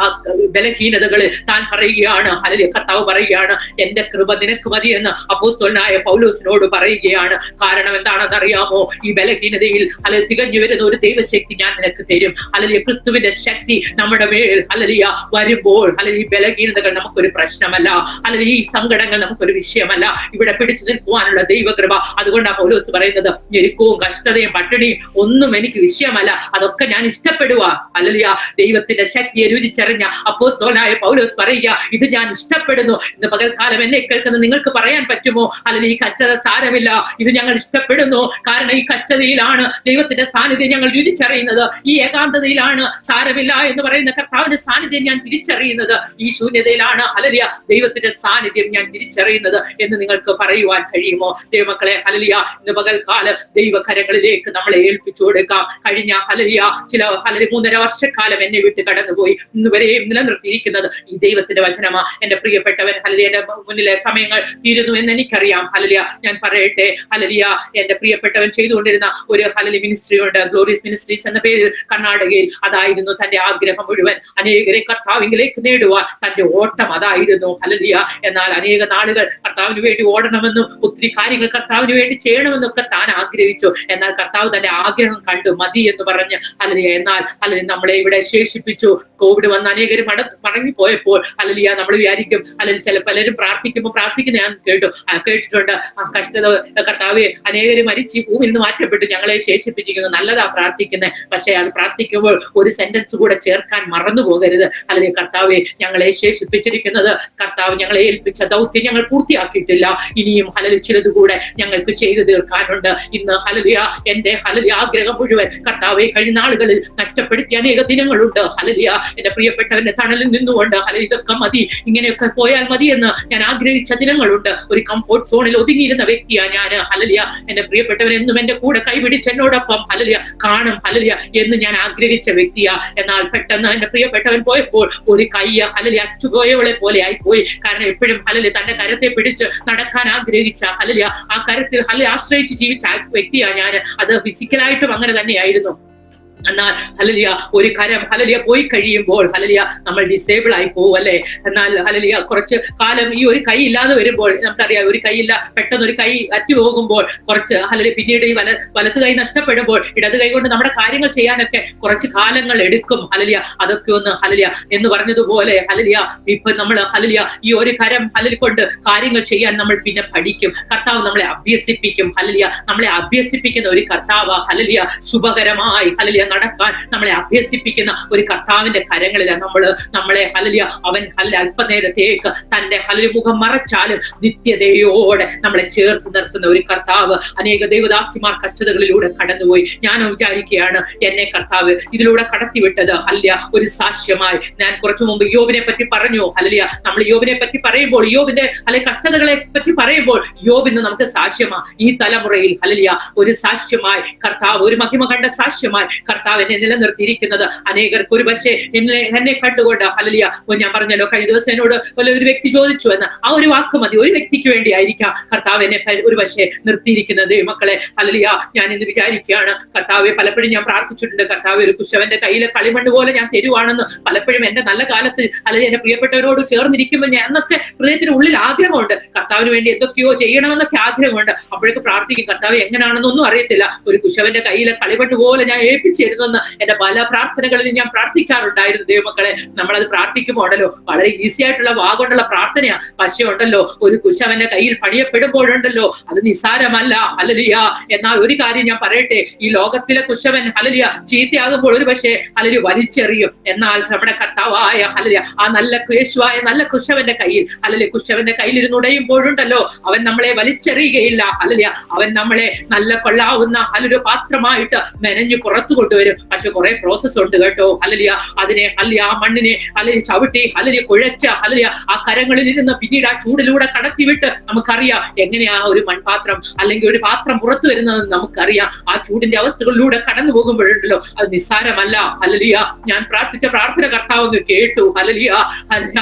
ബലഹീനതകള് താൻ പറയുകയാണ്. ഹല്ലേലൂയ, കർത്താവ് പറയുകയാണ് എന്റെ കൃപ നിനക്ക് മതി എന്ന് അപ്പോസ്തലനായ പൗലോസിനോട് പറയുകയാണ്. കാരണം എന്താണെന്ന് അറിയാമോ? ഈ ബലഹീനതയിൽ ഹല്ലേലൂയ തികഞ്ഞു വരുന്ന ഒരു ദൈവശക്തി ഞാൻ നിനക്ക് തരും. ഹല്ലേലൂയ, ക്രിസ്തുവിന്റെ ശക്തി നമ്മുടെ മേൽ ഹല്ലേലൂയ വരുമ്പോൾ ഹല്ലേലൂയ ബലഹീനതകൾ നമുക്കൊരു പ്രശ്നമല്ല. ഹല്ലേലൂയ ഈ സങ്കടങ്ങൾ നമുക്കൊരു വിഷയമല്ല. ഇവിടെ പിടിച്ചു നിൽക്കുവാനുള്ള ദൈവകൃപ. അതുകൊണ്ടാണ് പൗലോസ് പറയുന്നത് ഞെരുക്കവും കഷ്ടതയും പട്ടിണിയും ഒന്നും എനിക്ക് വിഷയമല്ല, അതൊക്കെ ഞാൻ ഇഷ്ടപ്പെടുക. ഹല്ലേലൂയ, ദൈവത്തിന്റെ ശക്തിയെ രുചിച്ചറിഞ്ഞ അപ്പോസ്തലനായ പൗലോസ് പറയുക ഇത് ഞാൻ ഇഷ്ടപ്പെടുന്നു. ഇന്ന് പകൽക്കാലം എന്നെ കേൾക്കുന്ന നിങ്ങൾക്ക് പറയാൻ പറ്റുമോ? ഹല്ലേലൂയ, ഈ കഷ്ടത സാരമില്ല, ഇത് ഞങ്ങൾ ഇഷ്ടപ്പെടുന്നു. കാരണം ഈ കഷ്ടതയിലാണ് ദൈവത്തിന്റെ സാന്നിധ്യം ഞങ്ങൾ രുചിച്ചറിയുന്നത്. ഈ ഏകാന്തതയിലാണ് സാരമില്ല എന്ന് പറയുന്ന കർത്താവിന്റെ സാന്നിധ്യം ഞാൻ തിരിച്ചറിയുന്നത്. ഈ ശൂന്യതയിലാണ് ഹല്ലേലൂയ ദൈവത്തിന്റെ സാന്നിധ്യം ഞാൻ തിരിച്ചറിയുന്നത് എന്ന് നിങ്ങൾക്ക് പറയുവാൻ കഴിയുമോ? ദൈവമക്കളെ, ഹല്ലേലൂയ ഇന്ന് പകൽക്കാലം ദൈവകരങ്ങളിലേക്ക് നമ്മളെ ഏൽപ്പിച്ചു കൊടുക്കാം. കഴിഞ്ഞ ഹല്ലേലൂയ ചില ഹല്ലേലൂയ 3.5 വർഷക്കാലം എന്നെ വിട്ട് കടന്നുപോയി ഇന്ന് വരെയും നിലനിർത്തിയിരിക്കുന്നത് ഈ ദൈവത്തിന്റെ വചനമാ. എന്റെ പ്രിയപ്പെട്ടവൻ ഹല്ലേലൂയ, എന്റെ മുന്നിലെ സമയങ്ങൾ തീരുന്നു എന്ന് എനിക്കറിയാം. ഹല്ലേലൂയ, ഞാൻ പറയട്ടെ, ഹല്ലേലൂയ എന്റെ പ്രിയപ്പെട്ടവൻ ചെയ്തുകൊണ്ടിരുന്ന ഒരു ഹല്ലേലൂയ മിനിസ്ട്രി ഉണ്ട്, ഗ്ലോറിയസ് മിനിസ്ട്രീസ് എന്ന പേരിൽ കർണാടകയിൽ. അതായിരുന്നു തന്റെ ആഗ്രഹം മുഴുവൻ, അനേകരെ കർത്താവിലേക്ക് നേടുവാൻ തന്റെ ഓട്ടം അതായിരുന്നു. ഹല്ലേലൂയ, എന്നാൽ അനേക നാളുകൾ കർത്താവിന് വേണ്ടി ഓടണമെന്നും ഒത്തിരി കാര്യങ്ങൾ കർത്താവിന് വേണ്ടി ചെയ്യണമെന്നൊക്കെ താൻ ആഗ്രഹിച്ചു. എന്നാൽ കർത്താവ് തന്റെ ആഗ്രഹം കണ്ടു മതി എന്ന് പറഞ്ഞ് ഹല്ലേലൂയ എന്നാൽ ഹല്ലേലൂയ നമ്മളെ ഇവിടെ ശേഷിപ്പിച്ചു. കോവിഡ് വന്ന് അനേകരും മടങ്ങിപ്പോയപ്പോൾ ഹല്ലേലൂയ നമ്മൾ വിചാരിക്കും ഹല്ലേലൂയ പലരും പ്രാർത്ഥിക്കുന്ന ഞാൻ കേട്ടിട്ടുണ്ട്. കഷ്ടത കർത്താവെ അനേകരും മരിച്ച് ഭൂമിയിൽ നിന്ന് മാറ്റപ്പെട്ടു ഞങ്ങളെ ശേഷിപ്പിച്ചിരിക്കുന്നു. നല്ലതാ പ്രാർത്ഥിക്കുന്നത്, പക്ഷെ അത് പ്രാർത്ഥിക്കുമ്പോൾ ഒരു സെന്റൻസ് കൂടെ ചേർക്കാൻ മറന്നു പോകരുത്. ഹല്ലേലൂയ, കർത്താവെ ഞങ്ങളെ ശേഷിപ്പിച്ചിരിക്കുന്നത്, കർത്താവ് ഞങ്ങളെ ഏൽപ്പിച്ച ദൗത്യം ഞങ്ങൾ പൂർത്തിയാക്കിയിട്ടില്ല. ഇനിയും ഹല്ലേലൂയ ചിലത് കൂടെ ഞങ്ങൾക്ക് ചെയ്തു തീർക്കാനുണ്ട്. ഇന്ന് ഹല്ലേലൂയ എന്റെ ഹല്ലേലൂയ ആഗ്രഹം മുഴുവൻ കർത്താവെ കഴിഞ്ഞ നാളുകളിൽ നഷ്ടപ്പെടുത്തിയ അനേക ദിനങ്ങളുണ്ട്. ഹല്ലേലൂയ, എന്റെ പ്രിയപ്പെട്ടവന്റെ തണലിൽ നിന്നുകൊണ്ട് ഹല്ലേലൂയ ഇതൊക്കെ മതി, ഇങ്ങനെയൊക്കെ പോയാൽ മതി എന്ന് ഞാൻ ആഗ്രഹിച്ച ദിനങ്ങളുണ്ട്. ഒരു കംഫോർട്ട് സോണിൽ ഒതുങ്ങിയിരുന്ന വ്യക്തിയാ ഞാൻ. ഹല്ലേലൂയ, എന്റെ പ്രിയപ്പെട്ടവൻ എന്നും എന്റെ കൂടെ കൈപിടിച്ച് എന്നോടൊപ്പം ഹല്ലേലൂയ കാണും ഹല്ലേലൂയ എന്ന് ഞാൻ ആഗ്രഹിച്ച വ്യക്തിയാ. എന്നാൽ പെട്ടെന്ന് എന്റെ പ്രിയപ്പെട്ടവൻ പോയപ്പോൾ ഒരു കൈ ഹല്ലേലൂയ അറ്റുപോയവളെ പോലെ ആയിപ്പോയി. കാരണം എപ്പോഴും ഹല്ലേലൂയ തന്റെ കരത്തെ പിടിച്ച് നടക്കാൻ ആഗ്രഹിച്ച ഹല്ലേലൂയ ആ കരത്തിൽ ഹല്ലേലൂയ ആശ്രയിച്ച് ജീവിച്ച വ്യക്തിയാ ഞാൻ. അത് ഫിസിക്കലായിട്ടും അങ്ങനെ തന്നെയായിരുന്നു. എന്നാൽ ഹല്ലേലൂയ ഒരു കരം ഹല്ലേലൂയ പോയി കഴിയുമ്പോൾ ഹല്ലേലൂയ നമ്മൾ ഡിസേബിൾ ആയി പോകും അല്ലെ. എന്നാൽ ഹല്ലേലൂയ കുറച്ച് കാലം ഈ ഒരു കൈ ഇല്ലാതെ വരുമ്പോൾ നമുക്കറിയാം, ഒരു കൈയില്ല പെട്ടെന്ന് ഒരു കൈ അറ്റുപോകുമ്പോൾ കുറച്ച് ഹല്ലേലൂയ പിന്നീട് ഈ വലത്ത് കൈ നഷ്ടപ്പെടുമ്പോൾ ഇടത് കൈ കൊണ്ട് നമ്മുടെ കാര്യങ്ങൾ ചെയ്യാനൊക്കെ കുറച്ച് കാലങ്ങൾ എടുക്കും. ഹല്ലേലൂയ, അതൊക്കെ ഒന്ന് ഹല്ലേലൂയ എന്ന് പറഞ്ഞതുപോലെ ഹല്ലേലൂയ ഇപ്പൊ നമ്മൾ ഹല്ലേലൂയ ഈ ഒരു കരം ഹല്ലേലൂയ കൊണ്ട് കാര്യങ്ങൾ ചെയ്യാൻ നമ്മൾ പിന്നെ പഠിക്കും. കർത്താവ് നമ്മളെ അഭ്യസിപ്പിക്കും. ഹല്ലേലൂയ, നമ്മളെ അഭ്യസിപ്പിക്കുന്ന ഒരു കർത്താവ് ഹല്ലേലൂയ ശുഭകരമായി ഹല്ലേലൂയ നടക്കാൻ നമ്മളെ അഭ്യസിപ്പിക്കുന്ന ഒരു കർത്താവിന്റെ കരങ്ങളിലാണ് നമ്മളെ ഹല്ലേലൂയ അവൻ ഹല്ലേലൂയ അല്പനേരത്തേക്ക് തന്റെ ഹല്ലേലൂയ മുഖം മറച്ചാലും നിത്യതയോടെ നമ്മളെ ചേർത്ത് നിർത്തുന്ന ഒരു കർത്താവ്. അനേക ദൈവദാസിമാർ കഷ്ടതകളിലൂടെ കടന്നുപോയി. ഞാൻ വിചാരിക്കുകയാണ് എന്നെ കർത്താവ് ഇതിലൂടെ കടത്തിവിട്ടത് ഹല്ലേലൂയ ഒരു സാക്ഷ്യമായി. ഞാൻ കുറച്ചു മുമ്പ് യോബിനെ പറ്റി പറഞ്ഞു. ഹല്ലേലൂയ, നമ്മൾ യോബിനെ പറ്റി പറയുമ്പോൾ യോബിന്റെ അല്ലെങ്കിൽ കഷ്ടതകളെ പറ്റി പറയുമ്പോൾ യോബിന് നമുക്ക് സാക്ഷ്യമാണ്. ഈ തലമുറയിൽ ഹല്ലേലൂയ ഒരു സാക്ഷ്യമായി കർത്താവ്, ഒരു മഹിമ കണ്ട സാക്ഷ്യമായി കർത്താവ് എന്നെ നിലനിർത്തിയിരിക്കുന്നത്. അനേകർക്ക് ഒരു പക്ഷേ എന്നെ കണ്ടുകൊണ്ട് ഹല്ലേലൂയ ഞാൻ പറഞ്ഞല്ലോ കഴിഞ്ഞ ദിവസം എന്നോട് ഒരു വ്യക്തി ചോദിച്ചു എന്ന്, ആ ഒരു വാക്ക് മതി, ഒരു വ്യക്തിക്ക് വേണ്ടി ആയിരിക്കാം കർത്താവ് എന്നെ ഒരു പക്ഷേ നിർത്തിയിരിക്കുന്നത്. മക്കളെ ഹല്ലേലൂയ, ഞാൻ ഇന്ന് വിചാരിക്കുകയാണ് കർത്താവെ, പലപ്പോഴും ഞാൻ പ്രാർത്ഥിച്ചിട്ടുണ്ട് കർത്താവ് ഒരു കുശവന്റെ കയ്യിലെ കളിമണ്ണ് പോലെ ഞാൻ തരുവാണെന്ന്. പലപ്പോഴും എന്റെ നല്ല കാലത്ത് അല്ലെങ്കിൽ എന്റെ പ്രിയപ്പെട്ടവരോട് ചേർന്നിരിക്കുമ്പോൾ ഞാൻ എന്നൊക്കെ ഹൃദയത്തിന് ഉള്ളിൽ ആഗ്രഹമുണ്ട്, കർത്താവിന് വേണ്ടി എന്തൊക്കെയോ ചെയ്യണമെന്നൊക്കെ ആഗ്രഹമുണ്ട്. അപ്പോഴേക്ക് പ്രാർത്ഥിക്കും കർത്താവ് എങ്ങനെയാണെന്നൊന്നും അറിയത്തില്ല, ഒരു കുശവന്റെ കയ്യിലെ കളിമണ്ണ് പോലെ ഞാൻ ഏൽപ്പിച്ചു തരുന്നെന്ന് എന്റെ പല പ്രാർത്ഥനകളിൽ ഞാൻ പ്രാർത്ഥിക്കാറുണ്ടായിരുന്നു. ദൈവമക്കളെ, നമ്മളത് പ്രാർത്ഥിക്കുമ്പോൾ ഉണ്ടല്ലോ വളരെ ഈസി ആയിട്ടുള്ള വാഗൊണ്ടുള്ള പ്രാർത്ഥനയാ. പക്ഷേ ഉണ്ടല്ലോ, ഒരു കുശവന്റെ കയ്യിൽ പണിയപ്പെടുമ്പോഴുണ്ടല്ലോ അത് നിസാരമല്ല. ഹല്ലേലൂയ. എന്നാൽ ഒരു കാര്യം ഞാൻ പറയട്ടെ, ഈ ലോകത്തിലെ കുശവൻ ഹല്ലേലൂയ ചീത്തയാകുമ്പോൾ ഒരു പക്ഷേ ഹല്ലേലൂയ വലിച്ചെറിയും. എന്നാൽ നമ്മുടെ കർത്താവായ ഹല്ലേലൂയ ആ നല്ല യേശുവായ നല്ല കുശവന്റെ കയ്യിൽ ഹല്ലേലൂയ കുശവന്റെ കയ്യിൽ ഇരുന്നുടയുമ്പോഴുണ്ടല്ലോ അവൻ നമ്മളെ വലിച്ചെറിയുകയില്ല. ഹല്ലേലൂയ അവൻ നമ്മളെ നല്ല കൊള്ളാവുന്ന ഹല്ലേലൂയ പാത്രമായിട്ട് മെനഞ്ഞു പുറത്തു കൊണ്ടുവരും. പക്ഷെ കുറെ പ്രോസസ് ഉണ്ട് കേട്ടോ. ഹല്ലേലൂയ അതിനെ ഹല്ലേലൂയ ആ മണ്ണിനെ ഹല്ലേലൂയ ചവിട്ടി ഹല്ലേലൂയ കുഴച്ച ഹല്ലേലൂയ ആ കരങ്ങളിൽ ഇരുന്ന് പിന്നീട് ആ ചൂടിലൂടെ കടത്തിവിട്ട് നമുക്കറിയാം എങ്ങനെയാ ഒരു മൺപാത്രം അല്ലെങ്കിൽ ഒരു പാത്രം പുറത്തു വരുന്നത് നമുക്കറിയാം. ആ ചൂടിന്റെ അവസ്ഥകളിലൂടെ കടന്നു പോകുമ്പോഴുണ്ടല്ലോ അത് നിസ്സാരമല്ല. ഹല്ലേലൂയ ഞാൻ പ്രാർത്ഥിച്ച പ്രാർത്ഥന കർത്താവ് ഒന്ന് കേട്ടു. ഹല്ലേലൂയ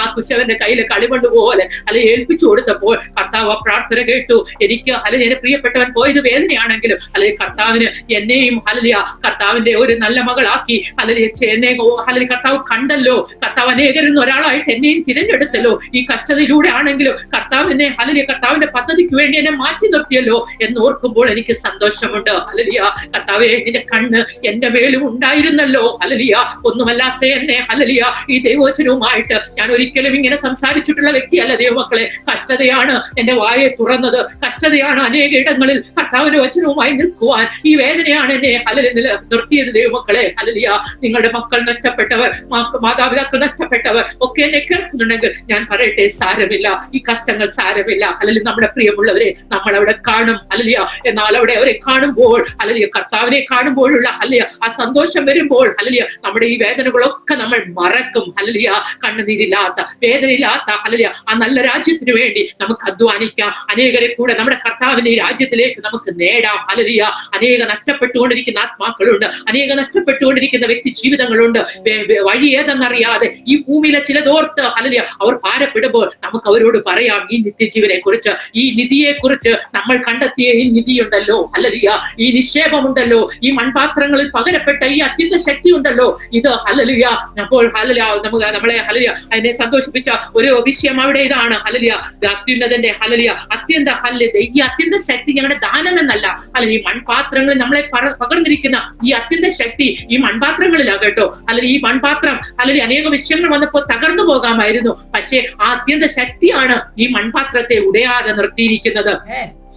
ആ കുശവന്റെ കയ്യിലെ കളിമണ്ണ് പോലെ അല്ലെങ്കിൽ ഏൽപ്പിച്ചു കൊടുത്തപ്പോൾ കർത്താവ് ആ പ്രാർത്ഥന കേട്ടു. എനിക്ക് ഹല്ലേലൂയ പ്രിയപ്പെട്ടവൻ പോയത് വേദനയാണെങ്കിലും അല്ലെങ്കിൽ കർത്താവിന് എന്നെയും ഹല്ലേലൂയ കർത്താവിന്റെ ഒരു നല്ല മകളാക്കി ഹല്ലേലൂയ എന്നെ ഹല്ലേലൂയ കർത്താവ് കണ്ടല്ലോ. കർത്താവ് അനേകരിൽ നിന്ന് ഒരാളായിട്ട് എന്നെയും തിരഞ്ഞെടുത്തല്ലോ. ഈ കഷ്ടതയിലൂടെ ആണെങ്കിലും കർത്താവ് എന്നെ ഹല്ലേലൂയ കർത്താവിന്റെ പദ്ധതിക്ക് വേണ്ടി എന്നെ മാറ്റി നിർത്തിയല്ലോ എന്ന് ഓർക്കുമ്പോൾ എനിക്ക് സന്തോഷമുണ്ട്. ഹല്ലേലൂയ കർത്താവേ, നിന്റെ കണ്ണ് എന്റെ മേലും ഉണ്ടായിരുന്നല്ലോ. ഹല്ലേലൂയ ഒന്നുമല്ലാത്ത എന്നെ ഹല്ലേലൂയ ഈ ദൈവവചനവുമായിട്ട് ഞാൻ ഒരിക്കലും ഇങ്ങനെ സംസാരിച്ചിട്ടുള്ള വ്യക്തിയല്ല ദൈവമക്കളെ. കഷ്ടതയാണ് എന്റെ വായെ തുറന്നത്. കഷ്ടതയാണ് അനേക ഇടങ്ങളിൽ കർത്താവിന്റെ വചനവുമായി നിൽക്കുവാൻ. ഈ വേദനയാണ് എന്നെ ഹല്ലേലൂയ നിർത്തിയത് ദൈവമക്കളെ. ഹല്ലേലൂയ നിങ്ങളുടെ മക്കൾ നഷ്ടപ്പെട്ടവർ, മാതാപിതാക്കൾ നഷ്ടപ്പെട്ടവർ ഒക്കെ എന്നെ കേൾക്കുന്നുണ്ടെങ്കിൽ ഞാൻ പറയട്ടെ, സാരമില്ല, ഈ കഷ്ടങ്ങൾ സാരമില്ല. ഹല്ലേലൂയ നമ്മുടെ പ്രിയമുള്ളവരെ നമ്മൾ അവിടെ കാണും. ഹല്ലേലൂയ എന്നാൽ അവിടെ അവരെ കാണുമ്പോൾ ഹല്ലേലൂയ കർത്താവിനെ കാണുമ്പോഴുള്ള ഹല്ലേലൂയ ആ സന്തോഷം വരുമ്പോൾ ഹല്ലേലൂയ നമ്മുടെ ഈ വേദനകളൊക്കെ നമ്മൾ മറക്കും. ഹല്ലേലൂയ കണ്ണുനീരില്ലാത്ത വേദനയില്ലാത്ത ഹല്ലേലൂയ ആ നല്ല രാജ്യത്തിന് വേണ്ടി നമുക്ക് അധ്വാനിക്കാം. അനേകരെ കൂടെ നമ്മുടെ കർത്താവിന്റെ ഈ രാജ്യത്തിലേക്ക് നമുക്ക് നേടാം. ഹല്ലേലൂയ അനേക നഷ്ടപ്പെട്ടുകൊണ്ടിരിക്കുന്ന ആത്മാക്കളുണ്ട്, അനേക നഷ്ടപ്പെട്ടുകൊണ്ടിരിക്കുന്ന വ്യക്തി ജീവിതങ്ങളുണ്ട്. വഴി ഏതെന്നറിയാതെ ഈ ഭൂമിയിലെ ചിലതോർത്ത് ഹല്ലേലൂയ അവർ ഭാരപ്പെടുമ്പോൾ നമുക്ക് അവരോട് പറയാം ഈ നിത്യജീവനെ കുറിച്ച്, ഈ നിധിയെ കുറിച്ച്. നമ്മൾ കണ്ടെത്തിയ ഈ നിധിയുണ്ടല്ലോ ഹല്ലേലൂയ, ഈ നിക്ഷേപമുണ്ടല്ലോ, ഈ മൺപാത്രങ്ങളിൽ പകരപ്പെട്ട ഈ അത്യന്ത ശക്തി ഉണ്ടല്ലോ, ഇത് ഹല്ലേലൂയ. അപ്പോൾ ഹല്ലേലൂയ നമ്മളെ ഹല്ലേലൂയ അതിനെ സന്തോഷിപ്പിച്ച ഒരു വിഷയം അവിടെ ഇതാണ്. ഹല്ലേലൂയ അത്യുന്നതന്റെ ഹല്ലേലൂയ അത്യന്ത ഹല്ലേലൂയ ഈ അത്യന്ത ശക്തി ഞങ്ങളുടെ ദാനം എന്നല്ല. ഹല്ലേലൂയ ഈ മൺപാത്രങ്ങളിൽ നമ്മളെ പകർന്നിരിക്കുന്ന ഈ അത്യന്ത ശക്തി ഈ മൺപാത്രങ്ങളിലാണ് കേട്ടോ. ഹല്ലേലൂയ ഈ മൺപാത്രം ഹല്ലേലൂയ അനേക വിഷയങ്ങൾ വന്നപ്പോൾ തകർന്നു പോകാമായിരുന്നു. പക്ഷേ ആ അത്യന്ത ശക്തിയാണ് ഈ മൺപാത്രത്തെ ഉടയാതെ നിർത്തിയിരിക്കുന്നത്.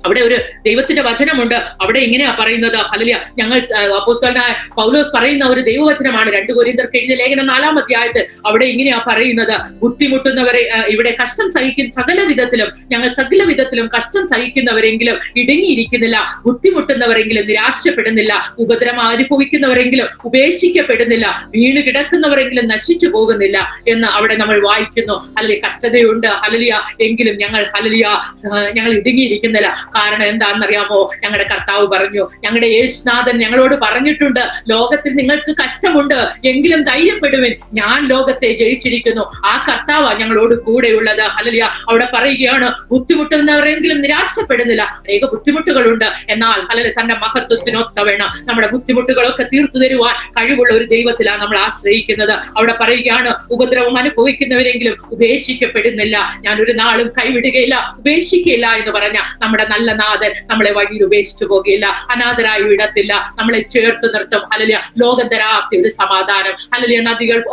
അവിടെ ഒരു ദൈവത്തിന്റെ വചനമുണ്ട്. അവിടെ ഇങ്ങനെയാ പറയുന്നത്. ഹല്ലേലൂയ ഞങ്ങൾ അപ്പോസ്തലനായ പൗലോസ് പറയുന്ന ഒരു ദൈവവചനമാണ്. 2 കൊരിന്ത്യർക്ക് എഴുതിയ ലേഖനം 4-ാം അധ്യായത്തിൽ അവിടെ ഇങ്ങനെയാ പറയുന്നത്. ബുദ്ധിമുട്ടുന്നവരെ ഇവിടെ കഷ്ടം സഹിക്കുന്ന സകല വിധത്തിലും കഷ്ടം സഹിക്കുന്നവരെങ്കിലും ഇടുങ്ങിയിരിക്കുന്നില്ല, ബുദ്ധിമുട്ടുന്നവരെങ്കിലും നിരാശപ്പെടുന്നില്ല, ഉപദ്രവം അനുഭവിക്കുന്നവരെങ്കിലും ഉപേക്ഷിക്കപ്പെടുന്നില്ല, വീണ് കിടക്കുന്നവരെങ്കിലും നശിച്ചു പോകുന്നില്ല എന്ന് അവിടെ നമ്മൾ വായിക്കുന്നു. ഹല്ലേലൂയ കഷ്ടതയുണ്ട് ഹല്ലേലൂയ എങ്കിലും ഞങ്ങൾ ഇടുങ്ങിയിരിക്കുന്നില്ല. കാരണം എന്താണെന്നറിയാമോ? ഞങ്ങളുടെ കർത്താവ് പറഞ്ഞു, ഞങ്ങളുടെ യേശുനാഥൻ ഞങ്ങളോട് പറഞ്ഞിട്ടുണ്ട്, ലോകത്തിൽ നിങ്ങൾക്ക് കഷ്ടമുണ്ട് എങ്കിലും ധൈര്യപ്പെടുവിൻ, ഞാൻ ലോകത്തെ ജയിച്ചിരിക്കുന്നു. ആ കർത്താവ് ഞങ്ങളോട് കൂടെയുള്ളത്. ഹല്ലേലൂയ അവിടെ പറയുകയാണ്, ബുദ്ധിമുട്ടുന്നവരെങ്കിലും നിരാശപ്പെടുന്നില്ല. അനേക ബുദ്ധിമുട്ടുകളുണ്ട്, എന്നാൽ ഹല്ലേലൂയ തന്റെ മഹത്വത്തിനൊത്തവണ്ണം നമ്മുടെ ബുദ്ധിമുട്ടുകളൊക്കെ തീർത്തു തരുവാൻ കഴിവുള്ള ഒരു ദൈവത്തിലാണ് നമ്മൾ ആശ്രയിക്കുന്നത്. അവിടെ പറയുകയാണ്, ഉപദ്രവം അനുഭവിക്കുന്നവരെങ്കിലും ഉപേക്ഷിക്കപ്പെടുന്നില്ല, ഞാൻ ഒരു നാളും കൈവിടുകയില്ല, ഉപേക്ഷിക്കുകയില്ല എന്ന് പറഞ്ഞ നമ്മുടെ നല്ല നാഥൻ നമ്മളെ വഴിയിൽ ഉപേക്ഷിച്ചു പോകുകയില്ല, അനാഥരായി വിടത്തില്ല, നമ്മളെ ചേർത്ത് നിർത്തും. ഹല്ലേലൂയ ലോകം തരാത്ത ഒരു സമാധാനം, ഹല്ലേലൂയ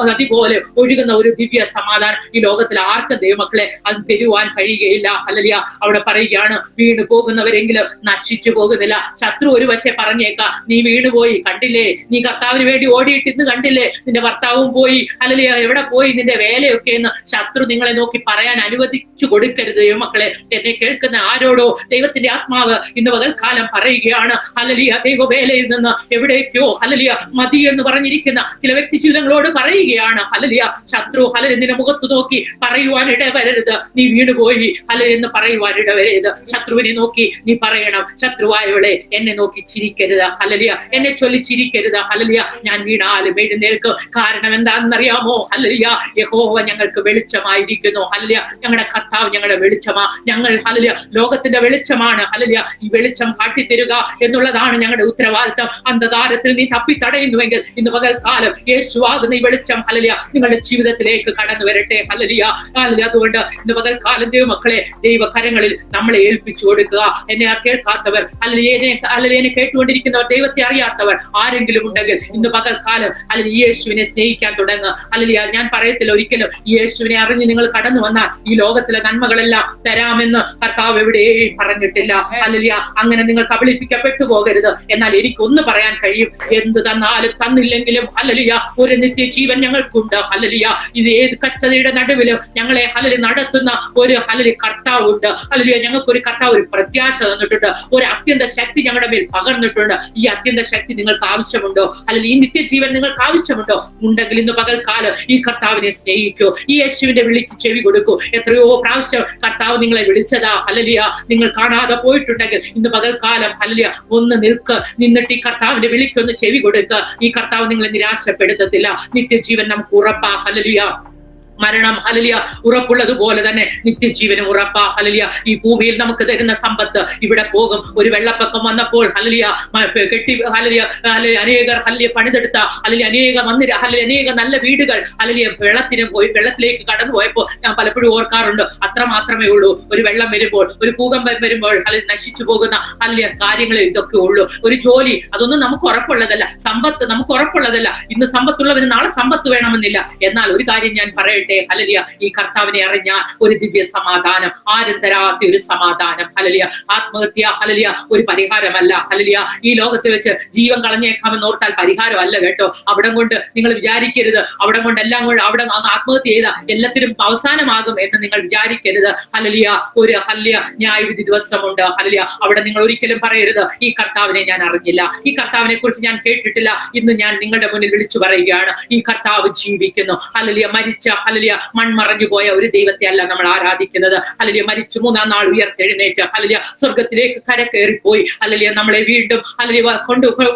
നദി പോലെ ഒഴുകുന്ന ഒരു ദിവ്യ സമാധാനം ഈ ലോകത്തിൽ ആർക്കും ദൈവമക്കളെ അത് തരുവാൻ കഴിയുകയില്ല. ഹല്ലേലൂയ അവിടെ പറയുകയാണ്, വീണു പോകുന്നവരെങ്കിലും നശിച്ചു പോകുന്നില്ല. ശത്രു ഒരു പക്ഷേ പറഞ്ഞേക്കാം, നീ വീണുപോയി കണ്ടില്ലേ, നീ കർത്താവിന് വേണ്ടി ഓടിയിട്ട് ഇന്ന് കണ്ടില്ലേ, നിന്റെ ഭർത്താവും പോയി, ഹല്ലേലൂയ എവിടെ പോയി നിന്റെ വേലയൊക്കെ എന്ന് ശത്രു നിങ്ങളെ നോക്കി പറയാൻ അനുവദിച്ചു കൊടുക്കരുത്. ദൈവമക്കളെ എന്നെ കേൾക്കുന്ന ആരോടോ ദൈവത്തിന്റെ ആത്മാവ് ഇന്ന് പകൽക്കാലം പറയുകയാണ്, ഹല്ലേലൂയ ദൈവവേലയിൽ നിന്ന് എവിടേക്കോ ഹല്ലേലൂയ മതി എന്ന് പറഞ്ഞിരിക്കുന്ന ചില വ്യക്തി ജീവിതങ്ങളോട് പറയുകയാണ്. ഹല്ലേലൂയ ശത്രു ഹല്ലേലൂയ നിന്റെ മുഖത്ത് നോക്കി പറയുവാൻ ഇടവരരുത്, നീ വീണുപോയി ഹല്ലേലൂയ എന്ന് പറയുവാൻ ഇടവരരുത്. ശത്രുവിനെ നോക്കി നീ പറയണം, ശത്രുവായവളെ എന്നെ നോക്കി ചിരിക്കരുത്, ഹല്ലേലൂയ എന്നെ ചൊല്ലി ചിരിക്കരുത്, ഹല്ലേലൂയ ഞാൻ വീണാലും എഴുന്നേൽക്കും. കാരണം എന്താണെന്നറിയാമോ? ഹല്ലേലൂയ യഹോവ ഞങ്ങൾക്ക് വെളിച്ചമായിരിക്കുന്നു. ഹല്ലേലൂയ ഞങ്ങളുടെ കർത്താവ് ഞങ്ങളുടെ വെളിച്ചമാ. ഞങ്ങൾ ഹല്ലേലൂയ ലോകത്തിന്റെ വെളിച്ചമാണ്. എന്നുള്ളതാണ് ഹല്ലേലൂയ. ഈ വെളിച്ചം കാട്ടിത്തരുക എന്നുള്ളതാണ് ഞങ്ങളുടെ ഉത്തരവാദിത്തം. അന്ധകാരത്തിൽ നീ തപ്പിത്തടയുന്നുവെങ്കിൽ ഇന്ന് പകൽക്കാലം യേശുവാകുന്ന ഈ വെളിച്ചം ഹല്ലേലൂയ നിങ്ങളുടെ ജീവിതത്തിലേക്ക് കടന്നു വരട്ടെ. ഹല്ലേലൂയ. അതുകൊണ്ട് ഇന്ന് പകൽക്കാലം ദൈവമക്കളെ ദൈവകരങ്ങളിൽ നമ്മളെ ഏൽപ്പിച്ചു കൊടുക്കുക. എന്നെ കേൾക്കാത്തവർ എന്നെ കേട്ടുകൊണ്ടിരിക്കുന്നവർ, ദൈവത്തെ അറിയാത്തവർ ആരെങ്കിലും ഉണ്ടെങ്കിൽ ഇന്ന് പകൽക്കാലം അല്ലെങ്കിൽ യേശുവിനെ സ്നേഹിക്കാൻ തുടങ്ങുക. ഹല്ലേലൂയ. ഞാൻ പറയത്തില്ല ഒരിക്കലും യേശുവിനെ അറിഞ്ഞ് നിങ്ങൾ കടന്നു വന്നാൽ ഈ ലോകത്തിലെ നന്മകളെല്ലാം തരാമെന്ന് കർത്താവ് എവിടെയും പറഞ്ഞിട്ടില്ല. ഹല്ലേലൂയ. അങ്ങനെ നിങ്ങൾ കബളിപ്പിക്കപ്പെട്ടു പോകരുത്. എന്നാൽ എനിക്കൊന്ന് പറയാൻ കഴിയും, എന്ത് തന്നാലും തന്നില്ലെങ്കിലും ഹല്ലേലൂയ ഒരു നിത്യജീവൻ ഞങ്ങൾക്കുണ്ട്. ഹല്ലേലൂയ. ഇത് ഏത് കഷ്ടതയുടെ നടുവിലും ഞങ്ങളെ ഹല്ലേലൂയ നടത്തുന്ന ഒരു ഹല്ലേലൂയ കർത്താവുണ്ട്. ഹല്ലേലൂയ. ഞങ്ങൾക്ക് ഒരു കർത്താവ് ഒരു പ്രത്യാശ തന്നിട്ടുണ്ട്, ഒരു അത്യന്ത ശക്തി ഞങ്ങളുടെ മേൽ പകർന്നിട്ടുണ്ട്. ഈ അത്യന്ത ശക്തി നിങ്ങൾക്ക് ആവശ്യമുണ്ടോ? അല്ലെങ്കിൽ ഈ നിത്യജീവൻ നിങ്ങൾക്ക് ആവശ്യമുണ്ടോ? ഉണ്ടെങ്കിൽ ഇന്ന് പകൽക്കാലം ഈ കർത്താവിനെ സ്നേഹിക്കൂ, ഈ യേശുവിന്റെ വിളിക്ക് ചെവി കൊടുക്കൂ. എത്രയോ പ്രാവശ്യം കർത്താവ് നിങ്ങളെ വിളിച്ചതാ. ഹല്ലേലൂയ. നിങ്ങൾ കാണാതെ പോയിട്ടുണ്ടെങ്കിൽ ഇന്ന് പകൽക്കാലം ഹല്ലേലൂയ ഒന്ന് നിന്നിട്ട് ഈ കർത്താവിന്റെ വിളിക്കൊന്ന് ചെവി കൊടുക്കുക. ഈ കർത്താവ് നിങ്ങളെ നിരാശപ്പെടുത്തത്തില്ല. നിത്യജീവൻ നമുക്ക് ഉറപ്പാ. ഹല്ലേലൂയ. മരണം ഹല്ലേലൂയ ഉറപ്പുള്ളതുപോലെ തന്നെ നിത്യജീവനും ഉറപ്പാ. ഹല്ലേലൂയ. ഈ ഭൂമിയിൽ നമുക്ക് തരുന്ന സമ്പത്ത് ഇവിടെ പോകും. ഒരു വെള്ളപ്പൊക്കം വന്നപ്പോൾ ഹല്ലേലൂയ കെട്ടി ഹല്ലേലൂയ അനേകർ ഹല്ലേലൂയ പണിതെടുത്ത അനേക നല്ല വീടുകൾ ഹല്ലേലൂയ വെള്ളത്തിലേക്ക് കടന്നു പോയപ്പോൾ ഞാൻ പലപ്പോഴും ഓർക്കാറുണ്ട്, അത്ര മാത്രമേ ഉള്ളൂ. ഒരു വെള്ളം വരുമ്പോൾ, ഒരു ഭൂകമ്പം വരുമ്പോൾ ഹല്ലേലൂയ നശിച്ചു പോകുന്ന ഹല്ലേലൂയ കാര്യങ്ങൾ ഇതൊക്കെ ഉള്ളൂ. ഒരു ജോലി അതൊന്നും നമുക്ക് ഉറപ്പുള്ളതല്ല. സമ്പത്ത് നമുക്ക് ഉറപ്പുള്ളതല്ല. ഇന്ന് സമ്പത്തുള്ളവന് നാളെ സമ്പത്ത് വേണമെന്നില്ല. എന്നാൽ ഒരു കാര്യം ഞാൻ പറയട്ടെ, ഹല്ലേലൂയ, ഈ കർത്താവിനെ അറിഞ്ഞാൽ ഒരു ദിവ്യ സമാധാനം, ആരും തരാത്ത ഒരു സമാധാനം. ഹല്ലേലൂയ. ആത്മഹത്യ ഹല്ലേലൂയ ഒരു പരിഹാരമല്ല. ഹല്ലേലൂയ. ഈ ലോകത്ത് വെച്ച് ജീവൻ കളഞ്ഞേക്കാമെന്ന് ഓർത്താൽ പരിഹാരമല്ല കേട്ടോ. അവിടെ കൊണ്ട് നിങ്ങൾ വിചാരിക്കരുത്, അവിടെ കൊണ്ട് എല്ലാം കൊണ്ട് അവിടെ ആത്മഹത്യ ചെയ്ത എല്ലാത്തിനും അവസാനമാകും എന്ന് നിങ്ങൾ വിചാരിക്കരുത്. ഹല്ലേലൂയ. ഒരു ഹല്ലേലൂയ ന്യായവിധി ദിവസമുണ്ട്. ഹല്ലേലൂയ. അവിടെ നിങ്ങൾ ഒരിക്കലും പറയരുത്, ഈ കർത്താവിനെ ഞാൻ അറിഞ്ഞില്ല, ഈ കർത്താവിനെ കുറിച്ച് ഞാൻ കേട്ടിട്ടില്ല. ഇന്ന് ഞാൻ നിങ്ങളുടെ മുന്നിൽ വിളിച്ചു പറയുകയാണ്, ഈ കർത്താവ് ജീവിക്കുന്നു. ഹല്ലേലൂയ. മരിച്ച ഹല്ലേലൂയ മൺമറഞ്ഞു പോയ ഒരു ദൈവത്തെ അല്ല നമ്മൾ ആരാധിക്കുന്നത്. ഹല്ലേലൂയ. മരിച്ചു 3-ാം നാൾ ഉയർത്തെഴുന്നേറ്റ് ഹല്ലേലൂയ സ്വർഗത്തിലേക്ക് കരകയറിപ്പോയി ഹല്ലേലൂയ നമ്മളെ വീണ്ടും ഹല്ലേലൂയ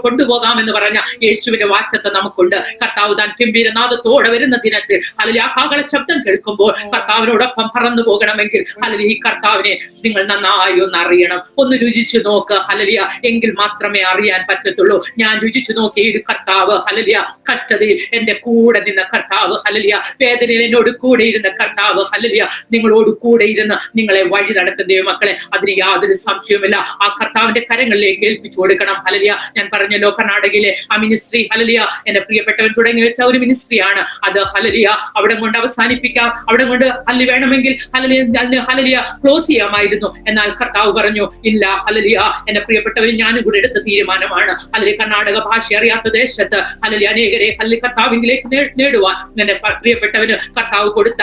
കൊണ്ടുപോകാമെന്ന് പറഞ്ഞ യേശുവിന്റെ വാഗ്ദത്തം നമുക്കുണ്ട്. കർത്താവ് താൻ ഗംഭീരനാദത്തോടെ വരുന്ന ദിനത്തിൽ ഹല്ലേലൂയ കാഹള ശബ്ദം കേൾക്കുമ്പോൾ കർത്താവിനോടൊപ്പം പറന്നു പോകണമെങ്കിൽ ഹല്ലേലൂയ ഈ കർത്താവിനെ നിങ്ങൾ നന്നായി ഒന്ന് അറിയണം, ഒന്ന് രുചിച്ചു നോക്ക്. ഹല്ലേലൂയ. എങ്കിൽ മാത്രമേ അറിയാൻ പറ്റത്തുള്ളൂ. ഞാൻ രുചിച്ചു നോക്കിയ ഒരു കർത്താവ് ഹല്ലേലൂയ, കഷ്ടതയിൽ എന്റെ കൂടെ നിന്ന കർത്താവ് ഹല്ലേലൂയ, വേദനയിൽ എന്നോട് കൂടെ ഇരുന്ന കർത്താവ് ഹല്ലേലൂയ, നിങ്ങളോട് കൂടെ ഇരുന്ന് നിങ്ങളെ വഴി നടത്തുന്ന ദൈവമക്കളെ, അതിന് യാതൊരു സംശയവുമില്ല. ആ കർത്താവിന്റെ കരങ്ങളിലേക്ക് ഏൽപ്പിച്ചു കൊടുക്കണം. ഹല്ലേലൂയ. ഞാൻ പറഞ്ഞല്ലോ, കർണാടകയിലെ ആ മിനിസ്ട്രി ഹല്ലേലൂയ എന്റെ പ്രിയപ്പെട്ടവൻ തുടങ്ങി വെച്ച ഒരു മിനിസ്ട്രിയാണ് അത്. ഹല്ലേലൂയ. അവിടെ കൊണ്ട് അവസാനിപ്പിക്കാം, അവിടെ കൊണ്ട് ഹല്ലേലൂയ വേണമെങ്കിൽ ഹല്ലേലൂയ ക്ലോസ് ചെയ്യാമായിരുന്നു. എന്നാൽ കർത്താവ് പറഞ്ഞു, ഇല്ല ഹല്ലേലൂയ, എന്റെ പ്രിയപ്പെട്ടവരും ഞാനും കൂടെ എടുത്ത തീരുമാനമാണ്. ഹല്ലേലൂയ. കർണാടക ഭാഷ അറിയാത്ത ദേശത്ത് ഹല്ലേലൂയ അനേകരെ ഹല്ലേലൂയ കർത്താവിലേക്ക് നേടുവാൻ എന്റെ പ്രിയപ്പെട്ടവന് കർത്താവ് കൊടുത്ത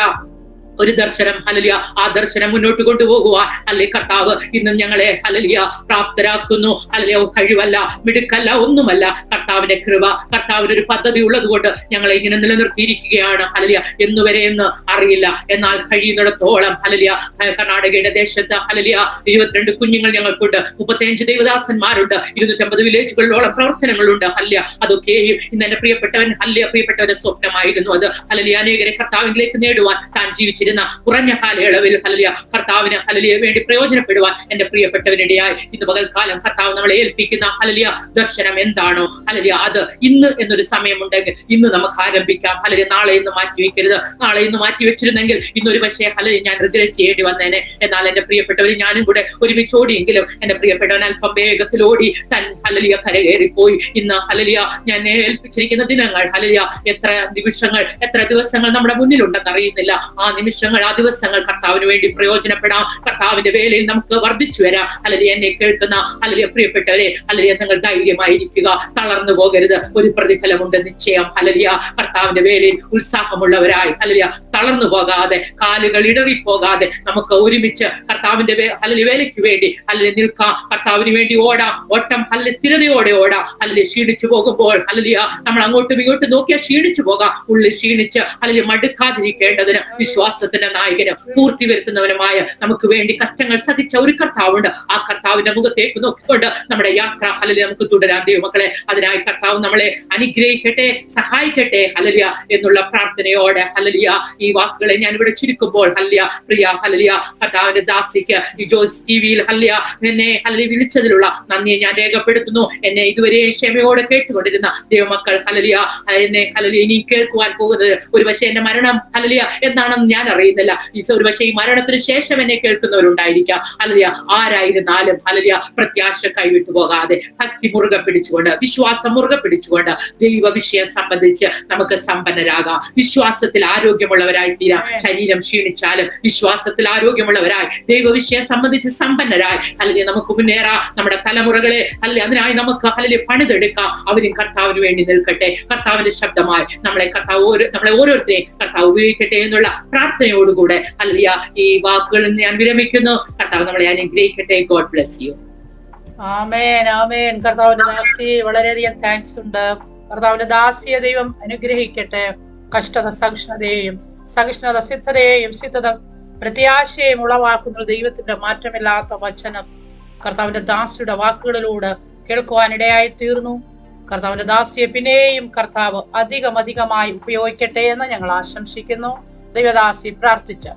ഒരു ദർശനം ഹല്ലേലൂയ. ആ ദർശനം മുന്നോട്ട് കൊണ്ടുപോകുവാൻ ഹല്ലേലൂയ കർത്താവ് ഇന്നും ഞങ്ങളെ ഹല്ലേലൂയ പ്രാപ്തരാക്കുന്നു. ഹല്ലേലൂയ. കഴിവല്ല, മിടുക്കല്ല, ഒന്നുമല്ല. കർത്താവിന്റെ കൃപ, കർത്താവിന് ഒരു പദ്ധതി ഉള്ളത് കൊണ്ട് ഞങ്ങളെ ഇങ്ങനെ നിലനിർത്തിയിരിക്കുകയാണ്. ഹല്ലേലൂയ. എന്നുവരെ എന്ന് അറിയില്ല, എന്നാൽ കഴിയുന്നിടത്തോളം ഹല്ലേലൂയ കർണാടകയുടെ ദേശത്ത് ഹല്ലേലൂയ 22 കുഞ്ഞുങ്ങൾ ഞങ്ങൾക്കുണ്ട്, 35 ദൈവദാസന്മാരുണ്ട്, 250 വില്ലേജുകളിലോളം പ്രവർത്തനങ്ങളുണ്ട്. ഹല്ലേലൂയ. അതൊക്കെയും ഇന്ന് എന്റെ പ്രിയപ്പെട്ടവന്റെ സ്വപ്നമായിരുന്നു അത്. ഹല്ലേലൂയ. അനേകരെ കർത്താവിലേക്ക് നേടുവാൻ താൻ ജീവിച്ചിരുന്ന കുറഞ്ഞ കാലയളവിൽ ഹല്ലേലൂയ കർത്താവിന് ഹല്ലേലൂയ വേണ്ടി പ്രയോജനപ്പെടുവാൻ എന്റെ പ്രിയപ്പെട്ടവനിടയായി ഇന്ന് പകൽക്കാലം കർത്താവ് നമ്മളെ ഏൽപ്പിക്കുന്ന ഹല്ലേലൂയ ദർശനം എന്താണോ ഹല്ലേലൂയ, അത് ഇന്ന് എന്നൊരു സമയമുണ്ടെങ്കിൽ ഇന്ന് നമുക്ക് ആരംഭിക്കാം. ഹല്ലേലൂയ. നാളെ ഇന്ന് മാറ്റിവെക്കരുത്. നാളെ ഇന്ന് മാറ്റി വെച്ചിരുന്നെങ്കിൽ ഇന്നൊരു പക്ഷേ ഹല്ലേലൂയ ഞാൻ റിഗ്രറ്റ് ചെയ്യേണ്ടി വന്നേനെ. എന്നാൽ എന്റെ പ്രിയപ്പെട്ടവർ ഞാനും കൂടെ ഒരുമിച്ച് ഓടിയെങ്കിലും എന്റെ പ്രിയപ്പെട്ടവൻ അല്പം വേഗത്തിൽ ഓടി തൻ ഹല്ലേലൂയ കരകയറിപ്പോയി. ഇന്ന് ഹല്ലേലൂയ ഞാൻ ഏൽപ്പിച്ചിരിക്കുന്ന ദിനങ്ങൾ ഹല്ലേലൂയ എത്ര നിമിഷങ്ങൾ, എത്ര ദിവസങ്ങൾ നമ്മുടെ മുന്നിലുണ്ടെന്ന് അറിയുന്നില്ല. ആ നിമിഷങ്ങൾ, ആ ദിവസങ്ങൾ കർത്താവിന് വേണ്ടി പ്രയോജനപ്പെടാം. കർത്താവിന്റെ വേലയിൽ നമുക്ക് വർദ്ധിച്ചു വരാം. ഹല്ലേലൂയ. എന്നെ കേൾക്കുന്ന ഹല്ലേലൂയ പ്രിയപ്പെട്ടവരെ, ഹല്ലേലൂയ നിങ്ങൾ ധൈര്യമായിരിക്കുക, തളർന്നു പോകരുത്. ഒരു പ്രതിഫലമുണ്ട് നിശ്ചയം. ഹല്ലേലൂയ. കർത്താവിന്റെ വേലയിൽ ഉത്സാഹമുള്ളവരായി ഹല്ലേലൂയ തളർന്നു പോകാതെ, കാലുകൾ ഇടറിപ്പോകാതെ നമുക്ക് ഒരുമിച്ച് കർത്താവിന്റെ ഹല്ലേലൂയ വേലയ്ക്ക് വേണ്ടി ഹല്ലേലൂയ നിൽക്കാം. കർത്താവിന് വേണ്ടി ഓടാം. ഓട്ടം ഹല്ലേലൂയ സ്ഥിരതയോടെ ഓടാം. ഹല്ലേലൂയ. ക്ഷീണിച്ചു പോകുമ്പോൾ ഹല്ലേലൂയ നമ്മൾ അങ്ങോട്ടും ഇങ്ങോട്ടും നോക്കിയാൽ ക്ഷീണിച്ചു പോകാം. ഉള്ളിൽ ക്ഷീണിച്ച് ഹല്ലേലൂയ മടുക്കാതിരിക്കേണ്ടതിന് വിശ്വാസത്തിന്റെ നായകനും പൂർത്തി വരുത്തുന്നവനുമായ നമുക്ക് വേണ്ടി കഷ്ടങ്ങൾ സഹിച്ച ഒരു കർത്താവുണ്ട്. ആ കർത്താവിന്റെ മുഖത്തേക്ക് നോക്കിക്കൊണ്ട് നമ്മുടെ യാത്ര ഹല്ലേലൂയ നമുക്ക് തുടരാൻ ദൈവമക്കളെ. അതിനായി തക്കതായി കർത്താവ് നമ്മളെ അനുഗ്രഹിക്കട്ടെ, സഹായിക്കട്ടെ. ഹല്ലേലൂയ എന്നുള്ള പ്രാർത്ഥനയോടെ ഹല്ലേലൂയ ഈ വാക്കുകളെ ഞാൻ ഇവിടെ ചുരുക്കുമ്പോൾ ഹല്ലേലൂയ പ്രിയ ഹല്ലേലൂയ കർത്താവിന്റെ ദാസിക്ക് ഈ ജോയ്സ് ടിവിയിൽ ഹല്ലേലൂയ എന്നെ ഹല്ലേലൂയ വിളിച്ചതിലുള്ള നന്ദിയെ ഞാൻ രേഖപ്പെടുത്തുന്നു. എന്നെ ഇതുവരെ ക്ഷമയോടെ കേട്ടുകൊണ്ടിരുന്ന ദൈവമക്കൾ ഹല്ലേലൂയ എന്നെ ഹല്ലേലൂയ ഇനി കേൾക്കുവാൻ പോകുന്നത് ഒരുപക്ഷെ എന്റെ മരണം ഹല്ലേലൂയ എന്താണെന്ന് ഞാൻ അറിയുന്നില്ല. ഒരുപക്ഷെ ഈ മരണത്തിന് ശേഷം എന്നെ കേൾക്കുന്നവരുണ്ടായിരിക്കാം. ഹല്ലേലൂയ ആരായിരുന്നാലും ഹല്ലേലൂയ പ്രത്യാശ കൈവിട്ടു പോകാതെ ഭക്തി മുറുകെ പിടിച്ചുകൊണ്ട്, വിശ്വാസം മുറുകെ പിടിച്ചുകൊണ്ട് ദൈവ വിഷയം സംബന്ധിച്ച് നമുക്ക് സമ്പന്നരാകാം. വിശ്വാസത്തിൽ ആരോഗ്യമുള്ളവരായി തീരാം. ശരീരം ക്ഷീണിച്ചാലും വിശ്വാസത്തിൽ ആരോഗ്യമുള്ളവരായി ദൈവ വിഷയം സംബന്ധിച്ച് സമ്പന്നരായി ഹല്ലേലൂയ നമുക്ക് മുന്നേറാം. നമ്മുടെ തലമുറകളെ ഹല്ലേലൂയ അതിനായി നമുക്ക് ഹല്ലേലൂയ പണിതെടുക്കാം. അവരും കർത്താവിന് വേണ്ടി നിൽക്കട്ടെ. കർത്താവിന്റെ ശബ്ദമായി നമ്മളെ ഓരോരുത്തരെയും കർത്താവ് ഉപയോഗിക്കട്ടെ എന്നുള്ള പ്രാർത്ഥനയോടുകൂടെ ഹല്ലേലൂയ ഈ വാക്കുകളിൽ ഞാൻ വിരമിക്കുന്നു. കർത്താവ് നമ്മളെ അനുഗ്രഹിക്കട്ടെ. God bless you. ആമേൻ ആമേൻ. കർത്താവിന്റെ ദാസി വളരെയധികം താങ്ക്സ് ഉണ്ട്. കർത്താവിന്റെ ദാസിയെ ദൈവം അനുഗ്രഹിക്കട്ടെ. കഷ്ടത സഹിഷ്ണുത സിദ്ധത പ്രത്യാശയും ഉളവാക്കുന്ന ദൈവത്തിന്റെ മാറ്റമില്ലാത്ത വചനം കർത്താവിന്റെ ദാസിയുടെ വാക്കുകളിലൂടെ കേൾക്കുവാനിടയായി തീർന്നു. കർത്താവിന്റെ ദാസിയെ പിന്നെയും കർത്താവ് അധികമായി ഉപയോഗിക്കട്ടെ എന്ന് ഞങ്ങൾ ആശംസിക്കുന്നു. ദൈവദാസി പ്രാർത്ഥിച്ച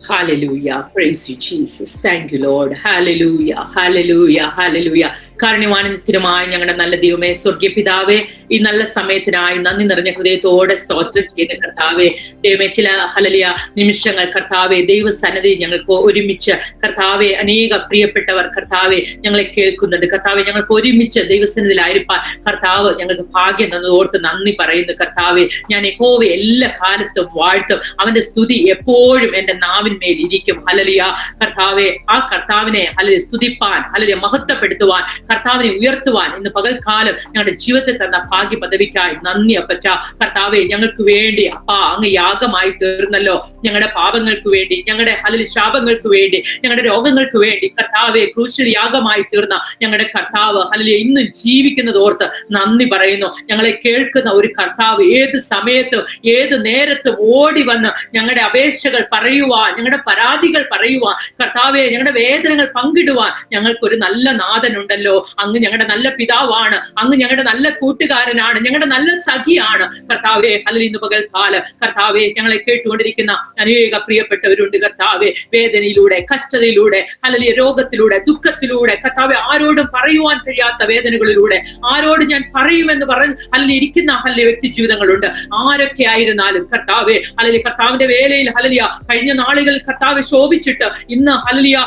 Hallelujah. Praise you, Jesus. Thank you, Lord. Hallelujah. Hallelujah. Hallelujah. കാരുണ്യവാനത്തിനുമായ ഞങ്ങളുടെ നല്ല ദൈവമേ, സ്വർഗീയ പിതാവേ, ഈ നല്ല സമയത്തിനായി നന്ദി നിറഞ്ഞ ഹൃദയത്തോടെ സ്തോത്രം ചെയ്ത കർത്താവേ, ദൈവമേ ചില ഹല്ലേലൂയ നിമിഷങ്ങൾ കർത്താവേ ദൈവസന്നിധി ഞങ്ങൾക്ക് ഒരുമിച്ച് കർത്താവേ അനേക പ്രിയപ്പെട്ടവർ കർത്താവേ ഞങ്ങളെ കേൾക്കുന്നുണ്ട്. കർത്താവേ ഞങ്ങൾക്ക് ഒരുമിച്ച് ദൈവസന്നിധിയിലായിരിക്കാൻ കർത്താവ് ഞങ്ങൾക്ക് ഭാഗ്യം തന്നതോർത്ത് നന്ദി പറയുന്നു. കർത്താവേ ഞാൻ യഹോവയെ എല്ലാ കാലത്തും വാഴ്ത്തും. അവന്റെ സ്തുതി എപ്പോഴും എന്റെ നാവിന്മേൽ ഇരിക്കും. ഹല്ലേലൂയ കർത്താവേ ആ കർത്താവിനെ ഹല്ലേലൂയ സ്തുതിപ്പാൻ ഹല്ലേലൂയ മഹത്വപ്പെടുത്തുവാൻ കർത്താവിനെ ഉയർത്തുവാൻ ഇന്ന് പകൽക്കാലം ഞങ്ങളുടെ ജീവിതത്തിൽ തന്ന ഭാഗ്യ പദവിക്കായി നന്ദി അപ്പച്ച. കർത്താവെ ഞങ്ങൾക്ക് വേണ്ടി അപ്പാ അങ്ങ് യാഗമായി തീർന്നല്ലോ. ഞങ്ങളുടെ പാപങ്ങൾക്ക് വേണ്ടി, ഞങ്ങളുടെ ഹല്ലേലൂയ ശാപങ്ങൾക്ക് വേണ്ടി, ഞങ്ങളുടെ രോഗങ്ങൾക്ക് വേണ്ടി കർത്താവെ ക്രൂശിൽ യാഗമായി തീർന്ന ഞങ്ങളുടെ കർത്താവ് ഹല്ലേലൂയ ഇന്നും ജീവിക്കുന്നതോർത്ത് നന്ദി പറയുന്നു. ഞങ്ങളെ കേൾക്കുന്ന ഒരു കർത്താവ് ഏത് സമയത്തും ഏത് നേരത്തും ഓടി വന്ന് ഞങ്ങളുടെ അപേക്ഷകൾ പറയുവാൻ, ഞങ്ങളുടെ പരാതികൾ പറയുവാൻ, കർത്താവെ ഞങ്ങളുടെ വേദനകൾ പങ്കിടുവാൻ ഞങ്ങൾക്കൊരു നല്ല നാഥനുണ്ടല്ലോ. അങ്ങ് ഞങ്ങളുടെ നല്ല പിതാവാണ്. അങ്ങ് ഞങ്ങളുടെ നല്ല കൂട്ടുകാരനാണ്. ഞങ്ങളുടെ നല്ല സഖിയാണ്. കർത്താവെ ഹല്ലേലൂയ ഇന്ന് പകൽക്കാലം കർത്താവെ ഞങ്ങളെ കേട്ടുകൊണ്ടിരിക്കുന്ന അനേക പ്രിയപ്പെട്ടവരുണ്ട്. കർത്താവെ വേദനയിലൂടെ, കഷ്ടതയിലൂടെ, ഹല്ലേലൂയ രോഗത്തിലൂടെ, ദുഃഖത്തിലൂടെ, കർത്താവെ ആരോടും പറയുവാൻ കഴിയാത്ത വേദനകളിലൂടെ ആരോട് ഞാൻ പറയുമെന്ന് പറഞ്ഞ് ഹല്ലേലൂയ ഇരിക്കുന്ന ഹല്ലേലൂയ വ്യക്തി ജീവിതങ്ങളുണ്ട്. ആരൊക്കെ ആയിരുന്നാലും കർത്താവെ ഹല്ലേലൂയ കർത്താവിന്റെ വേലയിൽ ഹല്ലേലൂയ കഴിഞ്ഞ നാളുകളിൽ കർത്താവെ ശോഭിച്ചിട്ട് ഇന്ന് ഹല്ലേലൂയ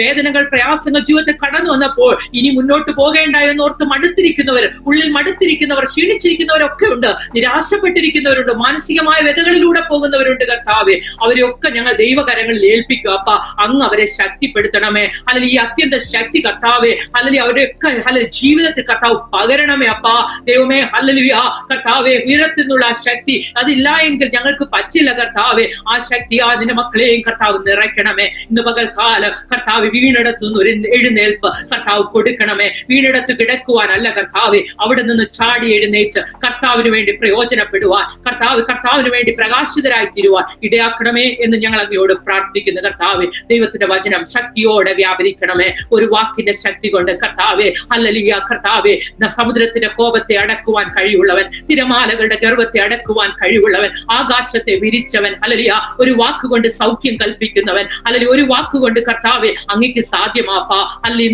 വേദനകൾ പ്രയാസങ്ങൾ ജീവിതത്തിൽ കടന്നു വന്നപ്പോൾ ഇനി മുന്നോട്ട് പോകേണ്ട എന്നോർത്ത് മടുത്തിരിക്കുന്നവർ, ഉള്ളിൽ മടുത്തിരിക്കുന്നവർ, ക്ഷീണിച്ചിരിക്കുന്നവരൊക്കെ ഉണ്ട്. നിരാശപ്പെട്ടിരിക്കുന്നവരുണ്ട്. മാനസികമായ വ്യതകളിലൂടെ പോകുന്നവരുണ്ട്. കർത്താവെ അവരെയൊക്കെ ഞങ്ങൾ ദൈവകരങ്ങളിൽ ഏൽപ്പിക്കും. അപ്പ അങ്ങ് അവരെ ശക്തിപ്പെടുത്തണമേ. അല്ലെങ്കിൽ ഈ അത്യന്ത ശക്തി കർത്താവെ അല്ലെങ്കിൽ അവരെയൊക്കെ അല്ലെങ്കിൽ ജീവിതത്തിൽ കർത്താവ് പകരണമേ. അപ്പാ ദൈവമേ ഹല്ലേലൂയ കർത്താവെ ഉയരത്തുനിന്നുള്ള ആ ശക്തി അതില്ല എങ്കിൽ ഞങ്ങൾക്ക് പറ്റില്ല. കർത്താവെ ആ ശക്തി അതിന്റെ മക്കളെയും കർത്താവ് നിറയ്ക്കണമേ. ഇന്ന് പകൽക്കാലം കർത്താവ് വീണെടുത്തുനിന്ന് ഒരു എഴുന്നേൽപ്പ് കർത്താവ് കൊടുക്കണമേ. വീണെടുത്ത് കിടക്കുവാനല്ല കർത്താവെ, അവിടെ നിന്ന് ചാടി എഴുന്നേറ്റ് കർത്താവിന് വേണ്ടി പ്രയോജനപ്പെടുവാൻ, കർത്താവിന് വേണ്ടി പ്രകാശിതരായി തീരുവാൻ ഇടയാക്കണമേ എന്ന് ഞങ്ങൾ അങ്ങയോട് പ്രാർത്ഥിക്കുന്നു. കർത്താവെ ദൈവത്തിന്റെ വചനം ശക്തിയോടെ വ്യാപരിക്കണമേ. ഒരു വാക്കിന്റെ ശക്തി കൊണ്ട് കർത്താവെ ഹല്ലേലൂയ കർത്താവെ സമുദ്രത്തിന്റെ കോപത്തെ അടക്കുവാൻ കഴിവുള്ളവൻ, തിരമാലകളുടെ ഗർവത്തെ അടക്കുവാൻ കഴിവുള്ളവൻ, ആകാശത്തെ വിരിച്ചവൻ ഹല്ലേലൂയ, ഒരു വാക്കുകൊണ്ട് സൗഖ്യം കൽപ്പിക്കുന്നവൻ ഹല്ലേലൂയ, ഒരു വാക്കുകൊണ്ട് കർത്താവെ അങ്ങേക്ക് സാധ്യമാപ്പാ. ഹല്ലേലൂയ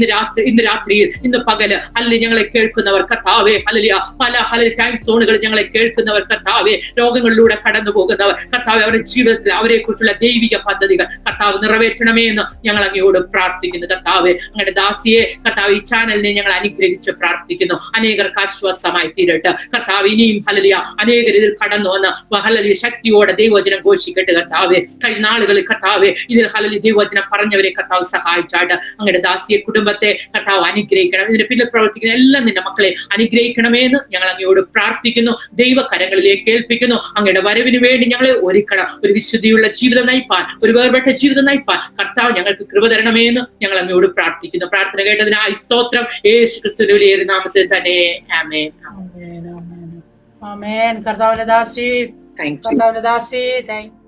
ഇന്ന് രാത്രിയിൽ ഇന്ന് പകല് ഹല്ലേലൂയ ഞങ്ങളെ കേൾക്കുന്നവർ കർത്താവെ ഹല്ലേലൂയ പല ഹല്ലേലൂയ ടൈം സോണുകളിൽ ഞങ്ങളെ കേൾക്കുന്നവർ കർത്താവെ രോഗങ്ങളിലൂടെ കടന്നു പോകുന്നവർ കർത്താവെ അവരുടെ ജീവിതത്തിൽ അവരെ കുറിച്ചുള്ള ദൈവിക പദ്ധതികൾ കർത്താവ് നിറവേറ്റണമേ എന്ന് ഞങ്ങൾ അങ്ങയോട് പ്രാർത്ഥിക്കുന്നു. കർത്താവെ അങ്ങയുടെ ദാസിയെ കർത്താവ് ഈ ചാനലിനെ ഞങ്ങൾ അനുഗ്രഹിച്ച് പ്രാർത്ഥിക്കുന്നു. അനേകർക്ക് ആശ്വാസമായി തീരട്ടെ കർത്താവ്. ഇനിയും ഹല്ലേലൂയ അനേകർ ഇതിൽ കടന്നു വന്ന് ഹല്ലേലൂയ ശക്തിയോടെ ദൈവവചനം ഘോഷിക്കട്ടെ കർത്താവെ. കഴിഞ്ഞ നാളുകളിൽ കർത്താവെ ഇതിൽ ഹല്ലേലൂയ ദൈവവചനം പറഞ്ഞവരെ കർത്താവ് സഹായിച്ചാട്ട് അങ്ങയുടെ ദാസിയെ കുടുംബത്തെ കർത്താവ് അനുഗ്രഹിക്കണം. ഇതിന് പിന്നിൽ പ്രവർത്തിക്കുന്ന എല്ലാം നിന്റെ മക്കളെ അനുഗ്രഹിക്കണമേ എന്ന് ഞങ്ങൾ അങ്ങയോട് പ്രാർത്ഥിക്കുന്നു. ദൈവകരങ്ങളിലേക്ക് ഏൽപ്പിക്കുന്നു. അങ്ങയുടെ വരവിന് വേണ്ടി ഞങ്ങളെ ഒരുക്കണം. ഒരു വിശുദ്ധിയുള്ള ജീവിതം നയിപ്പാൻ, ഒരു വേർപെട്ട ജീവിതം നയിപ്പാൻ കർത്താവ് ഞങ്ങൾക്ക് കൃപ തരണമേ എന്ന് ഞങ്ങൾ അങ്ങയോട് പ്രാർത്ഥിക്കുന്നു. പ്രാർത്ഥന കേട്ടതിനായി സ്തോത്രം. യേശു ക്രിസ്തുവിന്റെ വലിയ നാമത്തിൽ തന്നെ ആമേൻ. ആമേൻ. കർത്താവിന്റെ ദാസി, കർത്താവിന്റെ ദാസി, താങ്ക്